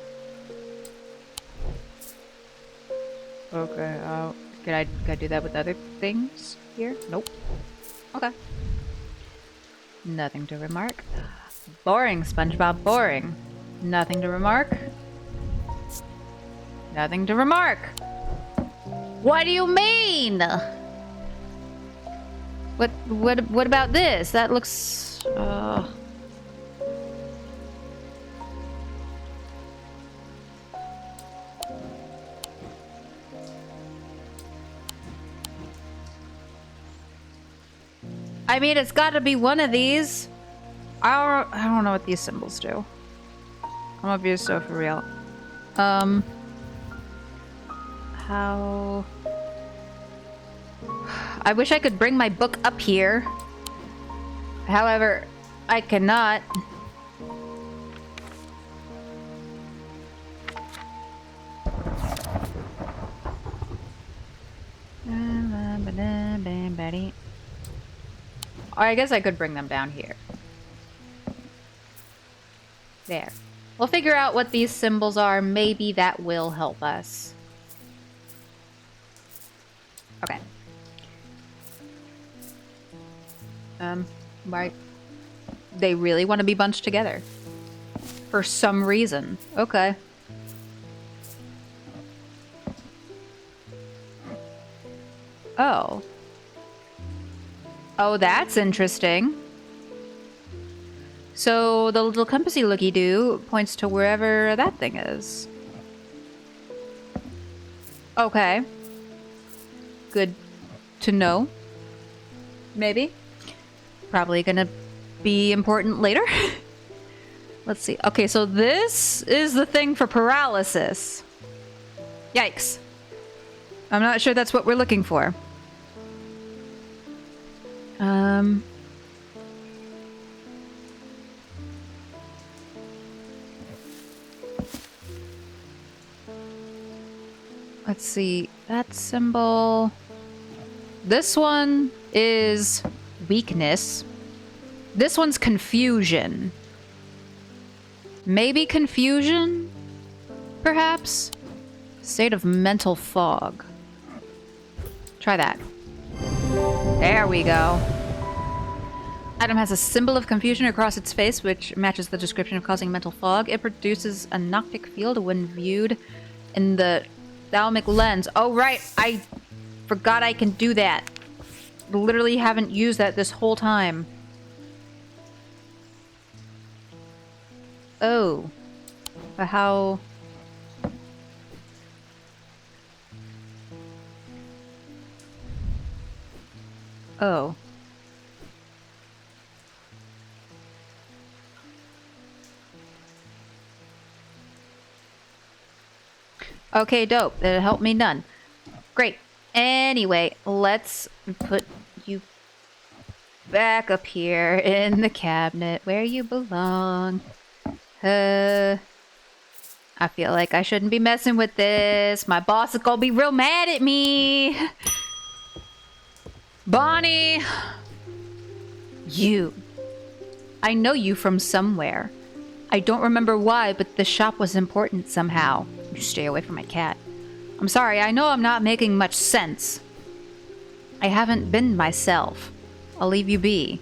Okay, can I do that with other things here? Nope. Okay. Nothing to remark. Boring, SpongeBob, boring. Nothing to remark. Nothing to remark. What do you mean? What about this? That looks, I mean, it's got to be one of these. I don't know what these symbols do. I'm gonna be so for real. How? I wish I could bring my book up here. However, I cannot. I guess I could bring them down here. There. We'll figure out what these symbols are. Maybe that will help us. Okay. Why? They really want to be bunched together. For some reason. Okay. Oh. Oh, that's interesting. So the little compassy looky-doo points to wherever that thing is. Okay. Good to know. Maybe. Probably gonna be important later. Let's see. Okay, so this is the thing for paralysis. Yikes. I'm not sure that's what we're looking for. Let's see. That symbol. This one is weakness. This one's confusion. Maybe confusion? Perhaps? State of mental fog. Try that. There we go. Item has a symbol of confusion across its face, which matches the description of causing mental fog. It produces a noctic field when viewed in the thalamic lens. Oh, right. I forgot I can do that. Literally haven't used that this whole time. Oh. But how... Oh. Okay, dope. It'll help me none. Great. Anyway, let's put you back up here in the cabinet where you belong. I feel like I shouldn't be messing with this. My boss is gonna be real mad at me. Bonnie! You. I know you from somewhere. I don't remember why, but the shop was important somehow. You stay away from my cat. I'm sorry, I know I'm not making much sense. I haven't been myself. I'll leave you be.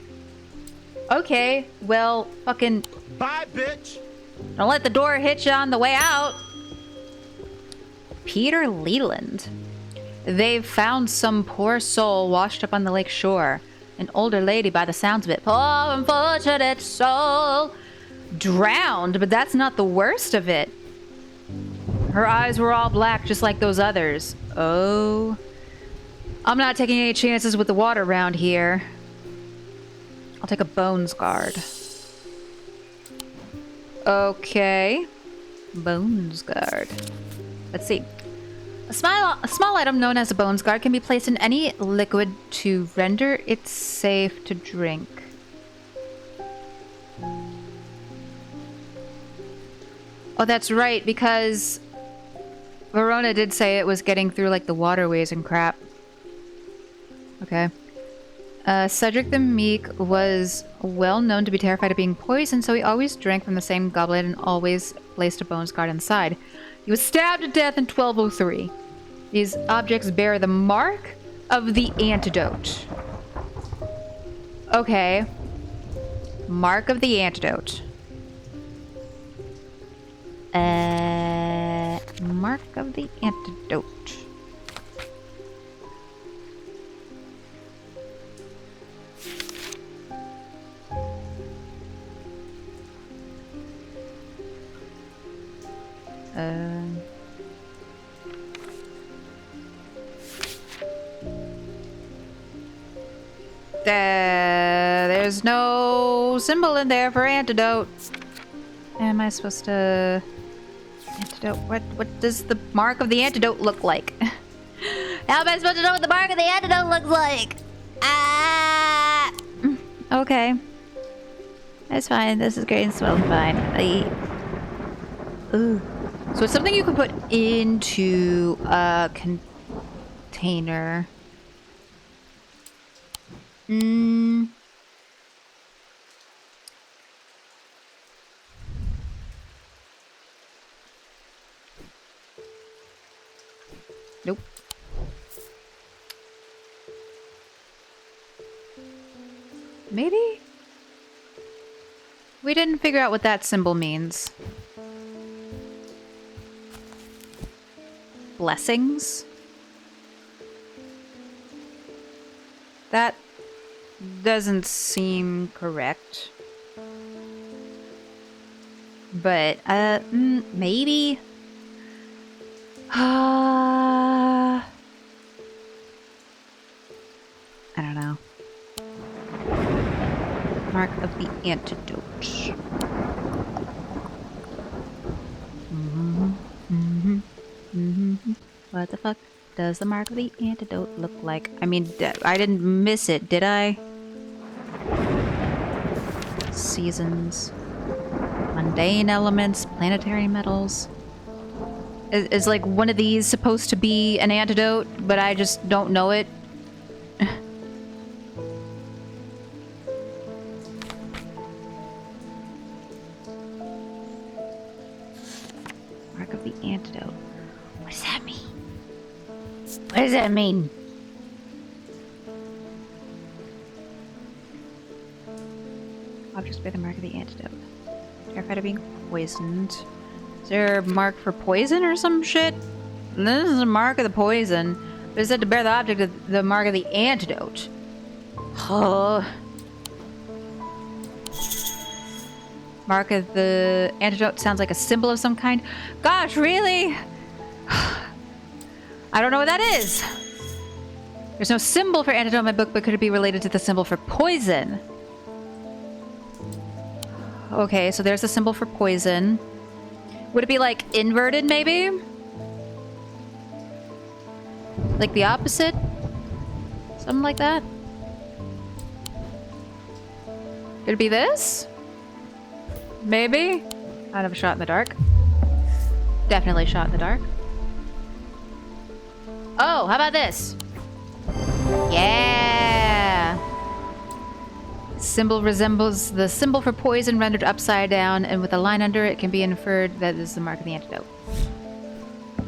Okay, well, fucking... Bye, bitch! Don't let the door hit you on the way out. Peter Leland. They've found some poor soul washed up on the lake shore. An older lady by the sounds of it. Poor unfortunate soul. Drowned, but that's not the worst of it. Her eyes were all black, just like those others. Oh. I'm not taking any chances with the water around here. I'll take a bones guard. Okay. Bones guard. Let's see. A small item known as a bones guard can be placed in any liquid to render it safe to drink. Oh, that's right, because Verona did say it was getting through like the waterways and crap. Okay. Cedric the Meek was well known to be terrified of being poisoned, so he always drank from the same goblet and always placed a bones guard inside. He was stabbed to death in 1203. These objects bear the mark of the antidote. Okay. Mark of the antidote. Mark of the antidote. There's no symbol in there for antidote. Am I supposed to... Antidote? What does the mark of the antidote look like? How am I supposed to know what the mark of the antidote looks like? Ah! Okay. That's fine. This is great and smelling fine. Ooh. So it's something you can put into a container. Nope. Maybe? We didn't figure out what that symbol means. Blessings? That doesn't seem correct. But, maybe? I don't know. Mark of the antidote. What the fuck does the mark of the antidote look like? I mean, I didn't miss it, did I? Seasons. Mundane elements, planetary metals. Is like one of these supposed to be an antidote, but I just don't know it? Mark of the antidote. What does that mean? What does that mean? Objects bear the mark of the antidote. Terrified of being poisoned. Is there a mark for poison or some shit? This is a mark of the poison. But it said to bear the object of the mark of the antidote. Oh. Mark of the antidote sounds like a symbol of some kind. Gosh, really? I don't know what that is. There's no symbol for antidote in my book, but could it be related to the symbol for poison? Okay, so there's a symbol for poison. Would it be like inverted, maybe? Like the opposite? Something like that? Could it be this? Maybe? I'd have a shot in the dark. Definitely shot in the dark. Oh, how about this? Yeah! Symbol resembles the symbol for poison rendered upside down, and with a line under it can be inferred that this is the mark of the antidote.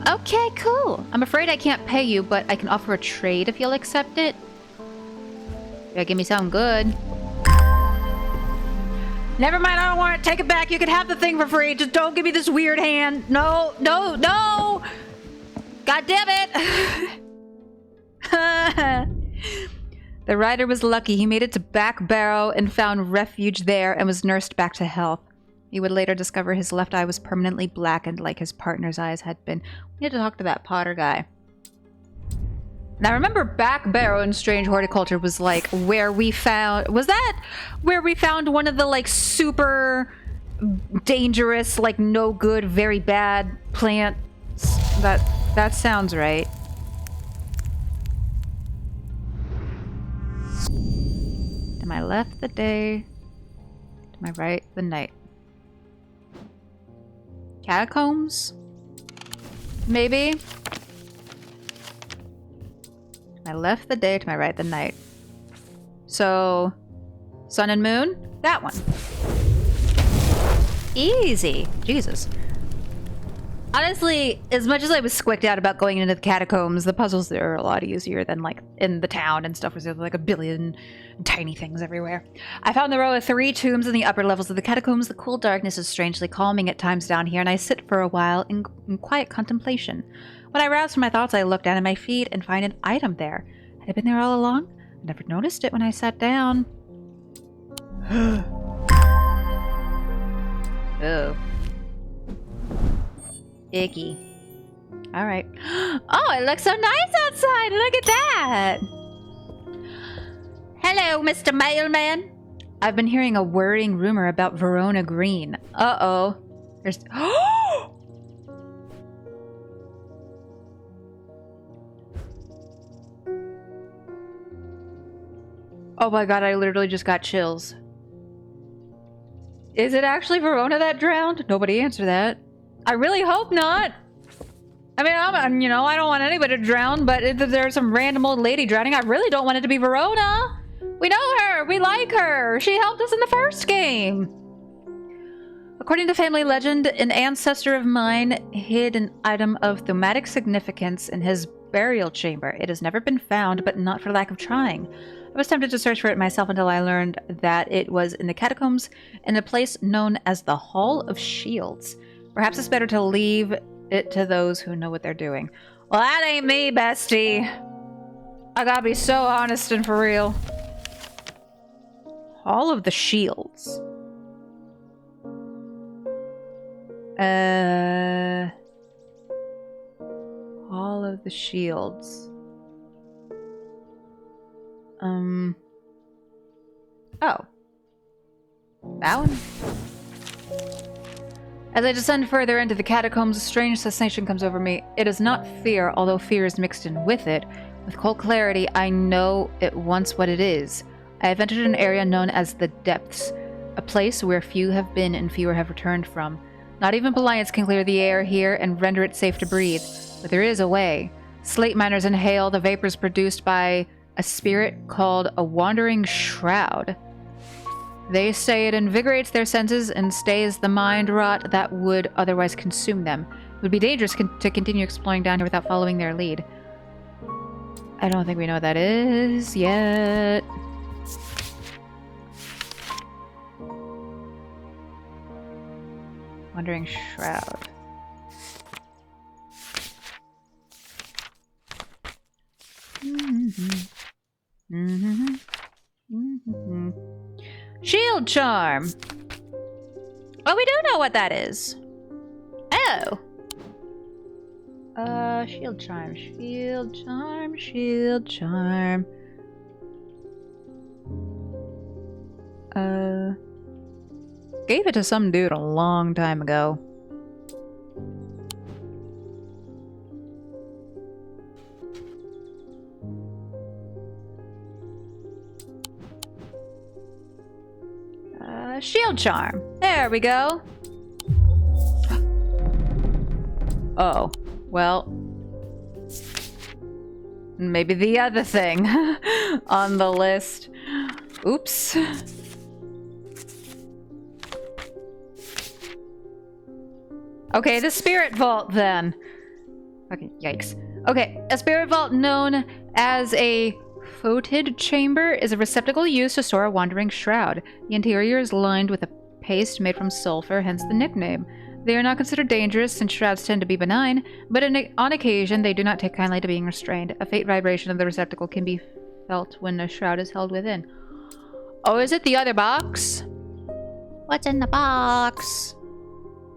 Okay, cool. I'm afraid I can't pay you, but I can offer a trade if you'll accept it. Yeah, give me something good. Never mind, I don't want it. Take it back. You can have the thing for free. Just don't give me this weird hand. No, no, no! God damn it! The rider was lucky. He made it to Back Barrow and found refuge there and was nursed back to health. He would later discover his left eye was permanently blackened like his partner's eyes had been. We need to talk to that Potter guy. Now remember, Back Barrow in Strange Horticulture was like where we found... Was that where we found one of the like super dangerous, like no good, very bad plants. That sounds right. To my left, the day. To my right, the night. Catacombs? Maybe? To my left, the day. To my right, the night. So, sun and moon? That one. Easy. Jesus. Honestly, as much as I was squicked out about going into the catacombs, the puzzles there are a lot easier than, like, in the town and stuff where there's, like, a billion tiny things everywhere. I found the row of 3 tombs in the upper levels of the catacombs. The cool darkness is strangely calming at times down here, and I sit for a while in quiet contemplation. When I rouse from my thoughts, I look down at my feet and find an item there. Had it been there all along? I never noticed it when I sat down. Oh. Icky. Alright. Oh, it looks so nice outside! Look at that! Hello, Mr. Mailman! I've been hearing a worrying rumor about Verona Green. Uh-oh. There's... Oh my god, I literally just got chills. Is it actually Verona that drowned? Nobody answered that. I really hope not. I mean, you know, I don't want anybody to drown, but if there's some random old lady drowning, I really don't want it to be Verona. We know her. We like her. She helped us in the first game. According to family legend, an ancestor of mine hid an item of thematic significance in his burial chamber. It has never been found, but not for lack of trying. I was tempted to search for it myself until I learned that it was in the catacombs in a place known as the Hall of Shields. Perhaps it's better to leave it to those who know what they're doing. Well, that ain't me, bestie. I gotta be so honest and for real. Hall of the Shields. Hall of the Shields. Oh. That one? As I descend further into the catacombs, a strange sensation comes over me. It is not fear, although fear is mixed in with it. With cold clarity, I know at once what it is. I have entered an area known as the Depths, a place where few have been and fewer have returned from. Not even Beliance can clear the air here and render it safe to breathe, but there is a way. Slate miners inhale the vapors produced by a spirit called a wandering shroud. They say it invigorates their senses and stays the mind rot that would otherwise consume them. It would be dangerous to continue exploring down here without following their lead. I don't think we know what that is yet. Wandering shroud. Shield charm. Oh, we do know what that is. Oh. Shield charm, shield charm, shield charm. Gave it to some dude a long time ago. Shield charm. There we go. Oh, well. Maybe the other thing on the list. Oops. Okay, the spirit vault then. Okay, yikes. Okay, a spirit vault known as a Foetid chamber is a receptacle used to store a wandering shroud. The interior is lined with a paste made from sulfur, hence the nickname. They are not considered dangerous since shrouds tend to be benign, but on occasion they do not take kindly to being restrained. A faint vibration of the receptacle can be felt when a shroud is held within. Oh, is it the other box? What's in the box?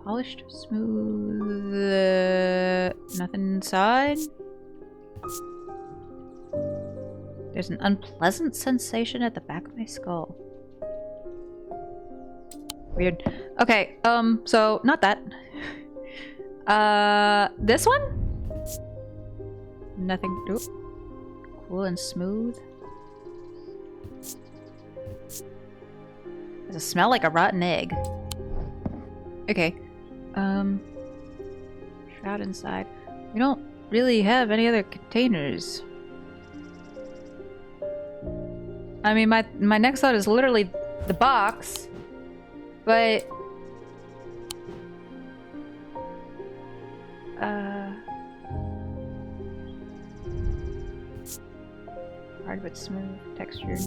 Polished, smooth... nothing inside? There's an unpleasant sensation at the back of my skull. Weird. Okay, so not that. This one? Nothing. Oop. Cool and smooth. Does it smell like a rotten egg? Okay. Shroud inside. We don't really have any other containers. I mean, my next thought is literally the box, but hard but smooth textured.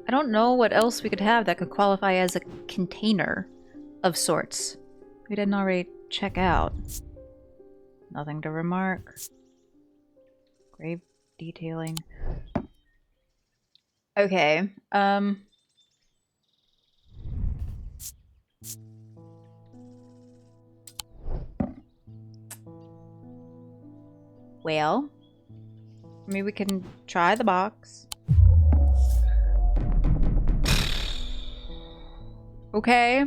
I don't know what else we could have that could qualify as a container of sorts. We didn't already check out. Nothing to remark. Grave detailing. Okay, well, I mean, we can try the box. Okay.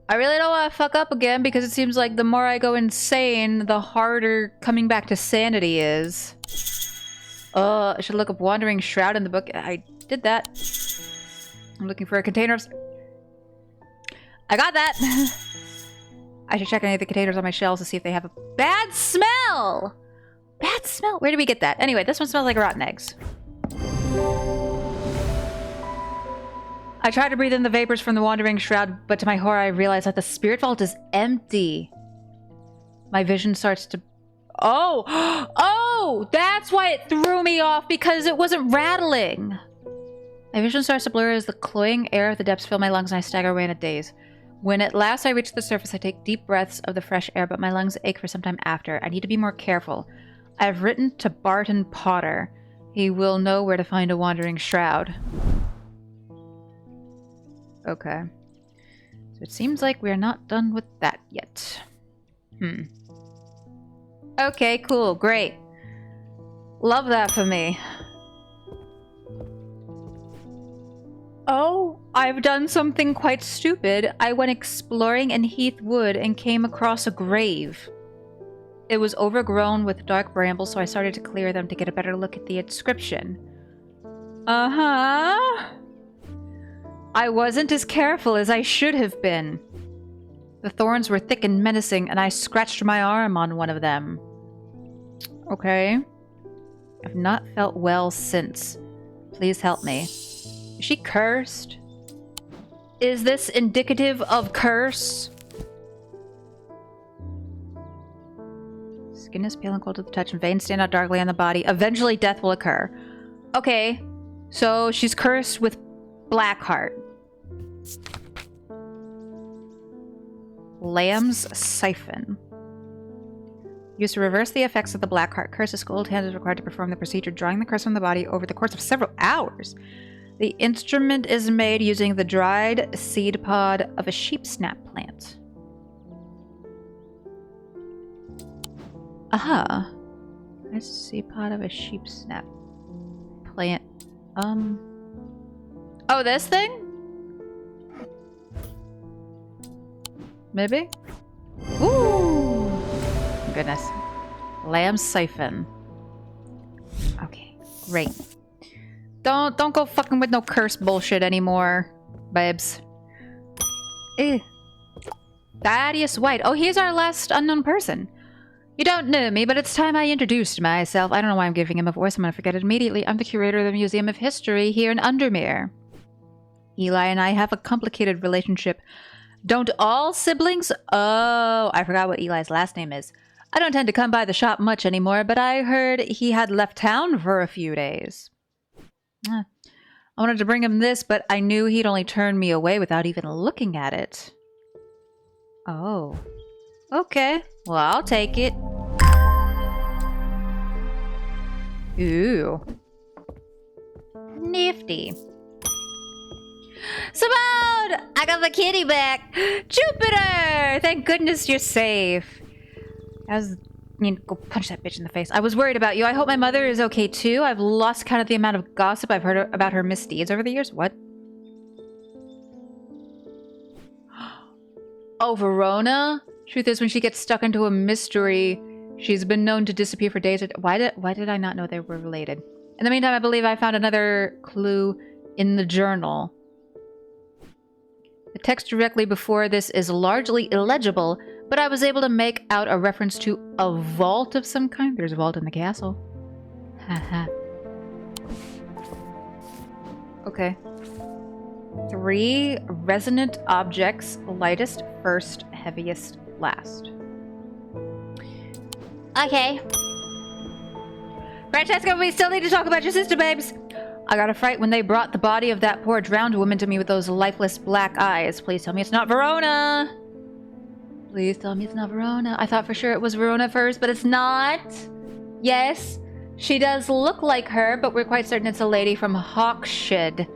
I really don't want to fuck up again because it seems like the more I go insane, the harder coming back to sanity is. I should look up Wandering Shroud in the book. I did that. I'm looking for a container of... I got that! I should check any of the containers on my shelves to see if they have a bad smell! Bad smell? Where did we get that? Anyway, this one smells like rotten eggs. I tried to breathe in the vapors from the Wandering Shroud, but to my horror I realized that the spirit vault is empty. My vision starts to... Oh! Oh! That's why it threw me off, because it wasn't rattling! My vision starts to blur as the cloying air of the depths fill my lungs and I stagger away in a daze. When at last I reach the surface, I take deep breaths of the fresh air, but my lungs ache for some time after. I need to be more careful. I've written to Barton Potter. He will know where to find a Wandering Shroud. Okay. So it seems like we're not done with that yet. Okay, cool, great. Love that for me. Oh, I've done something quite stupid. I went exploring in Heath Wood and came across a grave. It was overgrown with dark brambles, so I started to clear them to get a better look at the inscription. Uh-huh. I wasn't as careful as I should have been. The thorns were thick and menacing, and I scratched my arm on one of them. Okay. I've not felt well since. Please help me. Is she cursed? Is this indicative of curse? Skin is pale and cold to the touch, and veins stand out darkly on the body. Eventually death will occur. Okay. So she's cursed with Blackheart. Lamb's Siphon. Used to reverse the effects of the Blackheart curse, a skilled hand is required to perform the procedure, drawing the curse from the body over the course of several hours. The instrument is made using the dried seed pod of a sheepsnap plant. Aha. That's a seed pod of a sheepsnap plant. Oh, this thing? Maybe? Ooh! Goodness. Lamb siphon. Okay, great. Don't go fucking with no curse bullshit anymore, babes. Ew. Thaddeus White. Oh, he's our last unknown person. You don't know me, but it's time I introduced myself. I don't know why I'm giving him a voice. I'm gonna forget it immediately. I'm the curator of the Museum of History here in Undermere. Eli and I have a complicated relationship. Don't all siblings? Oh, I forgot what Eli's last name is. I don't tend to come by the shop much anymore, but I heard he had left town for a few days. I wanted to bring him this, but I knew he'd only turn me away without even looking at it. Oh. Okay. Well, I'll take it. Ooh. Nifty. Simone! I got the kitty back! Jupiter! Thank goodness you're safe. How's need to go punch that bitch in the face. I was worried about you. I hope my mother is okay too. I've lost count of the amount of gossip I've heard about her misdeeds over the years. What? Oh, Verona? Truth is, when she gets stuck into a mystery, she's been known to disappear for days. Why did I not know they were related? In the meantime, I believe I found another clue in the journal. The text directly before this is largely illegible, but I was able to make out a reference to a vault of some kind. There's a vault in the castle. Haha. Okay. 3 resonant objects, lightest first, heaviest last. Okay. Francesca, we still need to talk about your sister, babes. I got a fright when they brought the body of that poor drowned woman to me with those lifeless black eyes. Please tell me it's not Verona. Please tell me it's not Verona. I thought for sure it was Verona first, but it's not. Yes, she does look like her, but we're quite certain it's a lady from Hawkshed.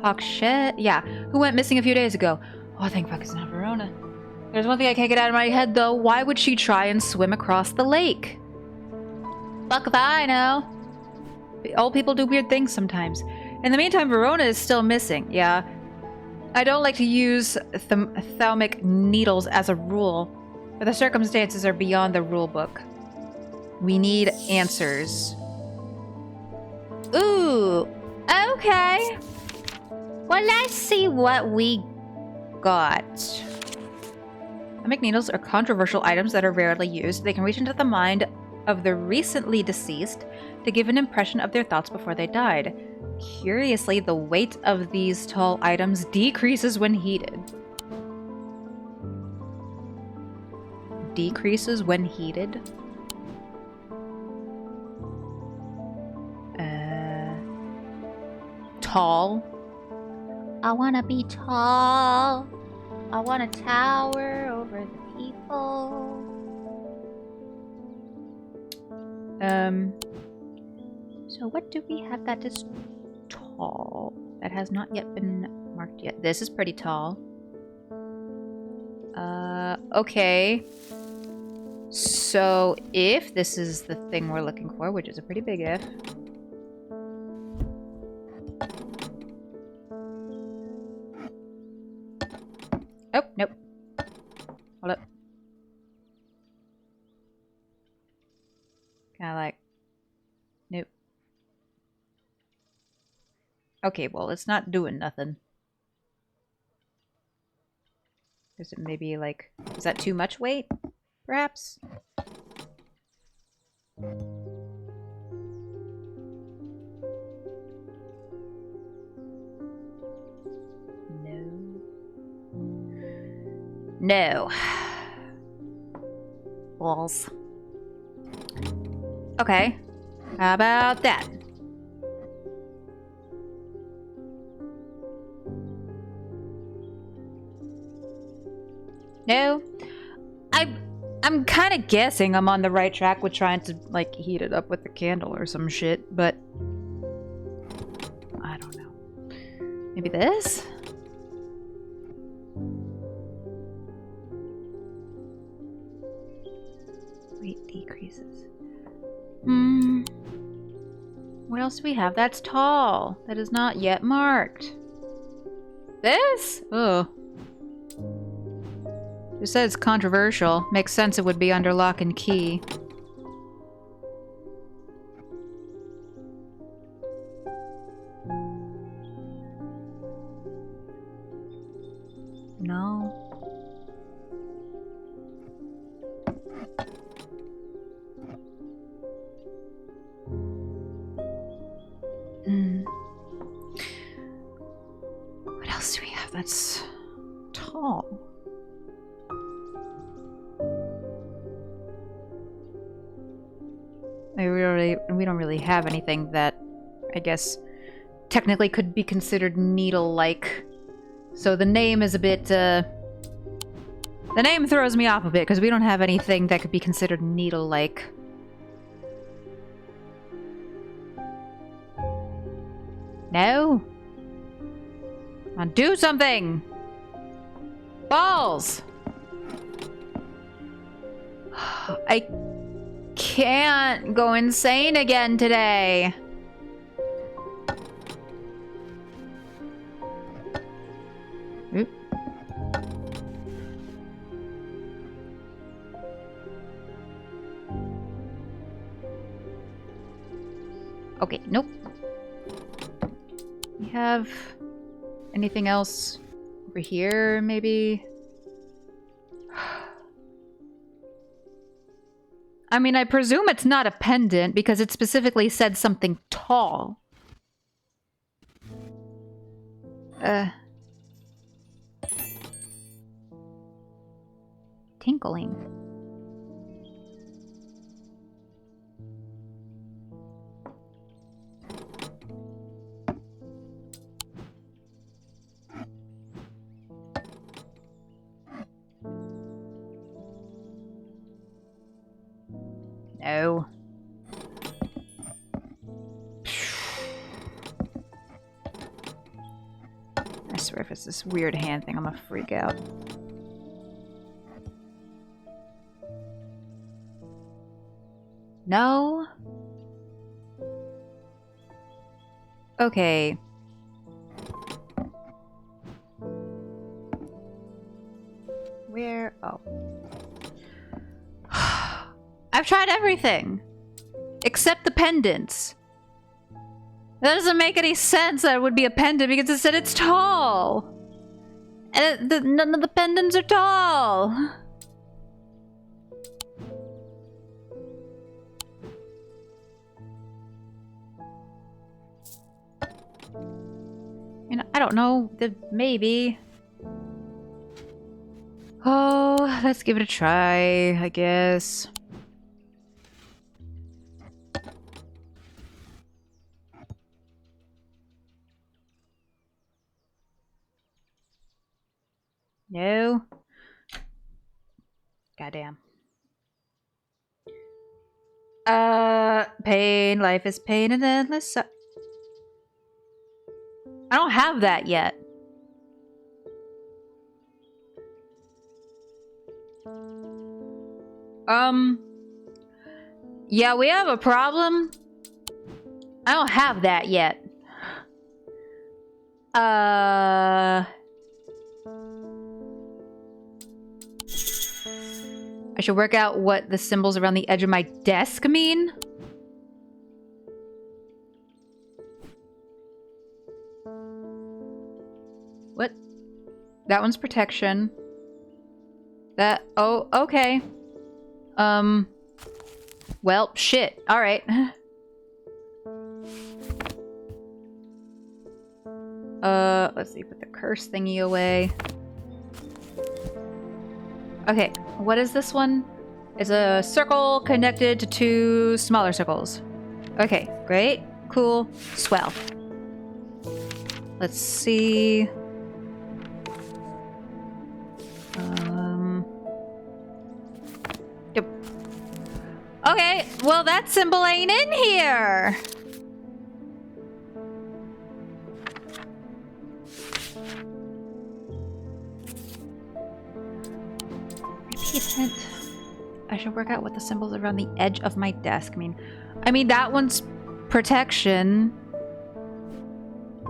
Hawkshed? Yeah, who went missing a few days ago. Oh, thank fuck it's not Verona. There's one thing I can't get out of my head, though. Why would she try and swim across the lake? Fuck if I know. Old people do weird things sometimes. In the meantime, Verona is still missing. Yeah. I don't like to use thalamic needles as a rule, but the circumstances are beyond the rule book. We need answers. Ooh. Okay. Well, let's see what we got. Thalamic needles are controversial items that are rarely used. They can reach into the mind of the recently deceased to give an impression of their thoughts before they died. Curiously, the weight of these tall items decreases when heated. Decreases when heated? Tall? I wanna be tall. I wanna tower over the people. So what do we have that is tall? That has not yet been marked yet. This is pretty tall. Okay. So if this is the thing we're looking for, which is a pretty big if. Oh, nope. Hold up. Kinda like... Nope. Okay, well, it's not doing nothing. Is it maybe like... Is that too much weight? Perhaps? No. No. Balls. Okay. How about that? No. I'm kind of guessing I'm on the right track with trying to, like, heat it up with the candle or some shit, but... I don't know. Maybe this? Weight decreases. What else do we have? That's tall. That is not yet marked. This? Oh. It says controversial. Makes sense it would be under lock and key. No. What else do we have that's tall? We don't really have anything that, I guess, technically could be considered needle-like. So the name is a bit, the name throws me off a bit, because we don't have anything that could be considered needle-like. No? Come on, do something! Balls! I can't go insane again today. Oop. Okay, nope. We have anything else over here, maybe? I mean, I presume it's not a pendant because it specifically said something tall. Tinkling. No. I swear if it's this weird hand thing, I'm gonna freak out. No? Okay. Where? Oh. I've tried everything. Except the pendants. That doesn't make any sense that it would be a pendant because it said it's tall. And none of the pendants are tall. And I don't know. Maybe. Oh, let's give it a try, I guess. No. Goddamn. Pain, life is pain and endless. I don't have that yet. Yeah, we have a problem. I don't have that yet. I should work out what the symbols around the edge of my desk mean. What? That one's protection. That... Oh, okay. Well, shit. Alright. Let's see. Put the curse thingy away. Okay, what is this one? It's a circle connected to two smaller circles. Okay, great. Cool. Swell. Let's see. Yep. Okay, well that symbol ain't in here. Repeat hint. I should work out what the symbols around the edge of my desk mean. I mean, that one's protection.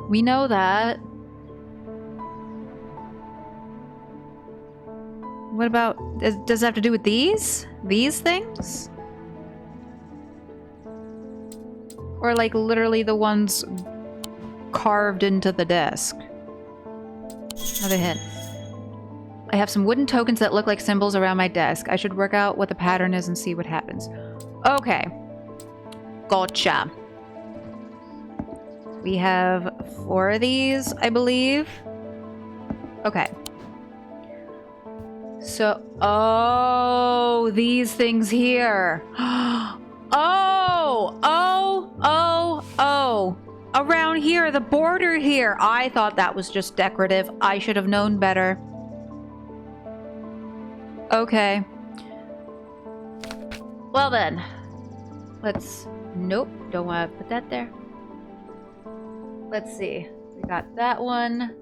We know that. What about... Does it have to do with these? These things? Or like literally the ones carved into the desk? Another hint. I have some wooden tokens that look like symbols around my desk. I should work out what the pattern is and see what happens. Okay. Gotcha. We have 4 of these, I believe. Okay. So, oh, these things here. Oh. Around here, the border here. I thought that was just decorative. I should have known better. Okay. Well then. Let's... Nope, don't want to put that there. Let's see. We got that one,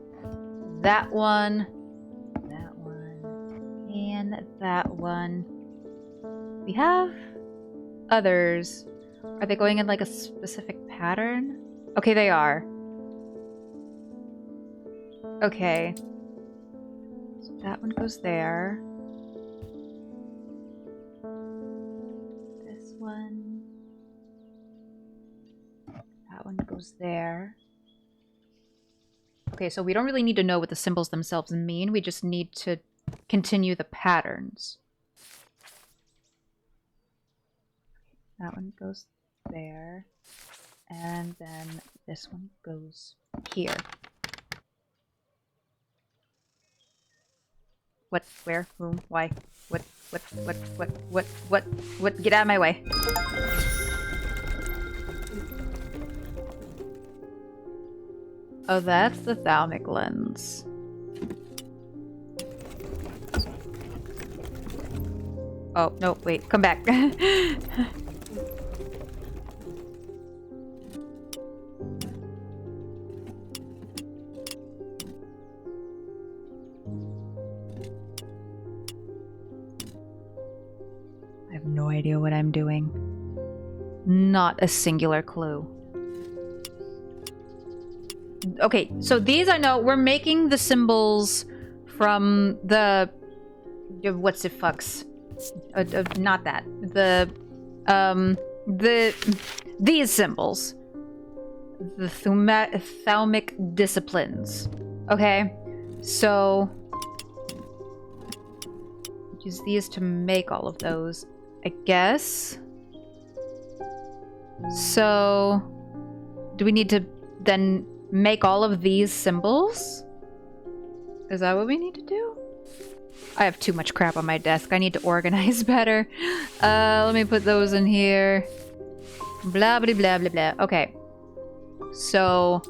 that one, that one, and that one. We have others. Are they going in like a specific pattern? Okay, they are. Okay. So that one goes there. This one. That one goes there. Okay, so we don't really need to know what the symbols themselves mean. We just need to continue the patterns. That one goes there. And then this one goes here. What? Where? Whom? Why? What? Get out of my way. Oh, that's the thalamic lens. Oh, no, wait, come back. I have no idea what I'm doing. Not a singular clue. Okay, so these I know. We're making the symbols from the... what's it fucks? Not that. These symbols. The thalamic disciplines. Okay? So... use these to make all of those, I guess. So... do we need to then make all of these symbols? Is that what we need to do? I have too much crap on my desk. I need to organize better. Let me put those in here. Blah, blah, blah, blah, blah. Okay. So...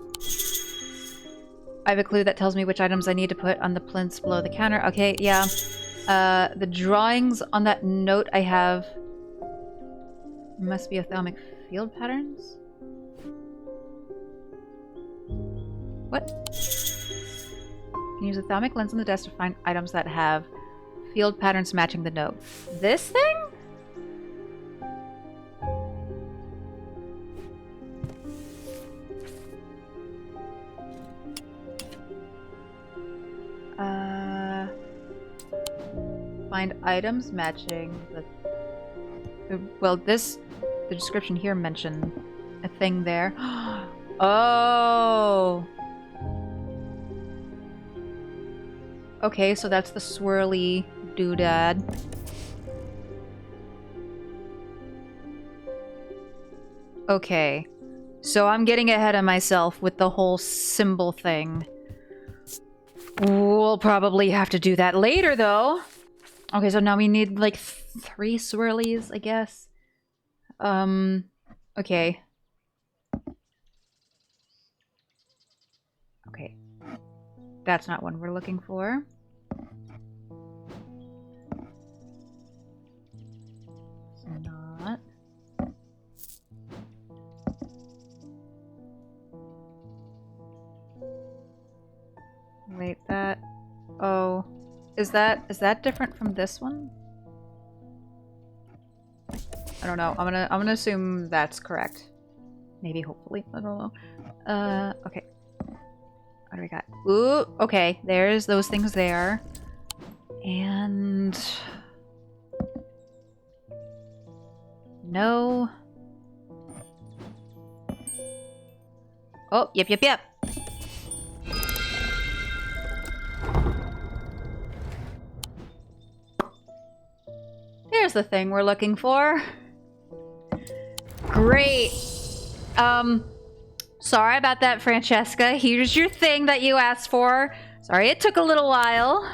I have a clue that tells me which items I need to put on the plinths below the counter. Okay, yeah. The drawings on that note I have... must be thalamic field patterns? What? You can use a thalamic lens on the desk to find items that have field patterns matching the note. This thing? Find items matching the... well, this... the description here mentioned a thing there. Oh! Okay, so that's the swirly doodad. Okay. So I'm getting ahead of myself with the whole symbol thing. We'll probably have to do that later, though. Okay, so now we need, like, 3 swirlies, I guess. Okay. Okay. That's not one we're looking for. It's not. Wait, that... oh. Is that different from this one? I don't know. I'm gonna assume that's correct. Maybe, hopefully. I don't know. Okay. What do we got? Ooh, okay. There's those things there. And... no. Oh, yep. There's the thing we're looking for. Great. Sorry about that, Francesca. Here's your thing that you asked for. Sorry it took a little while.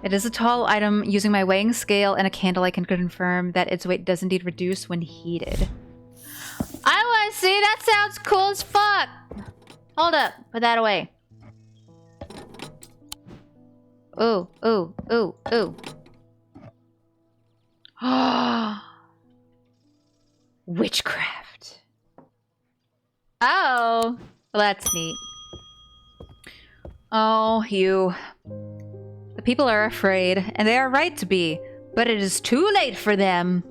It is a tall item. Using my weighing scale and a candle, I can confirm that its weight does indeed reduce when heated. I want to see. That sounds cool as fuck. Hold up. Put that away. Ooh. Witchcraft. Oh, well, that's neat. Oh, you. The people are afraid, and they are right to be. But it is too late for them.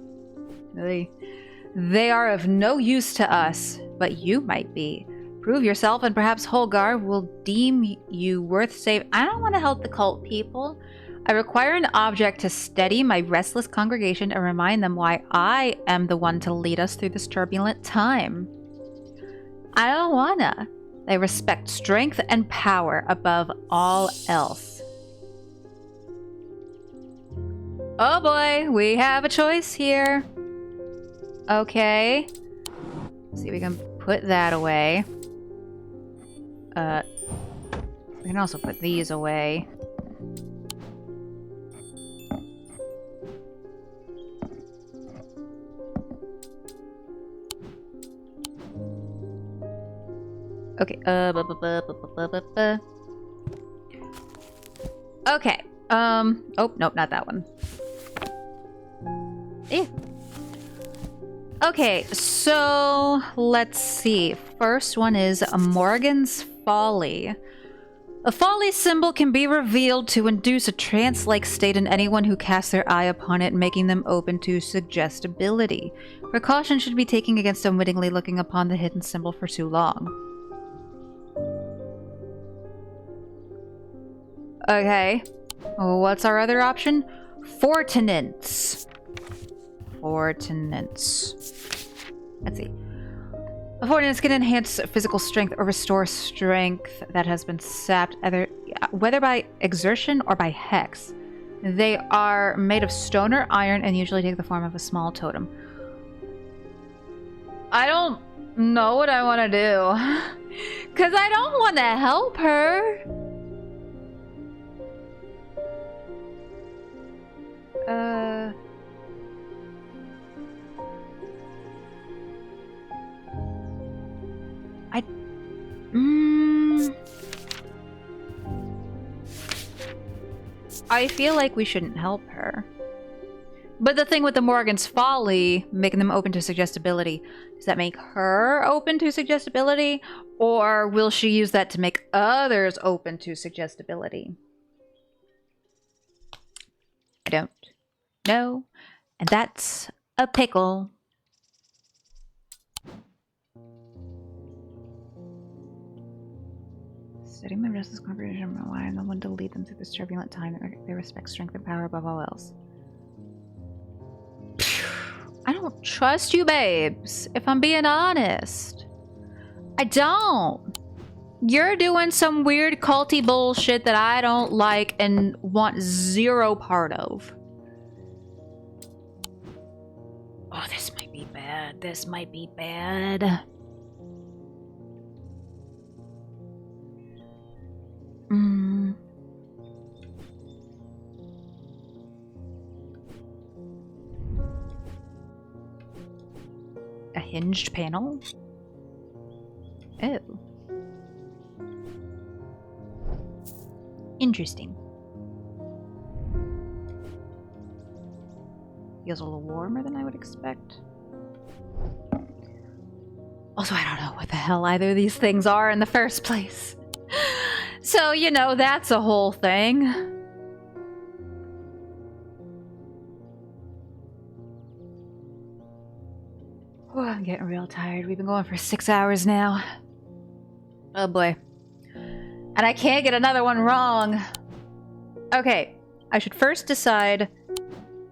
They are of no use to us, but you might be. Prove yourself and perhaps Holgar will deem you worth saving. I don't want to help the cult people. I require an object to steady my restless congregation and remind them why I am the one to lead us through this turbulent time. I don't wanna. They respect strength and power above all else. Oh boy, we have a choice here. Okay. Let's see if we can put that away. We can also put these away. Okay, okay, oh, nope, not that one. Eh. Okay, so let's see. First one is Morgan's Folly. A folly symbol can be revealed to induce a trance-like state in anyone who casts their eye upon it, making them open to suggestibility. Precaution should be taken against unwittingly looking upon the hidden symbol for too long. Okay. What's our other option? Fortinance. Fortinance. Let's see. Fortinance can enhance physical strength or restore strength that has been sapped, whether by exertion or by hex. They are made of stone or iron and usually take the form of a small totem. I don't know what I want to do. Because I don't want to help her. I feel like we shouldn't help her. But the thing with the Morgan's Folly, making them open to suggestibility, does that make her open to suggestibility? Or will she use that to make others open to suggestibility? I don't know. And that's a pickle. Studying my restless congregation, why I'm the one to lead them through this turbulent time. They respect strength and power above all else. I don't trust you, babes, if I'm being honest. I don't. You're doing some weird culty bullshit that I don't like and want zero part of. Oh, this might be bad. This might be bad. A hinged panel? Oh. Interesting. Feels a little warmer than I would expect. Also, I don't know what the hell either of these things are in the first place. So, you know, that's a whole thing. Oh, I'm getting real tired. We've been going for 6 hours now. Oh boy. And I can't get another one wrong. Okay, I should first decide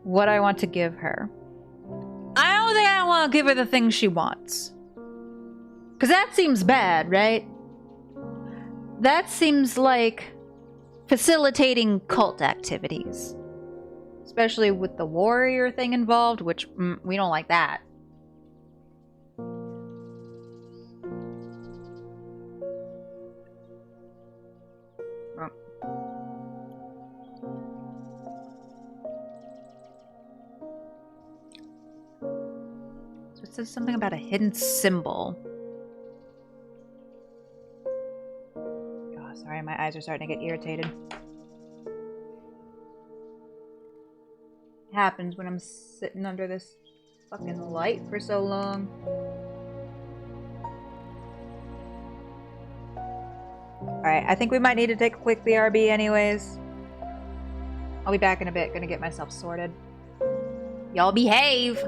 what I want to give her. I don't think I want to give her the thing she wants. Because that seems bad, right? That seems like facilitating cult activities. Especially with the warrior thing involved, which we don't like that. So it says something about a hidden symbol. Oh, sorry, my eyes are starting to get irritated. It happens when I'm sitting under this fucking light for so long. Alright, I think we might need to take a quick BRB anyways. I'll be back in a bit, gonna get myself sorted. Y'all behave.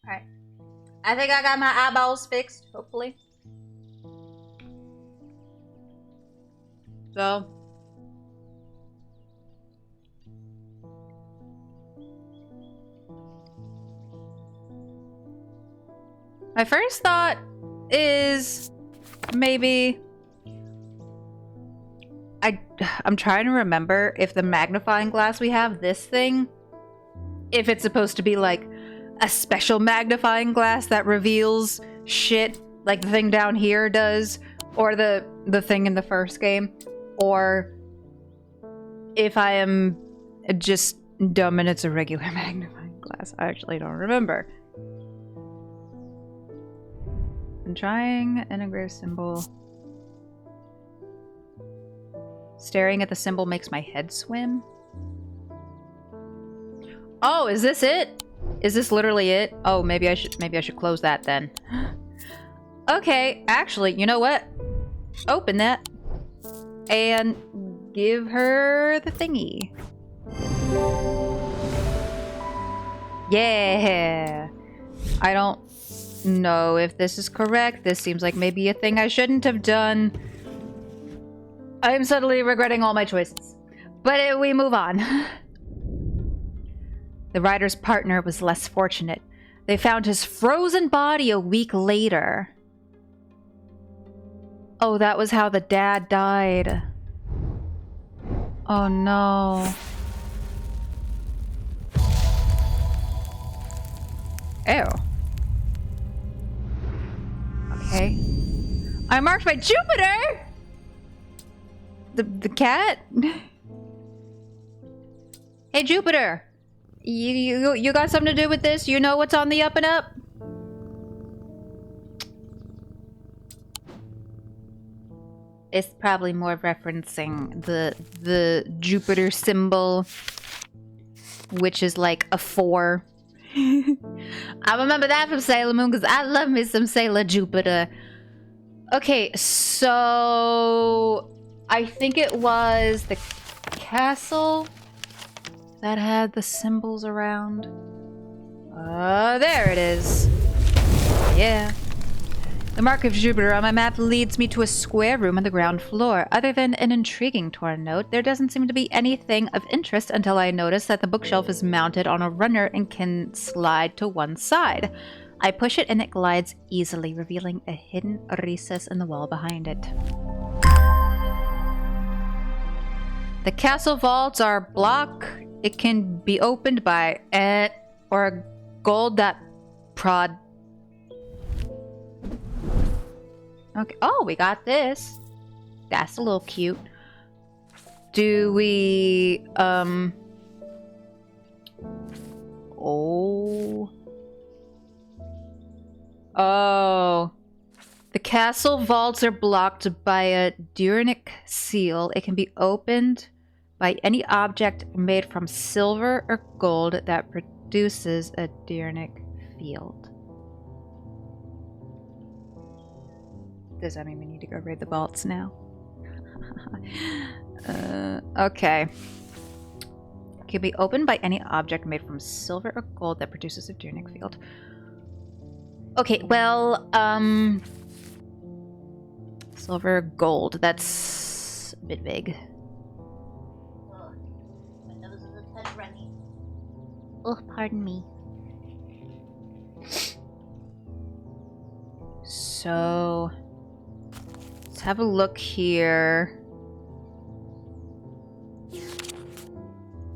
Alright. I think I got my eyeballs fixed, hopefully. So. My first thought is maybe I'm trying to remember if the magnifying glass we have, this thing, if it's supposed to be like a special magnifying glass that reveals shit like the thing down here does, or the thing in the first game, or if I am just dumb and it's a regular magnifying glass. I actually don't remember. I'm trying integrate symbol. Staring at the symbol makes my head swim. Oh, is this it? Is this literally it? Oh, maybe I should close that then. Okay, actually, you know what? Open that and give her the thingy. Yeah. I don't know if this is correct. This seems like maybe a thing I shouldn't have done. I'm suddenly regretting all my choices. But we move on. The rider's partner was less fortunate. They found his frozen body a week later. Oh, that was how the dad died. Oh no. Ew. Okay. I'm marked by Jupiter! The cat? Hey, Jupiter! You got something to do with this? You know what's on the up and up? It's probably more referencing the Jupiter symbol, which is like a 4. I remember that from Sailor Moon because I love me some Sailor Jupiter. Okay, so I think it was the castle that had the symbols around. There it is. Yeah. The mark of Jupiter on my map leads me to a square room on the ground floor. Other than an intriguing torn note, there doesn't seem to be anything of interest until I notice that the bookshelf is mounted on a runner and can slide to one side. I push it and it glides easily, revealing a hidden recess in the wall behind it. The castle vaults are blocked. It can be opened by or a gold.prod. Okay. Oh, we got this. That's a little cute. Do we, Oh. Oh. The castle vaults are blocked by a Durnic seal. It can be opened by any object made from silver or gold that produces a Durnic field. Does that mean we need to go raid the vaults now? Okay. It can be opened by any object made from silver or gold that produces a Durnic field. Okay, well, silver, gold. That's a bit vague. My nose is a touch runny. Oh, pardon me. So, let's have a look here.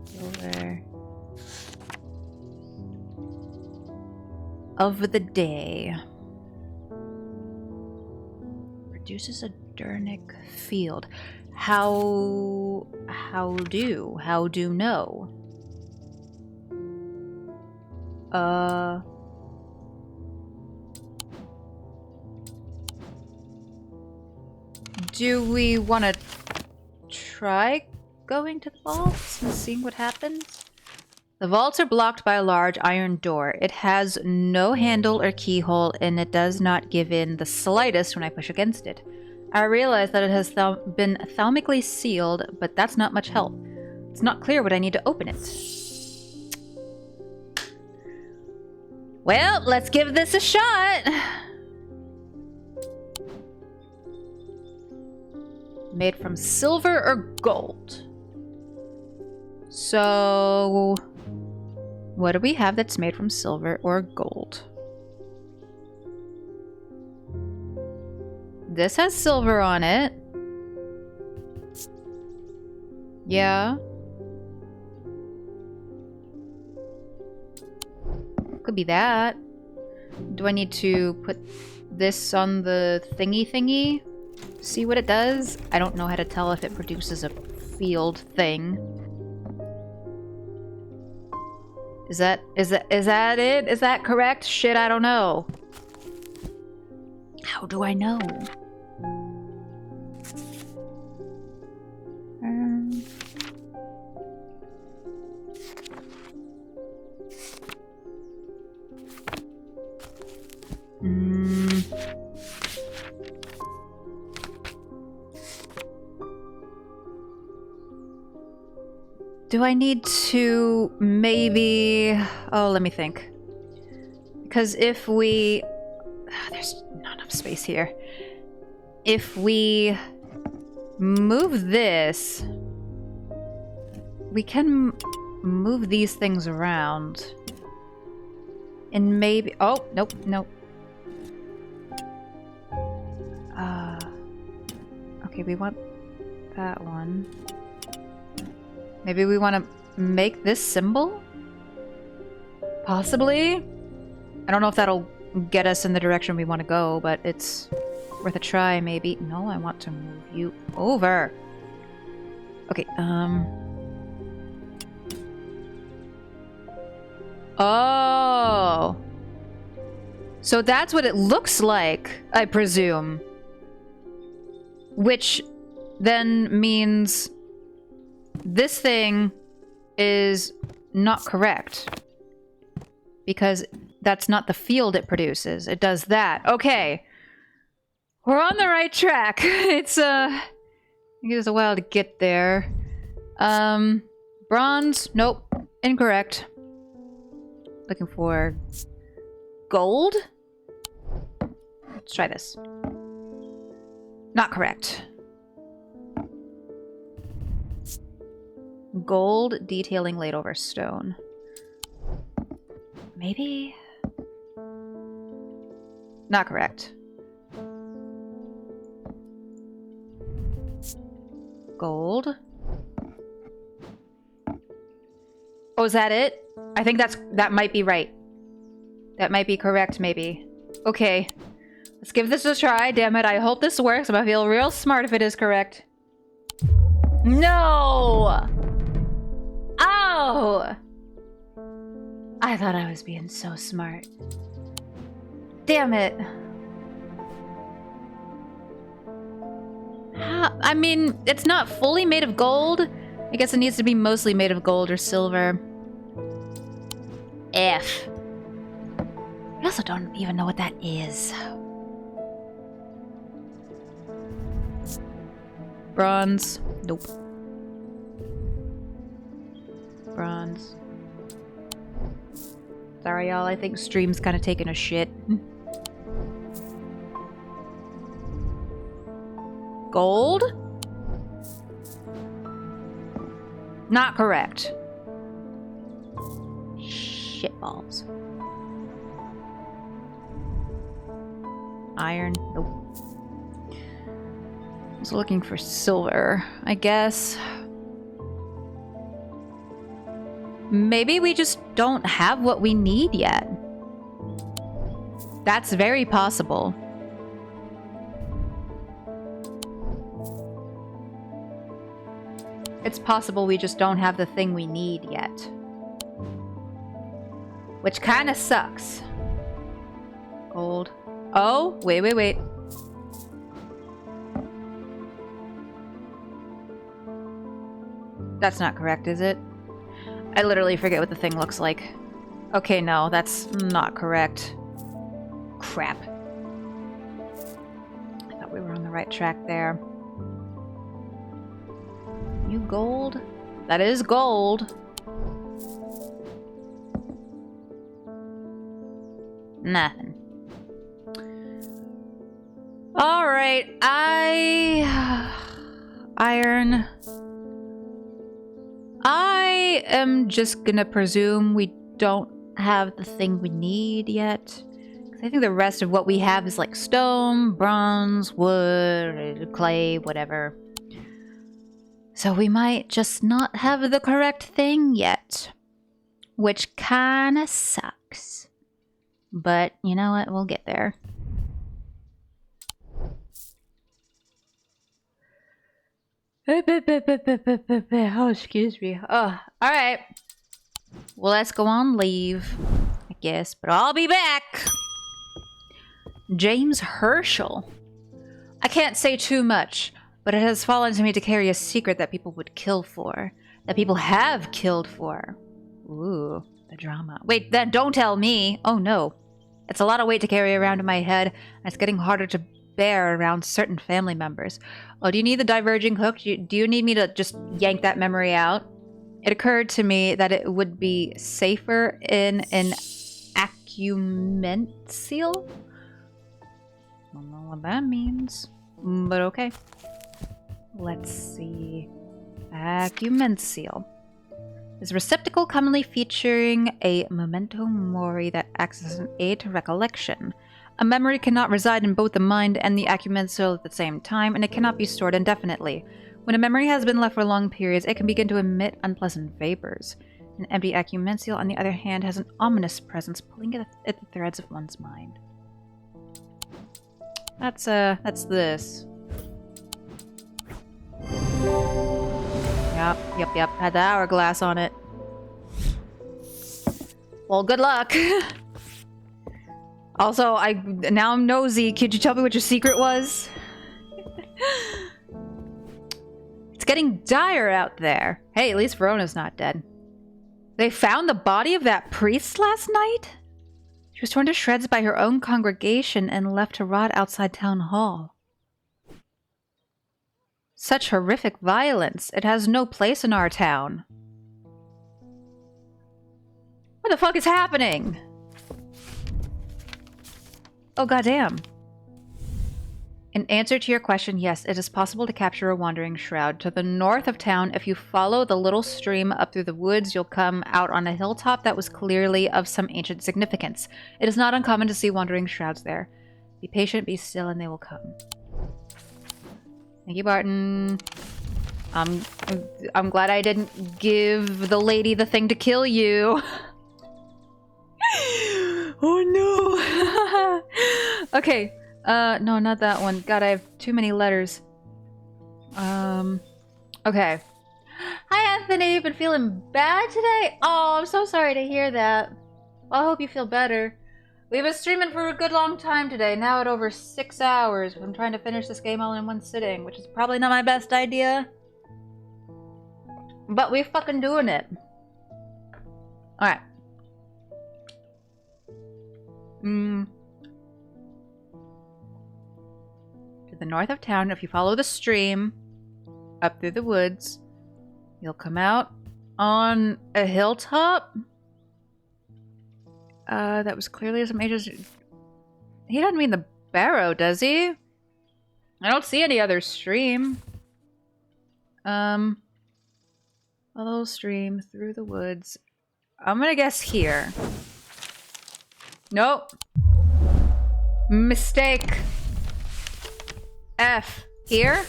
Silver of the day. Produces a Durnic field. How do know? Do we want to try going to the vaults and seeing what happens? The vaults are blocked by a large iron door. It has no handle or keyhole, and it does not give in the slightest when I push against it. I realize that it has been thalmically sealed, but that's not much help. It's not clear what I need to open it. Well, let's give this a shot. Made from silver or gold. So, what do we have that's made from silver or gold? This has silver on it. Yeah. Could be that. Do I need to put this on the thingy? See what it does? I don't know how to tell if it produces a field thing. Is that it? Is that correct? Shit, I don't know. How do I know? Do I need to maybe... Oh, let me think. Because if we... there's not enough space here. If we move this, we can move these things around. And maybe... Oh, nope, nope. Okay, we want that one. Maybe we want to make this symbol? Possibly? I don't know if that'll get us in the direction we want to go, but it's worth a try, maybe. No, I want to move you over. Okay, Oh! So that's what it looks like, I presume. Which then means this thing is not correct. Because that's not the field it produces. It does that. Okay. We're on the right track. It's, it takes a while to get there. Bronze? Nope. Incorrect. Looking for gold? Let's try this. Not correct. Gold detailing laid over stone. Maybe? Not correct. Gold. Oh, is that it? I think that might be right. That might be correct, maybe. Okay. Let's give this a try. Damn it, I hope this works. I'm gonna feel real smart if it is correct. No! Oh! I thought I was being so smart. Damn it. I mean, it's not fully made of gold. I guess it needs to be mostly made of gold or silver. F. I also don't even know what that is. Bronze. Nope. Bronze. Sorry, y'all. I think stream's kind of taking a shit. Gold? Not correct. Shitballs. Iron? Nope. I was looking for silver, I guess. Maybe we just don't have what we need yet. That's very possible. It's possible we just don't have the thing we need yet. Which kind of sucks. Gold. Oh, wait. That's not correct, is it? I literally forget what the thing looks like. Okay, no, that's not correct. Crap. I thought we were on the right track there. You gold? That is gold. Nothing. Alright, iron. I am just gonna presume we don't have the thing we need yet. 'Cause I think the rest of what we have is like stone, bronze, wood, clay, whatever. So we might just not have the correct thing yet. Which kinda sucks. But you know what? We'll get there. Oh, excuse me. Oh, alright. Well, let's go on leave, I guess. But I'll be back. James Herschel. I can't say too much, but it has fallen to me to carry a secret that people would kill for. That people have killed for. Ooh, the drama. Wait, then don't tell me. Oh no. It's a lot of weight to carry around in my head, and it's getting harder to bear around certain family members. Oh, do you need the diverging hook? Do you need me to just yank that memory out it occurred to me that it would be safer in an acumenseal. I don't know what that means, but okay. Let's see. Acumenseal is a receptacle commonly featuring a memento mori that acts as an aid to recollection. A memory cannot reside in both the mind and the acumenseal at the same time, and it cannot be stored indefinitely. When a memory has been left for long periods, it can begin to emit unpleasant vapors. An empty acumenseal, on the other hand, has an ominous presence pulling at the threads of one's mind. That's this. Yep. Had the hourglass on it. Well, good luck. Also, now I'm nosy. Could you tell me what your secret was? It's getting dire out there. Hey, at least Verona's not dead. They found the body of that priest last night? She was torn to shreds by her own congregation and left to rot outside town hall. Such horrific violence. It has no place in our town. What the fuck is happening? Oh, goddamn. In answer to your question, yes, it is possible to capture a wandering shroud. To the north of town, if you follow the little stream up through the woods, you'll come out on a hilltop that was clearly of some ancient significance. It is not uncommon to see wandering shrouds there. Be patient, be still, and they will come. Thank you, Barton. I'm glad I didn't give the lady the thing to kill you. Oh no. Okay. No, not that one. God, I have too many letters. Okay. Hi, Anthony. You've been feeling bad today? Oh, I'm so sorry to hear that. Well, I hope you feel better. We've been streaming for a good long time today, now at over 6 hours. I'm trying to finish this game all in one sitting, which is probably not my best idea. But we're fucking doing it. Alright. To the north of town, if you follow the stream up through the woods, you'll come out on a hilltop. That was clearly some ages. He doesn't mean the barrow, does he? I don't see any other stream. Follow stream through the woods. I'm gonna guess here. Nope. Mistake. F. Here?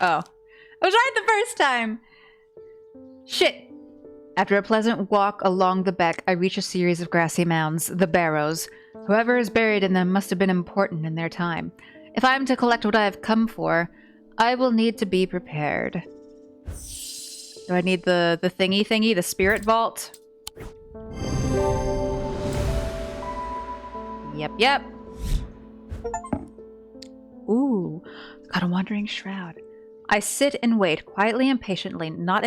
Oh. I was right the first time! Shit. After a pleasant walk along the beck, I reach a series of grassy mounds, the barrows. Whoever is buried in them must have been important in their time. If I am to collect what I have come for, I will need to be prepared. Do I need the thingy, the spirit vault? Yep. Ooh, got a wandering shroud. I sit and wait, quietly and patiently, not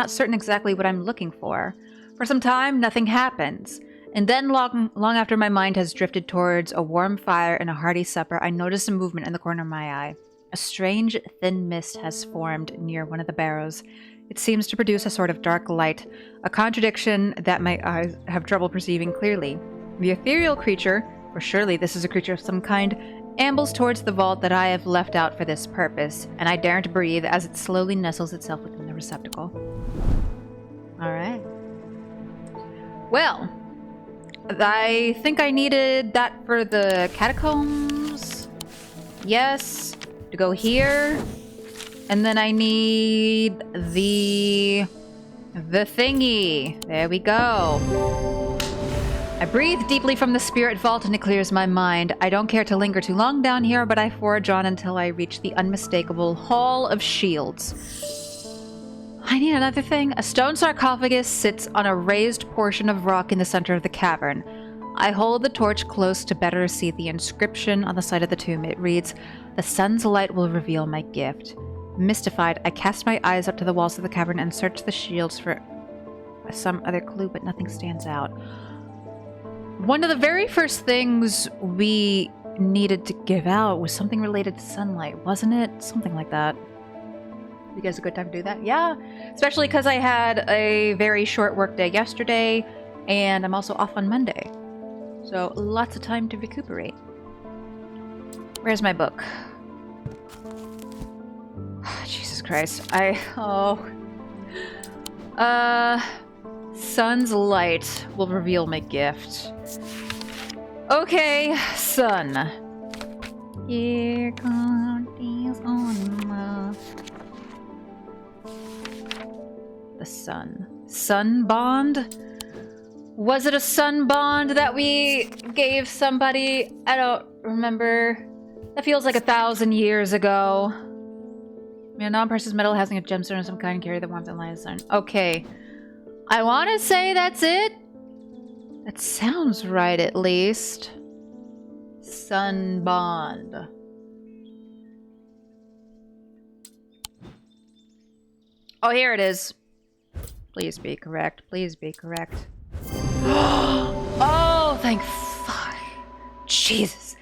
certain exactly what I'm looking for. For some time, nothing happens. And then, long after my mind has drifted towards a warm fire and a hearty supper, I notice a movement in the corner of my eye. A strange, thin mist has formed near one of the barrows. It seems to produce a sort of dark light, a contradiction that my eyes have trouble perceiving clearly. The ethereal creature, for surely this is a creature of some kind, ambles towards the vault that I have left out for this purpose, and I daren't breathe as it slowly nestles itself within the receptacle. Alright. Well, I think I needed that for the catacombs. Yes. To go here. And then I need the thingy. There we go. I breathe deeply from the spirit vault and it clears my mind. I don't care to linger too long down here, but I forge on until I reach the unmistakable Hall of Shields. I need another thing. A stone sarcophagus sits on a raised portion of rock in the center of the cavern. I hold the torch close to better see the inscription on the side of the tomb. It reads, "The sun's light will reveal my gift." Mystified, I cast my eyes up to the walls of the cavern and search the shields for some other clue, but nothing stands out. One of the very first things we needed to give out was something related to sunlight, wasn't it? Something like that. You guys a good time to do that? Yeah, especially because I had a very short work day yesterday, and I'm also off on Monday. So lots of time to recuperate. Where's my book? Jesus Christ. Sun's light will reveal my gift. Okay, sun. Here comes the sun. Sun bond? Was it a sun bond that we gave somebody? I don't remember. That feels like 1,000 years ago. A non-precious metal having a gemstone of some kind carry the warmth and light of the sun. Okay. I want to say that's it. That sounds right, at least. Sun bond. Oh, here it is. Please be correct. Please be correct. Oh, thank fuck. Jesus.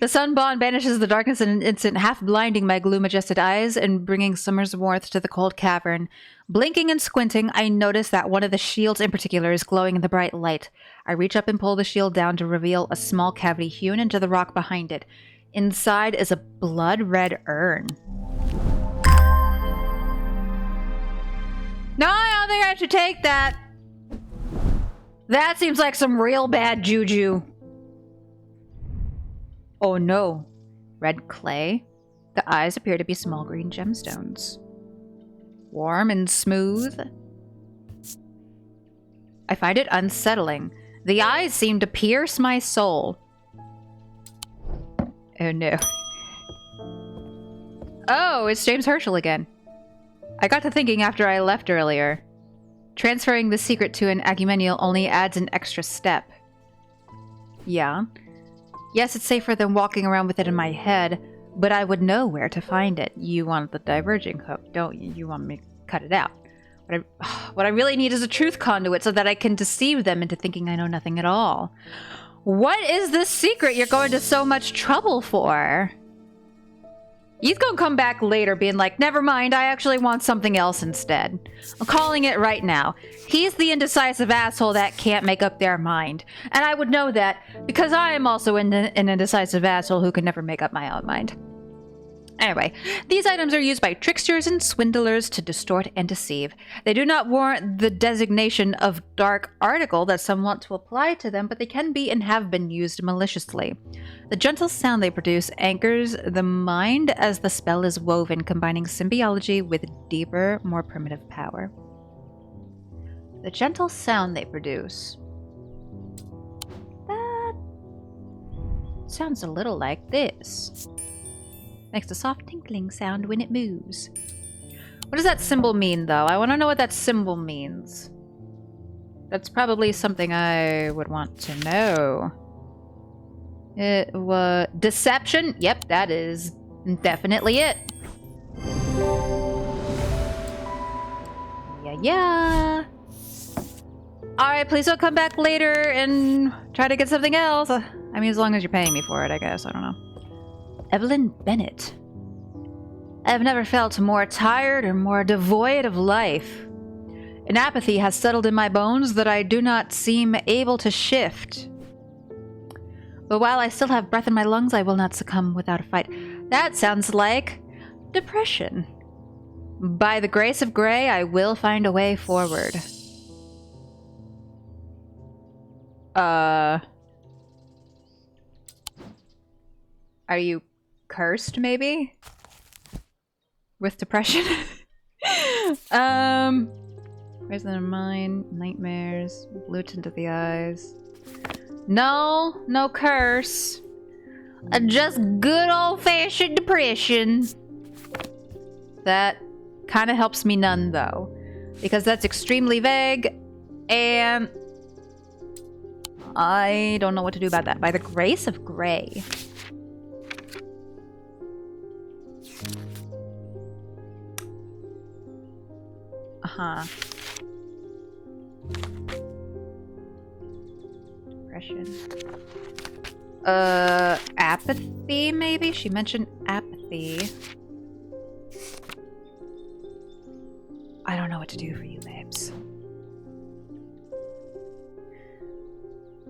The sun bond banishes the darkness in an instant, half blinding my gloom-adjusted eyes and bringing summer's warmth to the cold cavern. Blinking and squinting, I notice that one of the shields in particular is glowing in the bright light. I reach up and pull the shield down to reveal a small cavity hewn into the rock behind it. Inside is a blood-red urn. No, I don't think I should take that. That seems like some real bad juju. Oh no. Red clay. The eyes appear to be small green gemstones. Warm and smooth. I find it unsettling. The eyes seem to pierce my soul. Oh no. Oh, it's James Herschel again. I got to thinking after I left earlier. Transferring the secret to an Agumenial only adds an extra step. Yeah. Yes, it's safer than walking around with it in my head, but I would know where to find it. You want the diverging hook, don't you? You want me to cut it out. What I really need is a truth conduit so that I can deceive them into thinking I know nothing at all. What is this secret you're going to so much trouble for? He's gonna come back later being like, never mind, I actually want something else instead. I'm calling it right now. He's the indecisive asshole that can't make up their mind. And I would know that because I am also an indecisive asshole who can never make up my own mind. Anyway, these items are used by tricksters and swindlers to distort and deceive. They do not warrant the designation of dark article that some want to apply to them, but they can be and have been used maliciously. The gentle sound they produce anchors the mind as the spell is woven, combining symbiology with deeper, more primitive power. The gentle sound they produce. That sounds a little like this. Makes a soft tinkling sound when it moves. What does that symbol mean, though? I want to know what that symbol means. That's probably something I would want to know. It was deception. Yep, that is definitely it. Yeah. Alright, please don't come back later and try to get something else. I mean, as long as you're paying me for it, I guess. I don't know. Evelyn Bennett. I've never felt more tired or more devoid of life. An apathy has settled in my bones that I do not seem able to shift. But while I still have breath in my lungs, I will not succumb without a fight. That sounds like depression. By the grace of Grey, I will find a way forward. Are you cursed, maybe? With depression? Where's the mind? Nightmares. Blue tint of the eyes. No, no curse. Just good old-fashioned depression. That kind of helps me none, though. Because that's extremely vague, and I don't know what to do about that. By the grace of Grey. Uh-huh. Depression. Apathy, maybe? She mentioned apathy. I don't know what to do for you, babes.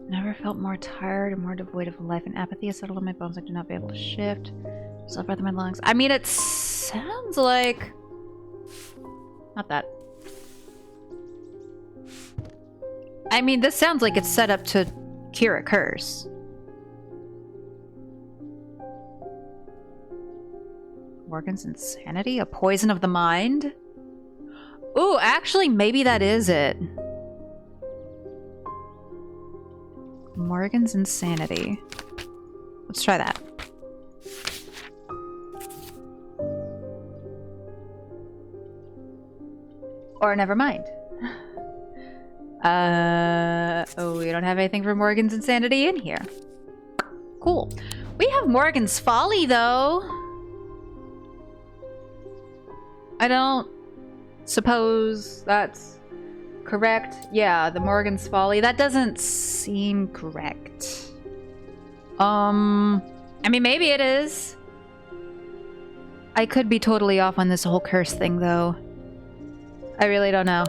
Never felt more tired and more devoid of life, and apathy has settled in my bones. I do not be able to shift. Still breath in my lungs. I mean, it sounds like... Not that. I mean, this sounds like it's set up to cure a curse. Morgan's insanity? A poison of the mind? Ooh, actually, maybe that is it. Morgan's insanity. Let's try that. Or never mind. Oh, we don't have anything for Morgan's insanity in here. Cool. We have Morgan's folly, though. I don't suppose that's correct. Yeah, the Morgan's folly. That doesn't seem correct. I mean, maybe it is. I could be totally off on this whole curse thing, though. I really don't know.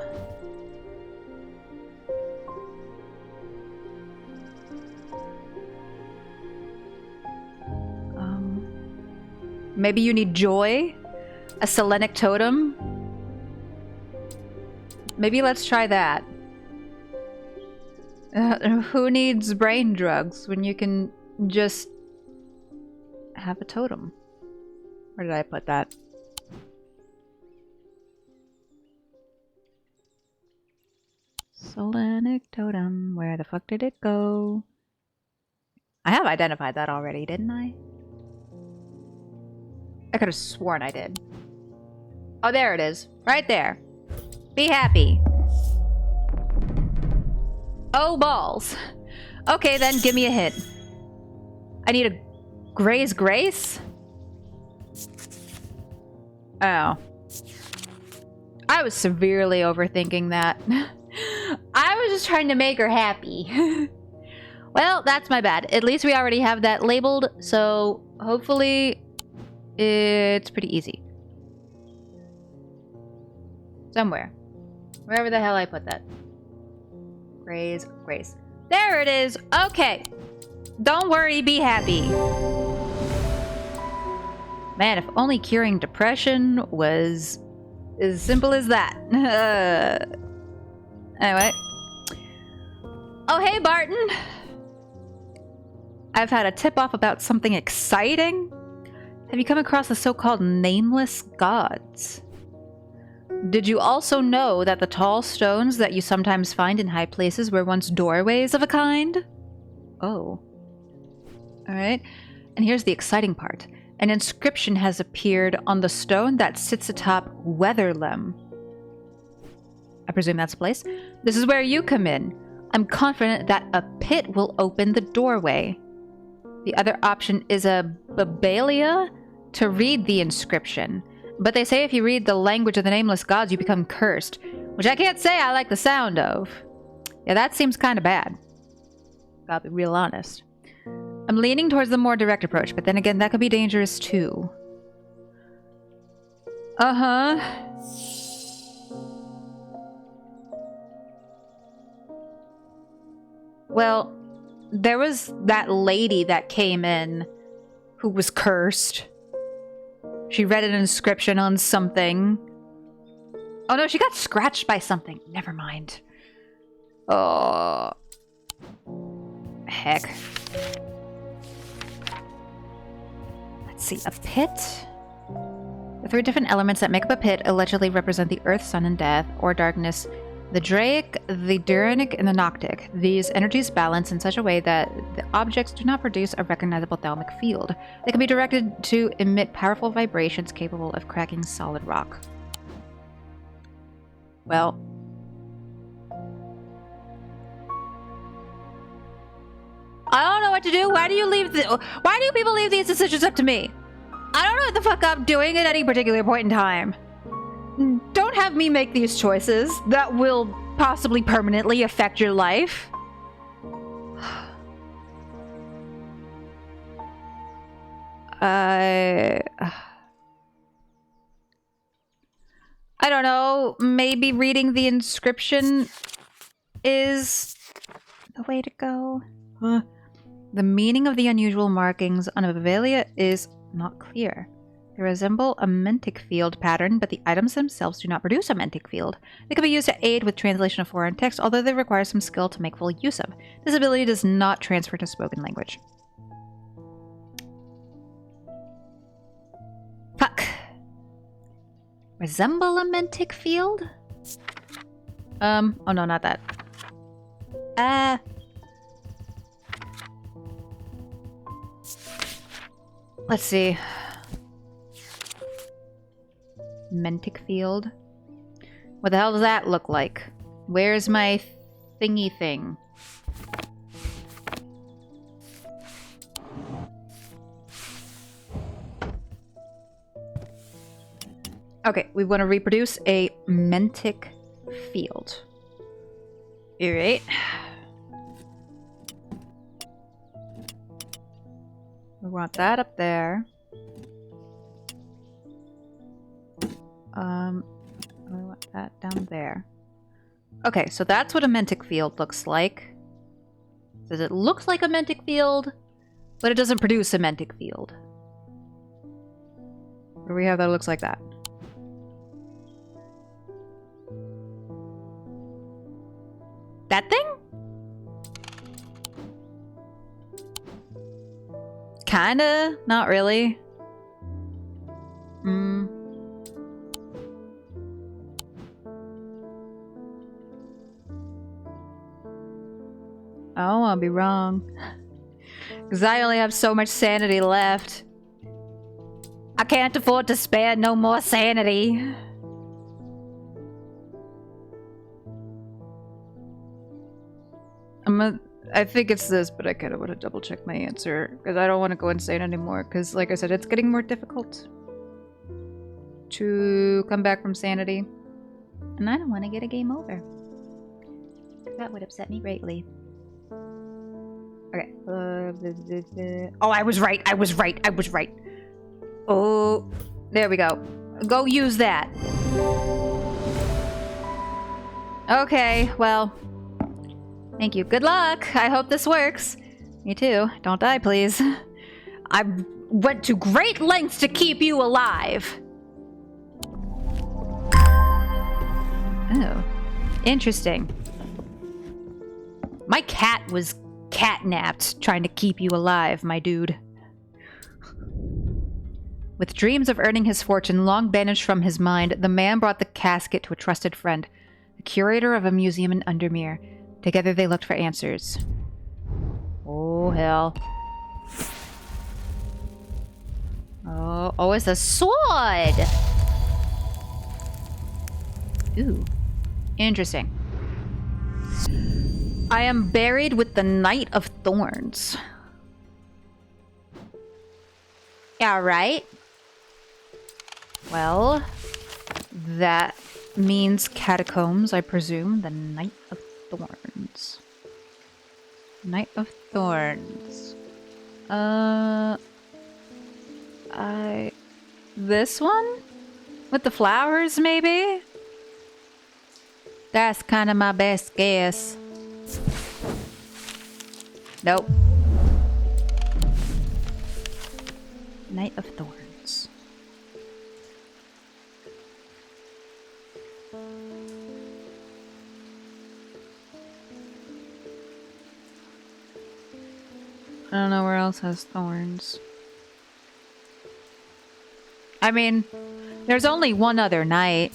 Maybe you need joy? A Selenic totem? Maybe let's try that. Who needs brain drugs when you can just have a totem? Where did I put that? Selenic totem. Where the fuck did it go? I have identified that already, didn't I? I could have sworn I did. Oh, there it is. Right there. Be happy. Oh, balls. Okay, then give me a hit. I need a Gray's Grace? Oh. I was severely overthinking that. I was just trying to make her happy. Well, that's my bad. At least we already have that labeled, so hopefully it's pretty easy. Somewhere. Wherever the hell I put that. Gray's Grace. There it is! Okay! Don't worry, be happy. Man, if only curing depression was as simple as that. Anyway. Oh, hey, Barton! I've had a tip-off about something exciting. Have you come across the so-called nameless gods? Did you also know that the tall stones that you sometimes find in high places were once doorways of a kind? Oh. Alright. And here's the exciting part. An inscription has appeared on the stone that sits atop Weatherlem. I presume that's a place. This is where you come in. I'm confident that a pit will open the doorway. The other option is a Babalia to read the inscription. But they say if you read the language of the nameless gods, you become cursed. Which I can't say I like the sound of. Yeah, that seems kind of bad. Gotta be real honest. I'm leaning towards the more direct approach, but then again, that could be dangerous too. Uh-huh. Well, there was that lady that came in who was cursed. She read an inscription on something. Oh no, she got scratched by something. Never mind. Oh. Heck. Let's see, a pit? The three different elements that make up a pit allegedly represent the earth, sun, and death, or darkness. The Draic, the Duranic, and the Noctic. These energies balance in such a way that the objects do not produce a recognizable thalamic field. They can be directed to emit powerful vibrations capable of cracking solid rock. Well. I don't know what to do. Why do people leave these decisions up to me? I don't know what the fuck I'm doing at any particular point in time. Don't have me make these choices that will possibly permanently affect your life. I I don't know, maybe reading the inscription is the way to go. The meaning of the unusual markings on Avelia is not clear. They resemble a Mentic field pattern, but the items themselves do not produce a Mentic field. They can be used to aid with translation of foreign text, although they require some skill to make full use of. This ability does not transfer to spoken language. Fuck. Resemble a Mentic field? Oh no, not that. Let's see. Mentic field. What the hell does that look like? Where's my thingy thing? Okay, we want to reproduce a Mentic field. Alright. We want that up there. We want that down there. Okay, so that's what a Mentic field looks like. Says it looks like a Mentic field, but it doesn't produce a Mentic field. What do we have that looks like that? That thing? Kinda, not really. Oh, I'll be wrong. Because I only have so much sanity left. I can't afford to spare no more sanity. I think it's this, but I kind of want to double check my answer. Because I don't want to go insane anymore. Because, like I said, it's getting more difficult to come back from sanity. And I don't want to get a game over. That would upset me greatly. Okay. Oh, I was right. I was right. I was right. Oh, there we go. Go use that. Okay, well. Thank you. Good luck. I hope this works. Me too. Don't die, please. I went to great lengths to keep you alive. Oh. Interesting. My cat was catnapped trying to keep you alive, my dude. With dreams of earning his fortune long banished from his mind, the man brought the casket to a trusted friend, the curator of a museum in Undermere. Together they looked for answers. Oh, hell. Oh, it's a sword! Ooh. Interesting. I am buried with the Knight of Thorns. Yeah, right? Well, that means catacombs, I presume. The Knight of Thorns. Knight of Thorns. This one? With the flowers, maybe? That's kind of my best guess. Nope. Knight of Thorns. I don't know where else has thorns. I mean, there's only one other knight.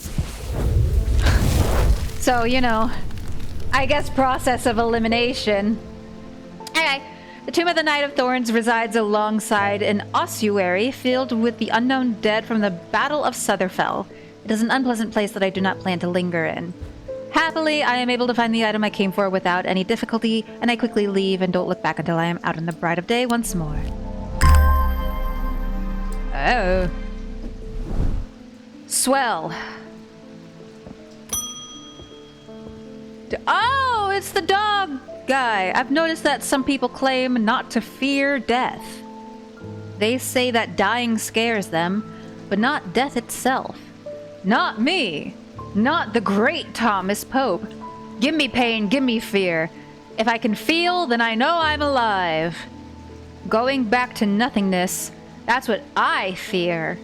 So, you know, I guess process of elimination. Anyway, the Tomb of the Knight of Thorns resides alongside an ossuary filled with the unknown dead from the Battle of Sutherfell. It is an unpleasant place that I do not plan to linger in. Happily, I am able to find the item I came for without any difficulty, and I quickly leave and don't look back until I am out in the bright of day once more. Oh. Swell. Oh, it's the dog guy. I've noticed that some people claim not to fear death. They say that dying scares them, but not death itself. Not me. Not the great Thomas Pope. Give me pain, give me fear. If I can feel, then I know I'm alive. Going back to nothingness, that's what I fear.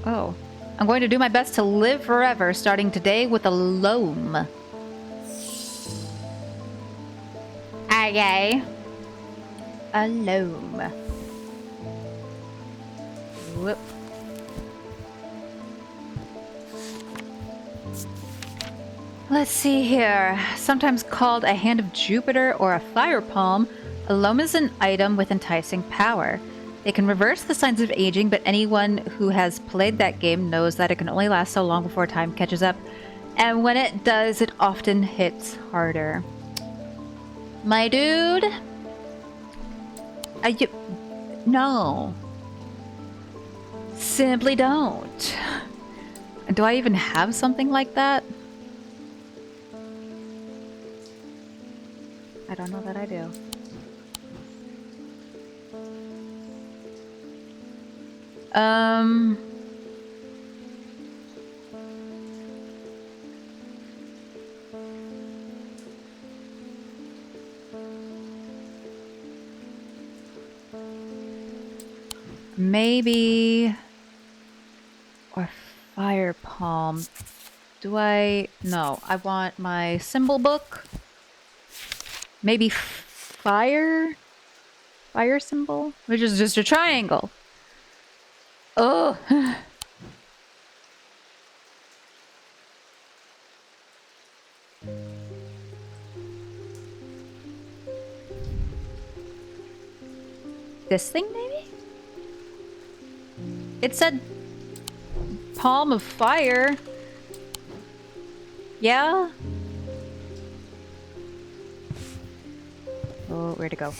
Oh. I'm going to do my best to live forever, starting today with a loam. Okay. A loam. Whoop. Let's see here. Sometimes called a hand of Jupiter or a fire palm, a loam is an item with enticing power. It can reverse the signs of aging, but anyone who has played that game knows that it can only last so long before time catches up. And when it does, it often hits harder. My dude? No. Simply don't. Do I even have something like that? I don't know that I do. Maybe... Or fire palm. Do I... No, I want my symbol book. Maybe fire? Fire symbol? Which is just a triangle. Oh. This thing, maybe? It said palm of fire. Yeah? Oh, where'd it go?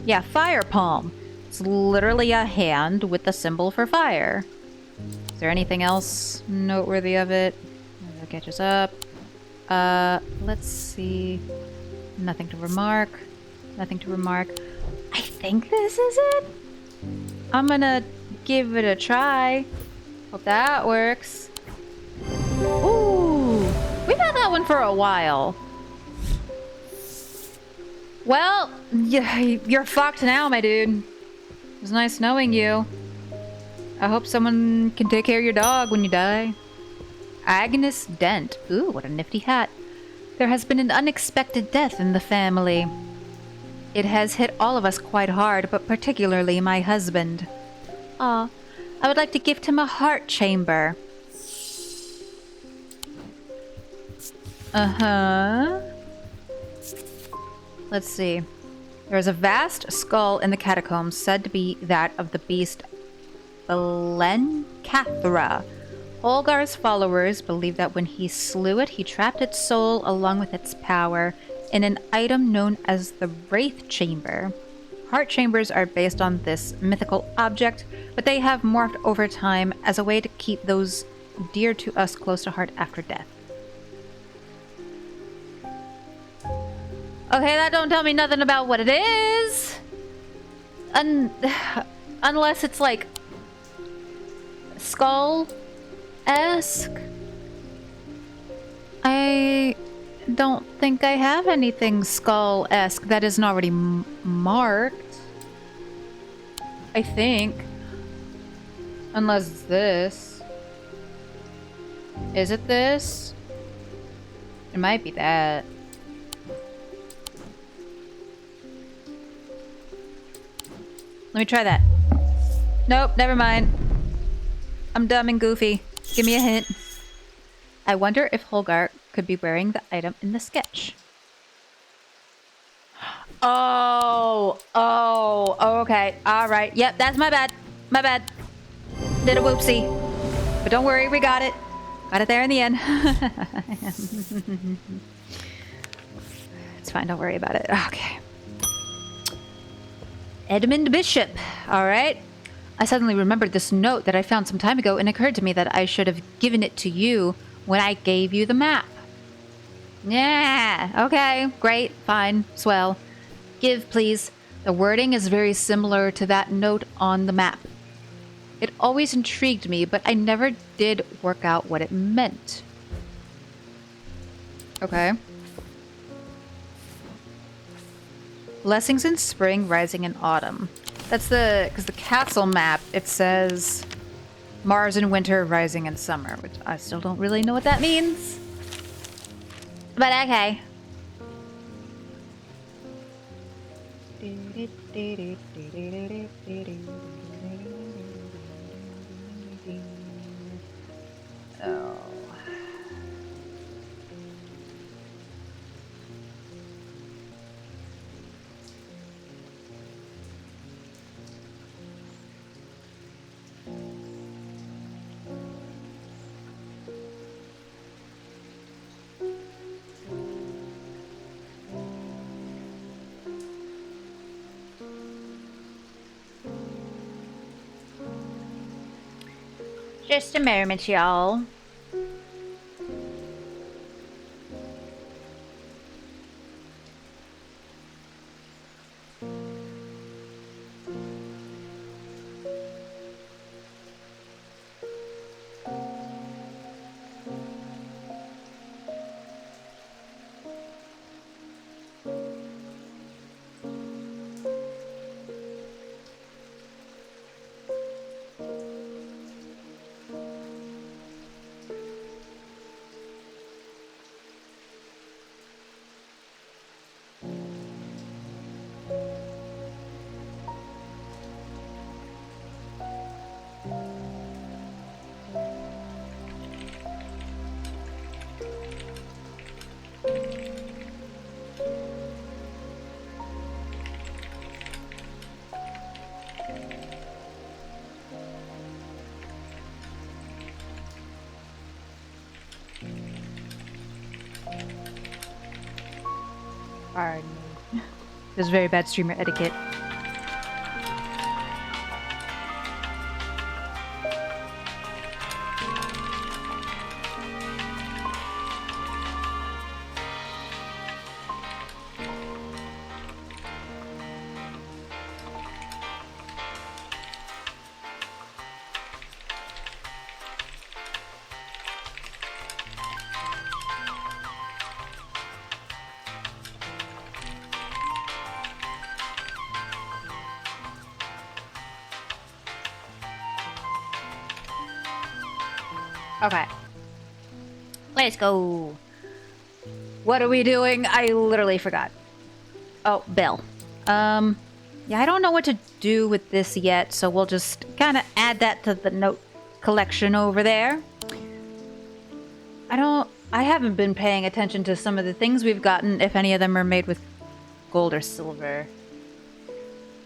Yeah, fire palm. It's literally a hand with the symbol for fire. Is there anything else noteworthy of it? That catches up. Let's see. Nothing to remark. Nothing to remark. I think this is it. I'm gonna give it a try. Hope that works. Ooh, we've had that one for a while. Well, you're fucked now, my dude. It was nice knowing you. I hope someone can take care of your dog when you die. Agnes Dent. Ooh, what a nifty hat. There has been an unexpected death in the family. It has hit all of us quite hard, but particularly my husband. Aw, I would like to gift him a heart chamber. Uh-huh. Let's see. There is a vast skull in the catacombs, said to be that of the beast Belencathra. Holgar's followers believe that when he slew it, he trapped its soul along with its power in an item known as the Wraith Chamber. Heart chambers are based on this mythical object, but they have morphed over time as a way to keep those dear to us close to heart after death. Okay, that don't tell me nothing about what it is. Unless it's like skull-esque. I don't think I have anything skull-esque that isn't already marked. I think. Unless it's this. Is it this? It might be that. Let me try that. Nope, never mind. I'm dumb and goofy. Give me a hint. I wonder if Holgar could be wearing the item in the sketch. Oh, okay. All right. Yep, that's my bad. My bad. Did a whoopsie. But don't worry, we got it. Got it there in the end. It's fine, don't worry about it. Okay. Edmund Bishop. All right. I suddenly remembered this note that I found some time ago and it occurred to me that I should have given it to you when I gave you the map. Yeah. Okay. Great. Fine. Swell. Give, please. The wording is very similar to that note on the map. It always intrigued me, but I never did work out what it meant. Okay. Blessings in spring, rising in autumn. That's because the castle map, it says Mars in winter, rising in summer, which I still don't really know what that means. But okay. Oh. Just a moment, y'all. Pardon me. This is very bad streamer etiquette. Okay. Let's go. What are we doing? I literally forgot. Oh, Bill. Yeah, I don't know what to do with this yet, so we'll just kind of add that to the note collection over there. I haven't been paying attention to some of the things we've gotten, if any of them are made with gold or silver.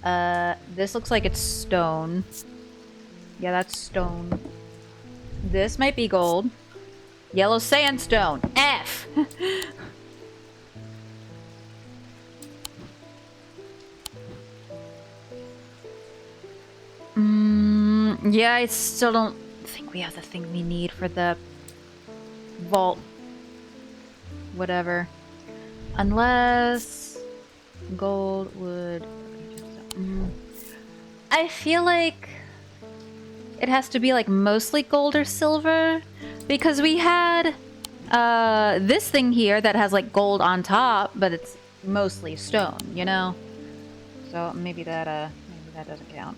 This looks like it's stone. Yeah, that's stone. This might be gold. Yellow sandstone. F! Yeah, I still don't think we have the thing we need for the vault. Whatever. Unless gold would... I feel like it has to be like mostly gold or silver, because we had this thing here that has like gold on top, but it's mostly stone, you know? So maybe that doesn't count.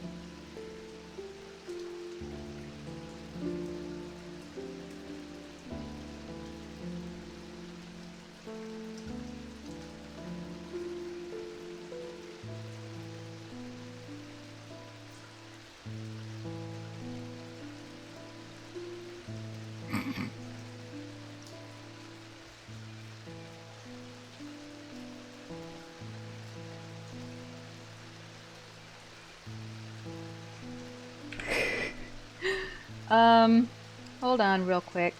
Hold on real quick.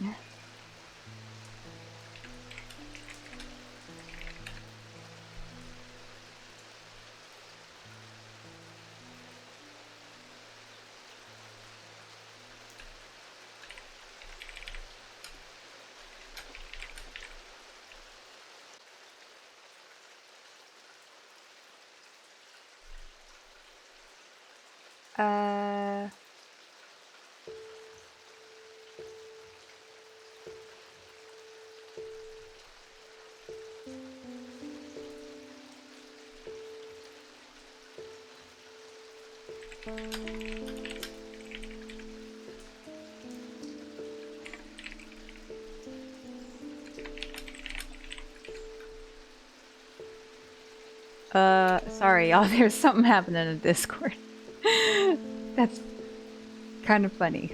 Sorry, y'all. There's something happening in Discord. That's kind of funny.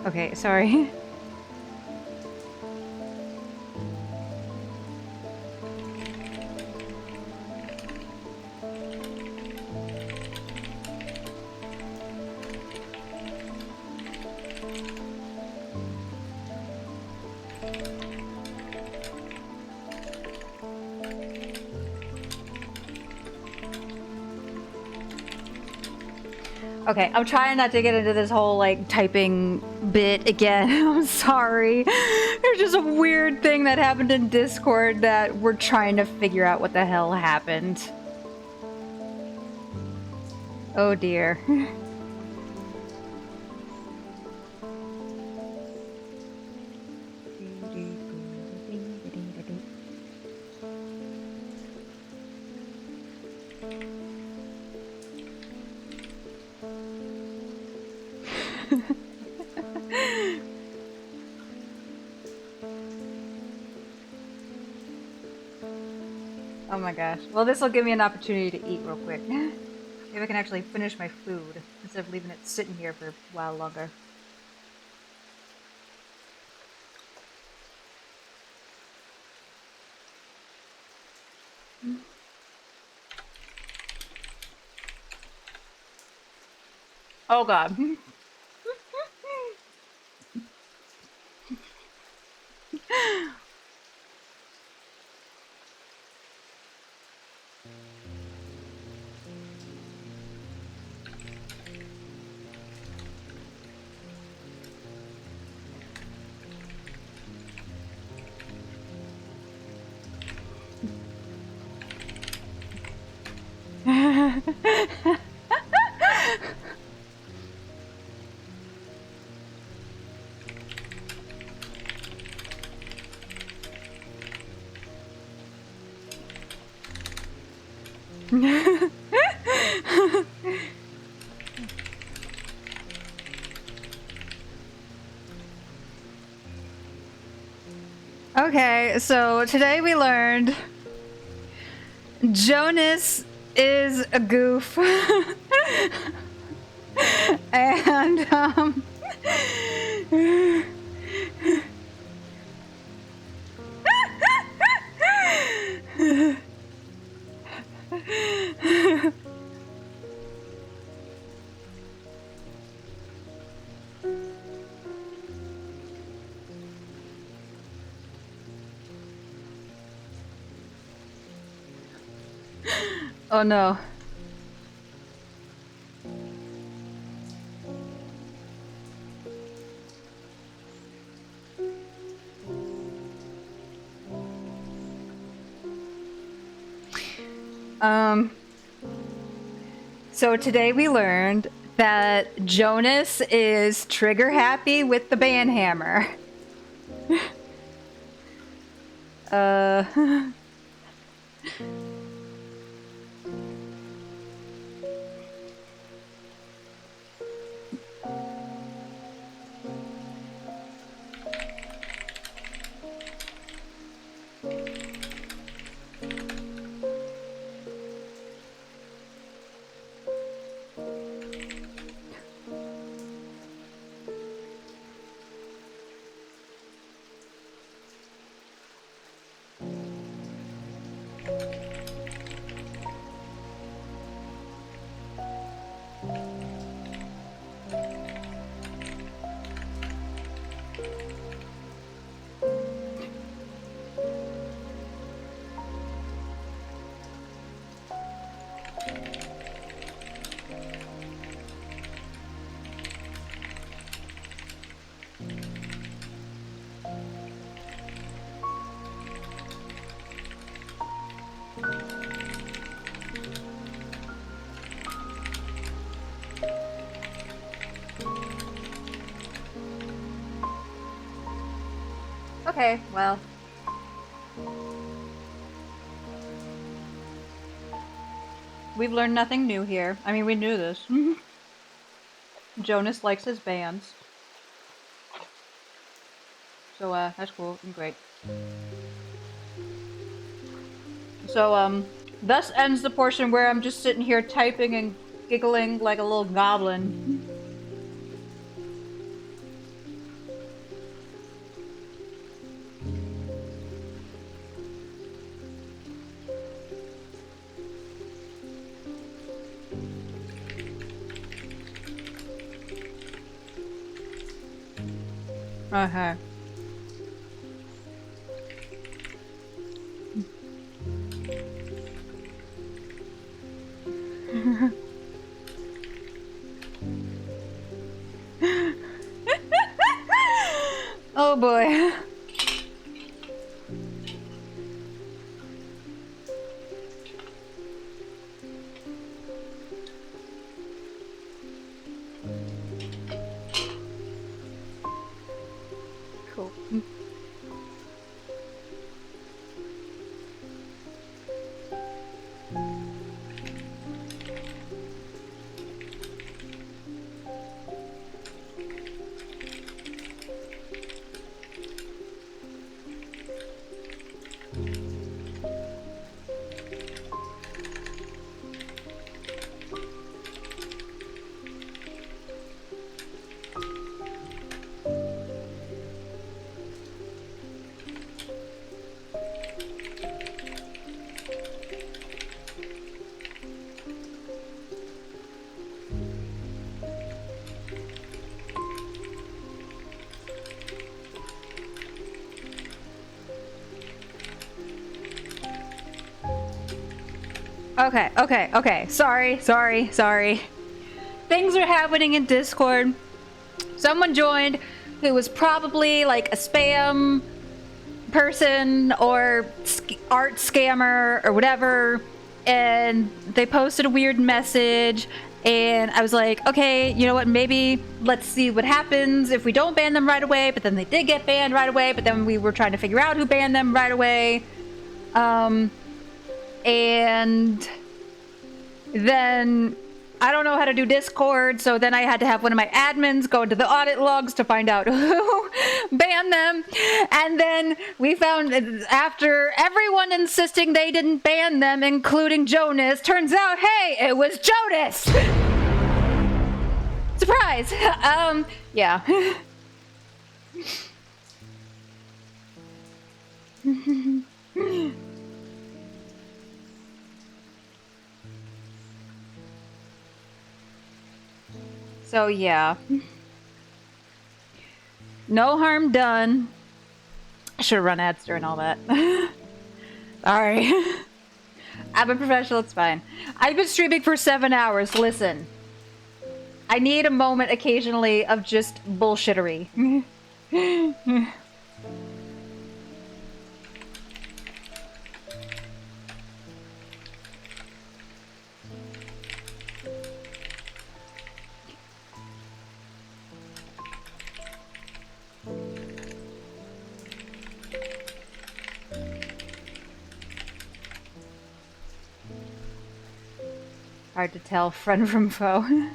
Okay, sorry. Okay, I'm trying not to get into this whole like typing bit again. I'm sorry. There's just a weird thing that happened in Discord that we're trying to figure out what the hell happened. Oh dear. Oh my gosh. Well, this will give me an opportunity to eat real quick. Maybe I can actually finish my food instead of leaving it sitting here for a while longer. Oh god. Okay, so today we learned Jonas is a goof. And oh no. So today we learned that Jonas is trigger happy with the banhammer. Okay, well. We've learned nothing new here. I mean, we knew this. Jonas likes his bands. So, that's cool and great. So, thus ends the portion where I'm just sitting here typing and giggling like a little goblin. Okay. Oh boy. Cool. Okay. Sorry. Things are happening in Discord. Someone joined who was probably like a spam person or art scammer or whatever, and they posted a weird message, and I was like, okay, you know what, maybe let's see what happens if we don't ban them right away. But then they did get banned right away, but then we were trying to figure out who banned them right away. And then I don't know how to do Discord, so then I had to have one of my admins go into the audit logs to find out who banned them. And then we found, after everyone insisting they didn't ban them, including Jonas, turns out, hey, it was Jonas! Surprise! Yeah. So yeah, no harm done. I should have run ads during all that. Sorry. I'm a professional, it's fine. I've been streaming for 7 hours. Listen, I need a moment occasionally of just bullshittery. Hard to tell friend from foe.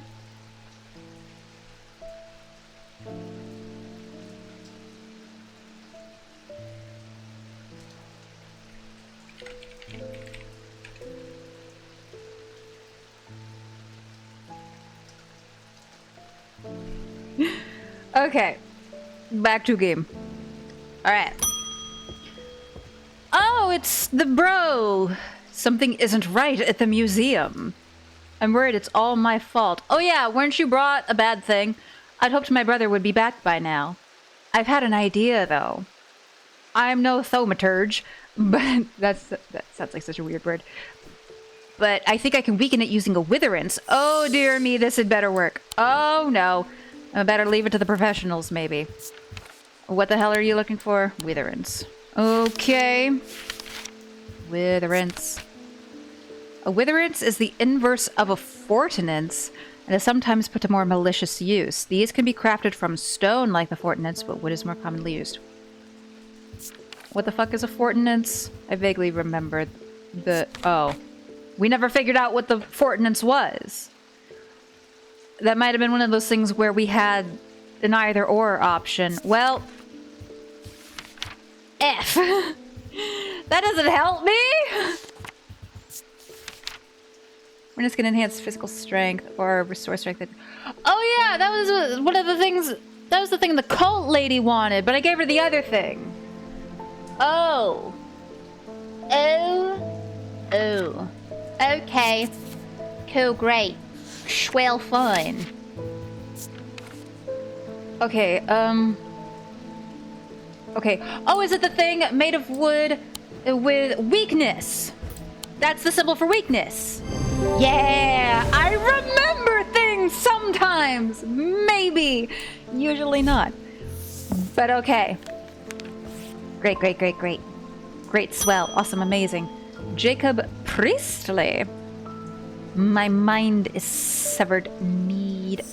Okay, back to game. Alright. Oh, it's the bro! Something isn't right at the museum. I'm worried it's all my fault. Oh yeah, weren't you brought a bad thing? I'd hoped my brother would be back by now. I've had an idea, though. I'm no thaumaturge, but that sounds like such a weird word. But I think I can weaken it using a witherance. Oh dear me, this had better work. Oh no. I better leave it to the professionals, maybe. What the hell are you looking for? Witherance. Okay. Witherance. A witherance is the inverse of a fortinance, and is sometimes put to more malicious use. These can be crafted from stone like the fortinance, but wood is more commonly used. What the fuck is a fortinance? I vaguely remembered the... Oh. We never figured out what the fortinance was. That might have been one of those things where we had an either-or option. Well... F. That doesn't help me! We're just gonna enhance physical strength or restore strength. Oh yeah, that was one of the things... That was the thing the cult lady wanted, but I gave her the other thing. Oh. Oh. Oh. Okay. Cool, great. Swell fun. Okay, Okay. Oh, is it the thing made of wood with weakness? That's the symbol for weakness. Yeah, I remember things sometimes. Maybe. Usually not. But okay. Great, great, great, great. Great, swell, awesome, amazing. Jacob Priestley. My mind is severed. Need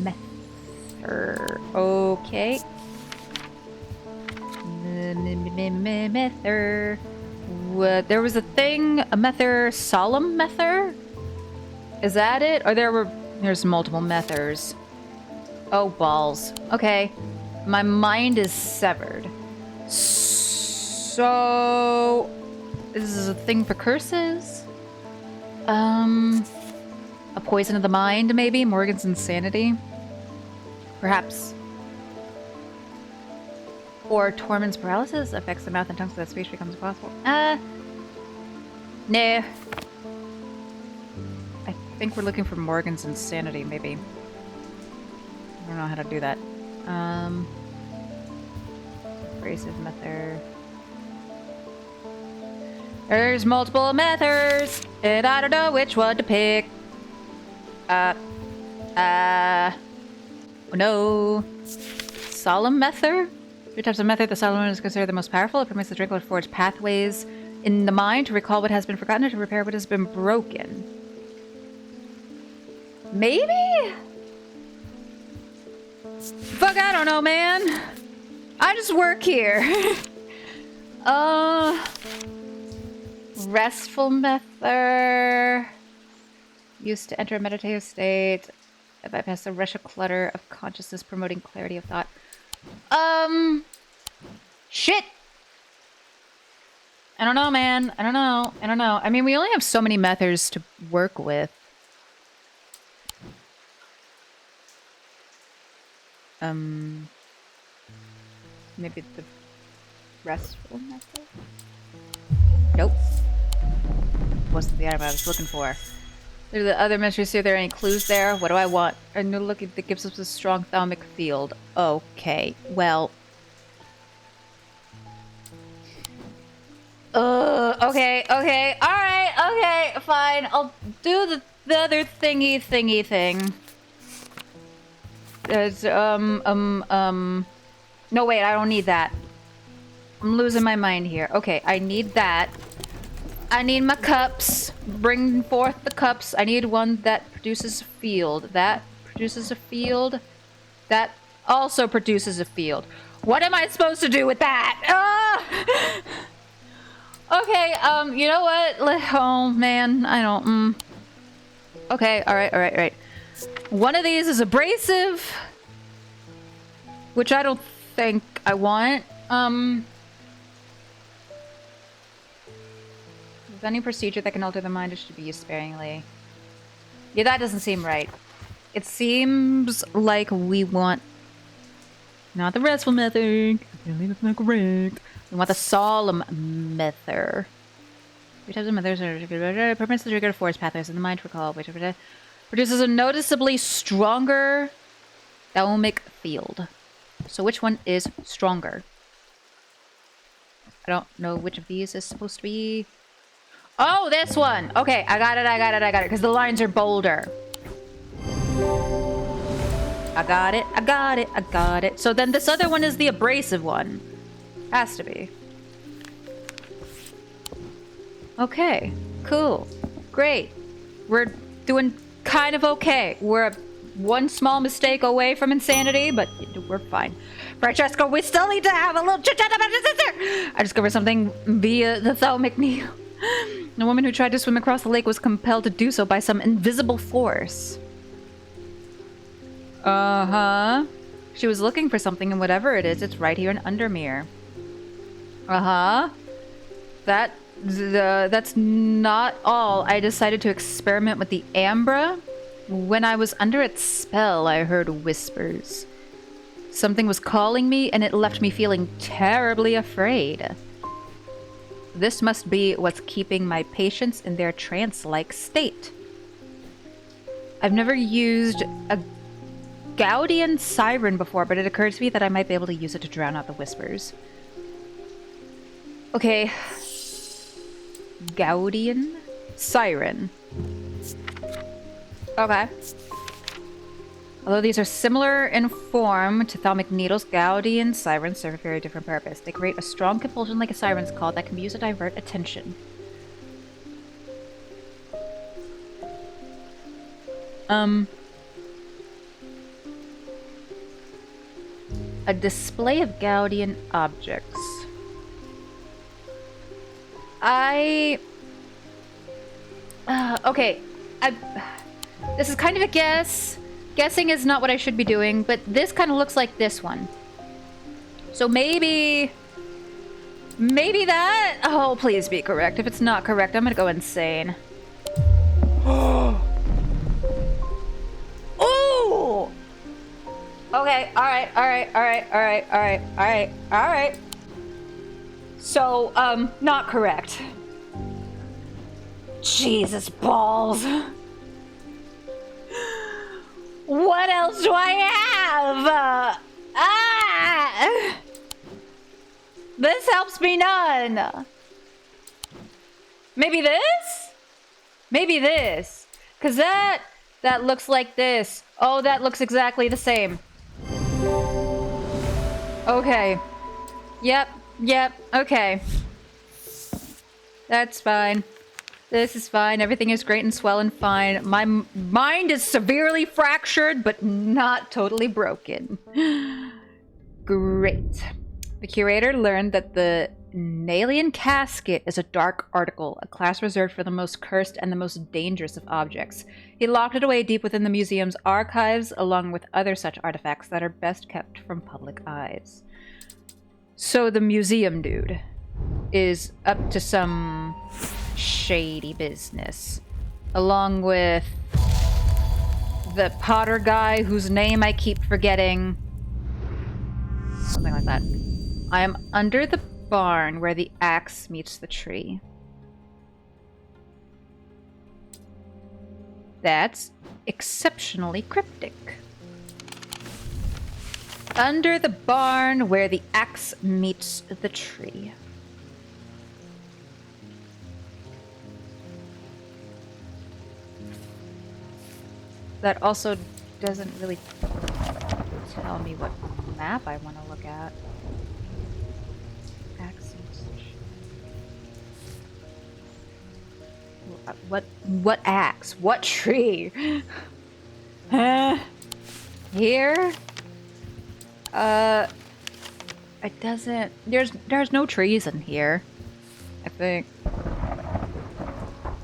mether. Okay. Mether. There was a thing, a mether, solemn mether? Is that it? Or there's multiple methers. Oh, balls. Okay. My mind is severed. So... This is a thing for curses? A poison of the mind, maybe? Morgan's insanity? Perhaps. Or Tormund's paralysis affects the mouth and tongue so that speech becomes impossible. No. I think we're looking for Morgan's insanity, maybe. I don't know how to do that. Abrasive mether. There's multiple methods, and I don't know which one to pick. Oh no. Solemn mether? 3 types of method. The solemn one is considered the most powerful. It permits the drinker to forge pathways in the mind to recall what has been forgotten or to repair what has been broken. Maybe? Fuck, I don't know, man. I just work here. Restful mether. Used to enter a meditative state. I bypass the rush of clutter of consciousness, promoting clarity of thought. Shit! I don't know, man. I don't know. I mean, we only have so many methods to work with. Maybe the restful method? Nope. Wasn't the item I was looking for. There are the other mysteries here. Are there any clues there? What do I want? A new look that gives us a strong thalamic field. Okay, well. Okay, alright, okay, fine. I'll do the other thingy thing. There's, no, wait, I don't need that. I'm losing my mind here. Okay, I need that. I need my cups. Bring forth the cups. I need one that produces a field. That produces a field. That also produces a field. What am I supposed to do with that? Okay, you know what? Oh, man. I don't, Okay, alright. One of these is abrasive. Which I don't think I want. If any procedure that can alter the mind, it should be used sparingly. Yeah, that doesn't seem right. It seems like we want... Not the restful method. Apparently that's not correct. We want the solemn method. 3 types of methods are... Permits the trigger to force pathways in the mind to recall, which produces a noticeably stronger thalamic field. So which one is stronger? I don't know which of these is supposed to be... Oh, this one! Okay, I got it, because the lines are bolder. I got it. So then this other one is the abrasive one. Has to be. Okay, cool. Great. We're doing kind of okay. We're one small mistake away from insanity, but we're fine. Francesca, we still need to have a little chit-chat about your sister! I discovered something via the thalamic needle. The woman who tried to swim across the lake was compelled to do so by some invisible force. Uh-huh. She was looking for something, and whatever it is, it's right here in Undermere. Uh-huh. That's not all. I decided to experiment with the Ambra. When I was under its spell, I heard whispers. Something was calling me, and it left me feeling terribly afraid. This must be what's keeping my patients in their trance-like state. I've never used a Gaudian siren before, but it occurred to me that I might be able to use it to drown out the whispers. Okay. Gaudian siren. Okay. Although these are similar in form to thalamic needles, Gaudian sirens serve a very different purpose. They create a strong compulsion like a siren's call that can be used to divert attention. A display of Gaudian objects. Okay. This is kind of a guess. Guessing is not what I should be doing, but this kind of looks like this one. So maybe that? Oh, please be correct. If it's not correct, I'm gonna go insane. Oh! Okay, alright. So, not correct. Jesus balls. What else do I have? This helps me none. Maybe this? Maybe this. Cause that looks like this. Oh, that looks exactly the same. Okay. Yep, okay. That's fine. This is fine. Everything is great and swell and fine. My mind is severely fractured, but not totally broken. Great. The curator learned that the Nalian Casket is a dark article, a class reserved for the most cursed and the most dangerous of objects. He locked it away deep within the museum's archives, along with other such artifacts that are best kept from public eyes. So the museum dude is up to some shady business, along with the Potter guy whose name I keep forgetting. Something like that. I am under the barn where the axe meets the tree. That's exceptionally cryptic. Under the barn where the axe meets the tree. That also doesn't really tell me what map I want to look at. What axe? What tree? Here? It doesn't... There's no trees in here. I think.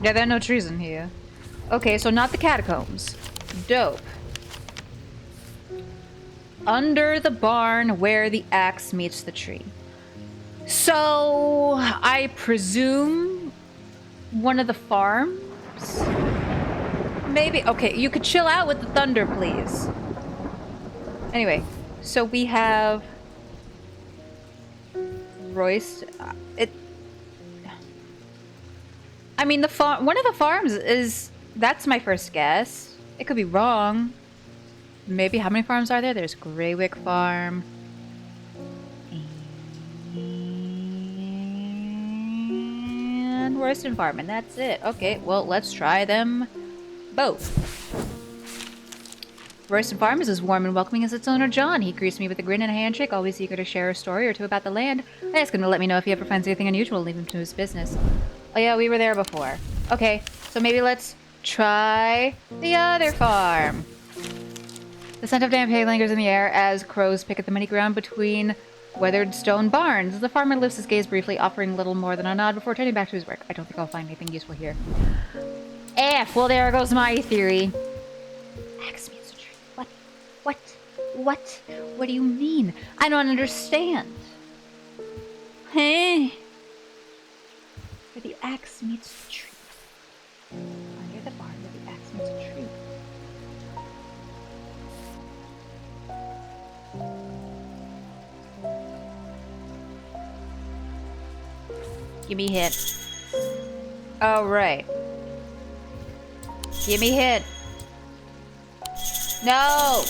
Yeah, there are no trees in here. Okay, so not the catacombs. Dope. Under the barn where the axe meets the tree. So, I presume one of the farms? Maybe. Okay, you could chill out with the thunder, please. Anyway, so we have Royce. I mean, one of the farms is... That's my first guess. It could be wrong. Maybe. How many farms are there? There's Greywick Farm. And Royston Farm. And that's it. Okay, well, let's try them both. Royston Farm is as warm and welcoming as its owner, John. He greets me with a grin and a handshake, always eager to share a story or two about the land. I ask him to let me know if he ever finds anything unusual, leave him to his business. Oh yeah, we were there before. Okay, so maybe let's try the other farm. The scent of damp hay lingers in the air as crows pick at the muddy ground between weathered stone barns. The farmer lifts his gaze briefly, offering little more than a nod before turning back to his work. I don't think I'll find anything useful here. Well, there goes my theory. Axe means a tree. What? What? What? What do you mean? I don't understand. Hey. Where the axe meets the tree. Under the barn where the axe meets a tree. Give me a hint. Oh, right. Give me a hint. No!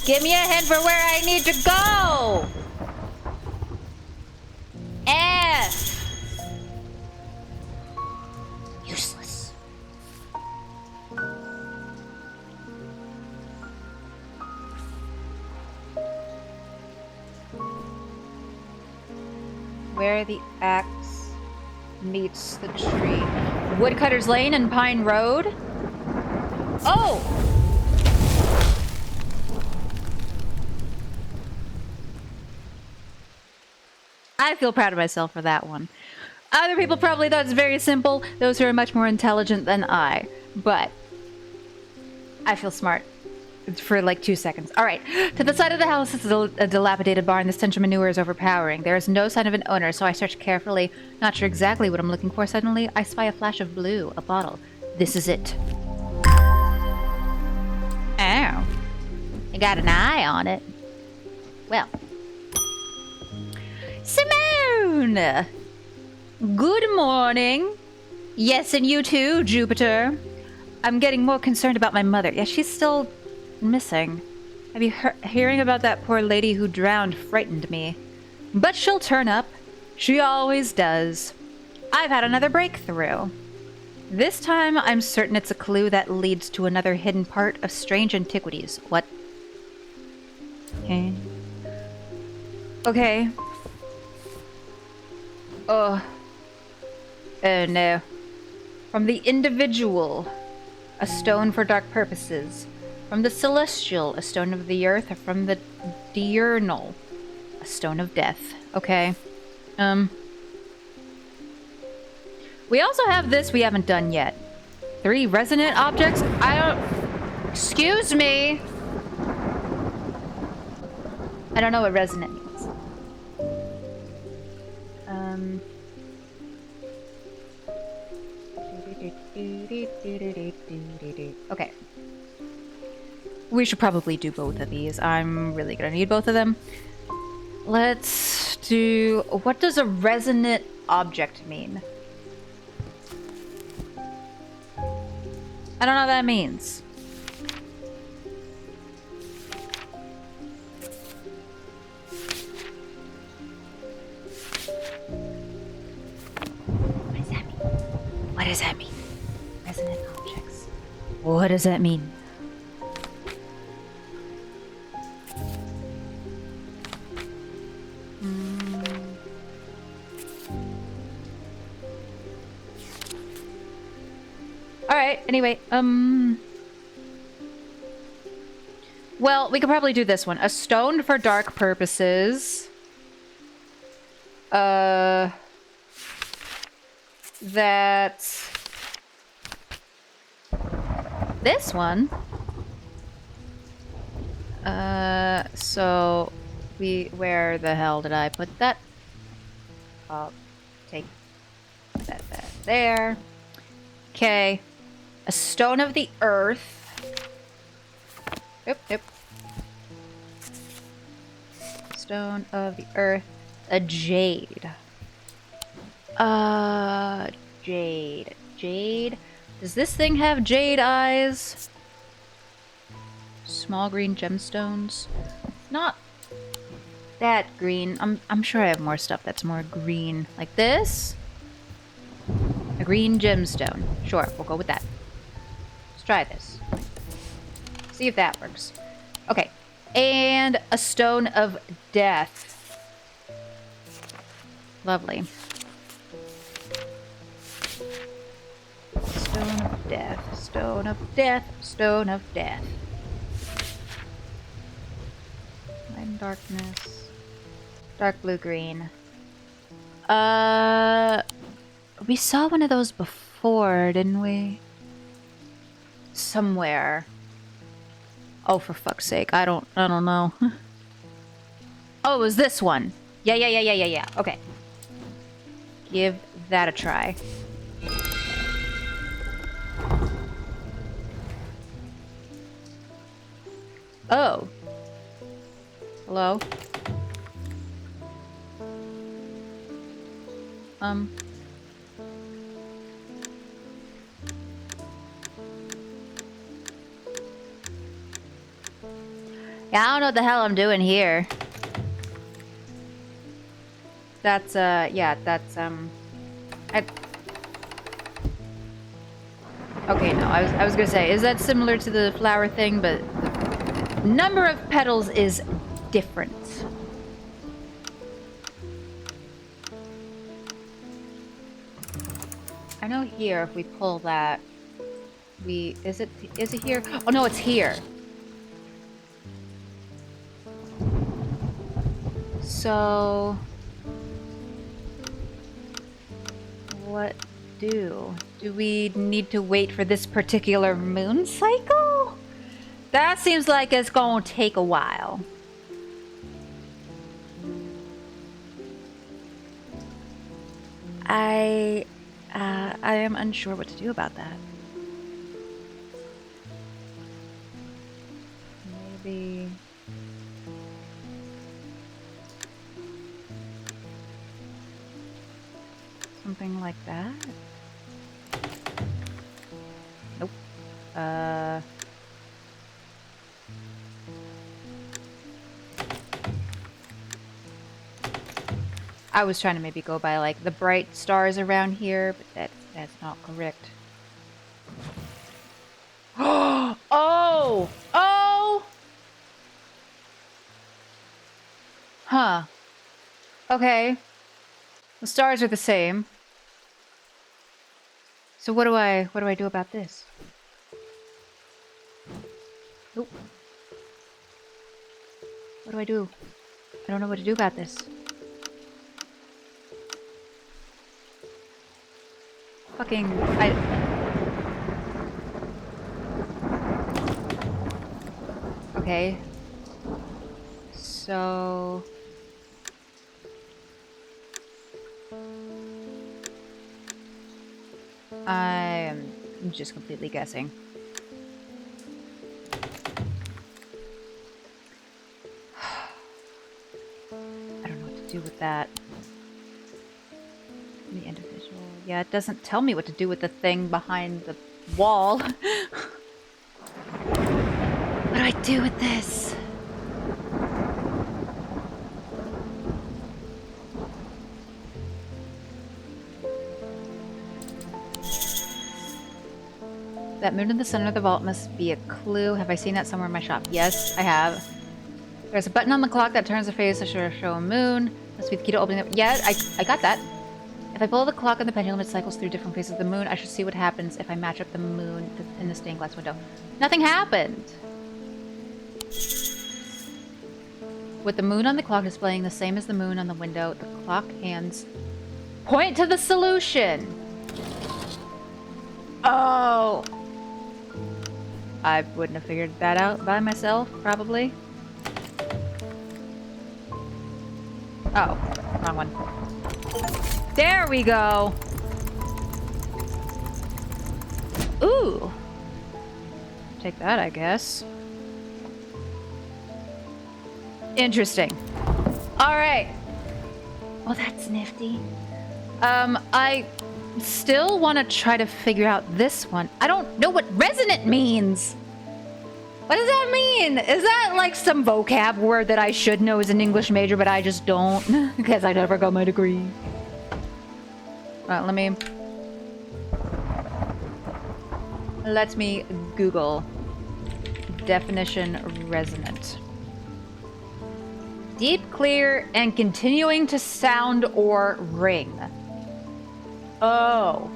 Give me a hint for where I need to go! F! Useless. Where the axe meets the tree. Woodcutter's Lane and Pine Road? Oh! I feel proud of myself for that one. Other people probably thought it's very simple, those who are much more intelligent than I. But I feel smart for like 2 seconds. All right, to the side of the house is a dilapidated barn. The stench of manure is overpowering. There is no sign of an owner, so I search carefully. Not sure exactly what I'm looking for. Suddenly, I spy a flash of blue, a bottle. This is it. Oh, I got an eye on it. Well, Simone! Good morning. Yes, and you too, Jupiter. I'm getting more concerned about my mother. Yeah, she's still missing. Have you hearing about that poor lady who drowned frightened me. But she'll turn up. She always does. I've had another breakthrough. This time, I'm certain it's a clue that leads to another hidden part of strange antiquities. What? Okay. Okay. Oh no. From the individual, a stone for dark purposes. From the celestial, a stone of the earth. From the diurnal, a stone of death. Okay. We also have this we haven't done yet. 3 resonant objects. I don't... Excuse me. I don't know what resonant means. Okay. We should probably do both of these. I'm really gonna need both of them. Let's do... What does a resonant object mean? I don't know what that means. What does that mean? What does that mean? Resonant objects. What does that mean? Alright, anyway, well, we could probably do this one. A stone for dark purposes. That's... This one. So... Where the hell did I put that? I'll take that there. Okay. A stone of the earth. Yep. Stone of the earth. A jade. Jade. Does this thing have jade eyes? Small green gemstones. Not that green. I'm sure I have more stuff that's more green. Like this. A green gemstone. Sure, we'll go with that. Let's try this. See if that works. Okay. And a stone of death. Lovely. Stone of death. Stone of death. Stone of death. And darkness. Dark blue green. We saw one of those before, didn't we? Somewhere. Oh, for fuck's sake. I don't know. Oh, it was this one. Yeah. Okay. Give that a try. Oh. Hello? Yeah, I don't know what the hell I'm doing here. That's, yeah, that's, Okay, no, I was gonna say, is that similar to the flower thing, but the number of petals is different. I know here, if we pull that, is it here? Oh no, it's here. So, what do we need to wait for this particular moon cycle? That seems like it's gonna take a while. I am unsure what to do about that. Maybe... something like that? Nope. I was trying to maybe go by, like, the bright stars around here, but that's not correct. Oh! Oh! Huh. Okay. The stars are the same. So what do I do about this? Oop. What do I do? I don't know what to do about this. Fucking... Okay. So... I'm just completely guessing. I don't know what to do with that. The individual. Yeah, it doesn't tell me what to do with the thing behind the wall. What do I do with this? That moon in the center of the vault must be a clue. Have I seen that somewhere in my shop? Yes, I have. There's a button on the clock that turns the face to show a moon. Must be the key to opening it. Yeah, I got that. If I pull the clock on the pendulum, it cycles through different phases of the moon. I should see what happens if I match up the moon in the stained glass window. Nothing happened! With the moon on the clock displaying the same as the moon on the window, the clock hands point to the solution! Oh! I wouldn't have figured that out by myself, probably. Oh, wrong one. There we go! Ooh! Take that, I guess. Interesting. Alright. Well, that's nifty. I still want to try to figure out this one. I don't know what resonant means! What does that mean? Is that like some vocab word that I should know as an English major, but I just don't? Because I never got my degree. Let me Google definition resonant. Deep, clear, and continuing to sound or ring. Oh.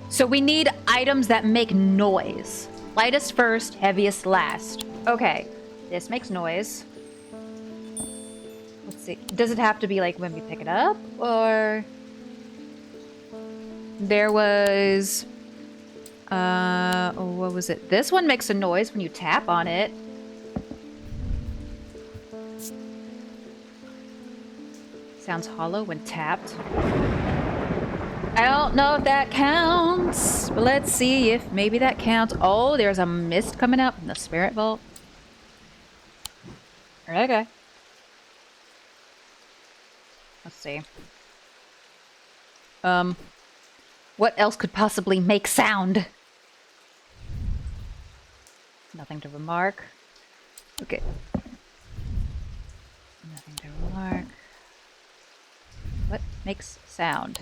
So we need items that make noise. Lightest first, heaviest last. Okay, this makes noise. Let's see. Does it have to be like when we pick it up? Or... There was... what was it? This one makes a noise when you tap on it. Sounds hollow when tapped. I don't know if that counts, but let's see if maybe that counts. Oh, there's a mist coming out from the spirit vault. Okay. Let's see. What else could possibly make sound? Nothing to remark. Okay. Nothing to remark. What makes sound?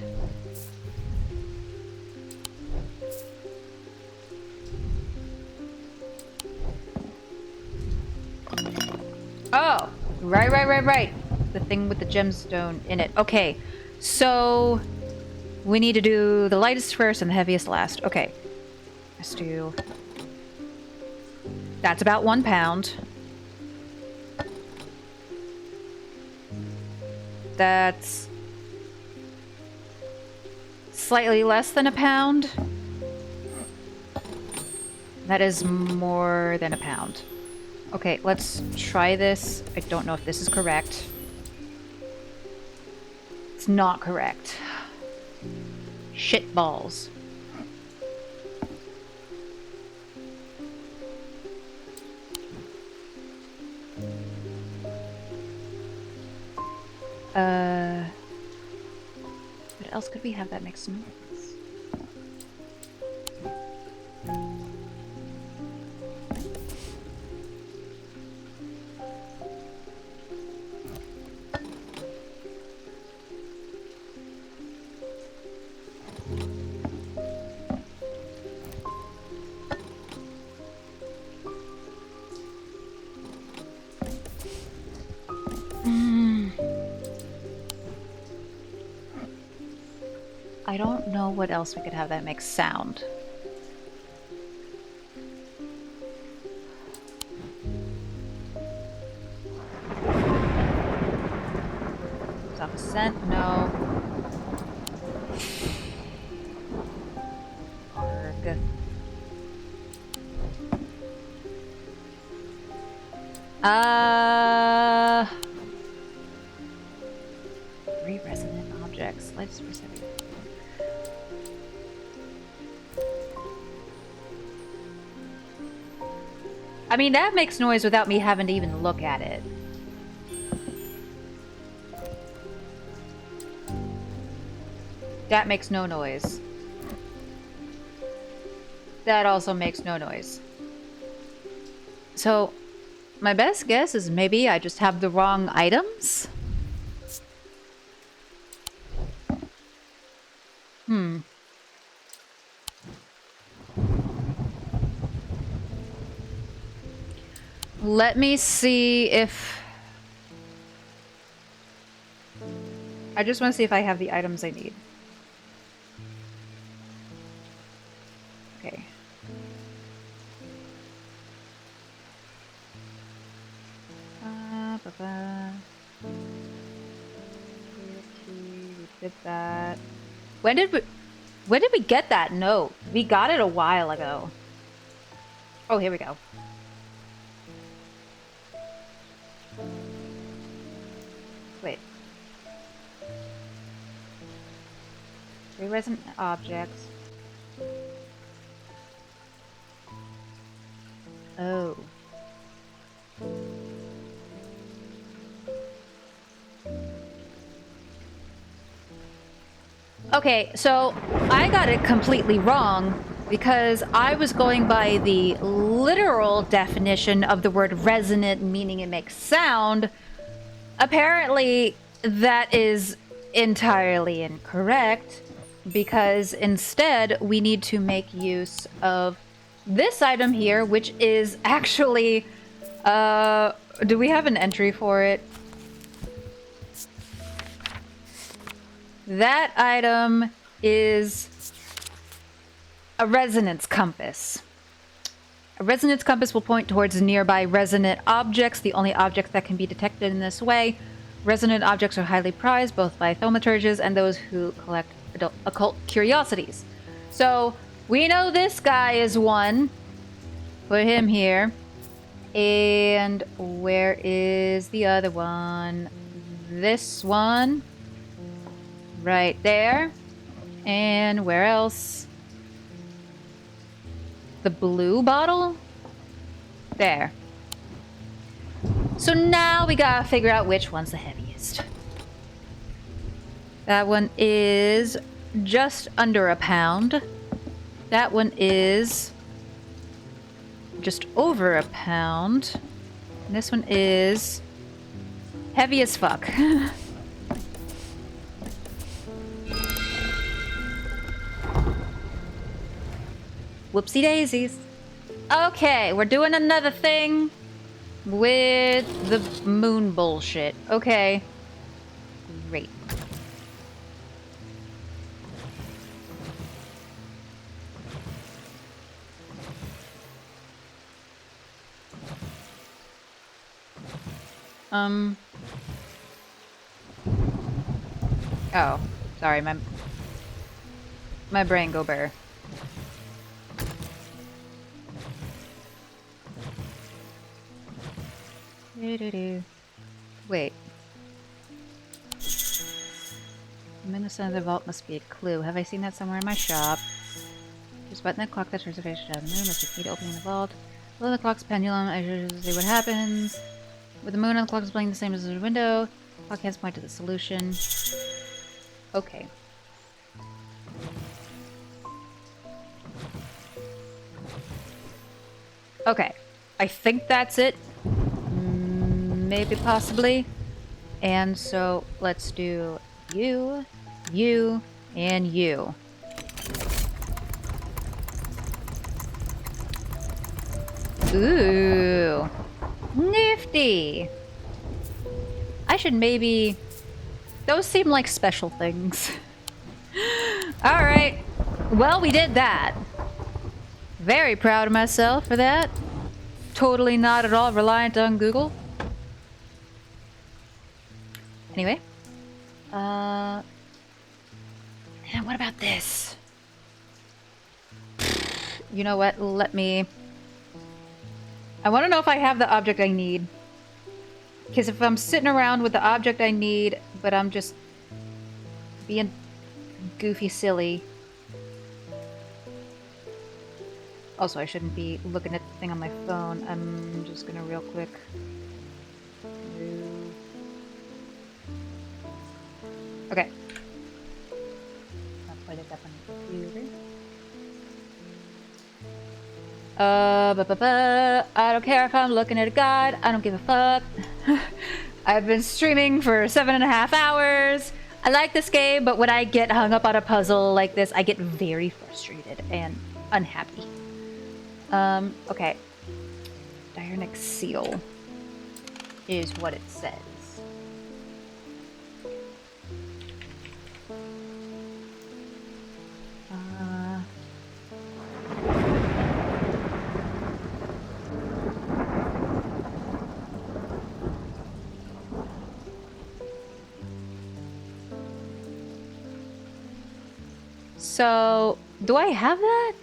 Oh! Right. The thing with the gemstone in it. Okay. So... we need to do the lightest first and the heaviest last. Okay. Let's do... That's about 1 pound. That's... slightly less than 1 pound. That is more than 1 pound. Okay, let's try this. I don't know if this is correct. It's not correct. Shit balls. What else could we have that makes noise? I don't know what else we could have that makes sound. Stop a scent? No. Arg. Three resonant objects. Let's reset it. I mean, that makes noise without me having to even look at it. That makes no noise. That also makes no noise. So, my best guess is maybe I just have the wrong items? Let me see if... I just want to see if I have the items I need. Okay. We did that. When did we get that note? We got it a while ago. Oh, here we go. Wait. 3 resonant objects. Oh. Okay, so I got it completely wrong because I was going by the literal definition of the word resonant, meaning it makes sound. Apparently, that is entirely incorrect because instead we need to make use of this item here, which is actually, do we have an entry for it? That item is a resonance compass. A resonance compass will point towards nearby resonant objects, the only objects that can be detected in this way. Resonant objects are highly prized both by thaumaturges and those who collect occult curiosities. So, we know this guy is one. Put him here. And where is the other one? This one. Right there. And where else? The blue bottle? There. So now we gotta figure out which one's the heaviest. That one is just under a pound. That one is just over a pound. And this one is heavy as fuck. Whoopsie daisies. Okay, we're doing another thing with the moon bullshit. Okay. Great. Oh, sorry, my brain go bare. Wait. I'm in the center of the vault must be a clue. Have I seen that somewhere in my shop? Just button the clock that turns the face down the moon must be key to opening the vault. Below the clock's pendulum, I should see what happens. With the moon on the clock displaying the same as the window, clock hands point to the solution. Okay. Okay. I think that's it. Maybe, possibly. And so, let's do you, you, and you. Ooh. Nifty! I should maybe... Those seem like special things. Alright. Well, we did that. Very proud of myself for that. Totally not at all reliant on Google. Anyway. And what about this? You know what? Let me... I want to know if I have the object I need. Because if I'm sitting around with the object I need, but I'm just being goofy silly. Also, I shouldn't be looking at the thing on my phone. I'm just gonna real quick. Okay. I'll put it up on the computer. I don't care if I'm looking at a guide. I don't give a fuck. I've been streaming for 7.5 hours. I like this game, but when I get hung up on a puzzle like this, I get very frustrated and unhappy. Okay. Diurnix seal is what it says. So, do I have that?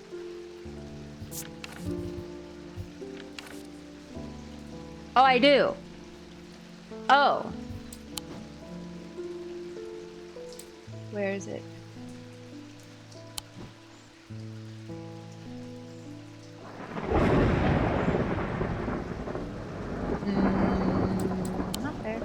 Oh, I do. Oh. Where is it? Not there.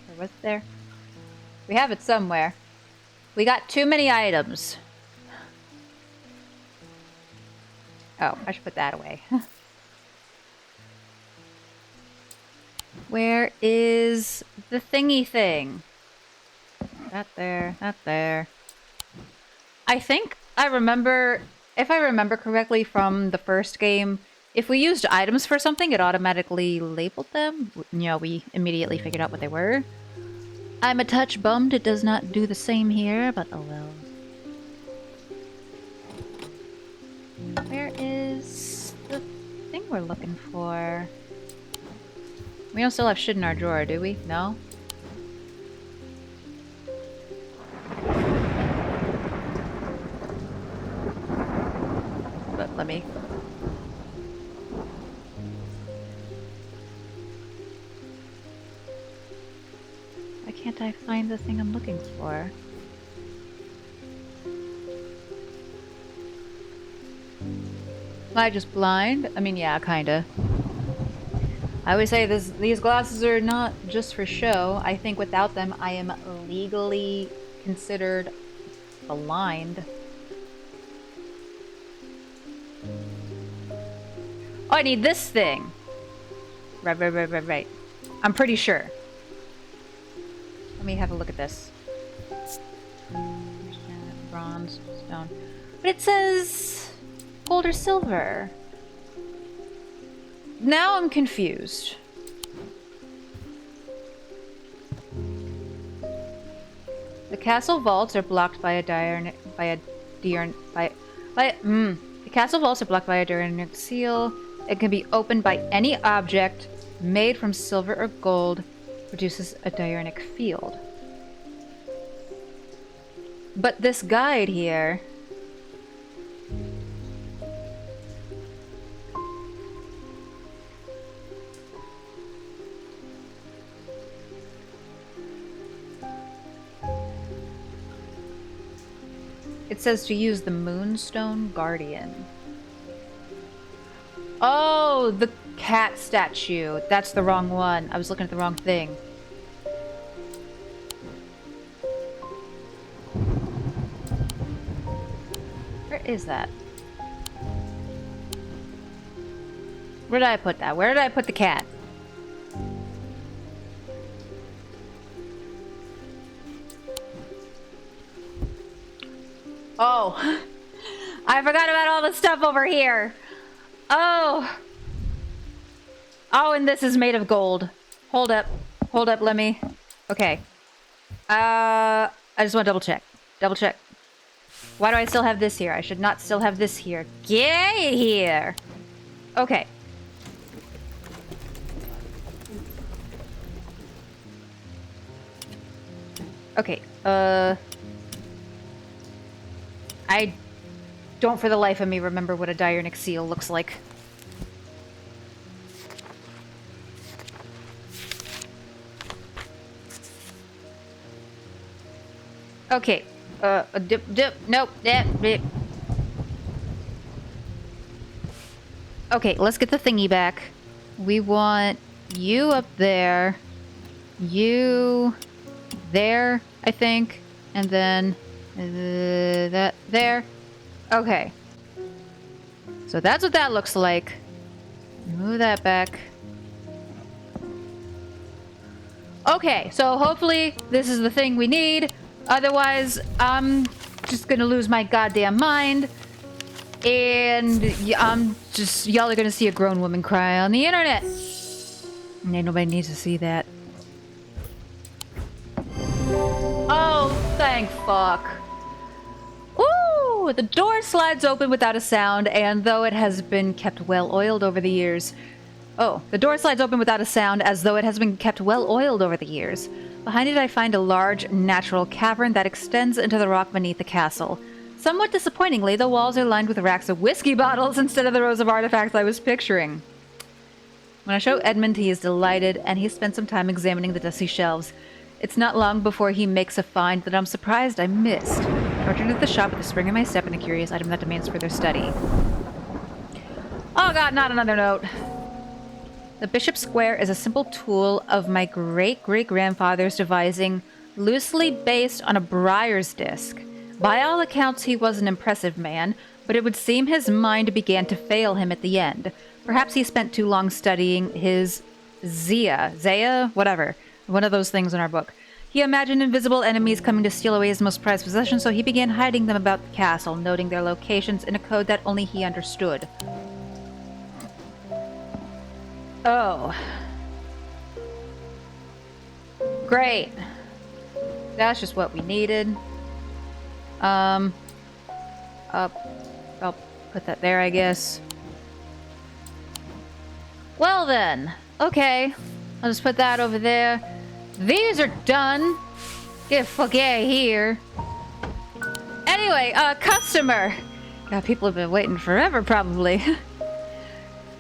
Or was it there? We have it somewhere. We got too many items. Oh, I should put that away. Where is the thingy thing? Not there, not there. I think I remember, if I remember correctly from the first game, if we used items for something, it automatically labeled them. You know, we immediately figured out what they were. I'm a touch bummed it does not do the same here, but oh well. Where is the thing we're looking for? We don't still have shit in our drawer, do we? No? But let me... Why can't I find the thing I'm looking for? Am I just blind? I mean, yeah, kinda. I always say these glasses are not just for show. I think without them, I am legally considered blind. Oh, I need this thing! Right. I'm pretty sure. Let me have a look at this. Bronze, stone. But it says gold or silver. Now I'm confused. The castle vaults are blocked by a the castle vaults are blocked by a diurnal seal. It can be opened by any object made from silver or gold. Produces a diurnic field. But this guide here... It says to use the Moonstone Guardian. Oh, the cat statue. That's the wrong one. I was looking at the wrong thing. Where is that? Where did I put that? Where did I put the cat? Oh, I forgot about all the stuff over here. Oh, and this is made of gold. Hold up, let me. Okay. I just want to double check. Why do I still have this here? I should not still have this here. Get here. Okay. Okay, I don't for the life of me remember what a diurnic seal looks like. Okay, nope, dip. Okay, let's get the thingy back. We want you up there, you there, I think, and then that there. Okay. So that's what that looks like. Move that back. Okay, so hopefully this is the thing we need. Otherwise, I'm just gonna lose my goddamn mind. And y'all are gonna see a grown woman cry on the internet. And ain't nobody needs to see that. Oh, thank fuck. Ooh, the door slides open without a sound, and though it has been kept well oiled over the years. Oh, the door slides open without a sound, as though it has been kept well oiled over the years. Behind it I find a large, natural cavern that extends into the rock beneath the castle. Somewhat disappointingly, the walls are lined with racks of whiskey bottles instead of the rows of artifacts I was picturing. When I show Edmund, he is delighted, and he spends some time examining the dusty shelves. It's not long before he makes a find that I'm surprised I missed. I return to the shop with a spring in my step and a curious item that demands further study. Oh god, not another note. The Bishop's Square is a simple tool of my great-great-grandfather's devising, loosely based on a briar's disc. By all accounts, he was an impressive man, but it would seem his mind began to fail him at the end. Perhaps he spent too long studying his Zaya, whatever. One of those things in our book. He imagined invisible enemies coming to steal away his most prized possession, so he began hiding them about the castle, noting their locations in a code that only he understood. Oh. Great. That's just what we needed. I'll put that there, I guess. Well then, okay. I'll just put that over there. These are done. Get the fuck out of here. Anyway, customer. God, people have been waiting forever, probably.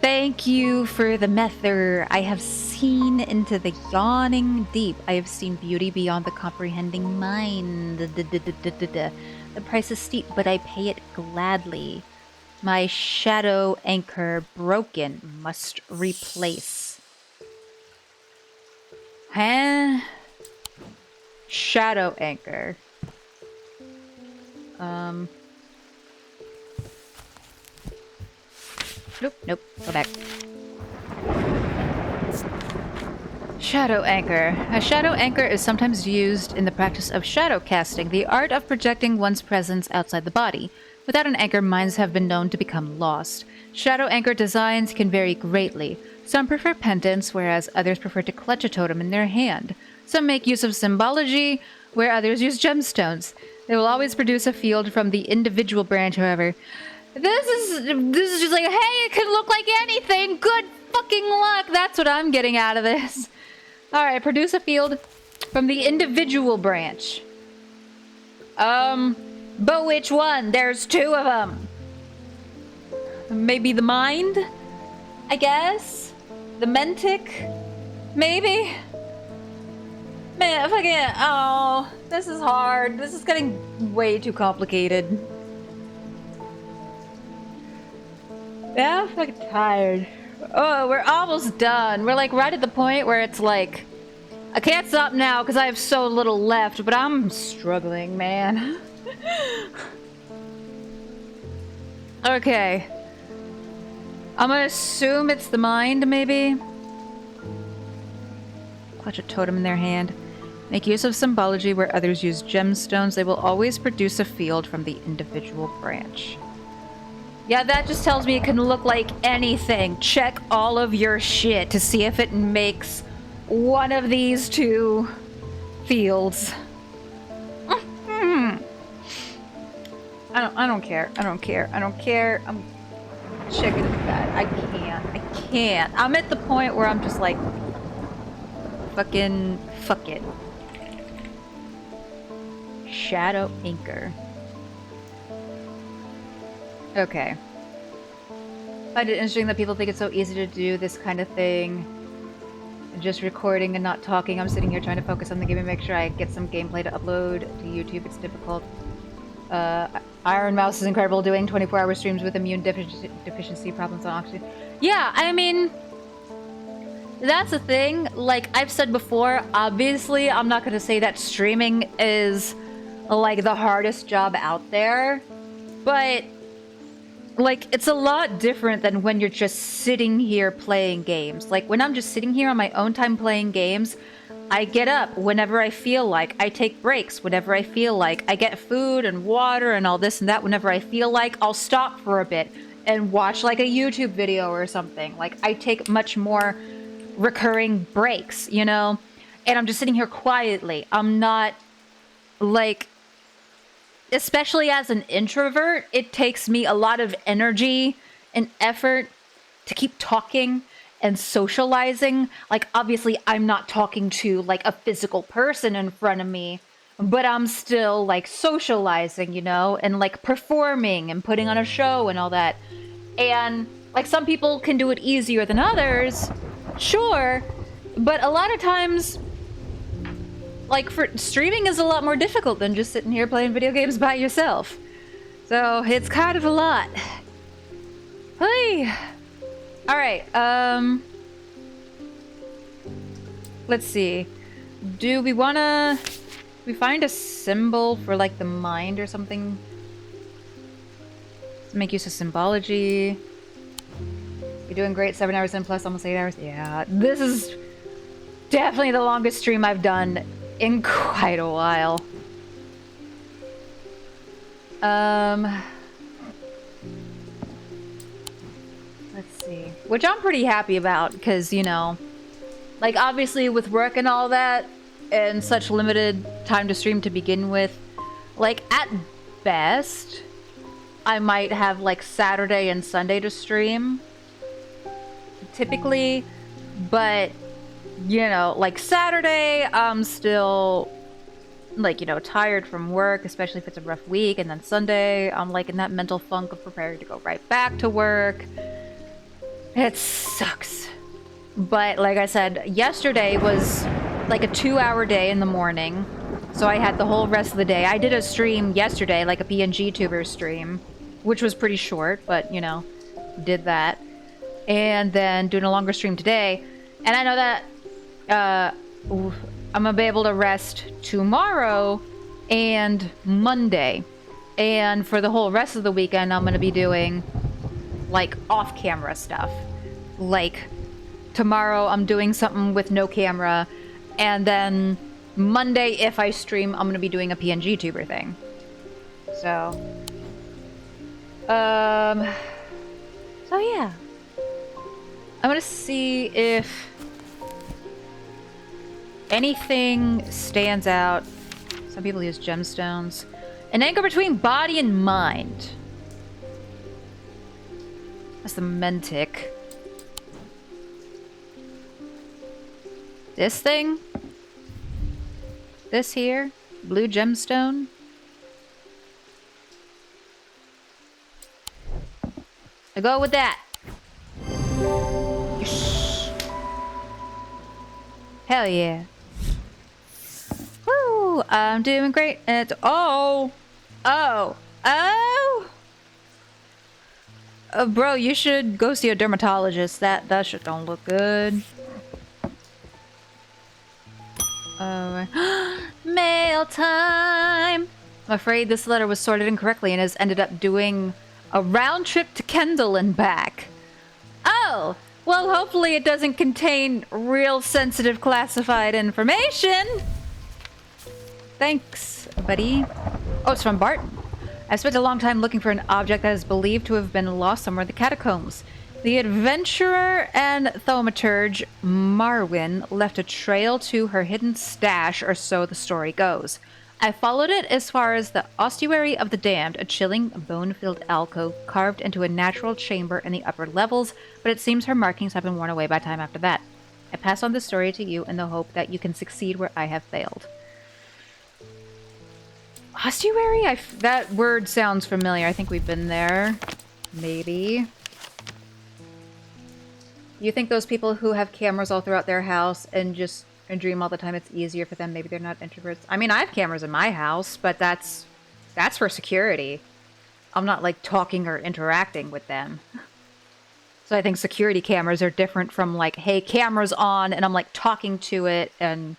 Thank you for the mether. I have seen into the yawning deep. I have seen beauty beyond the comprehending mind. The price is steep, but I pay it gladly. My shadow anchor broken, must replace. Huh? Shadow anchor. Nope, go back. Shadow anchor. A shadow anchor is sometimes used in the practice of shadow casting, the art of projecting one's presence outside the body. Without an anchor, minds have been known to become lost. Shadow anchor designs can vary greatly. Some prefer pendants, whereas others prefer to clutch a totem in their hand. Some make use of symbology, where others use gemstones. They will always produce a field from the individual branch, however. This is just like, hey, it can look like anything. Good fucking luck. That's what I'm getting out of this. Alright, produce a field from the individual branch. But which one? There's two of them. Maybe the mind? I guess? The mentic? Maybe? Man, fucking, oh, this is hard. This is getting way too complicated. Yeah, I'm fucking tired. Oh, we're almost done. We're like right at the point where it's like, I can't stop now because I have so little left, but I'm struggling, man. Okay. I'm gonna assume it's the mind, maybe? Clutch a totem in their hand. Make use of symbology where others use gemstones. They will always produce a field from the individual branch. Yeah, that just tells me it can look like anything. Check all of your shit to see if it makes one of these two fields. I don't care. I'm checking that. I can't. I'm at the point where I'm just like, fucking fuck it. Shadow anchor. Okay. I find it interesting that people think it's so easy to do this kind of thing. Just recording and not talking. I'm sitting here trying to focus on the game and make sure I get some gameplay to upload to YouTube. It's difficult. Iron Mouse is incredible doing 24-hour streams with immune deficiency problems on oxygen. Yeah, I mean, that's the thing. Like I've said before, obviously I'm not going to say that streaming is like the hardest job out there, but like it's a lot different than when you're just sitting here playing games. Like when I'm just sitting here on my own time playing games, I get up whenever I feel like. I take breaks whenever I feel like. I get food and water and all this and that whenever I feel like. I'll stop for a bit and watch like a YouTube video or something. Like I take much more recurring breaks, you know? And I'm just sitting here quietly. I'm not like, especially as an introvert, it takes me a lot of energy and effort to keep talking and socializing. Like obviously I'm not talking to like a physical person in front of me, but I'm still like socializing, you know, and like performing and putting on a show and all that. And like some people can do it easier than others, sure, but a lot of times like for streaming is a lot more difficult than just sitting here playing video games by yourself. So it's kind of a lot. Hey. All right, let's see. Do we wanna... we find a symbol for like the mind or something? Let's make use of symbology. You're doing great, 7 hours in plus almost 8 hours. Yeah, this is definitely the longest stream I've done in quite a while. Let's see. Which I'm pretty happy about, because, you know, like, obviously with work and all that, and such limited time to stream to begin with. Like, at best, I might have like Saturday and Sunday to stream, typically, but you know, like Saturday, I'm still like, you know, tired from work, especially if it's a rough week, and then Sunday, I'm like in that mental funk of preparing to go right back to work. It sucks. But like I said, yesterday was like a 2-hour day in the morning, so I had the whole rest of the day. I did a stream yesterday, like a PNG tuber stream, which was pretty short, but you know, did that. And then doing a longer stream today. And I know that I'm gonna be able to rest tomorrow and Monday. And for the whole rest of the weekend, I'm gonna be doing like off-camera stuff. Like tomorrow I'm doing something with no camera, and then Monday, if I stream, I'm gonna be doing a PNG tuber thing. So yeah. I'm gonna see if anything stands out. Some people use gemstones. An anchor between body and mind. That's the Mentic. This thing? This here? Blue gemstone? I go with that. Yes. Hell yeah. Woo! I'm doing great. And oh! Bro, you should go see a dermatologist. That shit don't look good. Mail time! I'm afraid this letter was sorted incorrectly and has ended up doing a round trip to Kendall and back. Oh! Well, hopefully it doesn't contain real sensitive classified information. Thanks, buddy. Oh, it's from Barton. I spent a long time looking for an object that is believed to have been lost somewhere in the catacombs. The adventurer and thaumaturge Marwyn left a trail to her hidden stash, or so the story goes. I followed it as far as the Ossuary of the Damned, a chilling, bone-filled alcove carved into a natural chamber in the upper levels, but it seems her markings have been worn away by time after that. I pass on this story to you in the hope that you can succeed where I have failed. Ossuary? That word sounds familiar. I think we've been there. Maybe. You think those people who have cameras all throughout their house and dream all the time, it's easier for them? Maybe they're not introverts. I mean, I have cameras in my house, but that's for security. I'm not like talking or interacting with them. So I think security cameras are different from like, hey, camera's on, and I'm like talking to it, and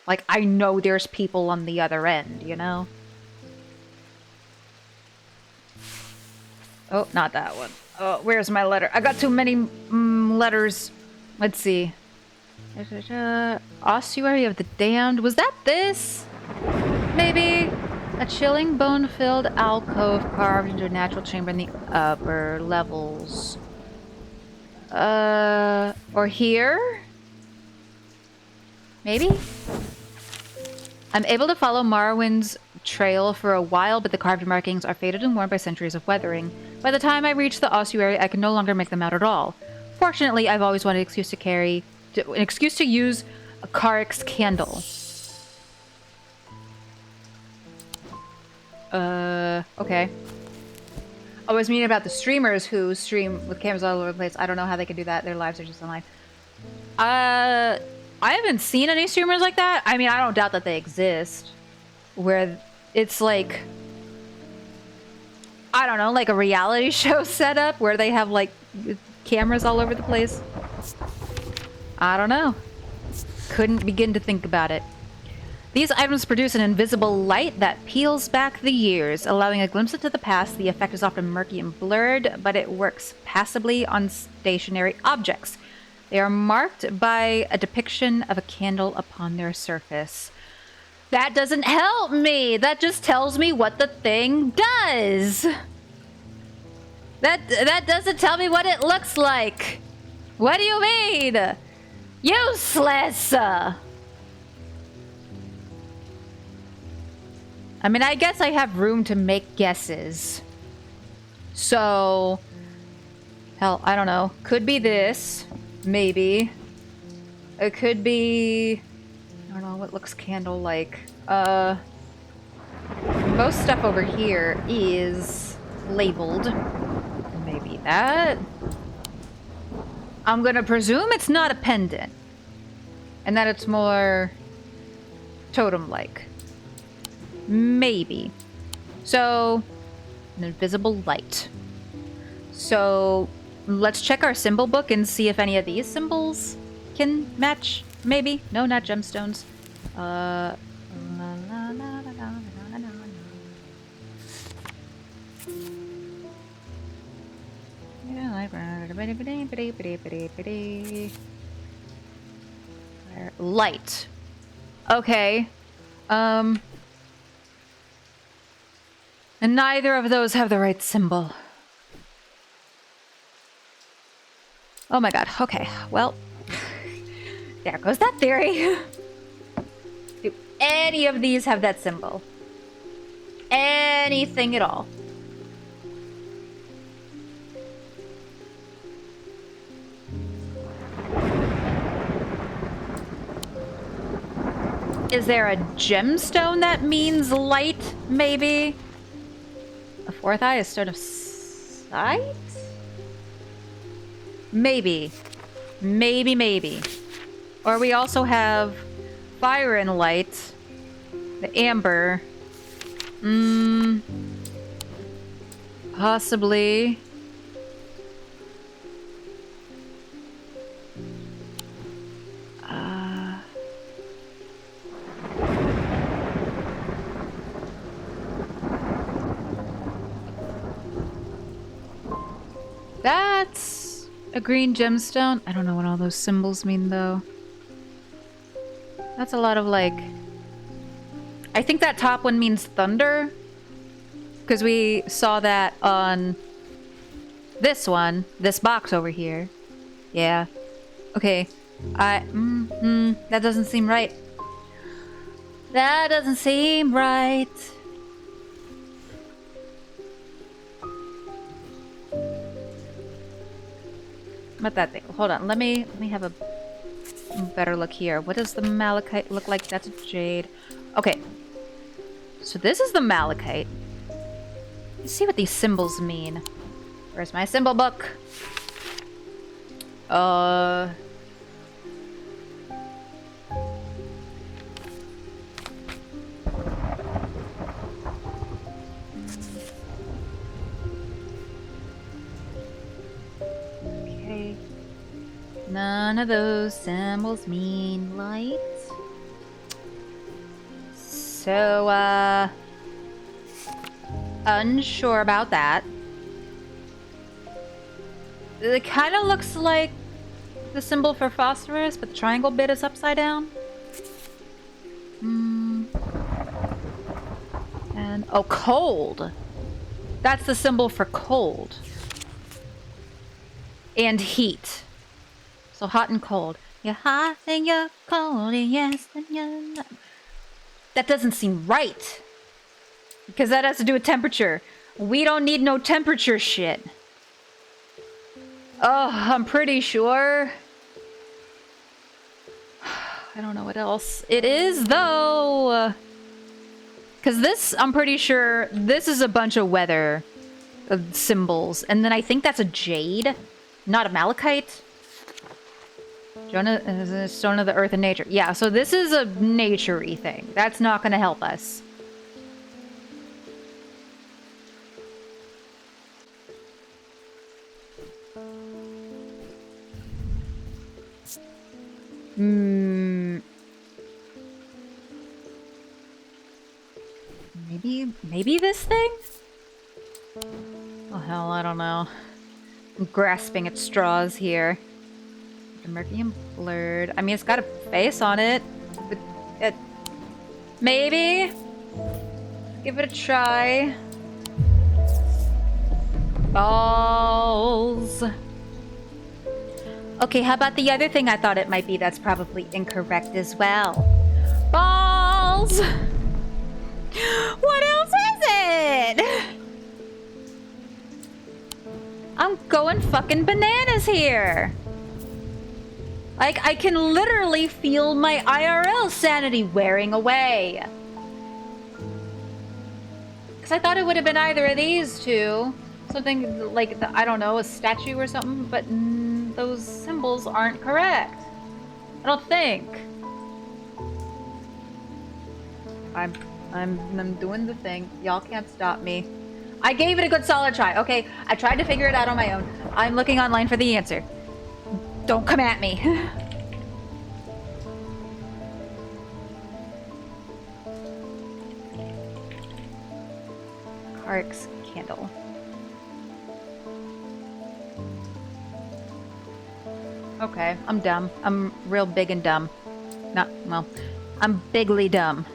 like I know there's people on the other end, you know? Oh, not that one. Oh, where's my letter? I got too many letters. Let's see. Ossuary of the Damned. Was that this? Maybe? A chilling bone-filled alcove carved into a natural chamber in the upper levels. Or here? Maybe? I'm able to follow Marwyn's trail for a while, but the carved markings are faded and worn by centuries of weathering. By the time I reach the ossuary, I can no longer make them out at all. Fortunately, I've always wanted an excuse to use a Carix candle. Okay. I was meaning about the streamers who stream with cameras all over the place. I don't know how they can do that. Their lives are just online. I haven't seen any streamers like that. I mean, I don't doubt that they exist. Where it's like, I don't know, like a reality show setup where they have like cameras all over the place. I don't know. Couldn't begin to think about it. These items produce an invisible light that peels back the years, allowing a glimpse into the past. The effect is often murky and blurred, but it works passably on stationary objects. They are marked by a depiction of a candle upon their surface. That doesn't help me. That just tells me what the thing does. That doesn't tell me what it looks like. What do you mean? Useless. I mean, I guess I have room to make guesses. So, hell, I don't know. Could be this, maybe. It could be, I don't know, what looks candle-like. Most stuff over here is labeled. Maybe that. I'm gonna presume it's not a pendant. And that it's more totem-like. Maybe. So, an invisible light. So, let's check our symbol book and see if any of these symbols can match. Maybe. No, not gemstones. Light. Okay. And neither of those have the right symbol. Oh my god. Okay. Well, there goes that theory. Do any of these have that symbol? Anything at all? Is there a gemstone that means light, maybe? A fourth eye is sort of sight? Maybe. Maybe. Or we also have fire and light. The amber. Possibly. That's a green gemstone. I don't know what all those symbols mean, though. That's a lot of, like... I think that top one means thunder. Because we saw that on this one. This box over here. Yeah. Okay. That doesn't seem right. That doesn't seem right. What that thing? Hold on. Let me have a better look here. What does the malachite look like? That's a jade. Okay. So this is the malachite. Let's see what these symbols mean. Where's my symbol book? Okay. None of those symbols mean light. So, unsure about that. It kind of looks like the symbol for phosphorus, but the triangle bit is upside down. And, oh, cold. That's the symbol for cold. And heat. So hot and cold. You're hot and you're cold, and yes, and you're not. That doesn't seem right. Because that has to do with temperature. We don't need no temperature shit. Oh, I'm pretty sure. I don't know what else it is, though. Because this, I'm pretty sure, this is a bunch of weather symbols. And then I think that's a jade, not a malachite. Jonah is a stone of the earth and nature. Yeah, so this is a nature-y thing. That's not going to help us. Maybe this thing? Oh hell, I don't know. I'm grasping at straws here. Murky and blurred. I mean, it's got a face on it. But it... Maybe? Give it a try. Balls. Okay, how about the other thing I thought it might be that's probably incorrect as well? Balls! What else is it? I'm going fucking bananas here. Like, I can literally feel my IRL sanity wearing away. Because I thought it would have been either of these two. Something like, I don't know, a statue or something. But those symbols aren't correct. I don't think. I'm doing the thing. Y'all can't stop me. I gave it a good solid try. Okay, I tried to figure it out on my own. I'm looking online for the answer. Don't come at me. Carrick's candle. Okay, I'm dumb. I'm real big and dumb. Not, well, I'm bigly dumb.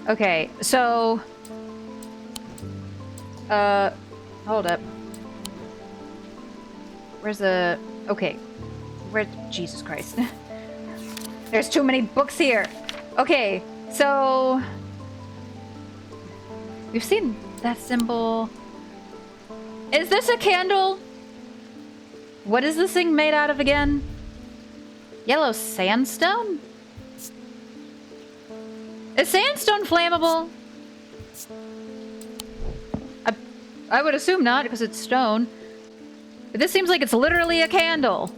Okay, so... hold up. Where's the... Okay. Where... Jesus Christ. There's too many books here. Okay, so... We've seen that symbol. Is this a candle? What is this thing made out of again? Yellow sandstone? Is sandstone flammable? I would assume not, because it's stone. But this seems like it's literally a candle.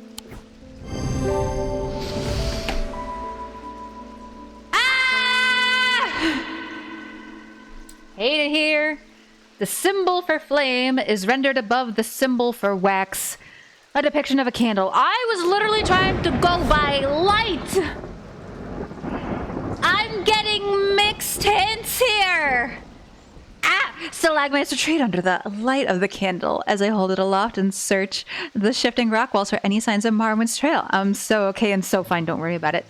Ah! Hate it here. The symbol for flame is rendered above the symbol for wax. A depiction of a candle. I was literally trying to go by light. I'm getting mixed hints here. Stalagmites retreat under the light of the candle as I hold it aloft and search the shifting rock walls for any signs of Marwyn's trail. I'm so okay and so fine, don't worry about it.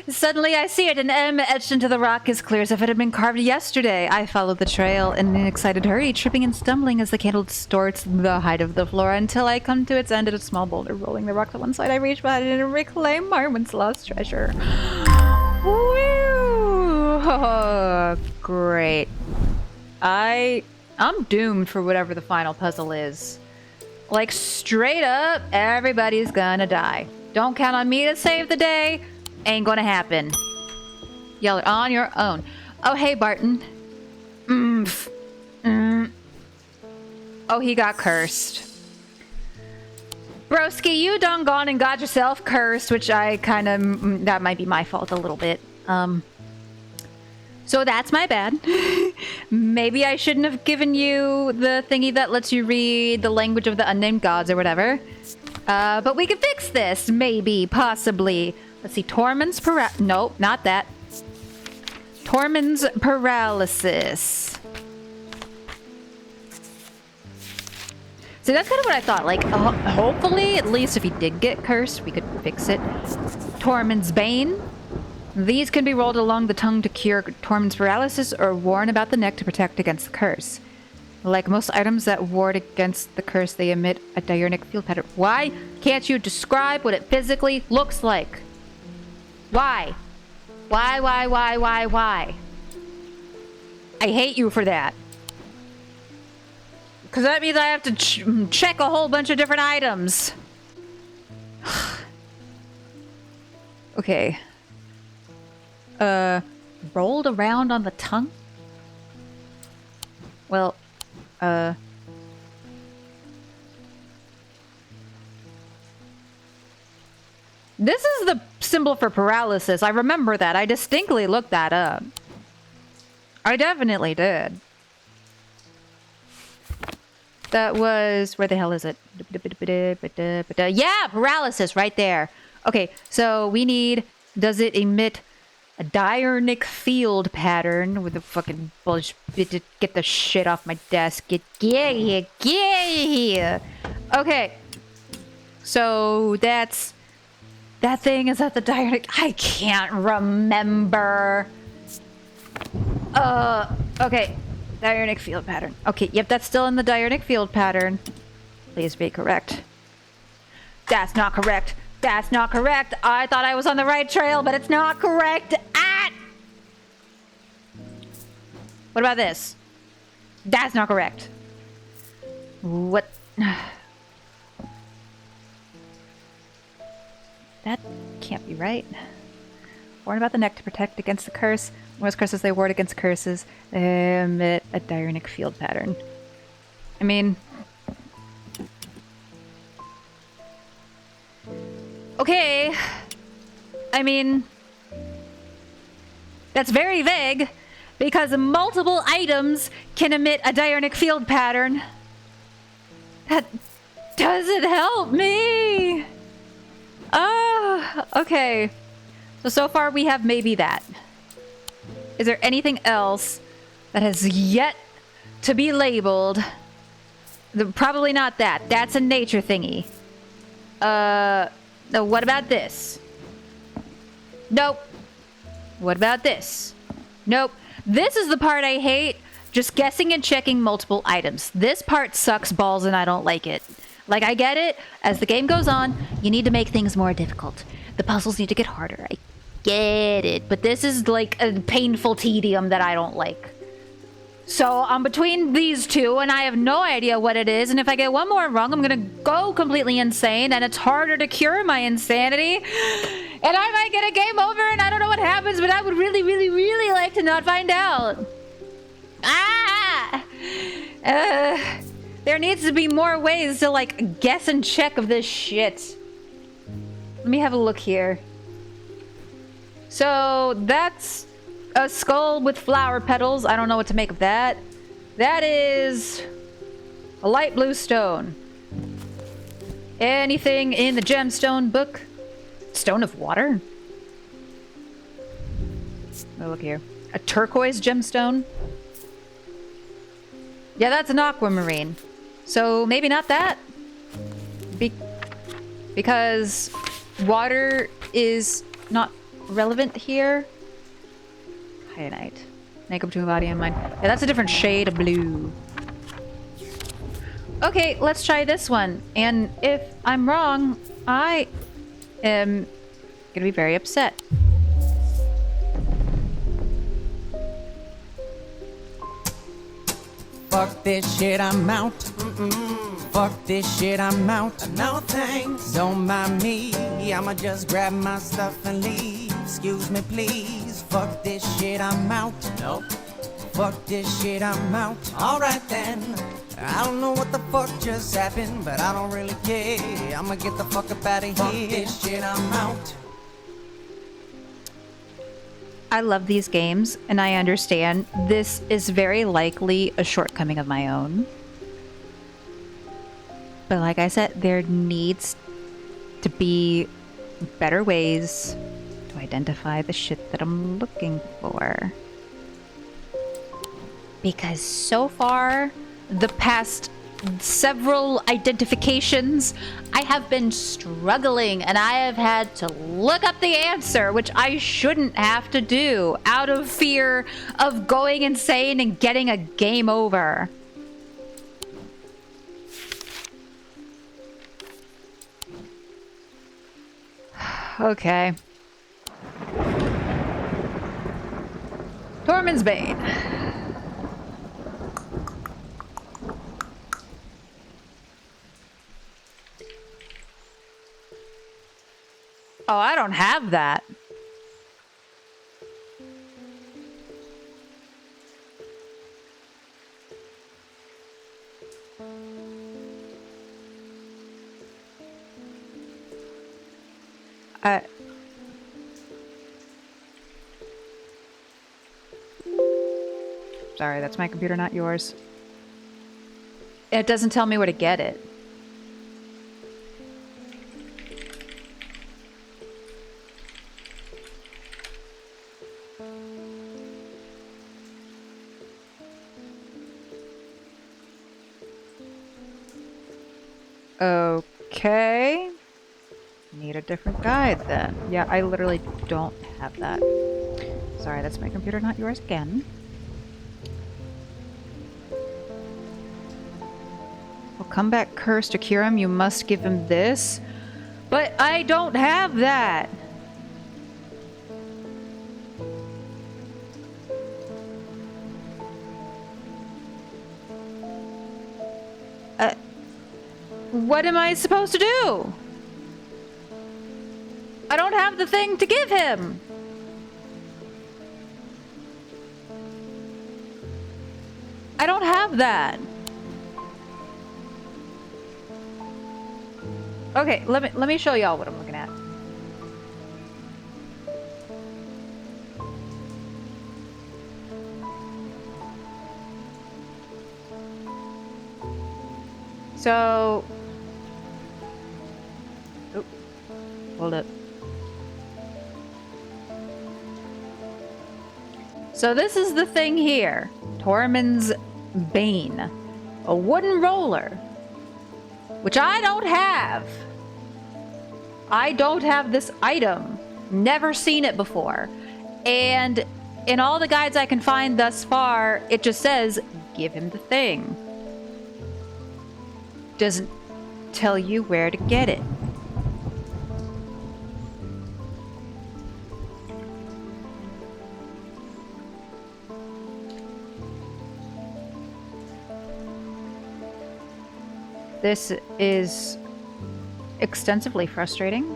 Suddenly I see it, an M etched into the rock as clear as if it had been carved yesterday. I follow the trail in an excited hurry, tripping and stumbling as the candle distorts the height of the floor until I come to its end at a small boulder. Rolling the rock to one side, I reach behind it and reclaim Marwyn's lost treasure. Woo! Oh, great. I'm doomed for whatever the final puzzle is. Like, straight up, everybody's gonna die. Don't count on me to save the day. Ain't gonna happen. Yell it on your own. Oh, hey, Barton. Oh, he got cursed. Broski, you done gone and got yourself cursed, which I kind of... that might be my fault a little bit. So that's my bad. Maybe I shouldn't have given you the thingy that lets you read the language of the unnamed gods or whatever. But we can fix this. Maybe. Possibly. Let's see. Tormund's nope, not that. Tormund's paralysis. So that's kind of what I thought. Like, hopefully, at least if he did get cursed, we could fix it. Tormund's bane. These can be rolled along the tongue to cure Tormund's paralysis or worn about the neck to protect against the curse. Like most items that ward against the curse, they emit a diurnic field pattern. Why can't you describe what it physically looks like? Why? Why? I hate you for that. Because that means I have to check a whole bunch of different items. Okay. Rolled around on the tongue? Well, this is the symbol for paralysis. I remember that. I distinctly looked that up. I definitely did. That was... where the hell is it? Yeah, paralysis right there. Okay, so we need... does it emit a diurnic field pattern with a fucking bullshit? Get the shit off my desk. Get here. Okay. So that's... that thing is at the diurnic... I can't remember. Okay. Diurnic field pattern. Okay, yep, that's still in the diurnic field pattern. Please be correct. That's not correct. That's not correct. I thought I was on the right trail, but it's not correct. Ah! What about this? That's not correct. What? That can't be right. Warn about the neck to protect against the curse. Most curses they ward against curses. They emit a diurnic field pattern. I mean... Okay. I mean... That's very vague, because multiple items can emit a diurnic field pattern. That doesn't help me! Okay. So far we have maybe that. Is there anything else that has yet to be labeled? Probably not that. That's a nature thingy. No, what about this? Nope. What about this? Nope. This is the part I hate. Just guessing and checking multiple items. This part sucks balls and I don't like it. Like, I get it. As the game goes on, you need to make things more difficult. The puzzles need to get harder. I get it. But this is like a painful tedium that I don't like. So I'm between these two and I have no idea what it is. And if I get one more wrong, I'm going to go completely insane. And it's harder to cure my insanity. And I might get a game over and I don't know what happens. But I would really, really, really like to not find out. There needs to be more ways to, like, guess and check of this shit. Let me have a look here. So, that's a skull with flower petals. I don't know what to make of that. That is a light blue stone. Anything in the gemstone book? Stone of water? Oh, look here. A turquoise gemstone? Yeah, that's an aquamarine. So maybe not that. Because water is not relevant here. Kyanite. Make up to a body and mind. Yeah, that's a different shade of blue. Okay, let's try this one. And if I'm wrong, I am gonna be very upset. Fuck this shit, I'm out. Fuck this shit, I'm out. No thanks. Don't mind me. I'ma just grab my stuff and leave. Excuse me, please. Fuck this shit, I'm out. Nope. Fuck this shit, I'm out. Alright then. I don't know what the fuck just happened, but I don't really care. I'ma get the fuck up out of here. Fuck this shit, I'm out. I love these games, and I understand this is very likely a shortcoming of my own. But like I said, there needs to be better ways to identify the shit that I'm looking for. Because so far, the past several identifications, I have been struggling and I have had to look up the answer, which I shouldn't have to do out of fear of going insane and getting a game over. Okay. Tormund's Bane. Oh, I don't have that. Sorry, that's my computer, not yours. It doesn't tell me where to get it. Okay. Need a different guide then. Yeah, I literally don't have that. Sorry, that's my computer, not yours again. Well, come back cursed to cure him. You must give him this. But I don't have that. What am I supposed to do? I don't have the thing to give him. I don't have that. Okay, let me show y'all what I'm looking at. So, oh, hold up. So this is the thing here. Tormund's Bane. A wooden roller. Which I don't have. I don't have this item. Never seen it before. And in all the guides I can find thus far, it just says, give him the thing. Doesn't tell you where to get it. This is extensively frustrating.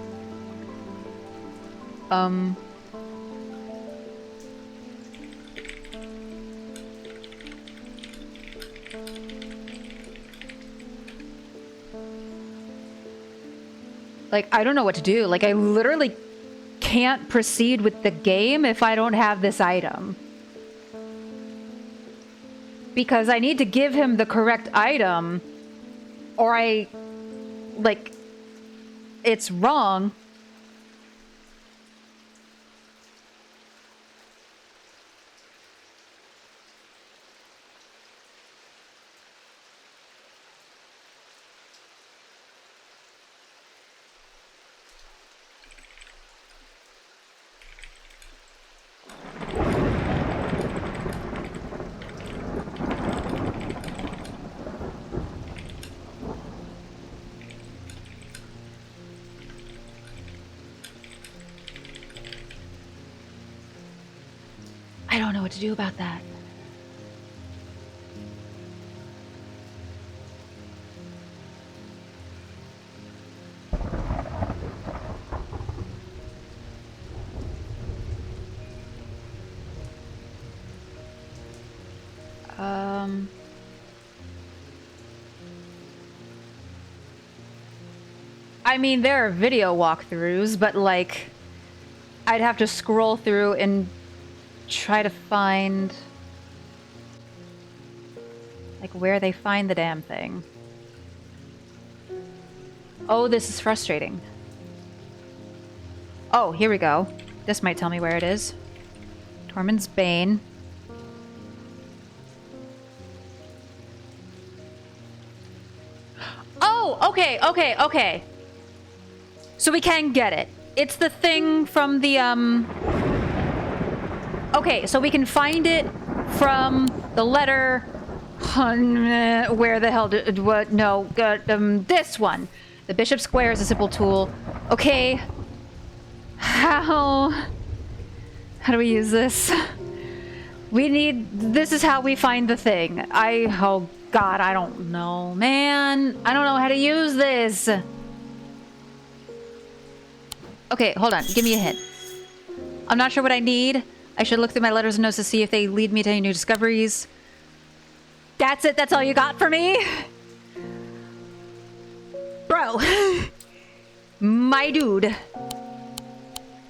Like, I don't know what to do. Like, I literally can't proceed with the game if I don't have this item. Because I need to give him the correct item, or it's wrong. I don't know what to do about that. I mean, there are video walkthroughs, but like, I'd have to scroll through and try to find like where they find the damn thing. Oh, this is frustrating. Oh, here we go. This might tell me where it is. Tormund's Bane. Oh, okay. So we can get it. It's the thing from the, Okay, so we can find it from the letter... where the hell did... What? No, this one. The Bishop Square is a simple tool. Okay. How do we use this? We need... This is how we find the thing. Oh, God, I don't know. Man, I don't know how to use this. Okay, hold on. Give me a hint. I'm not sure what I need. I should look through my letters and notes to see if they lead me to any new discoveries. That's it? That's all you got for me? Bro. My dude.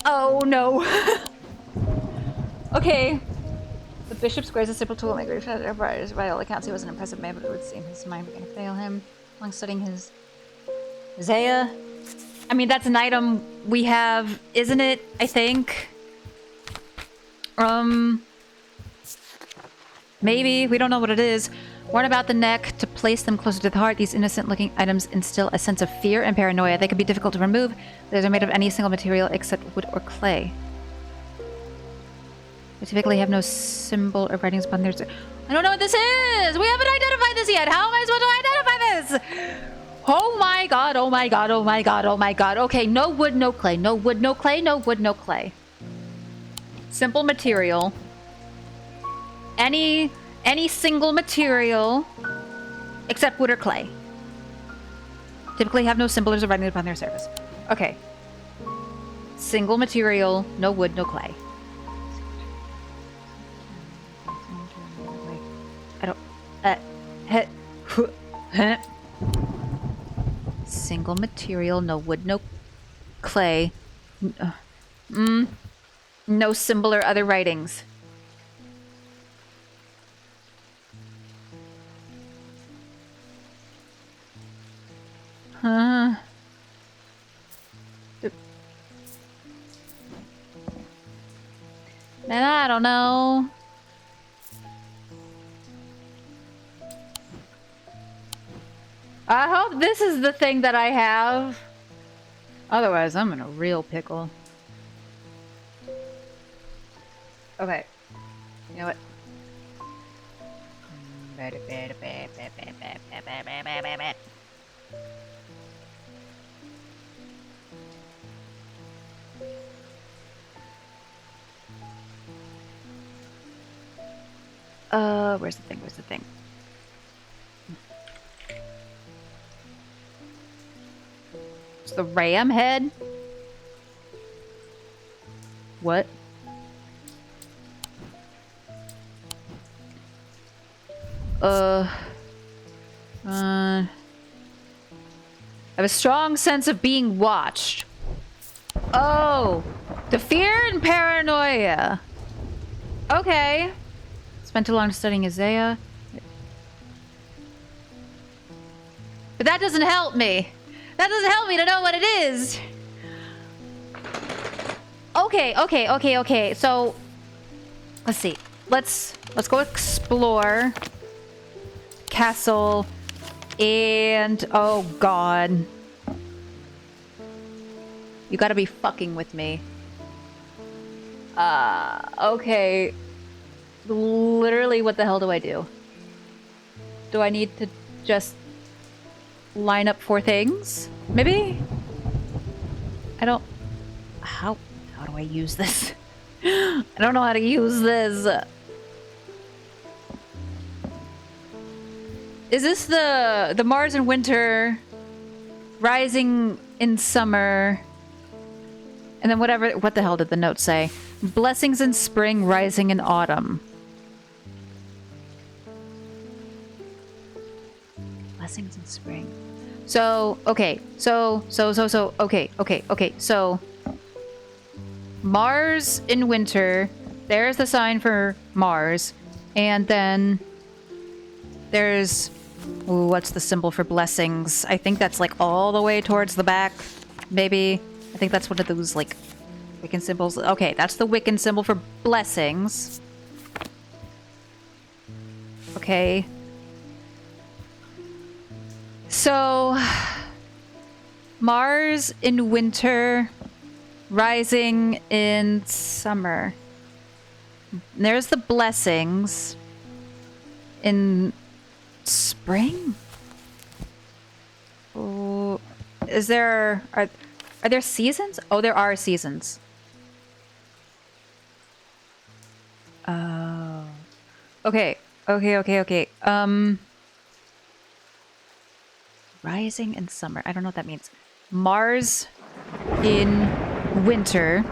Oh, no. Okay. The Bishop Square is a simple tool. By all accounts, he was an impressive man, but it would seem his mind began to fail him. Long studying his... Isaiah? I mean, that's an item we have, isn't it? I think. Maybe. We don't know what it is. Worn about the neck to place them closer to the heart. These innocent-looking items instill a sense of fear and paranoia. They can be difficult to remove. These are made of any single material except wood or clay. They typically have no symbol or writings upon theirs. I don't know what this is! We haven't identified this yet! How am I supposed to identify this? Oh my god, oh my god, oh my god, oh my god. Okay, no wood, no clay. No wood, no clay, no wood, no clay. Simple material. Any single material except wood or clay. Typically have no symbols or writing upon their surface. Okay. Single material, no wood, no clay. I don't... Single material, no wood, no clay. No symbol or other writings. Huh? Man, I don't know. I hope this is the thing that I have. Otherwise, I'm in a real pickle. Okay. You know what? Where's the thing? Where's the thing? It's the ram head? What? I have a strong sense of being watched. Oh! The fear and paranoia. Okay. Spent too long studying Isaiah. But that doesn't help me. That doesn't help me to know what it is. Okay. So, let's see. Let's go explore. Castle. And, oh god. You gotta be fucking with me. Okay. Literally, what the hell do I do? Do I need to just line up 4 things? Maybe? I don't... How do I use this? I don't know how to use this. Is this the Mars in winter, rising in summer, and then what the hell did the note say? Blessings in spring, rising in autumn. Blessings in spring. So, okay. Okay. So, Mars in winter, there's the sign for Mars, and then there's, ooh, what's the symbol for blessings? I think that's like all the way towards the back, maybe. I think that's one of those like Wiccan symbols. Okay, that's the Wiccan symbol for blessings. Okay. So, Mars in winter, rising in summer. There's the blessings in spring. Oh, are there seasons? Oh, there are seasons. Oh. Okay. Rising in summer. I don't know what that means. Mars in winter.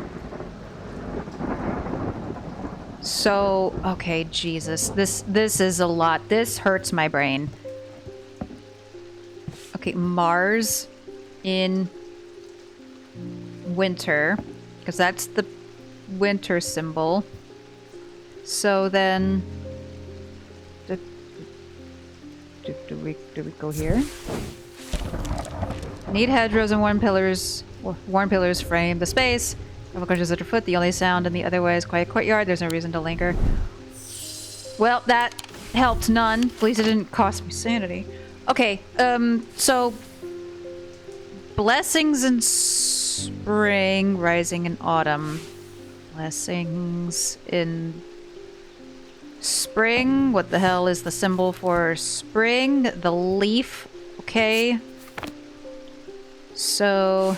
So, okay, Jesus. This is a lot. This hurts my brain. Okay, Mars in winter, because that's the winter symbol. So then do we go here? Need hedgerows and worn pillars. Worn pillars frame the space. Couple crunches underfoot. The only sound in the other way is quiet courtyard. There's no reason to linger. Well, that helped none. At least it didn't cost me sanity. Okay, so blessings in spring, rising in autumn. Blessings in spring. What the hell is the symbol for spring? The leaf. Okay. So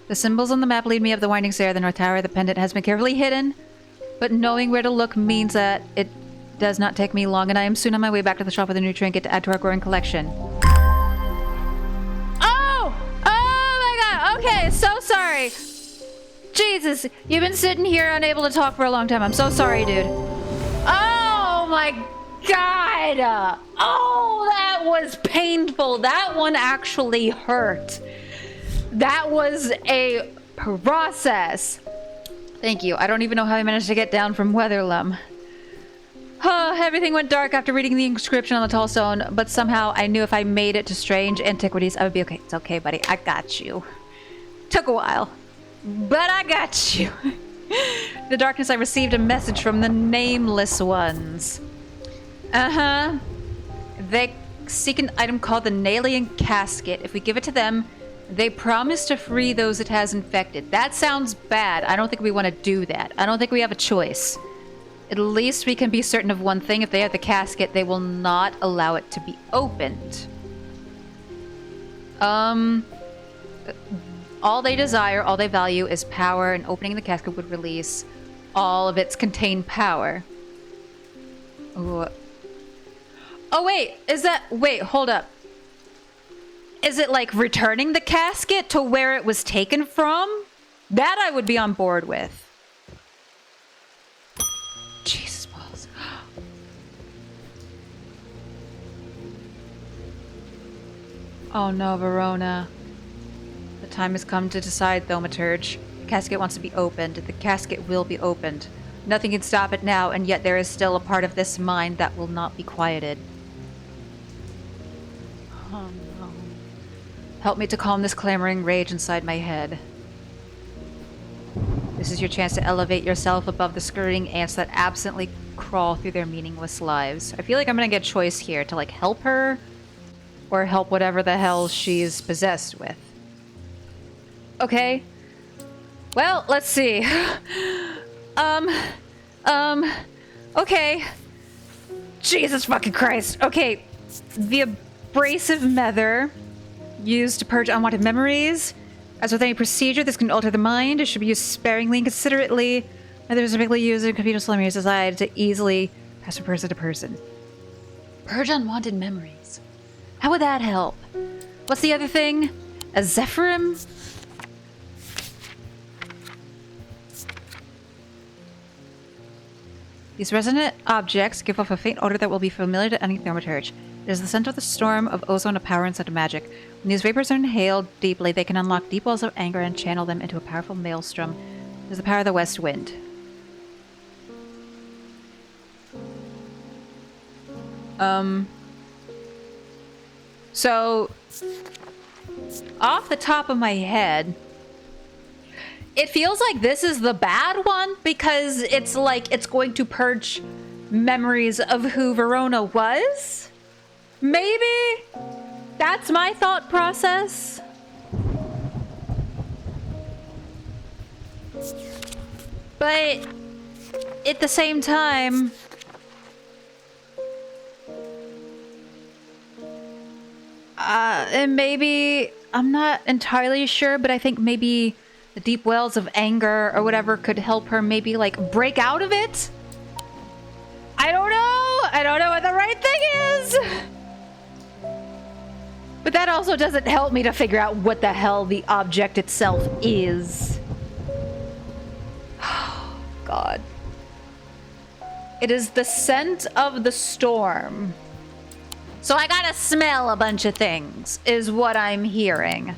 the symbols on the map lead me up the winding stair. The North Tower, the pendant has been carefully hidden, but knowing where to look means that it does not take me long, and I am soon on my way back to the shop with a new trinket to add to our growing collection. Oh! Oh my god! Okay, so sorry. Jesus, you've been sitting here unable to talk for a long time. I'm so sorry, dude. Oh my god! Oh, that was painful. That one actually hurt. That was a process. Thank you. I don't even know how I managed to get down from Weatherlum. Everything went dark after reading the inscription on the tall stone, but somehow I knew if I made it to Strange Antiquities, I would be okay. It's okay, buddy. I got you. Took a while, but I got you. In the darkness, I received a message from the Nameless Ones. Uh-huh. They seek an item called the Nalian Casket. If we give it to them, they promise to free those it has infected. That sounds bad. I don't think we want to do that. I don't think we have a choice. At least we can be certain of one thing. If they have the casket, they will not allow it to be opened. All they desire, all they value is power, and opening the casket would release all of its contained power. Ooh. Oh, wait. Wait, hold up. Is it like returning the casket to where it was taken from? That I would be on board with. Jesus balls. Oh no, Verona. The time has come to decide, Thaumaturge. The casket wants to be opened. The casket will be opened. Nothing can stop it now, and yet there is still a part of this mind that will not be quieted. Oh no. Help me to calm this clamoring rage inside my head. This is your chance to elevate yourself above the scurrying ants that absently crawl through their meaningless lives. I feel like I'm gonna get a choice here to like help her or help whatever the hell she's possessed with. Okay. Well, let's see. Okay. Jesus fucking Christ. Okay. The abrasive mether used to purge unwanted memories. As with any procedure, this can alter the mind. It should be used sparingly and considerately. Methods are typically used in computer telemetry society to easily pass from person to person. Purge unwanted memories. How would that help? What's the other thing? A Zephyrim? These resonant objects give off a faint odor that will be familiar to any thaumaturge. It is the scent of the storm of ozone of power and scent of magic. When these vapors are inhaled deeply, they can unlock deep wells of anger and channel them into a powerful maelstrom. It is the power of the west wind. So, off the top of my head, it feels like this is the bad one because it's like it's going to purge memories of who Verona was. Maybe that's my thought process. But at the same time, and maybe, I'm not entirely sure, but I think maybe the deep wells of anger or whatever could help her maybe like break out of it. I don't know. I don't know what the right thing is. But that also doesn't help me to figure out what the hell the object itself is. Oh, God. It is the scent of the storm. So I gotta smell a bunch of things, is what I'm hearing.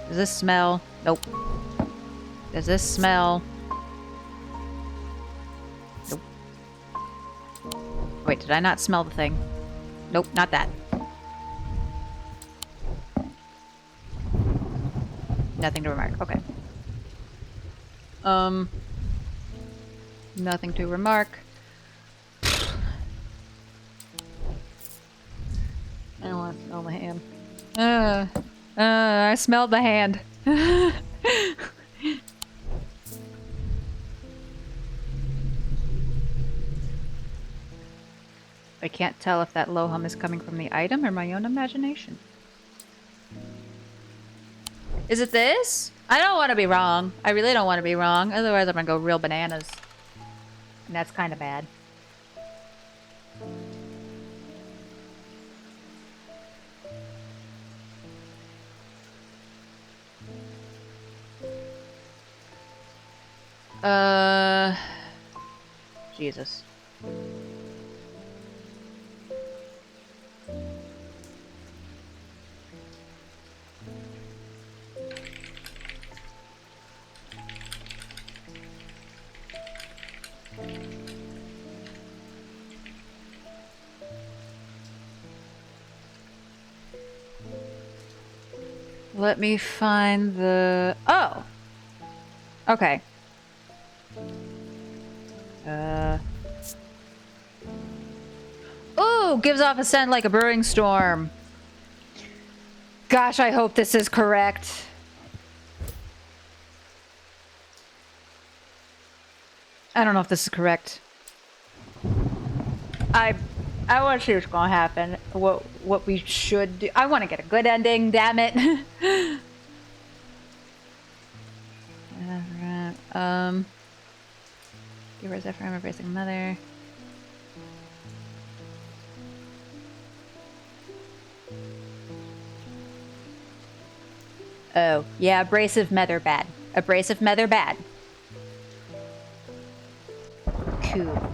Does this smell? Nope. Does this smell? Nope. Wait, did I not smell the thing? Nope, not that. Nothing to remark. Okay. Nothing to remark. I don't want to smell the hand. I smelled the hand. I can't tell if that low hum is coming from the item or my own imagination. Is it this? I don't want to be wrong. I really don't want to be wrong. Otherwise, I'm gonna go real bananas. And that's kind of bad. Jesus. Let me find the... Oh! Okay. Ooh! Gives off a scent like a brewing storm. Gosh, I hope this is correct. I don't know if this is correct. I want to see what's gonna happen. What we should do. I want to get a good ending, damn it. Give her Zephyr, I'm embracing mother. Oh, yeah, abrasive mother bad. Abrasive mother bad. Cool.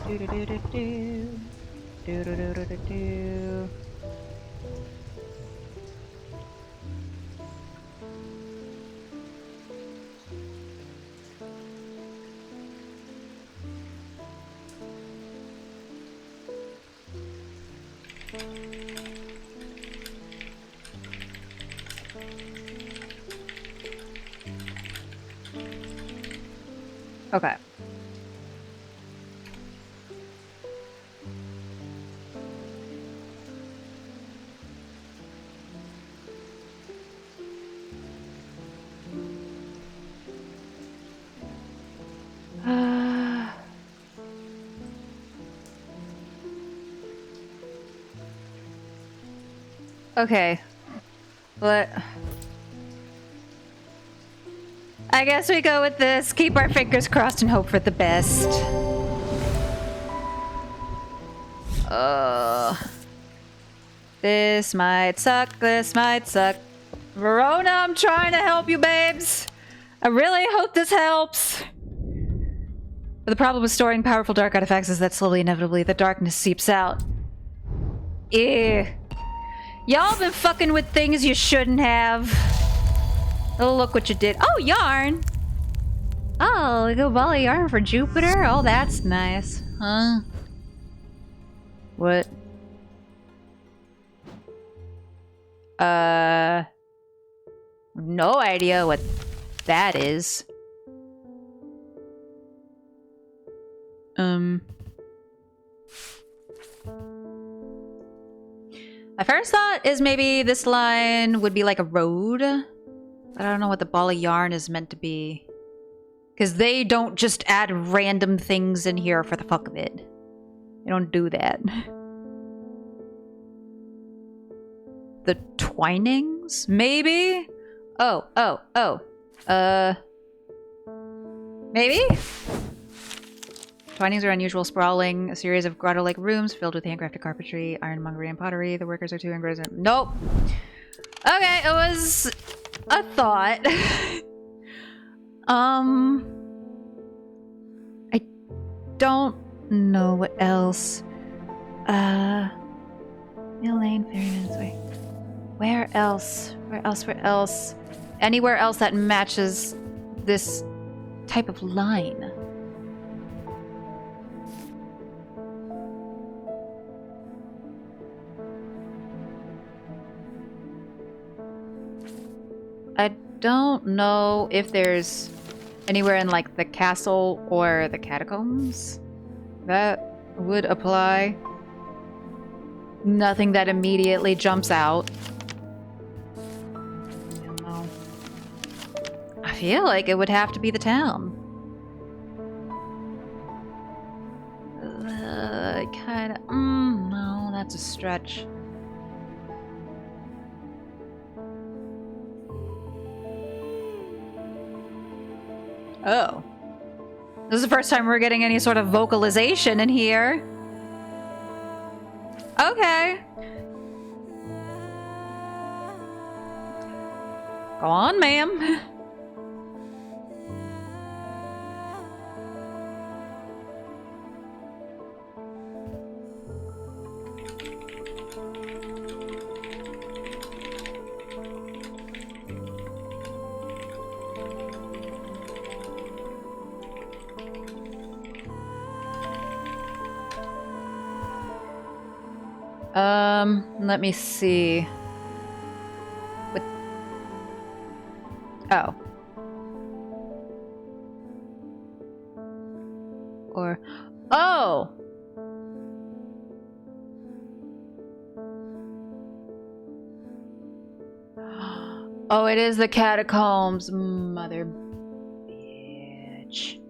Do do do do do. Do do do do do do. Okay. Okay. But I guess we go with this. Keep our fingers crossed and hope for the best. This might suck. This might suck. Verona, I'm trying to help you, babes. I really hope this helps. But the problem with storing powerful dark artifacts is that slowly, inevitably, the darkness seeps out. Ew. Y'all been fucking with things you shouldn't have. Oh, look what you did. Oh, yarn! Oh, a good ball of yarn for Jupiter? Oh, that's nice. Huh? What? No idea what that is. My first thought is maybe this line would be like a road. But I don't know what the ball of yarn is meant to be. Because they don't just add random things in here for the fuck of it. They don't do that. The twinings? Maybe? Oh. Maybe? Twinings are unusual, sprawling, a series of grotto-like rooms filled with handcrafted carpentry, ironmongery, and pottery. The workers are too engrossed. Nope. Okay, it was a thought. I don't know what else. Mill Lane, Ferryman's Way. Where else? Where else? Where else? Anywhere else that matches this type of line. I don't know if there's anywhere in like the castle or the catacombs that would apply. Nothing that immediately jumps out. No. I feel like it would have to be the town. Kinda. No, that's a stretch. Oh. This is the first time we're getting any sort of vocalization in here. Okay. Go on, ma'am. Let me see. What? Oh. Or, oh! Oh, it is the catacombs, mother bitch.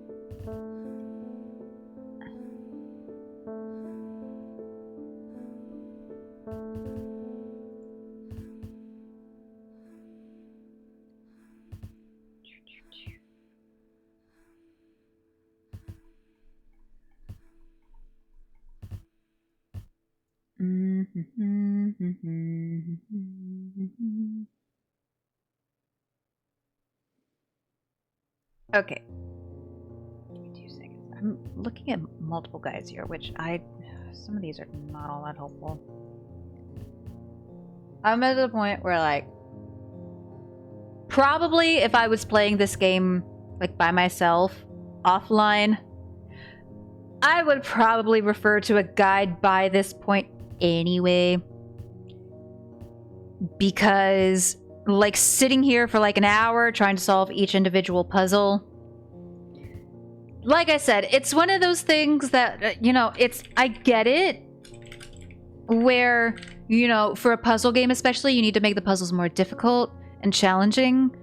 Okay. Give me 2 seconds. I'm looking at multiple guides here, which some of these are not all that helpful. I'm at the point where, like, probably if I was playing this game, like, by myself, offline, I would probably refer to a guide by this point anyway. Because, like, sitting here for like an hour trying to solve each individual puzzle, like I said, it's one of those things that, you know, I get it, where, you know, for a puzzle game especially, you need to make the puzzles more difficult and challenging.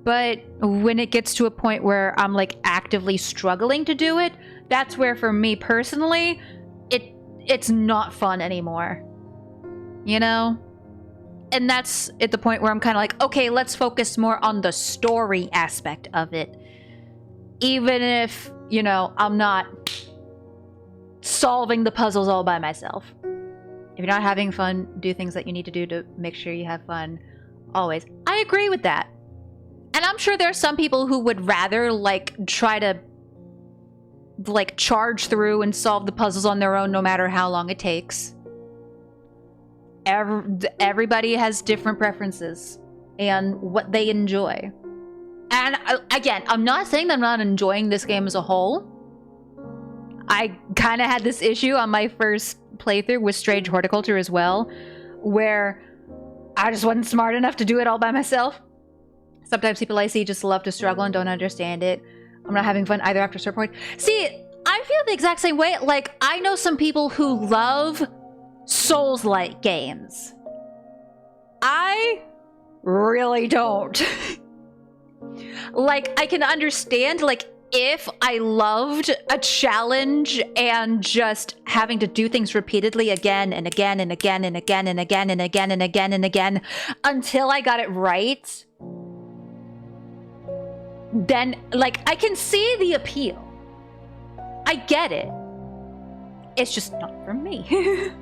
But when it gets to a point where I'm, like, actively struggling to do it, that's where, for me personally, it's not fun anymore. You know? And that's at the point where I'm kind of like, okay, let's focus more on the story aspect of it. Even if, you know, I'm not solving the puzzles all by myself. If you're not having fun, do things that you need to do to make sure you have fun. Always. I agree with that. And I'm sure there are some people who would rather, like, try to, like, charge through and solve the puzzles on their own no matter how long it takes. Everybody has different preferences and what they enjoy. And again, I'm not saying that I'm not enjoying this game as a whole. I kind of had this issue on my first playthrough with Strange Horticulture as well, where I just wasn't smart enough to do it all by myself. Sometimes people I see just love to struggle and don't understand it. I'm not having fun either after a certain point. See, I feel the exact same way. Like, I know some people who love Souls-like games. I really don't. Like, I can understand, like, if I loved a challenge and just having to do things repeatedly again and again and again and again and again and again and again and again until I got it right, then, like, I can see the appeal. I get it. It's just not for me.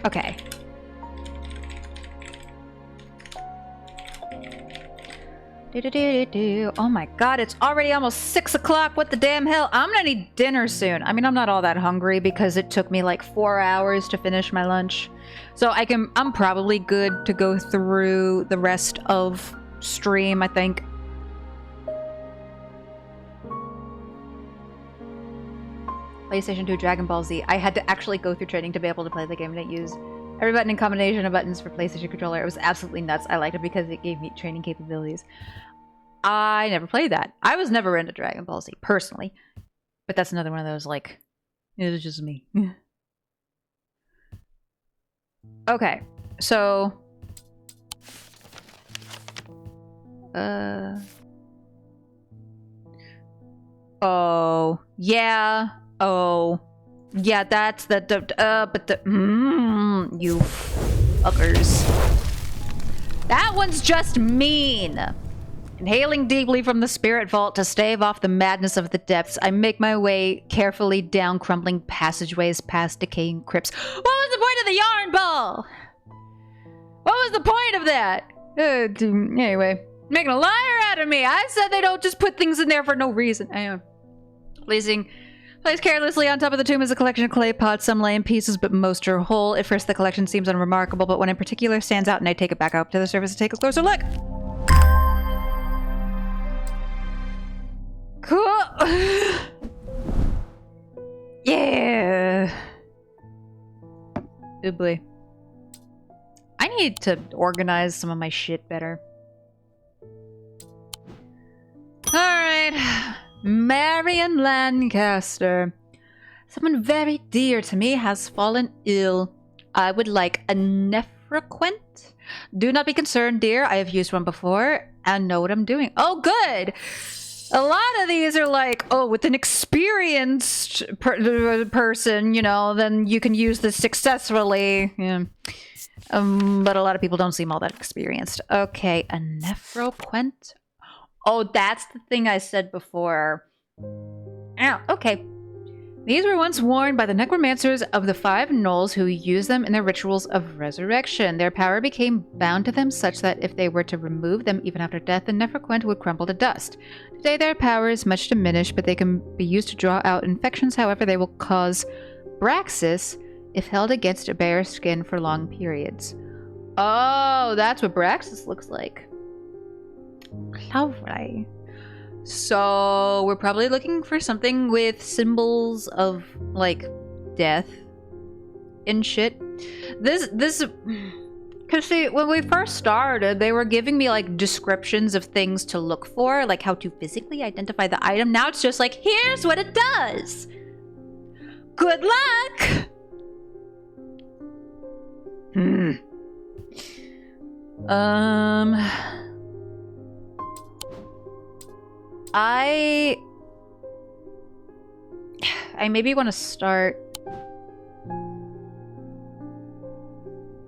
Okay. Oh my god, it's already almost 6 o'clock. What the damn hell? I'm gonna need dinner soon. I mean, I'm not all that hungry because it took me like 4 hours to finish my lunch. So I'm probably good to go through the rest of stream, I think. PlayStation 2 Dragon Ball Z. I had to actually go through training to be able to play the game. I didn't use every button and combination of buttons for PlayStation controller. It was absolutely nuts. I liked it because it gave me training capabilities. I never played that. I was never into Dragon Ball Z, personally. But that's another one of those, like, it was just me. Okay, so... Oh, yeah. Oh. Yeah, that's the... but the... you fuckers. That one's just mean. Inhaling deeply from the spirit vault to stave off the madness of the depths, I make my way carefully down crumbling passageways past decaying crypts. What was the point of the yarn ball? What was the point of that? Anyway, making a liar out of me. I said they don't just put things in there for no reason. Anyway. Placed carelessly on top of the tomb is a collection of clay pots. Some lay in pieces, but most are whole. At first, the collection seems unremarkable, but one in particular stands out, and I take it back up to the surface to take a closer look. Cool. Yeah. Doobly. I need to organize some of my shit better. Alright. Marion Lancaster. Someone very dear to me has fallen ill. I would like a nephroquent. Do not be concerned, dear. I have used one before and know what I'm doing. Oh, good. A lot of these are like, oh, with an experienced person, you know, then you can use this successfully. Yeah. But a lot of people don't seem all that experienced. Okay, a nephroquent. Oh, that's the thing I said before. Oh, okay. These were once worn by the necromancers of the Five Knolls who used them in their rituals of resurrection. Their power became bound to them such that if they were to remove them even after death, the nephroquent would crumble to dust. Today their power is much diminished, but they can be used to draw out infections. However, they will cause Braxis if held against a bare skin for long periods. Oh, that's what Braxis looks like. Lovely. So we're probably looking for something with symbols of like death and shit. This because see, when we first started, they were giving me like descriptions of things to look for, like how to physically identify the item. Now it's just like, here's what it does. Good luck. I maybe want to start.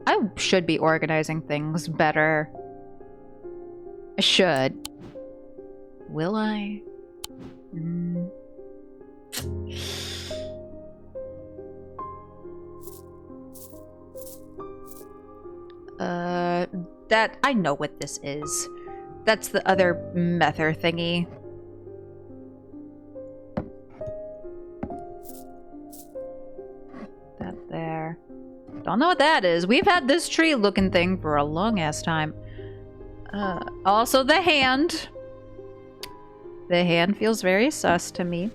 I should be organizing things better. I should. Will I? That I know what this is. That's the other mether thingy. That there. Don't know what that is. We've had this tree looking thing for a long ass time. Also the hand. The hand feels very sus to me.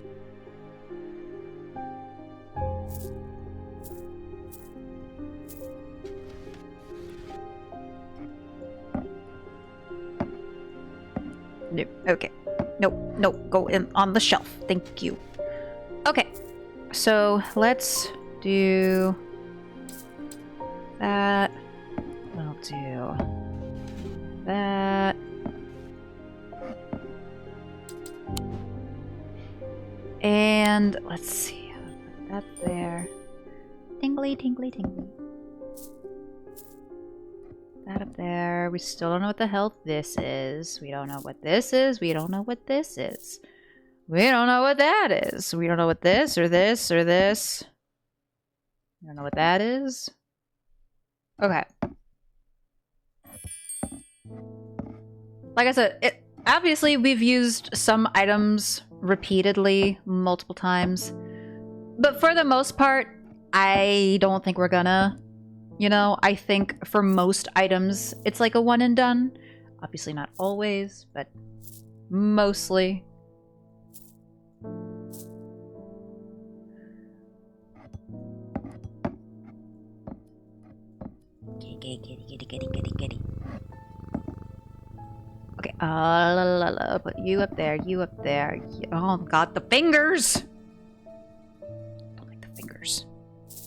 No, okay. No, go in on the shelf. Thank you. Okay, so let's do that. We'll do that. And let's see. Put that there. Tingly, tingly, tingly. That up there. We still don't know what the hell this is. We don't know what this is. We don't know what this is. We don't know what that is. We don't know what this or this or this. We don't know what that is. Okay. Like I said, obviously we've used some items repeatedly multiple times. But for the most part, I don't think we're gonna. You know, I think for most items, it's like a one and done. Obviously not always, but mostly. Kitty. Okay, put you up there, you up there. Oh god, the fingers!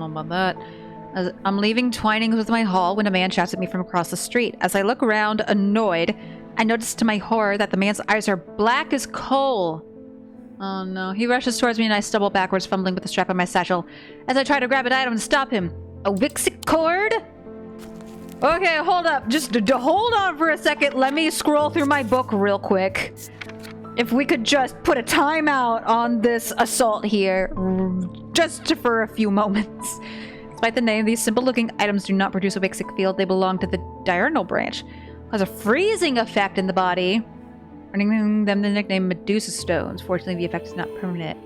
know about that. As I'm leaving Twinings with my haul when a man shouts at me from across the street. As I look around, annoyed, I notice to my horror that the man's eyes are black as coal. Oh no. He rushes towards me and I stumble backwards, fumbling with the strap on my satchel. As I try to grab an item to stop him. A Wixit cord? Okay, hold up. Just hold on for a second. Let me scroll through my book real quick. If we could just put a timeout on this assault here. Just for a few moments. Despite the name, these simple-looking items do not produce a Wixit field. They belong to the diurnal branch. Has a freezing effect in the body, earning them the nickname Medusa Stones. Fortunately, the effect is not permanent.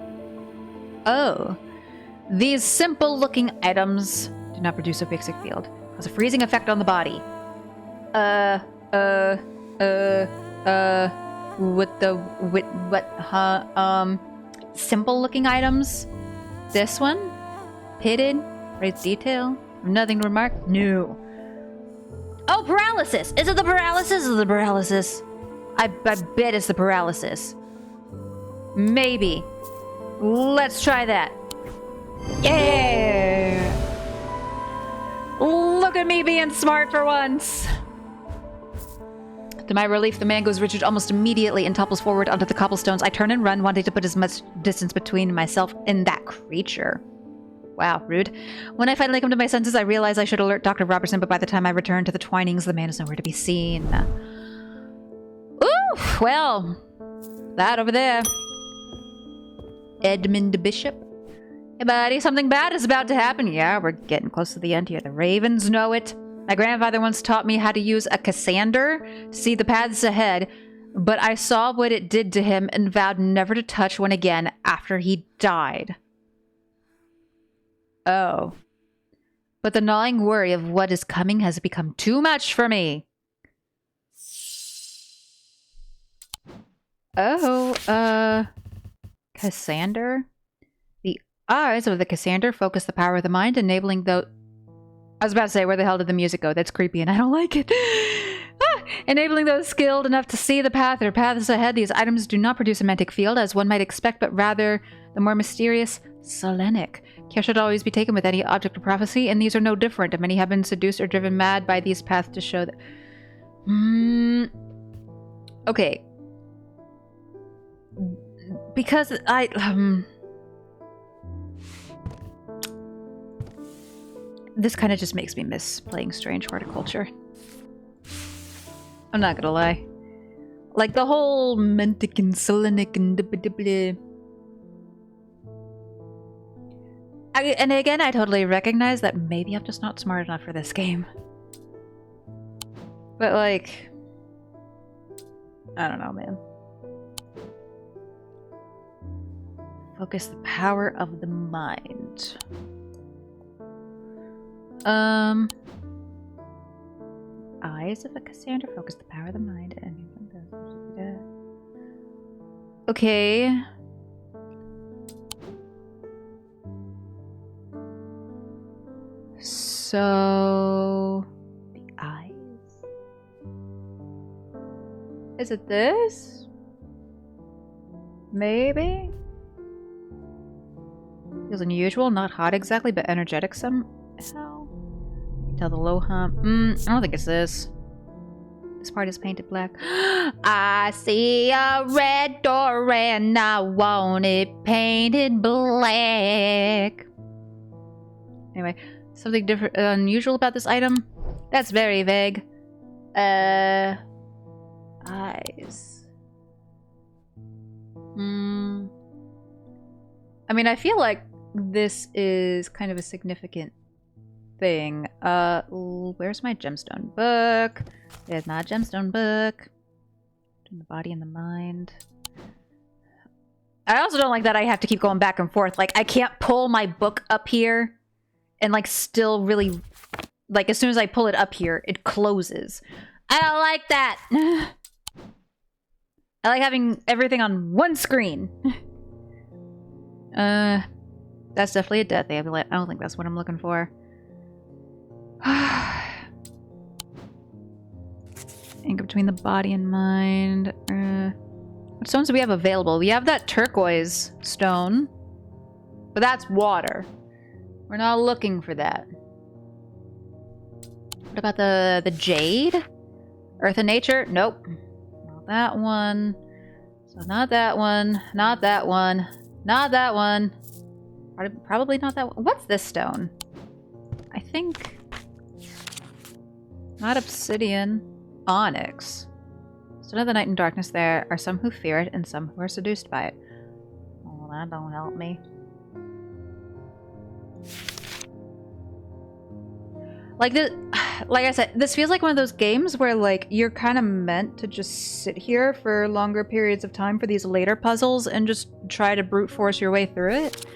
Oh. These simple-looking items do not produce a Wixit field. Has a freezing effect on the body. Simple-looking items? This one? Pitted? Rates detail? Nothing to remark? No. Oh, paralysis! Is it the paralysis? Is it the paralysis? I bet it's the paralysis. Maybe. Let's try that. Yeah! Look at me being smart for once. To my relief, the man goes rigid almost immediately and topples forward onto the cobblestones. I turn and run, wanting to put as much distance between myself and that creature. Wow, rude. When I finally come to my senses, I realize I should alert Dr. Robertson, but by the time I return to the Twinings, the man is nowhere to be seen. Ooh, well, that over there. Edmund Bishop. Hey, buddy, something bad is about to happen. Yeah, we're getting close to the end here. The ravens know it. My grandfather once taught me how to use a Cassander to see the paths ahead, but I saw what it did to him and vowed never to touch one again after he died. Oh. But the gnawing worry of what is coming has become too much for me. Oh, Cassander? The eyes of the Cassander focus the power of the mind, enabling the... I was about to say, where the hell did the music go? That's creepy and I don't like it. Enabling those skilled enough to see the path or paths ahead. These items do not produce a mantic field, as one might expect, but rather the more mysterious Selenic. Care should always be taken with any object of prophecy, and these are no different. Many have been seduced or driven mad by these paths to show that... Okay. Because this kind of just makes me miss playing Strange Horticulture. I'm not gonna lie. Like, the whole Mantic and Selenic and and again, I totally recognize that maybe I'm just not smart enough for this game. But, like... I don't know, man. Focus the power of the mind. Eyes of a Cassander focus the power of the mind. Okay. So... the eyes? Is it this? Maybe? Feels unusual, not hot exactly, but energetic somehow. Tell the low hum. I don't think it's this. This part is painted black. I see a red door and I want it painted black. Anyway, something different, unusual about this item? That's very vague. Eyes. I mean, I feel like this is kind of a significant thing. Where's my gemstone book? There's my gemstone book. The body and the mind. I also don't like that I have to keep going back and forth. Like, I can't pull my book up here and, like, still really... Like, as soon as I pull it up here, it closes. I don't like that! I like having everything on one screen. That's definitely a death amulet. I don't think that's what I'm looking for. Anchor between the body and mind. What stones do we have available? We have that turquoise stone. But that's water. We're not looking for that. What about the jade? Earth and nature? Nope. Not that one. So not that one. Not that one. Not that one. Probably not that one. What's this stone? I think... Not obsidian. Onyx. Stone of the night and darkness, there are some who fear it and some who are seduced by it. Oh, that don't help me. Like I said, this feels like one of those games where like you're kind of meant to just sit here for longer periods of time for these later puzzles and just try to brute force your way through it.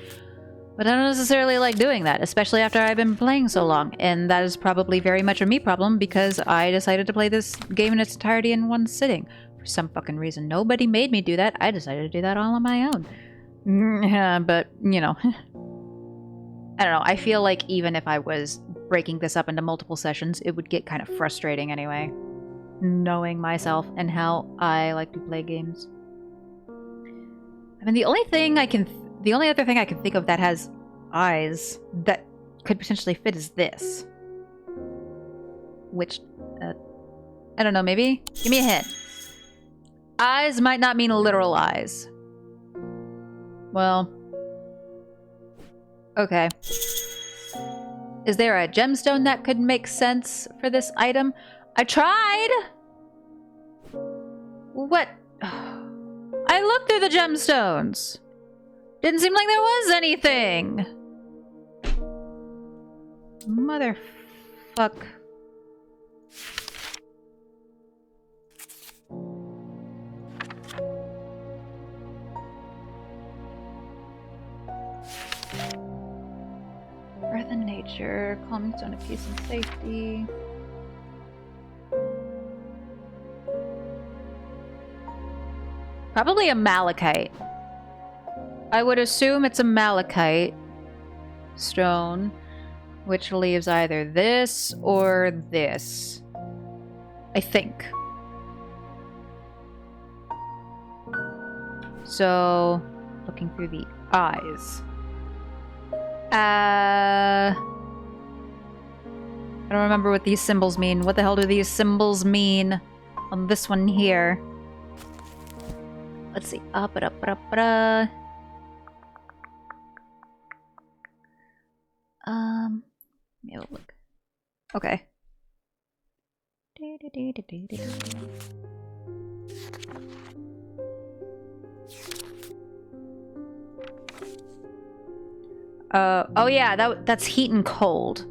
But I don't necessarily like doing that, especially after I've been playing so long. And that is probably very much a me problem because I decided to play this game in its entirety in one sitting. For some fucking reason. Nobody made me do that. I decided to do that all on my own. Yeah, but, you know. I don't know. I feel like even if I was breaking this up into multiple sessions, it would get kind of frustrating anyway. Knowing myself and how I like to play games. I mean, the only other thing I can think of that has eyes that could potentially fit is this. Which, I don't know, maybe? Give me a hint. Eyes might not mean literal eyes. Well... Okay. Is there a gemstone that could make sense for this item? I tried! What? I looked through the gemstones. Didn't seem like there was anything. Motherfuck. Earth and nature, calming stone of peace and safety. Probably a malachite. I would assume it's a malachite stone, which leaves either this or this. I think. So, looking through the eyes. I don't remember what these symbols mean. What the hell do these symbols mean on this one here? Let's see. Let me have a look. Okay. Oh yeah, that's heat and cold.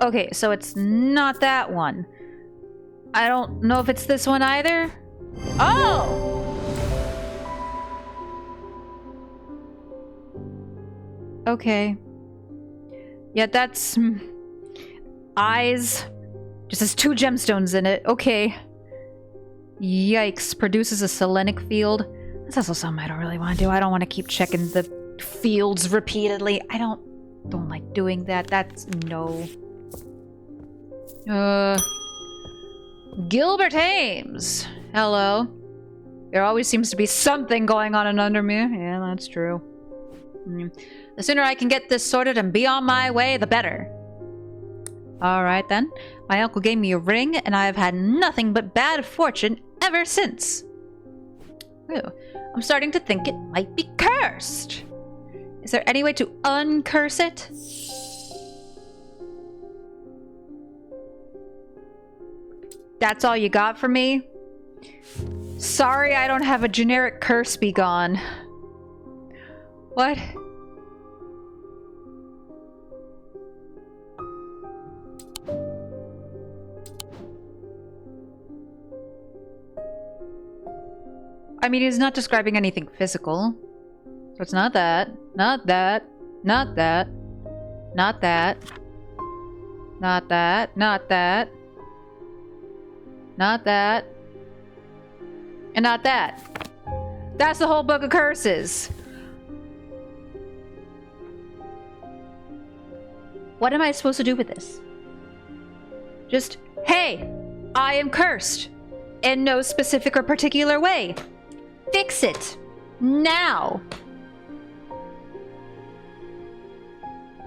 Okay, so it's not that one. I don't know if it's this one either. Oh! Okay. Yeah, that's... eyes. Just has 2 gemstones in it. Okay. Yikes. Produces a selenic field. That's also something I don't really want to do. I don't want to keep checking the fields repeatedly. I don't like doing that. That's... no. Gilbert Ames. Hello. There always seems to be something going on under me. Yeah, that's true. The sooner I can get this sorted and be on my way, the better. Alright then. My uncle gave me a ring, and I've had nothing but bad fortune ever since. Ooh, I'm starting to think it might be cursed. Is there any way to uncurse it? That's all you got for me? Sorry, I don't have a generic curse be gone. What? I mean, he's not describing anything physical. So it's not that. Not that. Not that. Not that. Not that. Not that. Not that. And not that. That's the whole book of curses. What am I supposed to do with this? Just, hey, I am cursed. In no specific or particular way. Fix it. Now.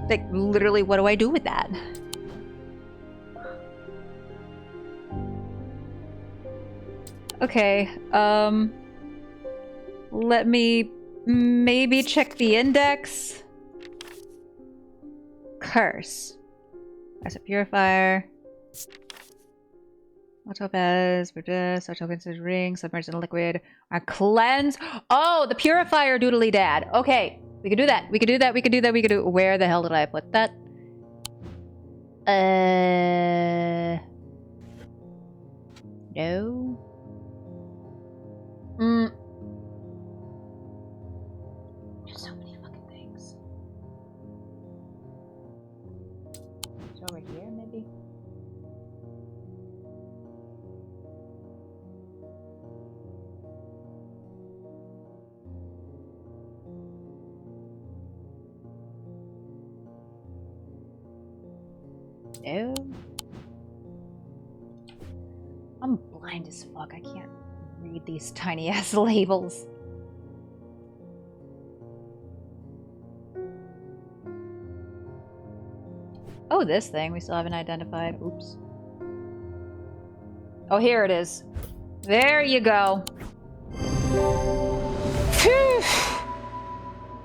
Like, literally, what do I do with that? Okay, let me maybe check the index. Curse. As a purifier. Autopez, Verdus, Autoconsidered Ring, Submerged in Liquid, our cleanse. Oh, the purifier doodly dad. Okay, we can do that. We can do that. We can do that. We can do. Where the hell did I put that? No. There's so many fucking things. It's over here, maybe? No. I'm blind as fuck. I can't read these tiny ass labels. Oh, this thing we still haven't identified. Oops. Oh, here it is. There you go. Phew.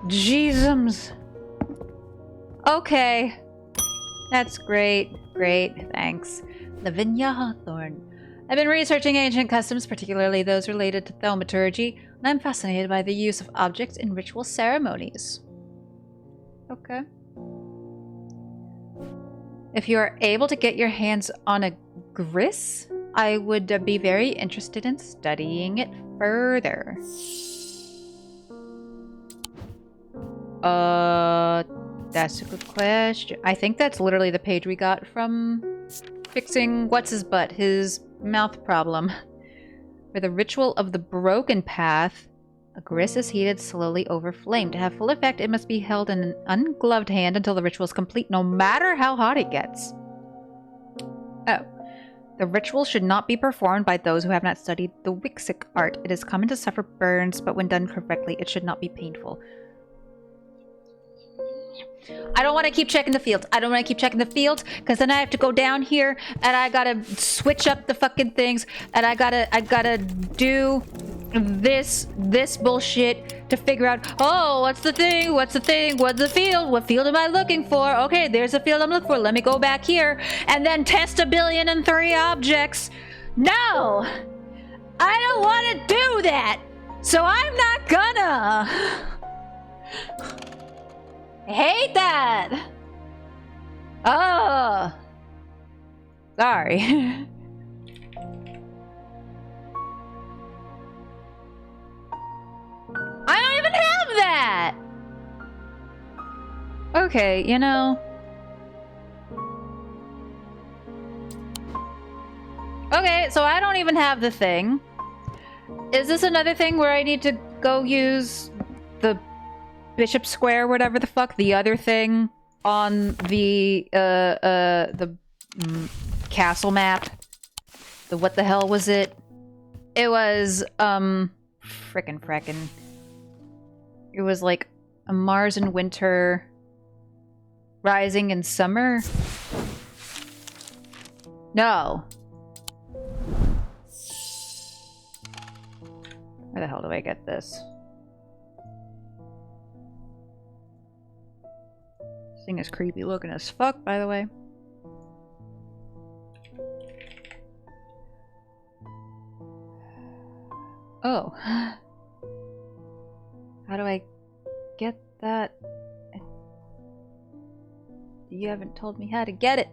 Jeezums. Okay. That's great. Great. Thanks. Lavinia Hawthorne. I've been researching ancient customs, particularly those related to thaumaturgy, and I'm fascinated by the use of objects in ritual ceremonies. Okay. If you are able to get your hands on a gris, I would be very interested in studying it further. That's a good question. I think that's literally the page we got from fixing what's-his-butt, his mouth problem. For the ritual of the broken path, a gris is heated slowly over flame. To have full effect, it must be held in an ungloved hand until the ritual is complete, no matter how hot it gets. Oh. The ritual should not be performed by those who have not studied the Wixic art. It is common to suffer burns, but when done correctly, it should not be painful. I don't want to keep checking the fields. I don't want to keep checking the fields, because then I have to go down here, and I gotta switch up the fucking things, and I gotta do this bullshit to figure out, oh, what's the thing, what's the field, what field am I looking for? Okay, there's a field I'm looking for, let me go back here, and then test 1,000,000,003 objects. No! I don't want to do that! So I'm not gonna! I hate that! Oh! Sorry. I don't even have that! Okay, you know. Okay, so I don't even have the thing. Is this another thing where I need to go use the Bishop Square, whatever the fuck, the other thing on the castle map? The what the hell was it? It was, frickin'. It was like a Mars in winter, rising in summer. No. Where the hell do I get this? This thing is creepy looking as fuck, by the way. Oh. How do I get that? You haven't told me how to get it.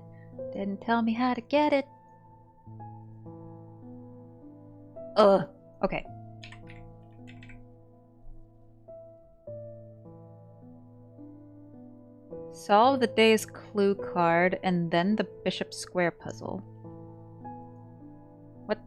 Didn't tell me how to get it. Ugh. Okay. Solve the day's clue card and then the Bishop Square puzzle. What?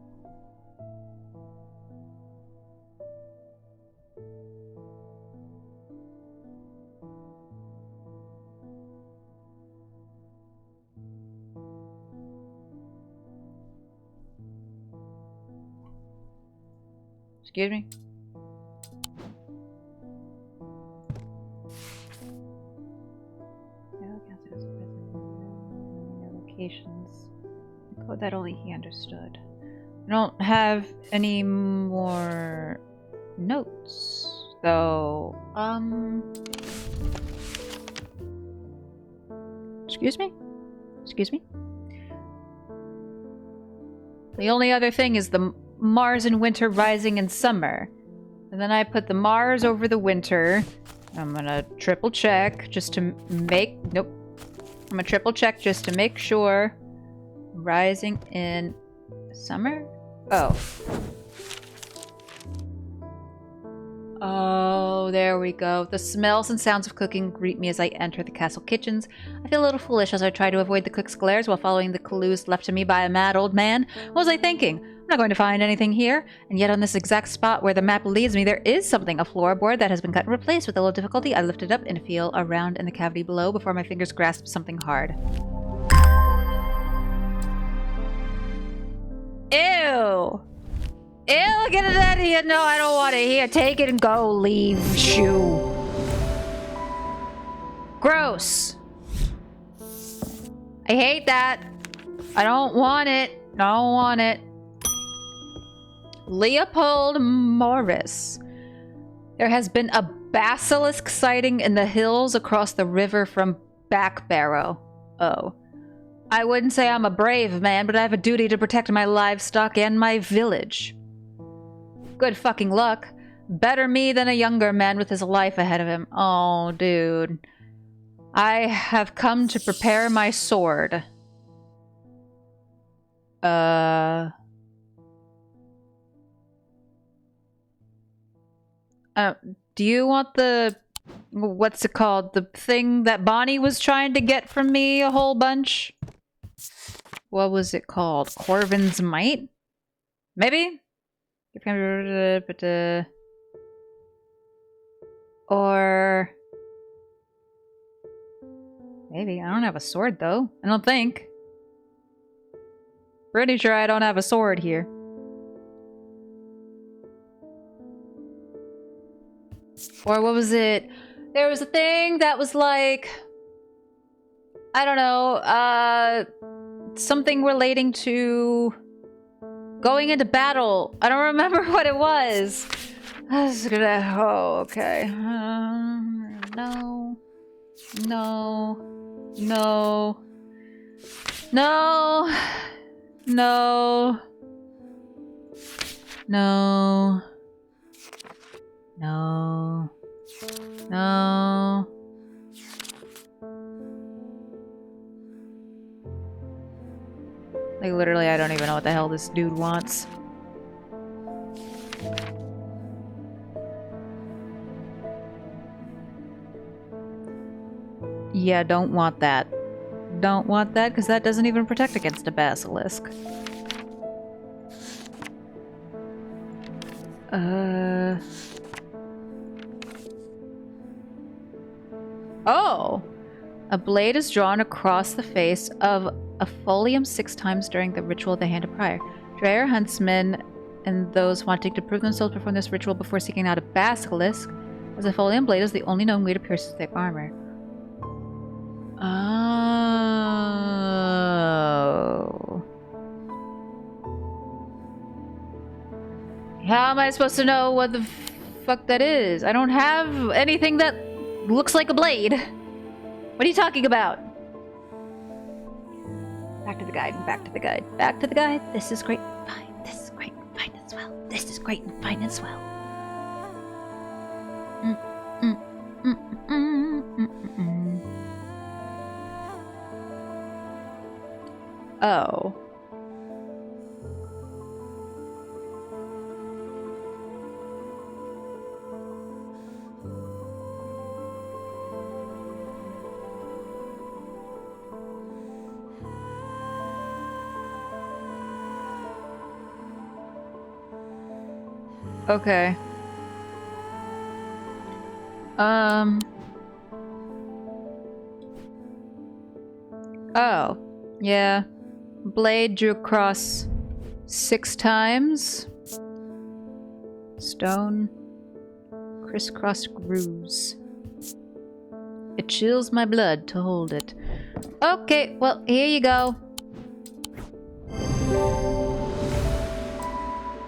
Excuse me? calculations. Code that only he understood. I don't have any more notes, though. Excuse me? Excuse me? The only other thing is the Mars in winter rising in summer. And then I put the Mars over the winter. I'm gonna triple check just to make... Nope. I'm gonna triple check just to make sure. Rising in summer? Oh. Oh, there we go. The smells and sounds of cooking greet me as I enter the castle kitchens. I feel a little foolish as I try to avoid the cook's glares while following the clues left to me by a mad old man. What was I thinking? I'm not going to find anything here. And yet on this exact spot where the map leads me, there is something, a floorboard that has been cut and replaced. With a little difficulty, I lift it up and feel around in the cavity below before my fingers grasp something hard. Ew! Ew, get it out of here. No, I don't want it. Here, take it and go. Leave. Shoo. Gross. I hate that. I don't want it. I don't want it. Leopold Morris. There has been a basilisk sighting in the hills across the river from Backbarrow. Oh. I wouldn't say I'm a brave man, but I have a duty to protect my livestock and my village. Good fucking luck. Better me than a younger man with his life ahead of him. Oh, dude. I have come to prepare my sword. Do you want the... What's it called? The thing that Bonnie was trying to get from me a whole bunch? What was it called? Corvin's Might? Maybe? Or... Maybe. I don't have a sword, though. I don't think. Pretty sure I don't have a sword here. Or what was it? There was a thing that was like... I don't know, something relating to... going into battle. I don't remember what it was. I was gonna... Oh, okay. No. No. No. No. No. No. No. No. Like, literally, I don't even know what the hell this dude wants. Yeah, don't want that. Don't want that, because that doesn't even protect against a basilisk. Oh! A blade is drawn across the face of a folium 6 times during the ritual of the Hand of Prior. Dreyer huntsmen and those wanting to prove themselves perform this ritual before seeking out a basilisk, as a folium blade is the only known way to pierce thick armor. Oh. How am I supposed to know what the fuck that is? I don't have anything that looks like a blade. What are you talking about? Back to the guide, back to the guide, back to the guide. This is great and fine. This is great and fine as well. This is great and fine as well. Oh. Okay. Oh. Yeah. Blade drew across 6 times. Stone. Crisscross grooves. It chills my blood to hold it. Okay, well, here you go.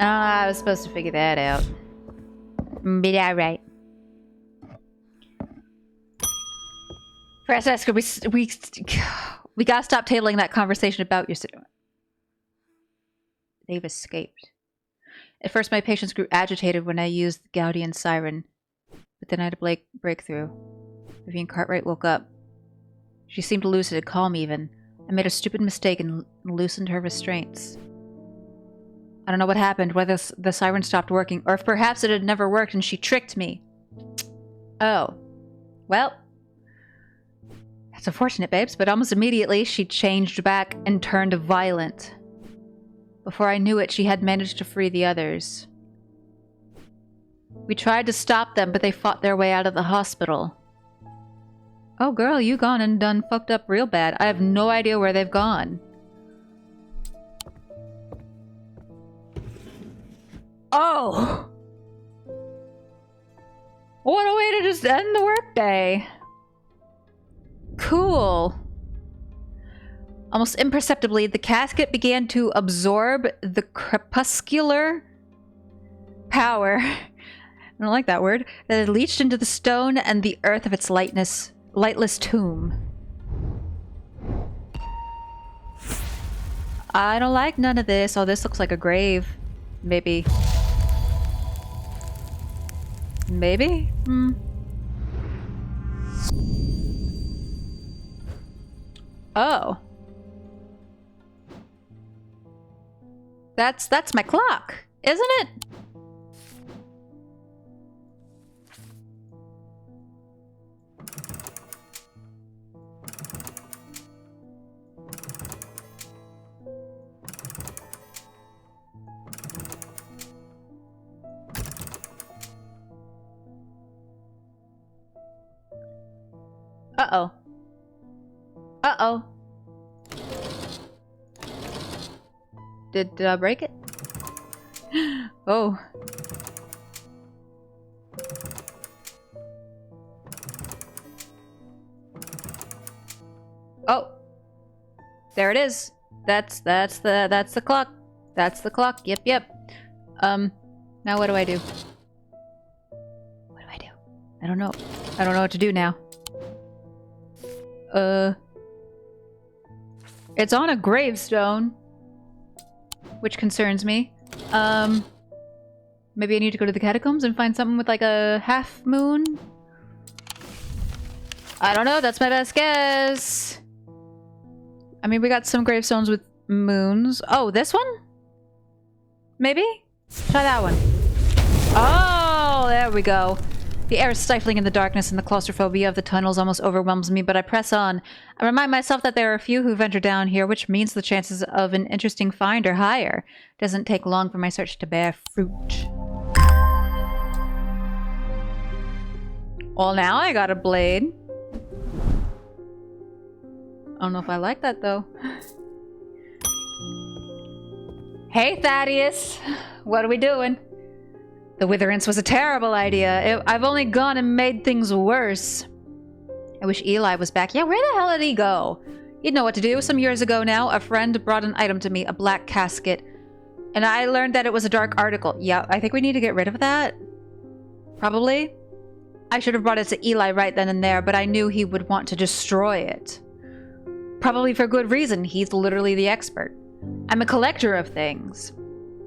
I was supposed to figure that out. But alright. Francesca, we gotta stop tabling that conversation about your... They've escaped. At first, my patients grew agitated when I used the Gaudian siren, but then I had a breakthrough. Vivian Cartwright woke up. She seemed lucid and calm even. I made a stupid mistake and loosened her restraints. I don't know what happened, whether the siren stopped working, or if perhaps it had never worked and she tricked me. Oh. Well. That's unfortunate, babes, but almost immediately she changed back and turned violent. Before I knew it, she had managed to free the others. We tried to stop them, but they fought their way out of the hospital. Oh girl, you gone and done fucked up real bad. I have no idea where they've gone. Oh! What a way to just end the workday. Cool. Almost imperceptibly, the casket began to absorb the crepuscular power, I don't like that word, that had leached into the stone and the earth of its lightless tomb. I don't like none of this. Oh, this looks like a grave. Maybe. Maybe? Oh. That's my clock, isn't it? Uh-oh. Uh-oh. Did I break it? Oh. Oh. There it is. That's the clock. That's the clock. Yep. Now what do I do? What do I do? I don't know. I don't know what to do now. It's on a gravestone, which concerns me. Maybe I need to go to the catacombs and find something with like a half moon? I don't know, that's my best guess. I mean, we got some gravestones with moons. Oh, this one? Maybe? Try that one. Oh, there we go. The air is stifling in the darkness, and the claustrophobia of the tunnels almost overwhelms me, but I press on. I remind myself that there are a few who venture down here, which means the chances of an interesting find are higher. Doesn't take long for my search to bear fruit. Well, now I got a blade. I don't know if I like that, though. Hey, Thaddeus! What are we doing? The witherance was a terrible idea. I've only gone and made things worse. I wish Eli was back. Yeah, where the hell did he go? He'd know what to do. Some years ago now, a friend brought an item to me, a black casket. And I learned that it was a dark article. Yeah, I think we need to get rid of that. Probably. I should have brought it to Eli right then and there, but I knew he would want to destroy it. Probably for good reason. He's literally the expert. I'm a collector of things.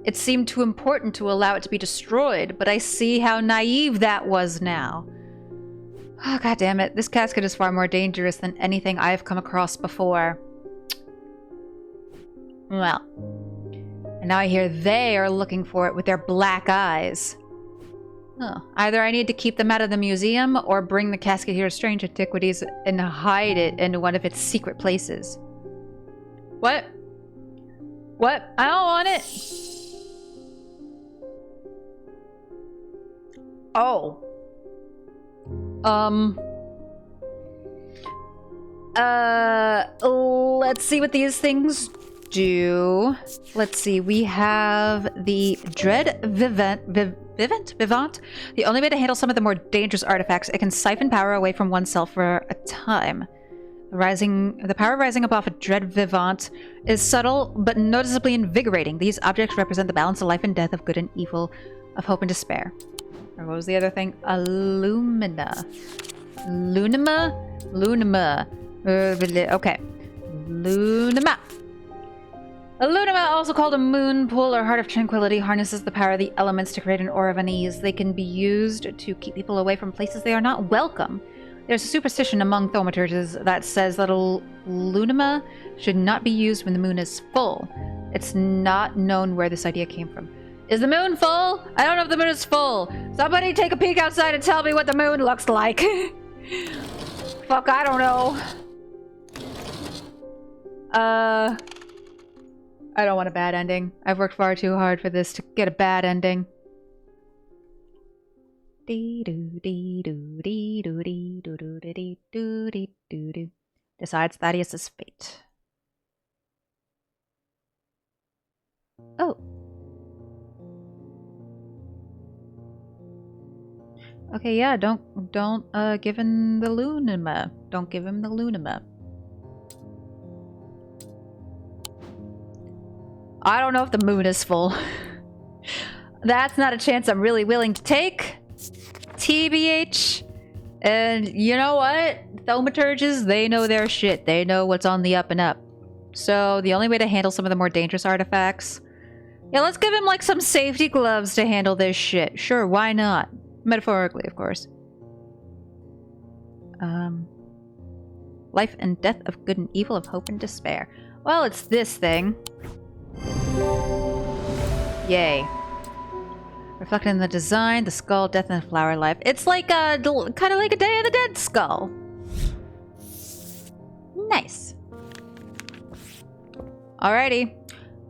It seemed too important to allow it to be destroyed, but I see how naive that was now. Oh, God damn it. This casket is far more dangerous than anything I've come across before. Well. And now I hear they are looking for it with their black eyes. Oh, either I need to keep them out of the museum or bring the casket here to Strange Antiquities and hide it in one of its secret places. What? What? I don't want it. Oh. Let's see what these things do. Let's see, we have the Dread Vivant? The only way to handle some of the more dangerous artifacts, it can siphon power away from oneself for a time. The power rising up off a dread vivant is subtle but noticeably invigorating. These objects represent the balance of life and death, of good and evil, of hope and despair. Or what was the other thing? Illumina. Lunima? Lunima. Okay. Lunima. A Lunima, also called a moon pool or heart of tranquility, harnesses the power of the elements to create an aura of unease. They can be used to keep people away from places they are not welcome. There's a superstition among thaumaturges that says that a Lunima should not be used when the moon is full. It's not known where this idea came from. Is the moon full? I don't know if the moon is full. Somebody take a peek outside and tell me what the moon looks like. Fuck, I don't know. I don't want a bad ending. I've worked far too hard for this to get a bad ending. Decides Thaddeus's fate. Oh. Okay, yeah, don't give him the Lunima. Don't give him the Lunima. I don't know if the moon is full. That's not a chance I'm really willing to take. TBH. And you know what? Thaumaturges, they know their shit. They know what's on the up and up. So the only way to handle some of the more dangerous artifacts... Yeah, let's give him like some safety gloves to handle this shit. Sure, why not? Metaphorically, of course. Life and death of good and evil, of hope and despair. Well, it's this thing. Yay. Reflected in the design, the skull, death, and flower life. It's like a kind of like a Day of the Dead skull. Nice. Alrighty.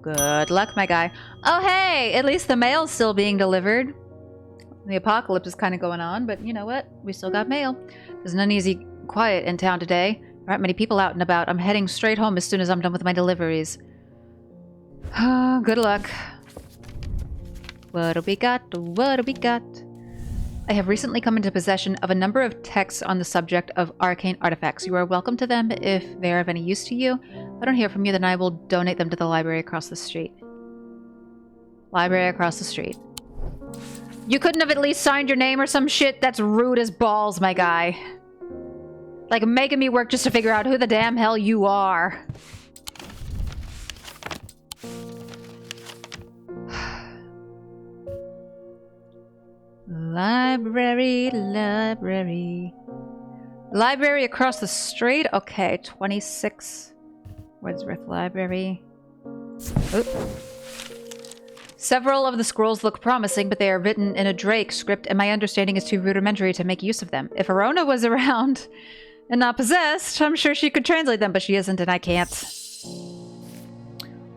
Good luck, my guy. Oh, hey! At least the mail's still being delivered. The apocalypse is kind of going on, but you know what? We still got mail. There's an uneasy quiet in town today. There aren't many people out and about. I'm heading straight home as soon as I'm done with my deliveries. Good luck. What do we got? What do we got? I have recently come into possession of a number of texts on the subject of arcane artifacts. You are welcome to them if they are of any use to you. If I don't hear from you, then I will donate them to the library across the street. Library across the street. You couldn't have at least signed your name or some shit? That's rude as balls, my guy. Like, making me work just to figure out who the damn hell you are. Library, library. Library across the street? Okay, 26. Wordsworth Library. Oop. Several of the scrolls look promising, but they are written in a Drake script, and my understanding is too rudimentary to make use of them. If Arona was around and not possessed, I'm sure she could translate them, but she isn't, and I can't.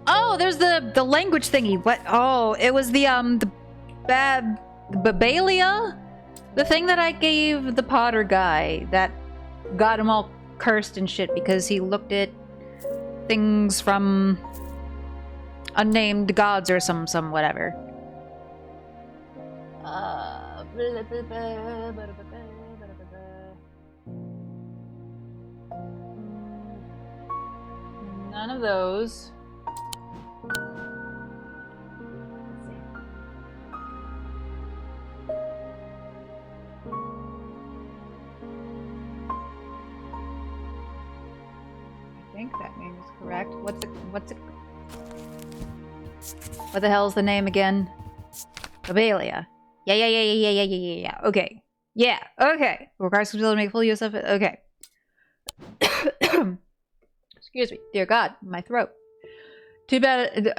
Oh, there's the language thingy. What? Oh, it was the Babalia? The thing that I gave the Potter guy that got him all cursed and shit because he looked at things from unnamed gods or some whatever. None of those. I think that name is correct. What's it? What the hell's the name again? Babalia. Yeah. Okay. Yeah. Okay. Requires skill to make full use of it. Okay. Excuse me. Dear God, my throat. Too bad.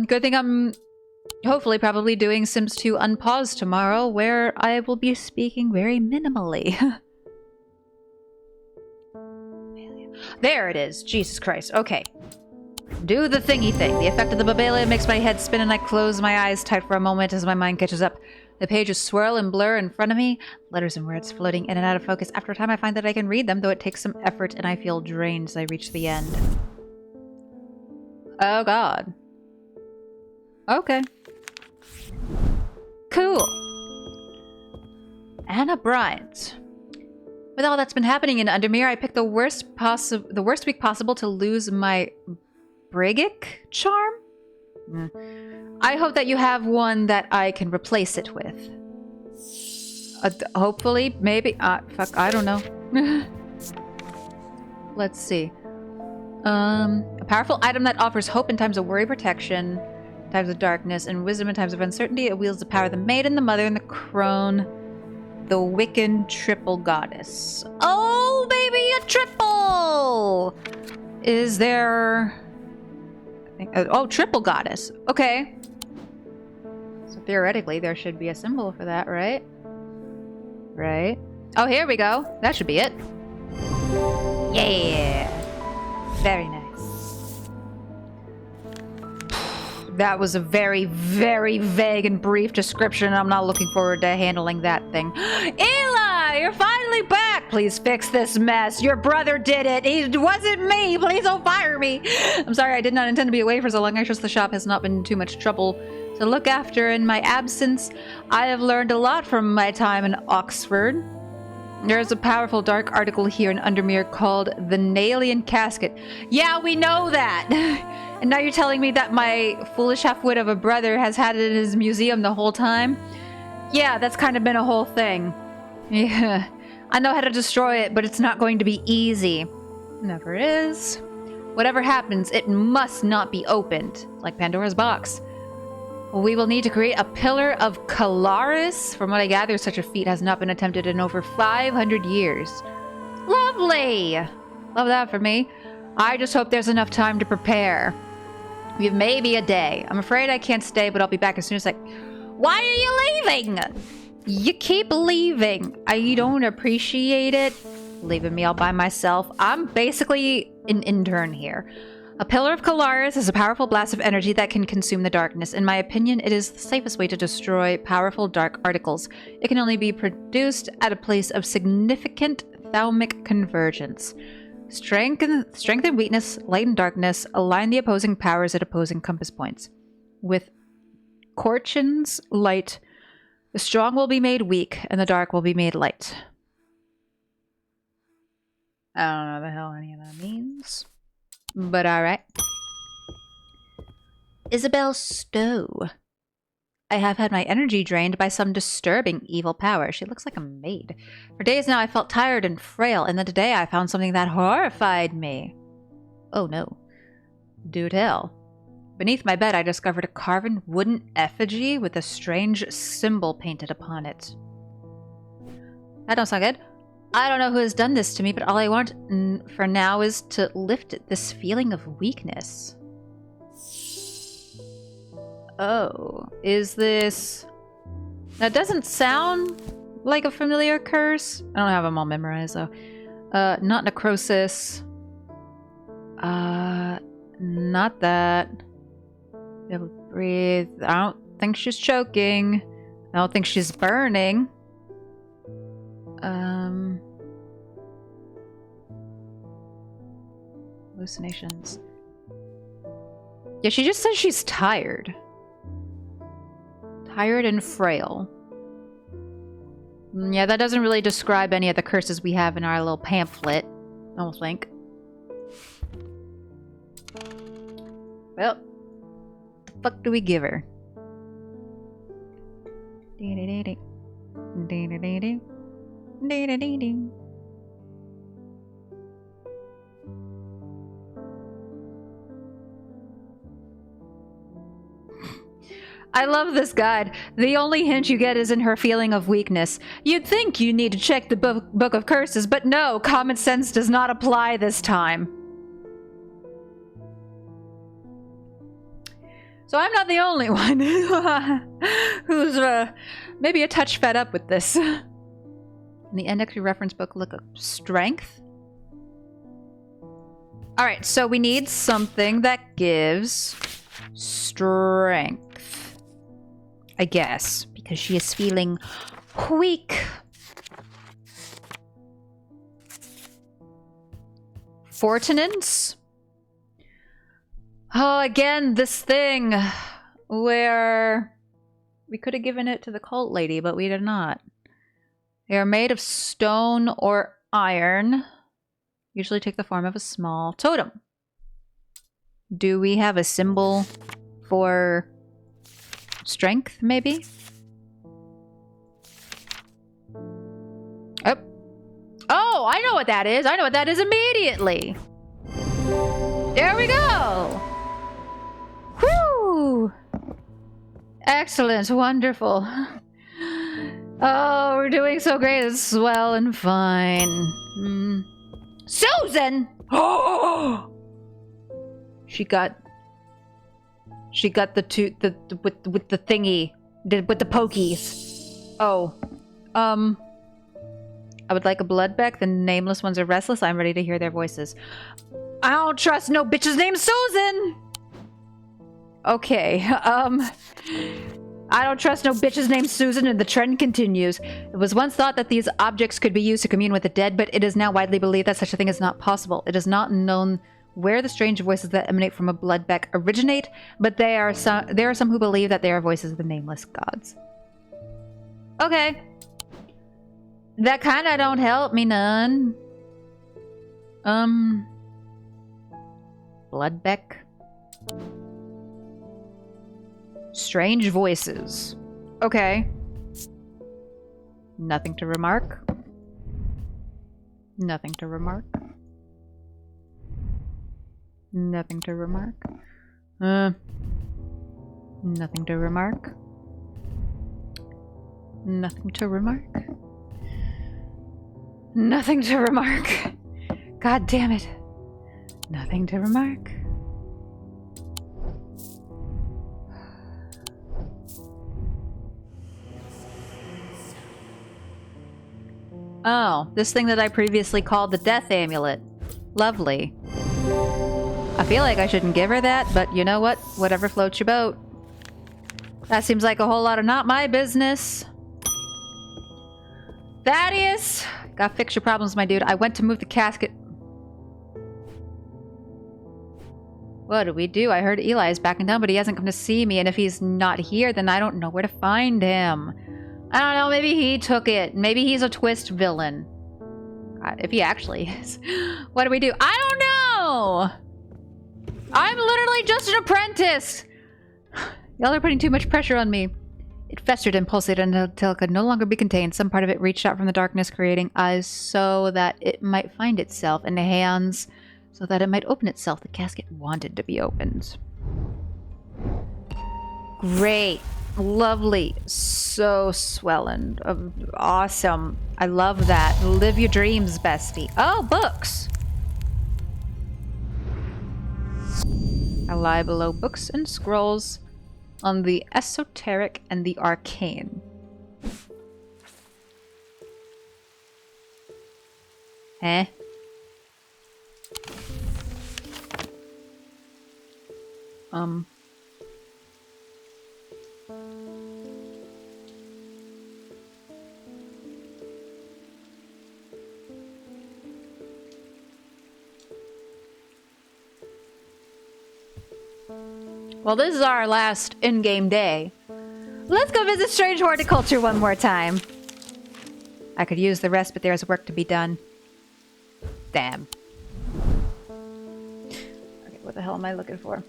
Good thing I'm hopefully probably doing Sims 2 Unpause tomorrow, where I will be speaking very minimally. There it is. Jesus Christ. Okay. Do the thingy thing. The effect of the Babalia makes my head spin and I close my eyes tight for a moment as my mind catches up. The pages swirl and blur in front of me, letters and words floating in and out of focus. After a time I find that I can read them, though it takes some effort and I feel drained as I reach the end. Oh God. Okay. Cool. Anna Bryant. With all that's been happening in Undermere, I picked the worst week possible to lose my Brigic charm? I hope that you have one that I can replace it with. Hopefully, maybe. Fuck, I don't know. Let's see. A powerful item that offers hope in times of worry, protection, times of darkness, and wisdom in times of uncertainty. It wields the power of the maiden, the mother, and the crone. The Wiccan triple goddess. Oh, baby, a triple! Is there... oh, triple goddess. Okay. So theoretically, there should be a symbol for that, right? Right. Oh, here we go. That should be it. Yeah. Very nice. That was a very, very vague and brief description. I'm not looking forward to handling that thing. Eli, you're finally back. Please fix this mess. Your brother did it. It wasn't me. Please don't fire me. I'm sorry, I did not intend to be away for so long. I trust the shop has not been too much trouble to look after in my absence. I have learned a lot from my time in Oxford. There is a powerful dark article here in Undermere called the Nalian Casket. Yeah, we know that. And now you're telling me that my foolish half-wit of a brother has had it in his museum the whole time? Yeah, that's kind of been a whole thing. Yeah, I know how to destroy it, but it's not going to be easy. Never is. Whatever happens, it must not be opened, like Pandora's box. We will need to create a pillar of Calaris. From what I gather, such a feat has not been attempted in over 500 years. Lovely! Love that for me. I just hope there's enough time to prepare. We have maybe a day. I'm afraid I can't stay, but I'll be back as soon as I... Why are you leaving? You keep leaving. I don't appreciate it. Leaving me all by myself. I'm basically an intern here. A pillar of Calaris is a powerful blast of energy that can consume the darkness. In my opinion, it is the safest way to destroy powerful dark articles. It can only be produced at a place of significant thalamic convergence. Strength and weakness, light and darkness, align the opposing powers at opposing compass points. With Corchin's light, the strong will be made weak, and the dark will be made light. I don't know what the hell any of that means. But alright. Isabel Stowe. I have had my energy drained by some disturbing evil power. She looks like a maid. For days now I felt tired and frail, and then today I found something that horrified me. Oh no. Do tell. Beneath my bed I discovered a carven wooden effigy with a strange symbol painted upon it. That don't sound good. I don't know who has done this to me, but all I want for now is to lift this feeling of weakness. Oh, is this... That doesn't sound like a familiar curse. I don't have them all memorized, though. Not necrosis. Not that. Be able to breathe. I don't think she's choking. I don't think she's burning. Hallucinations. Yeah, she just says she's tired. Tired and frail. Yeah, that doesn't really describe any of the curses we have in our little pamphlet, I don't think. Well, what the fuck do we give her? I love this guide. The only hint you get is in her feeling of weakness. You'd think you need to check the book of curses, but no, common sense does not apply this time. So I'm not the only one who's maybe a touch fed up with this. In the index reference book, look up strength. Alright, so we need something that gives strength. I guess, because she is feeling weak. Fortinance? Oh, again, this thing where we could have given it to the cult lady, but we did not. They are made of stone or iron. Usually take the form of a small totem. Do we have a symbol for strength, maybe? Oh. Oh, I know what that is. I know what that is immediately. There we go. Whew. Excellent. Wonderful. Oh, we're doing so great. It's well and fine. Susan! Oh! She got the with the thingy, with the pokies. Oh. I would like a bloodbeck. The nameless ones are restless. I'm ready to hear their voices. I don't trust no bitches named Susan! Okay, I don't trust no bitches named Susan, and the trend continues. It was once thought that these objects could be used to commune with the dead, but it is now widely believed that such a thing is not possible. It is not known where the strange voices that emanate from a bloodbeck originate, but there are some who believe that they are voices of the nameless gods. Okay. That kinda don't help me none. Bloodbeck. Strange voices. Okay. Nothing to remark. Nothing to remark. Nothing to remark. Nothing to remark. Nothing to remark. Nothing to remark. God damn it. Nothing to remark. Oh, this thing that I previously called the death amulet. Lovely. I feel like I shouldn't give her that, but you know what? Whatever floats your boat. That seems like a whole lot of not my business. Thaddeus! Gotta fix your problems, my dude. I went to move the casket. What do we do? I heard Eli is backing down, but he hasn't come to see me, and if he's not here, then I don't know where to find him. I don't know, maybe he took it. Maybe he's a twist villain. God, if he actually is. What do we do? I don't know! I'm literally just an apprentice! Y'all are putting too much pressure on me. It festered and pulsated until it could no longer be contained. Some part of it reached out from the darkness, creating eyes so that it might find itself, and hands so that it might open itself. The casket wanted to be opened. Great. Lovely. So swelling. Awesome. I love that. Live your dreams, bestie. Oh, books. I lie below books and scrolls on the esoteric and the arcane. Eh? Well, this is our last in-game day. Let's go visit Strange Horticulture one more time. I could use the rest, but there's work to be done. Damn. Okay, what the hell am I looking for?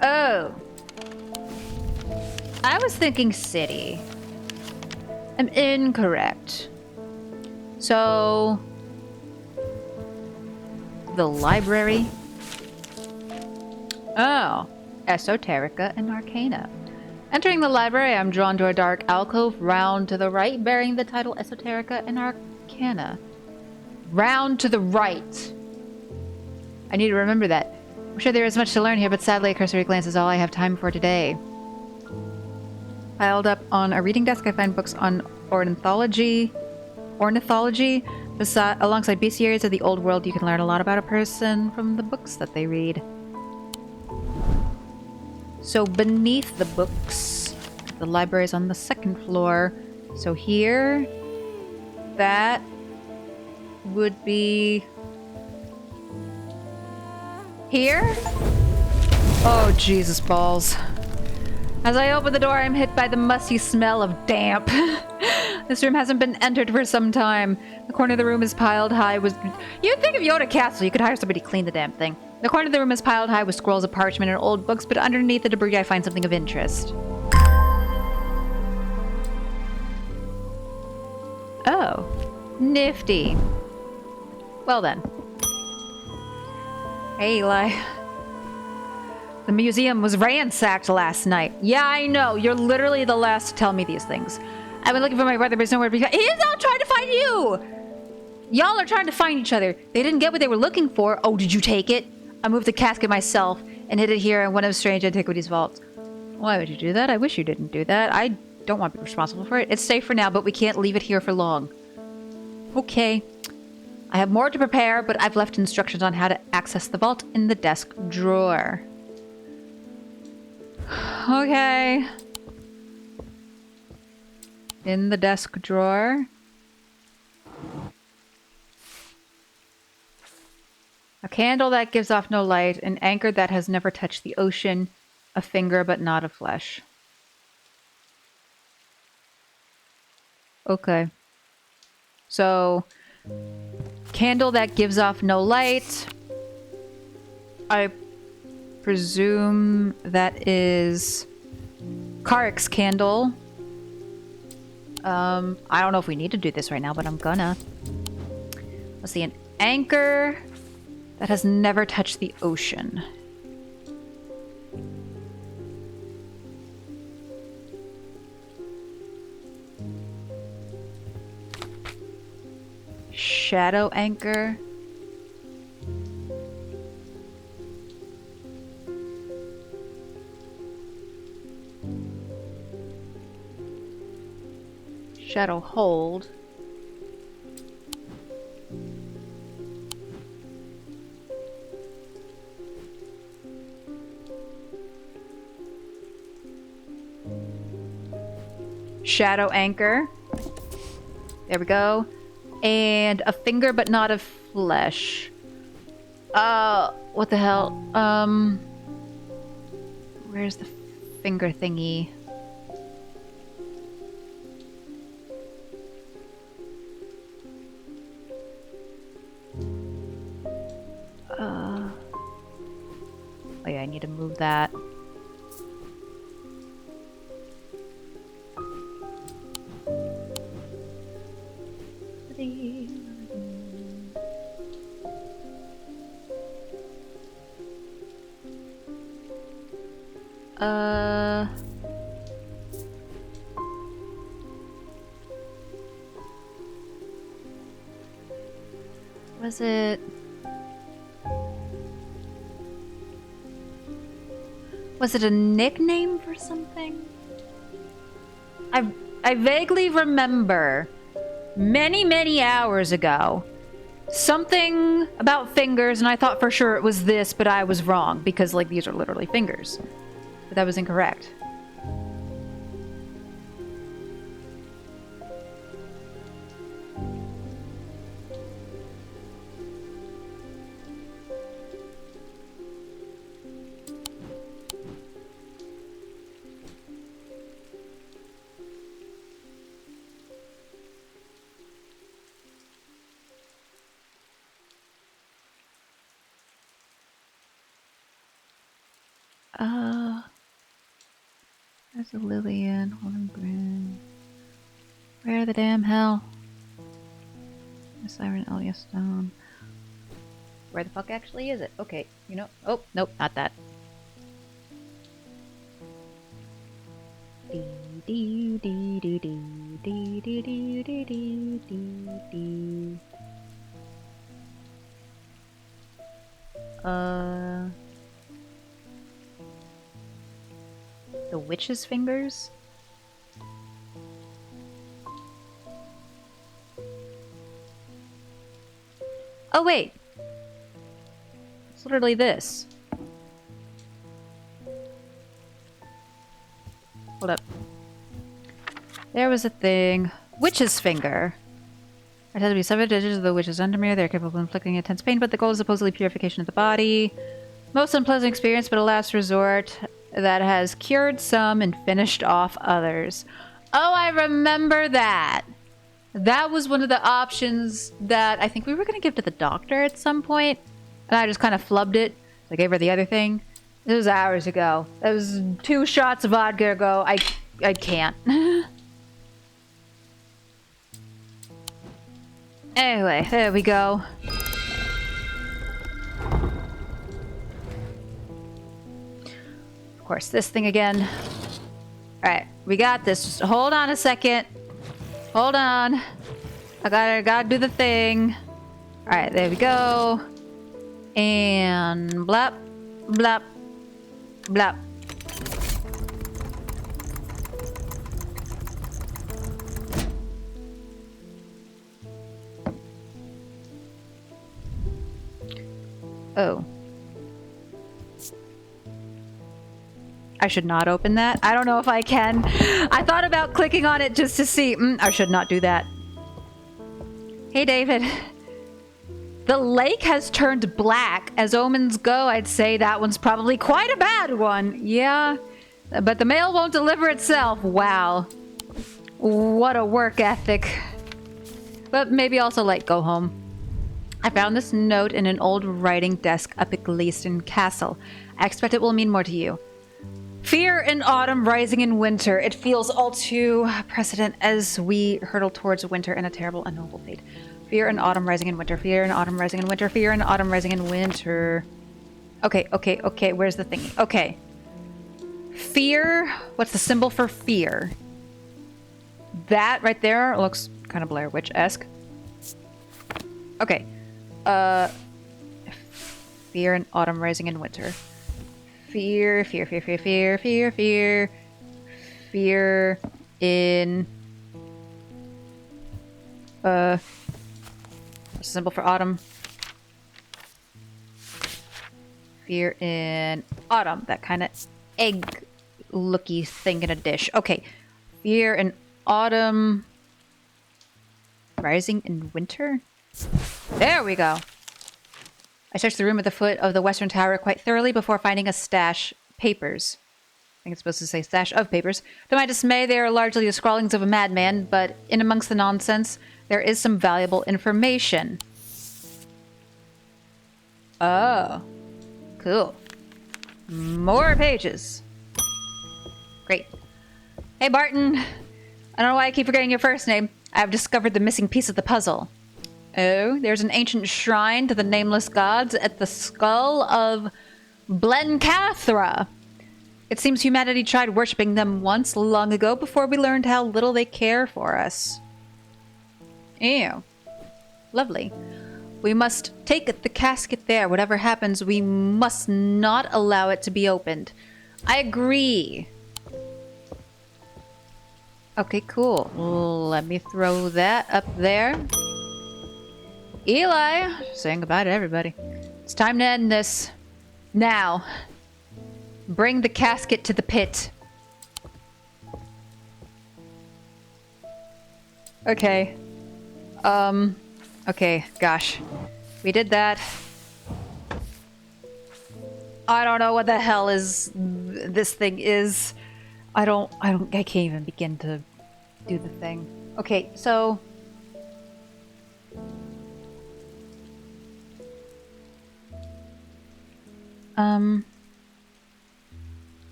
Oh. I was thinking city. I'm incorrect. So... the library? Oh. Esoterica and Arcana. Entering the library, I'm drawn to a dark alcove round to the right, bearing the title Esoterica and Arcana. Round to the right. I need to remember that. I'm sure there is much to learn here, but sadly a cursory glance is all I have time for today. Piled up on a reading desk, I find books on ornithology. Alongside bestiaries of the old world, you can learn a lot about a person from the books that they read. So beneath the books, the library is on the second floor. So here, that would be here? Oh, Jesus balls. As I open the door, I'm hit by the musty smell of damp. This room hasn't been entered for some time. The corner of the room is piled high with... You'd think if you own a castle, you could hire somebody to clean the damn thing. The corner of the room is piled high with scrolls of parchment and old books, but underneath the debris I find something of interest. Oh. Nifty. Well then. Hey, Eli. The museum was ransacked last night. Yeah, I know. You're literally the last to tell me these things. I've been looking for my brother, but he's nowhere to be. He's out trying to find you! Y'all are trying to find each other. They didn't get what they were looking for. Oh, did you take it? I moved the casket myself and hid it here in one of Strange Antiquities vaults. Why would you do that? I wish you didn't do that. I don't want to be responsible for it. It's safe for now, but we can't leave it here for long. Okay. I have more to prepare, but I've left instructions on how to access the vault in the desk drawer. Okay. In the desk drawer. A candle that gives off no light, an anchor that has never touched the ocean, a finger but not of flesh. Okay. So, candle that gives off no light. I presume that is Karik's candle. I don't know if we need to do this right now, but I'm gonna. Let's see, an anchor that has never touched the ocean. Shadow anchor. Shadow hold. Shadow anchor. There we go. And a finger but not of flesh. What the hell? Where's the finger thingy? Oh yeah, I need to move that. Was it... Was it a nickname for something? I vaguely remember many, many hours ago something about fingers, and I thought for sure it was this, but I was wrong because, like, these are literally fingers. But that was incorrect. There's a Lillian, Holmgren. Where the damn hell? The Siren Elia Stone. Where the fuck actually is it? Okay, you know. Oh, nope, not that. Dee dee dee dee dee dee dee dee dee dee dee dee. The witch's fingers? Oh wait! It's literally this. Hold up. There was a thing. Witch's finger. It has to be 7 digits of the witch's undermere. They're capable of inflicting intense pain, but the goal is supposedly purification of the body. Most unpleasant experience, but a last resort that has cured some and finished off others. Oh, I remember that. That was one of the options that I think we were going to give to the doctor at some point. And I just kind of flubbed it. I gave her the other thing. It was hours ago. That was 2 shots of vodka ago. I can't. Anyway, there we go. Of course, this thing again. Alright, we got this. Just hold on a second. Hold on. I gotta do the thing. Alright, there we go. And blap, blap, blap. Oh. I should not open that. I don't know if I can. I thought about clicking on it just to see. I should not do that. Hey, David. The lake has turned black. As omens go, I'd say that one's probably quite a bad one. Yeah, but the mail won't deliver itself. Wow. What a work ethic. But maybe also, like, go home. I found this note in an old writing desk up at Gleaston Castle. I expect it will mean more to you. Fear in autumn, rising in winter. It feels all too prescient as we hurtle towards winter and a terrible, unknowable fate. Fear in autumn, rising in winter. Fear in autumn, rising in winter. Fear in autumn, rising in winter. Okay. Where's the thingy? Okay. Fear. What's the symbol for fear? That right there looks kind of Blair Witch-esque. Okay. Fear in autumn, rising in winter. Fear in what's the symbol for autumn? Fear in autumn. That kind of egg looky thing in a dish. Okay. Fear in autumn, rising in winter. There we go. I searched the room at the foot of the western tower quite thoroughly before finding a stash papers. I think it's supposed to say stash of papers. To my dismay, they are largely the scrawlings of a madman, but in amongst the nonsense, there is some valuable information. Oh. Cool. More pages. Great. Hey, Barton. I don't know why I keep forgetting your first name. I have discovered the missing piece of the puzzle. Oh, there's an ancient shrine to the nameless gods at the skull of Blencathra. It seems humanity tried worshipping them once long ago before we learned how little they care for us. Ew. Lovely. We must take the casket there. Whatever happens, we must not allow it to be opened. I agree. Okay, cool. Let me throw that up there. Eli, saying goodbye to everybody. It's time to end this. Now. Bring the casket to the pit. Okay. Okay, gosh. We did that. I don't know what the hell is this thing is. I can't even begin to do the thing. Okay, so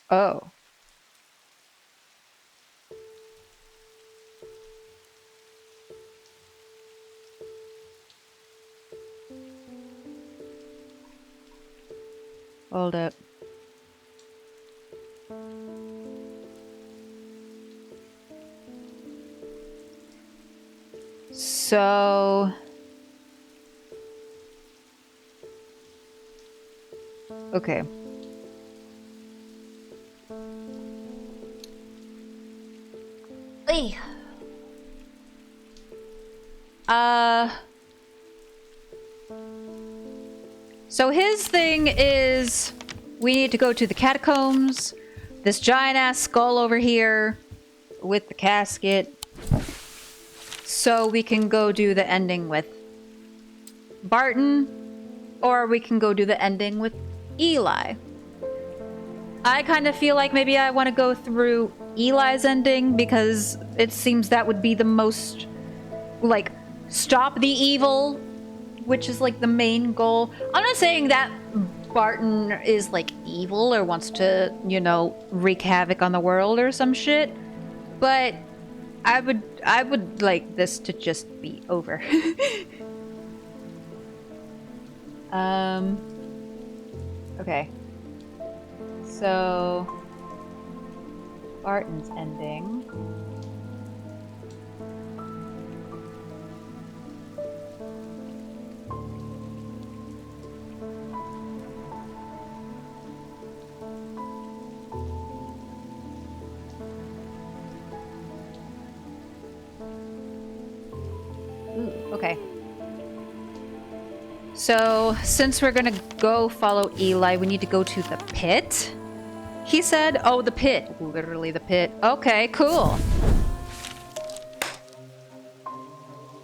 oh. Hold up. So okay. Hey. So his thing is we need to go to the catacombs, this giant ass skull over here with the casket, so we can go do the ending with Barton, or we can go do the ending with Eli. I kind of feel like maybe I want to go through Eli's ending because it seems that would be the most, like, stop the evil, which is like the main goal. I'm not saying that Barton is like evil or wants to, you know, wreak havoc on the world or some shit, but I would like this to just be over. Okay. So Barton's ending. Ooh, okay. So, since we're gonna go follow Eli, we need to go to the pit? He said, oh, the pit. Literally the pit. Okay, cool.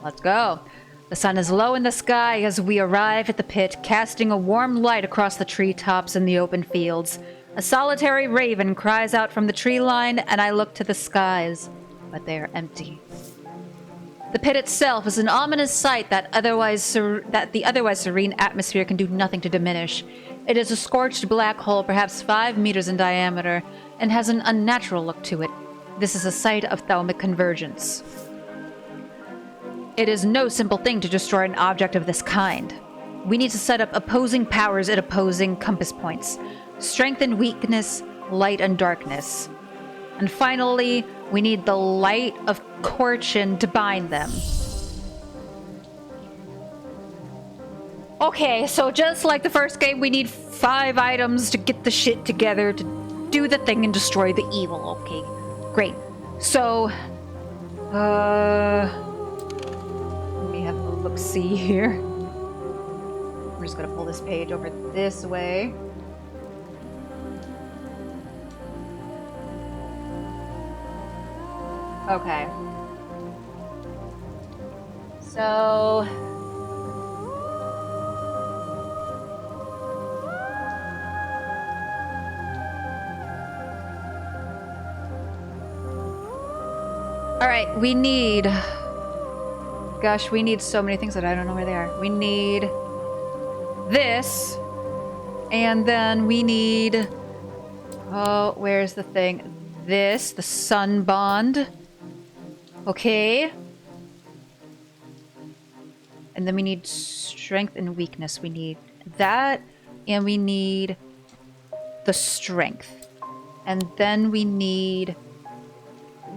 Let's go. The sun is low in the sky as we arrive at the pit, casting a warm light across the treetops and the open fields. A solitary raven cries out from the tree line, and I look to the skies, but they are empty. The pit itself is an ominous sight that the otherwise serene atmosphere can do nothing to diminish. It is a scorched black hole, perhaps 5 meters in diameter, and has an unnatural look to it. This is a site of thalamic convergence. It is no simple thing to destroy an object of this kind. We need to set up opposing powers at opposing compass points. Strength and weakness, light and darkness. And finally, we need the light of Corchin to bind them. Okay, so just like the first game, we need 5 items to get the shit together to do the thing and destroy the evil. Okay, great. So, let me have a look-see here. We're just gonna pull this page over this way. Okay. So... Alright, we need... Gosh, we need so many things that I don't know where they are. We need... this. And then we need... Oh, where's the thing? This, the sun bond. Okay. And then we need strength and weakness. We need that, and we need the strength. And then we need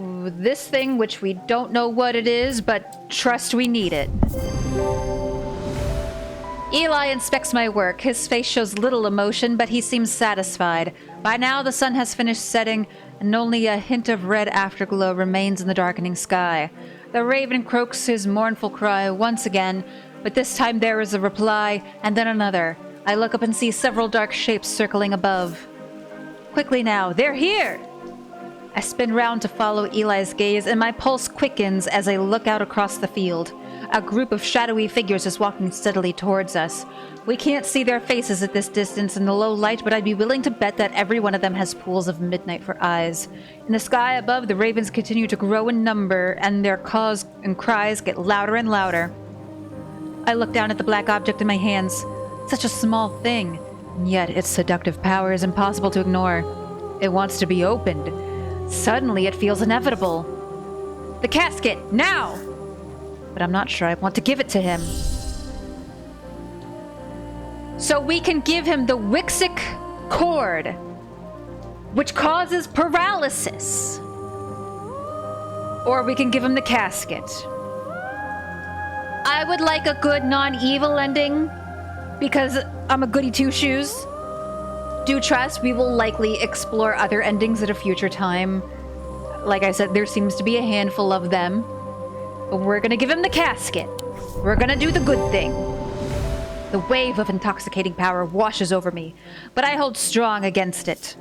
this thing, which we don't know what it is, but trust we need it. Eli inspects my work. His face shows little emotion, but he seems satisfied. By now, the sun has finished setting, and only a hint of red afterglow remains in the darkening sky. The raven croaks his mournful cry once again, but this time there is a reply, and then another. I look up and see several dark shapes circling above. Quickly now, they're here! I spin round to follow Eli's gaze, and my pulse quickens as I look out across the field. A group of shadowy figures is walking steadily towards us. We can't see their faces at this distance in the low light, but I'd be willing to bet that every one of them has pools of midnight for eyes. In the sky above, the ravens continue to grow in number, and their caws and cries get louder and louder. I look down at the black object in my hands. Such a small thing, and yet its seductive power is impossible to ignore. It wants to be opened. Suddenly, it feels inevitable. The casket, now! But I'm not sure I want to give it to him. So we can give him the Wixic cord, which causes paralysis. Or we can give him the casket. I would like a good non-evil ending, because I'm a goody two-shoes. Do trust we will likely explore other endings at a future time. Like I said, there seems to be a handful of them. But we're gonna give him the casket. We're gonna do the good thing. The wave of intoxicating power washes over me, but I hold strong against it.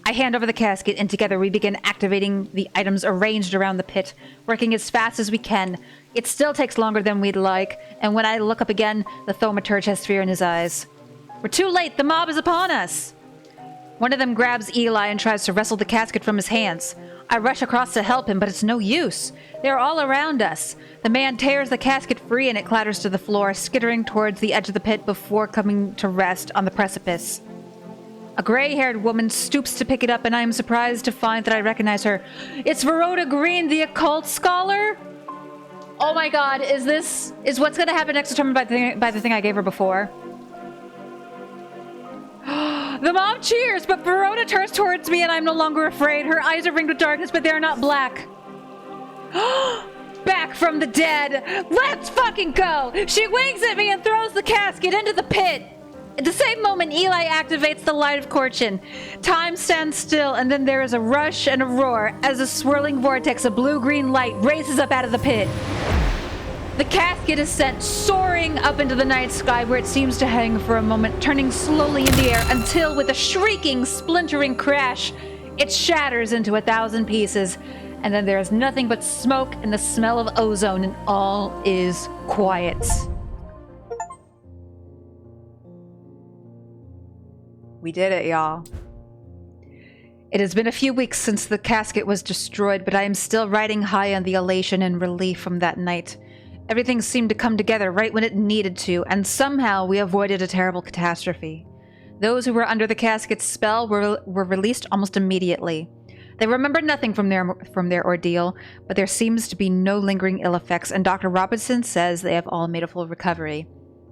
I hand over the casket, and together we begin activating the items arranged around the pit, working as fast as we can. It still takes longer than we'd like, and when I look up again, the thaumaturge has fear in his eyes. We're too late! The mob is upon us! One of them grabs Eli and tries to wrestle the casket from his hands. I rush across to help him, but it's no use. They're all around us. The man tears the casket free and it clatters to the floor, skittering towards the edge of the pit before coming to rest on the precipice. A gray-haired woman stoops to pick it up, and I am surprised to find that I recognize her. It's Verona Green, the occult scholar? Oh my god, is what's gonna happen next determined by the thing I gave her before? The mob cheers, but Verona turns towards me and I'm no longer afraid. Her eyes are ringed with darkness, but they are not black. Back from the dead! Let's fucking go! She winks at me and throws the casket into the pit! At the same moment, Eli activates the Light of Corchin. Time stands still, and then there is a rush and a roar as a swirling vortex of blue-green light races up out of the pit. The casket is sent soaring up into the night sky, where it seems to hang for a moment, turning slowly in the air until, with a shrieking, splintering crash, it shatters into 1,000 pieces. And then there is nothing but smoke and the smell of ozone, and all is quiet. We did it, y'all. It has been a few weeks since the casket was destroyed, but I am still riding high on the elation and relief from that night. Everything seemed to come together right when it needed to, and somehow we avoided a terrible catastrophe. Those who were under the casket's spell were released almost immediately. They remember nothing from their ordeal, but there seems to be no lingering ill effects, and Dr. Robertson says they have all made a full recovery.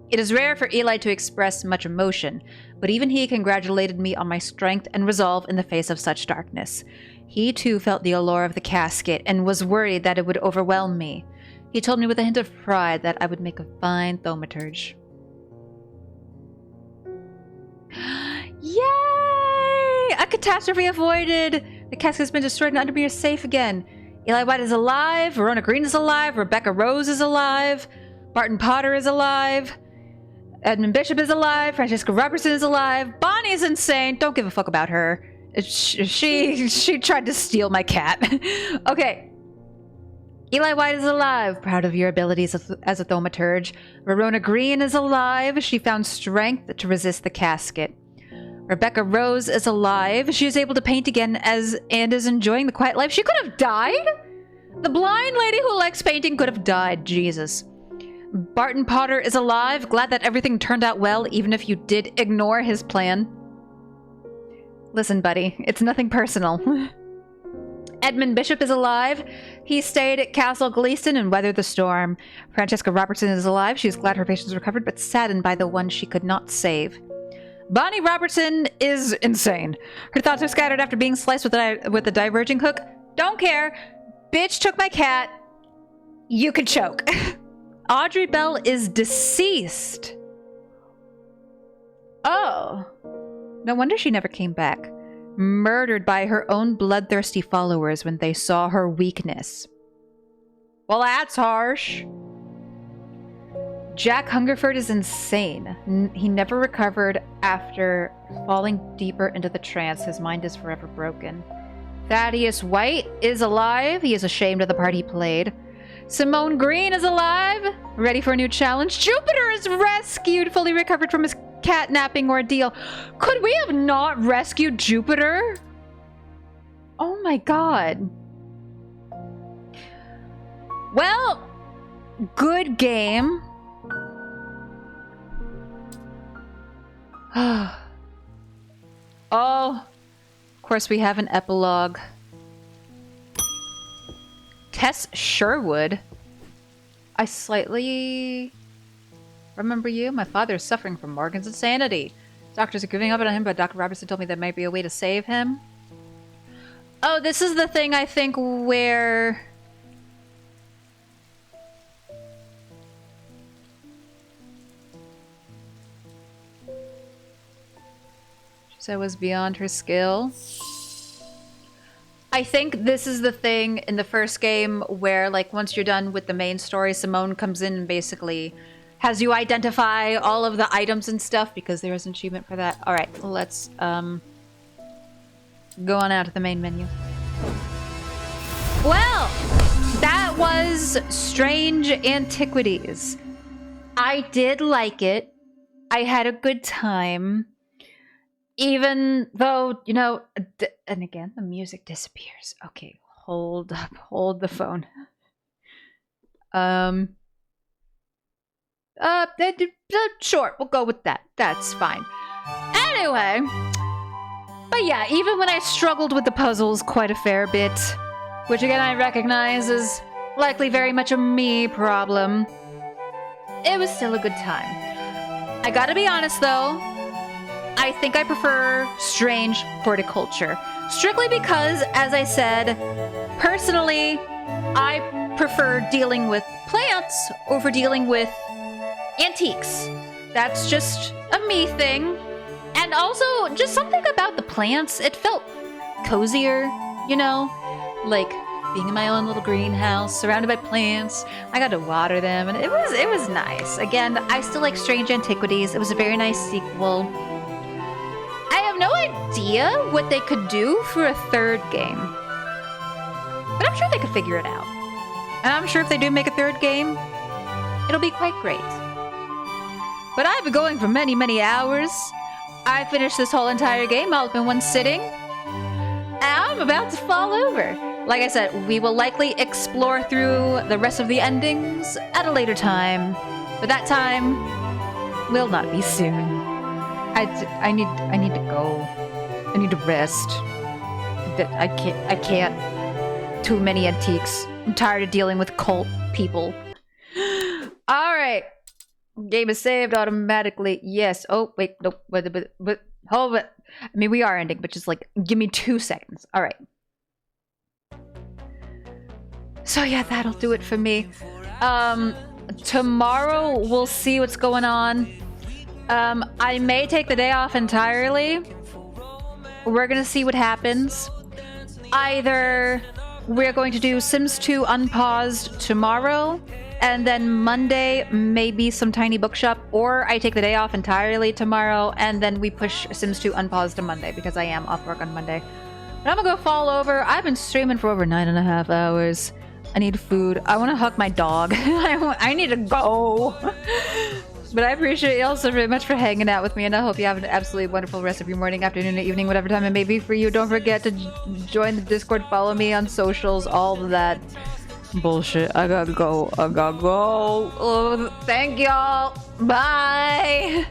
It is rare for Eli to express much emotion, but even he congratulated me on my strength and resolve in the face of such darkness. He too felt the allure of the casket and was worried that it would overwhelm me. He told me with a hint of pride that I would make a fine thaumaturge. Yay! A catastrophe avoided! The casket has been destroyed and Undermere is safe again. Eli White is alive, Verona Green is alive, Rebecca Rose is alive, Barton Potter is alive, Edmund Bishop is alive, Francesca Robertson is alive, Bonnie's insane, don't give a fuck about her. She tried to steal my cat. Okay. Eli White is alive, proud of your abilities as a thaumaturge. Verona Green is alive, she found strength to resist the casket. Rebecca Rose is alive, she is able to paint again and is enjoying the quiet life. She could have died? The blind lady who likes painting could have died, Jesus. Barton Potter is alive, glad that everything turned out well, even if you did ignore his plan. Listen, buddy, it's nothing personal. Edmund Bishop is alive. He stayed at Castle Gleeston and weathered the storm. Francesca Robertson is alive. She is glad her patients recovered, but saddened by the one she could not save. Bonnie Robertson is insane. Her thoughts are scattered after being sliced with a diverging hook. Don't care. Bitch took my cat. You could choke. Audrey Bell is deceased. Oh. No wonder she never came back. Murdered by her own bloodthirsty followers when they saw her weakness. Well, that's harsh. Jack Hungerford is insane. He never recovered after falling deeper into the trance. His mind is forever broken. Thaddeus White is alive. He is ashamed of the part he played. Simone Green is alive. Ready for a new challenge. Jupiter is rescued, fully recovered from his catnapping ordeal. Could we have not rescued Jupiter? Oh my god. Well, good game. Oh, of course we have an epilogue. Tess Sherwood. I slightly remember you. My father is suffering from Morgan's insanity. Doctors are giving up on him, but Dr. Robertson told me there might be a way to save him. Oh, this is the thing, I think, where... She said it was beyond her skill. I think this is the thing in the first game where, like, once you're done with the main story, Simone comes in and basically has you identify all of the items and stuff because there is an achievement for that. All right, let's go on out to the main menu. Well, that was Strange Antiquities. I did like it. I had a good time. Even though, you know, and again, the music disappears. Okay, hold up, hold the phone. Sure, we'll go with that. That's fine. Anyway, but yeah, even when I struggled with the puzzles quite a fair bit, which again I recognize is likely very much a me problem, it was still a good time. I gotta be honest though, I think I prefer strange horticulture. Strictly because, as I said, personally, I prefer dealing with plants over dealing with antiques. That's just a me thing. And also, just something about the plants, it felt cozier, you know? Like, being in my own little greenhouse, surrounded by plants. I got to water them, and it was nice. Again, I still like Strange Antiquities. It was a very nice sequel. I have no idea what they could do for a third game. But I'm sure they could figure it out. And I'm sure if they do make a third game, it'll be quite great. But I've been going for many, many hours. I finished this whole entire game all in one sitting. And I'm about to fall over. Like I said, we will likely explore through the rest of the endings at a later time. But that time will not be soon. I need to go. I need to rest. I can't. Too many antiques. I'm tired of dealing with cult people. Alright. Game is saved automatically. Yes. Oh, wait. Nope. But hold it. I mean, we are ending, but just like, give me 2 seconds. Alright. So yeah, that'll do it for me. Tomorrow we'll see what's going on. I may take the day off entirely. We're gonna see what happens. Either we're going to do Sims 2 unpaused tomorrow, and then Monday maybe some tiny bookshop, or I take the day off entirely tomorrow, and then we push Sims 2 unpaused to Monday because I am off work on Monday. But I'm gonna go fall over. I've been streaming for over 9.5 hours. I need food. I want to hug my dog. I need to go. But I appreciate you all so very much for hanging out with me, and I hope you have an absolutely wonderful rest of your morning, afternoon, or evening, whatever time it may be for you. Don't forget to join the Discord, follow me on socials, all of that bullshit. I gotta go. Thank y'all. Bye.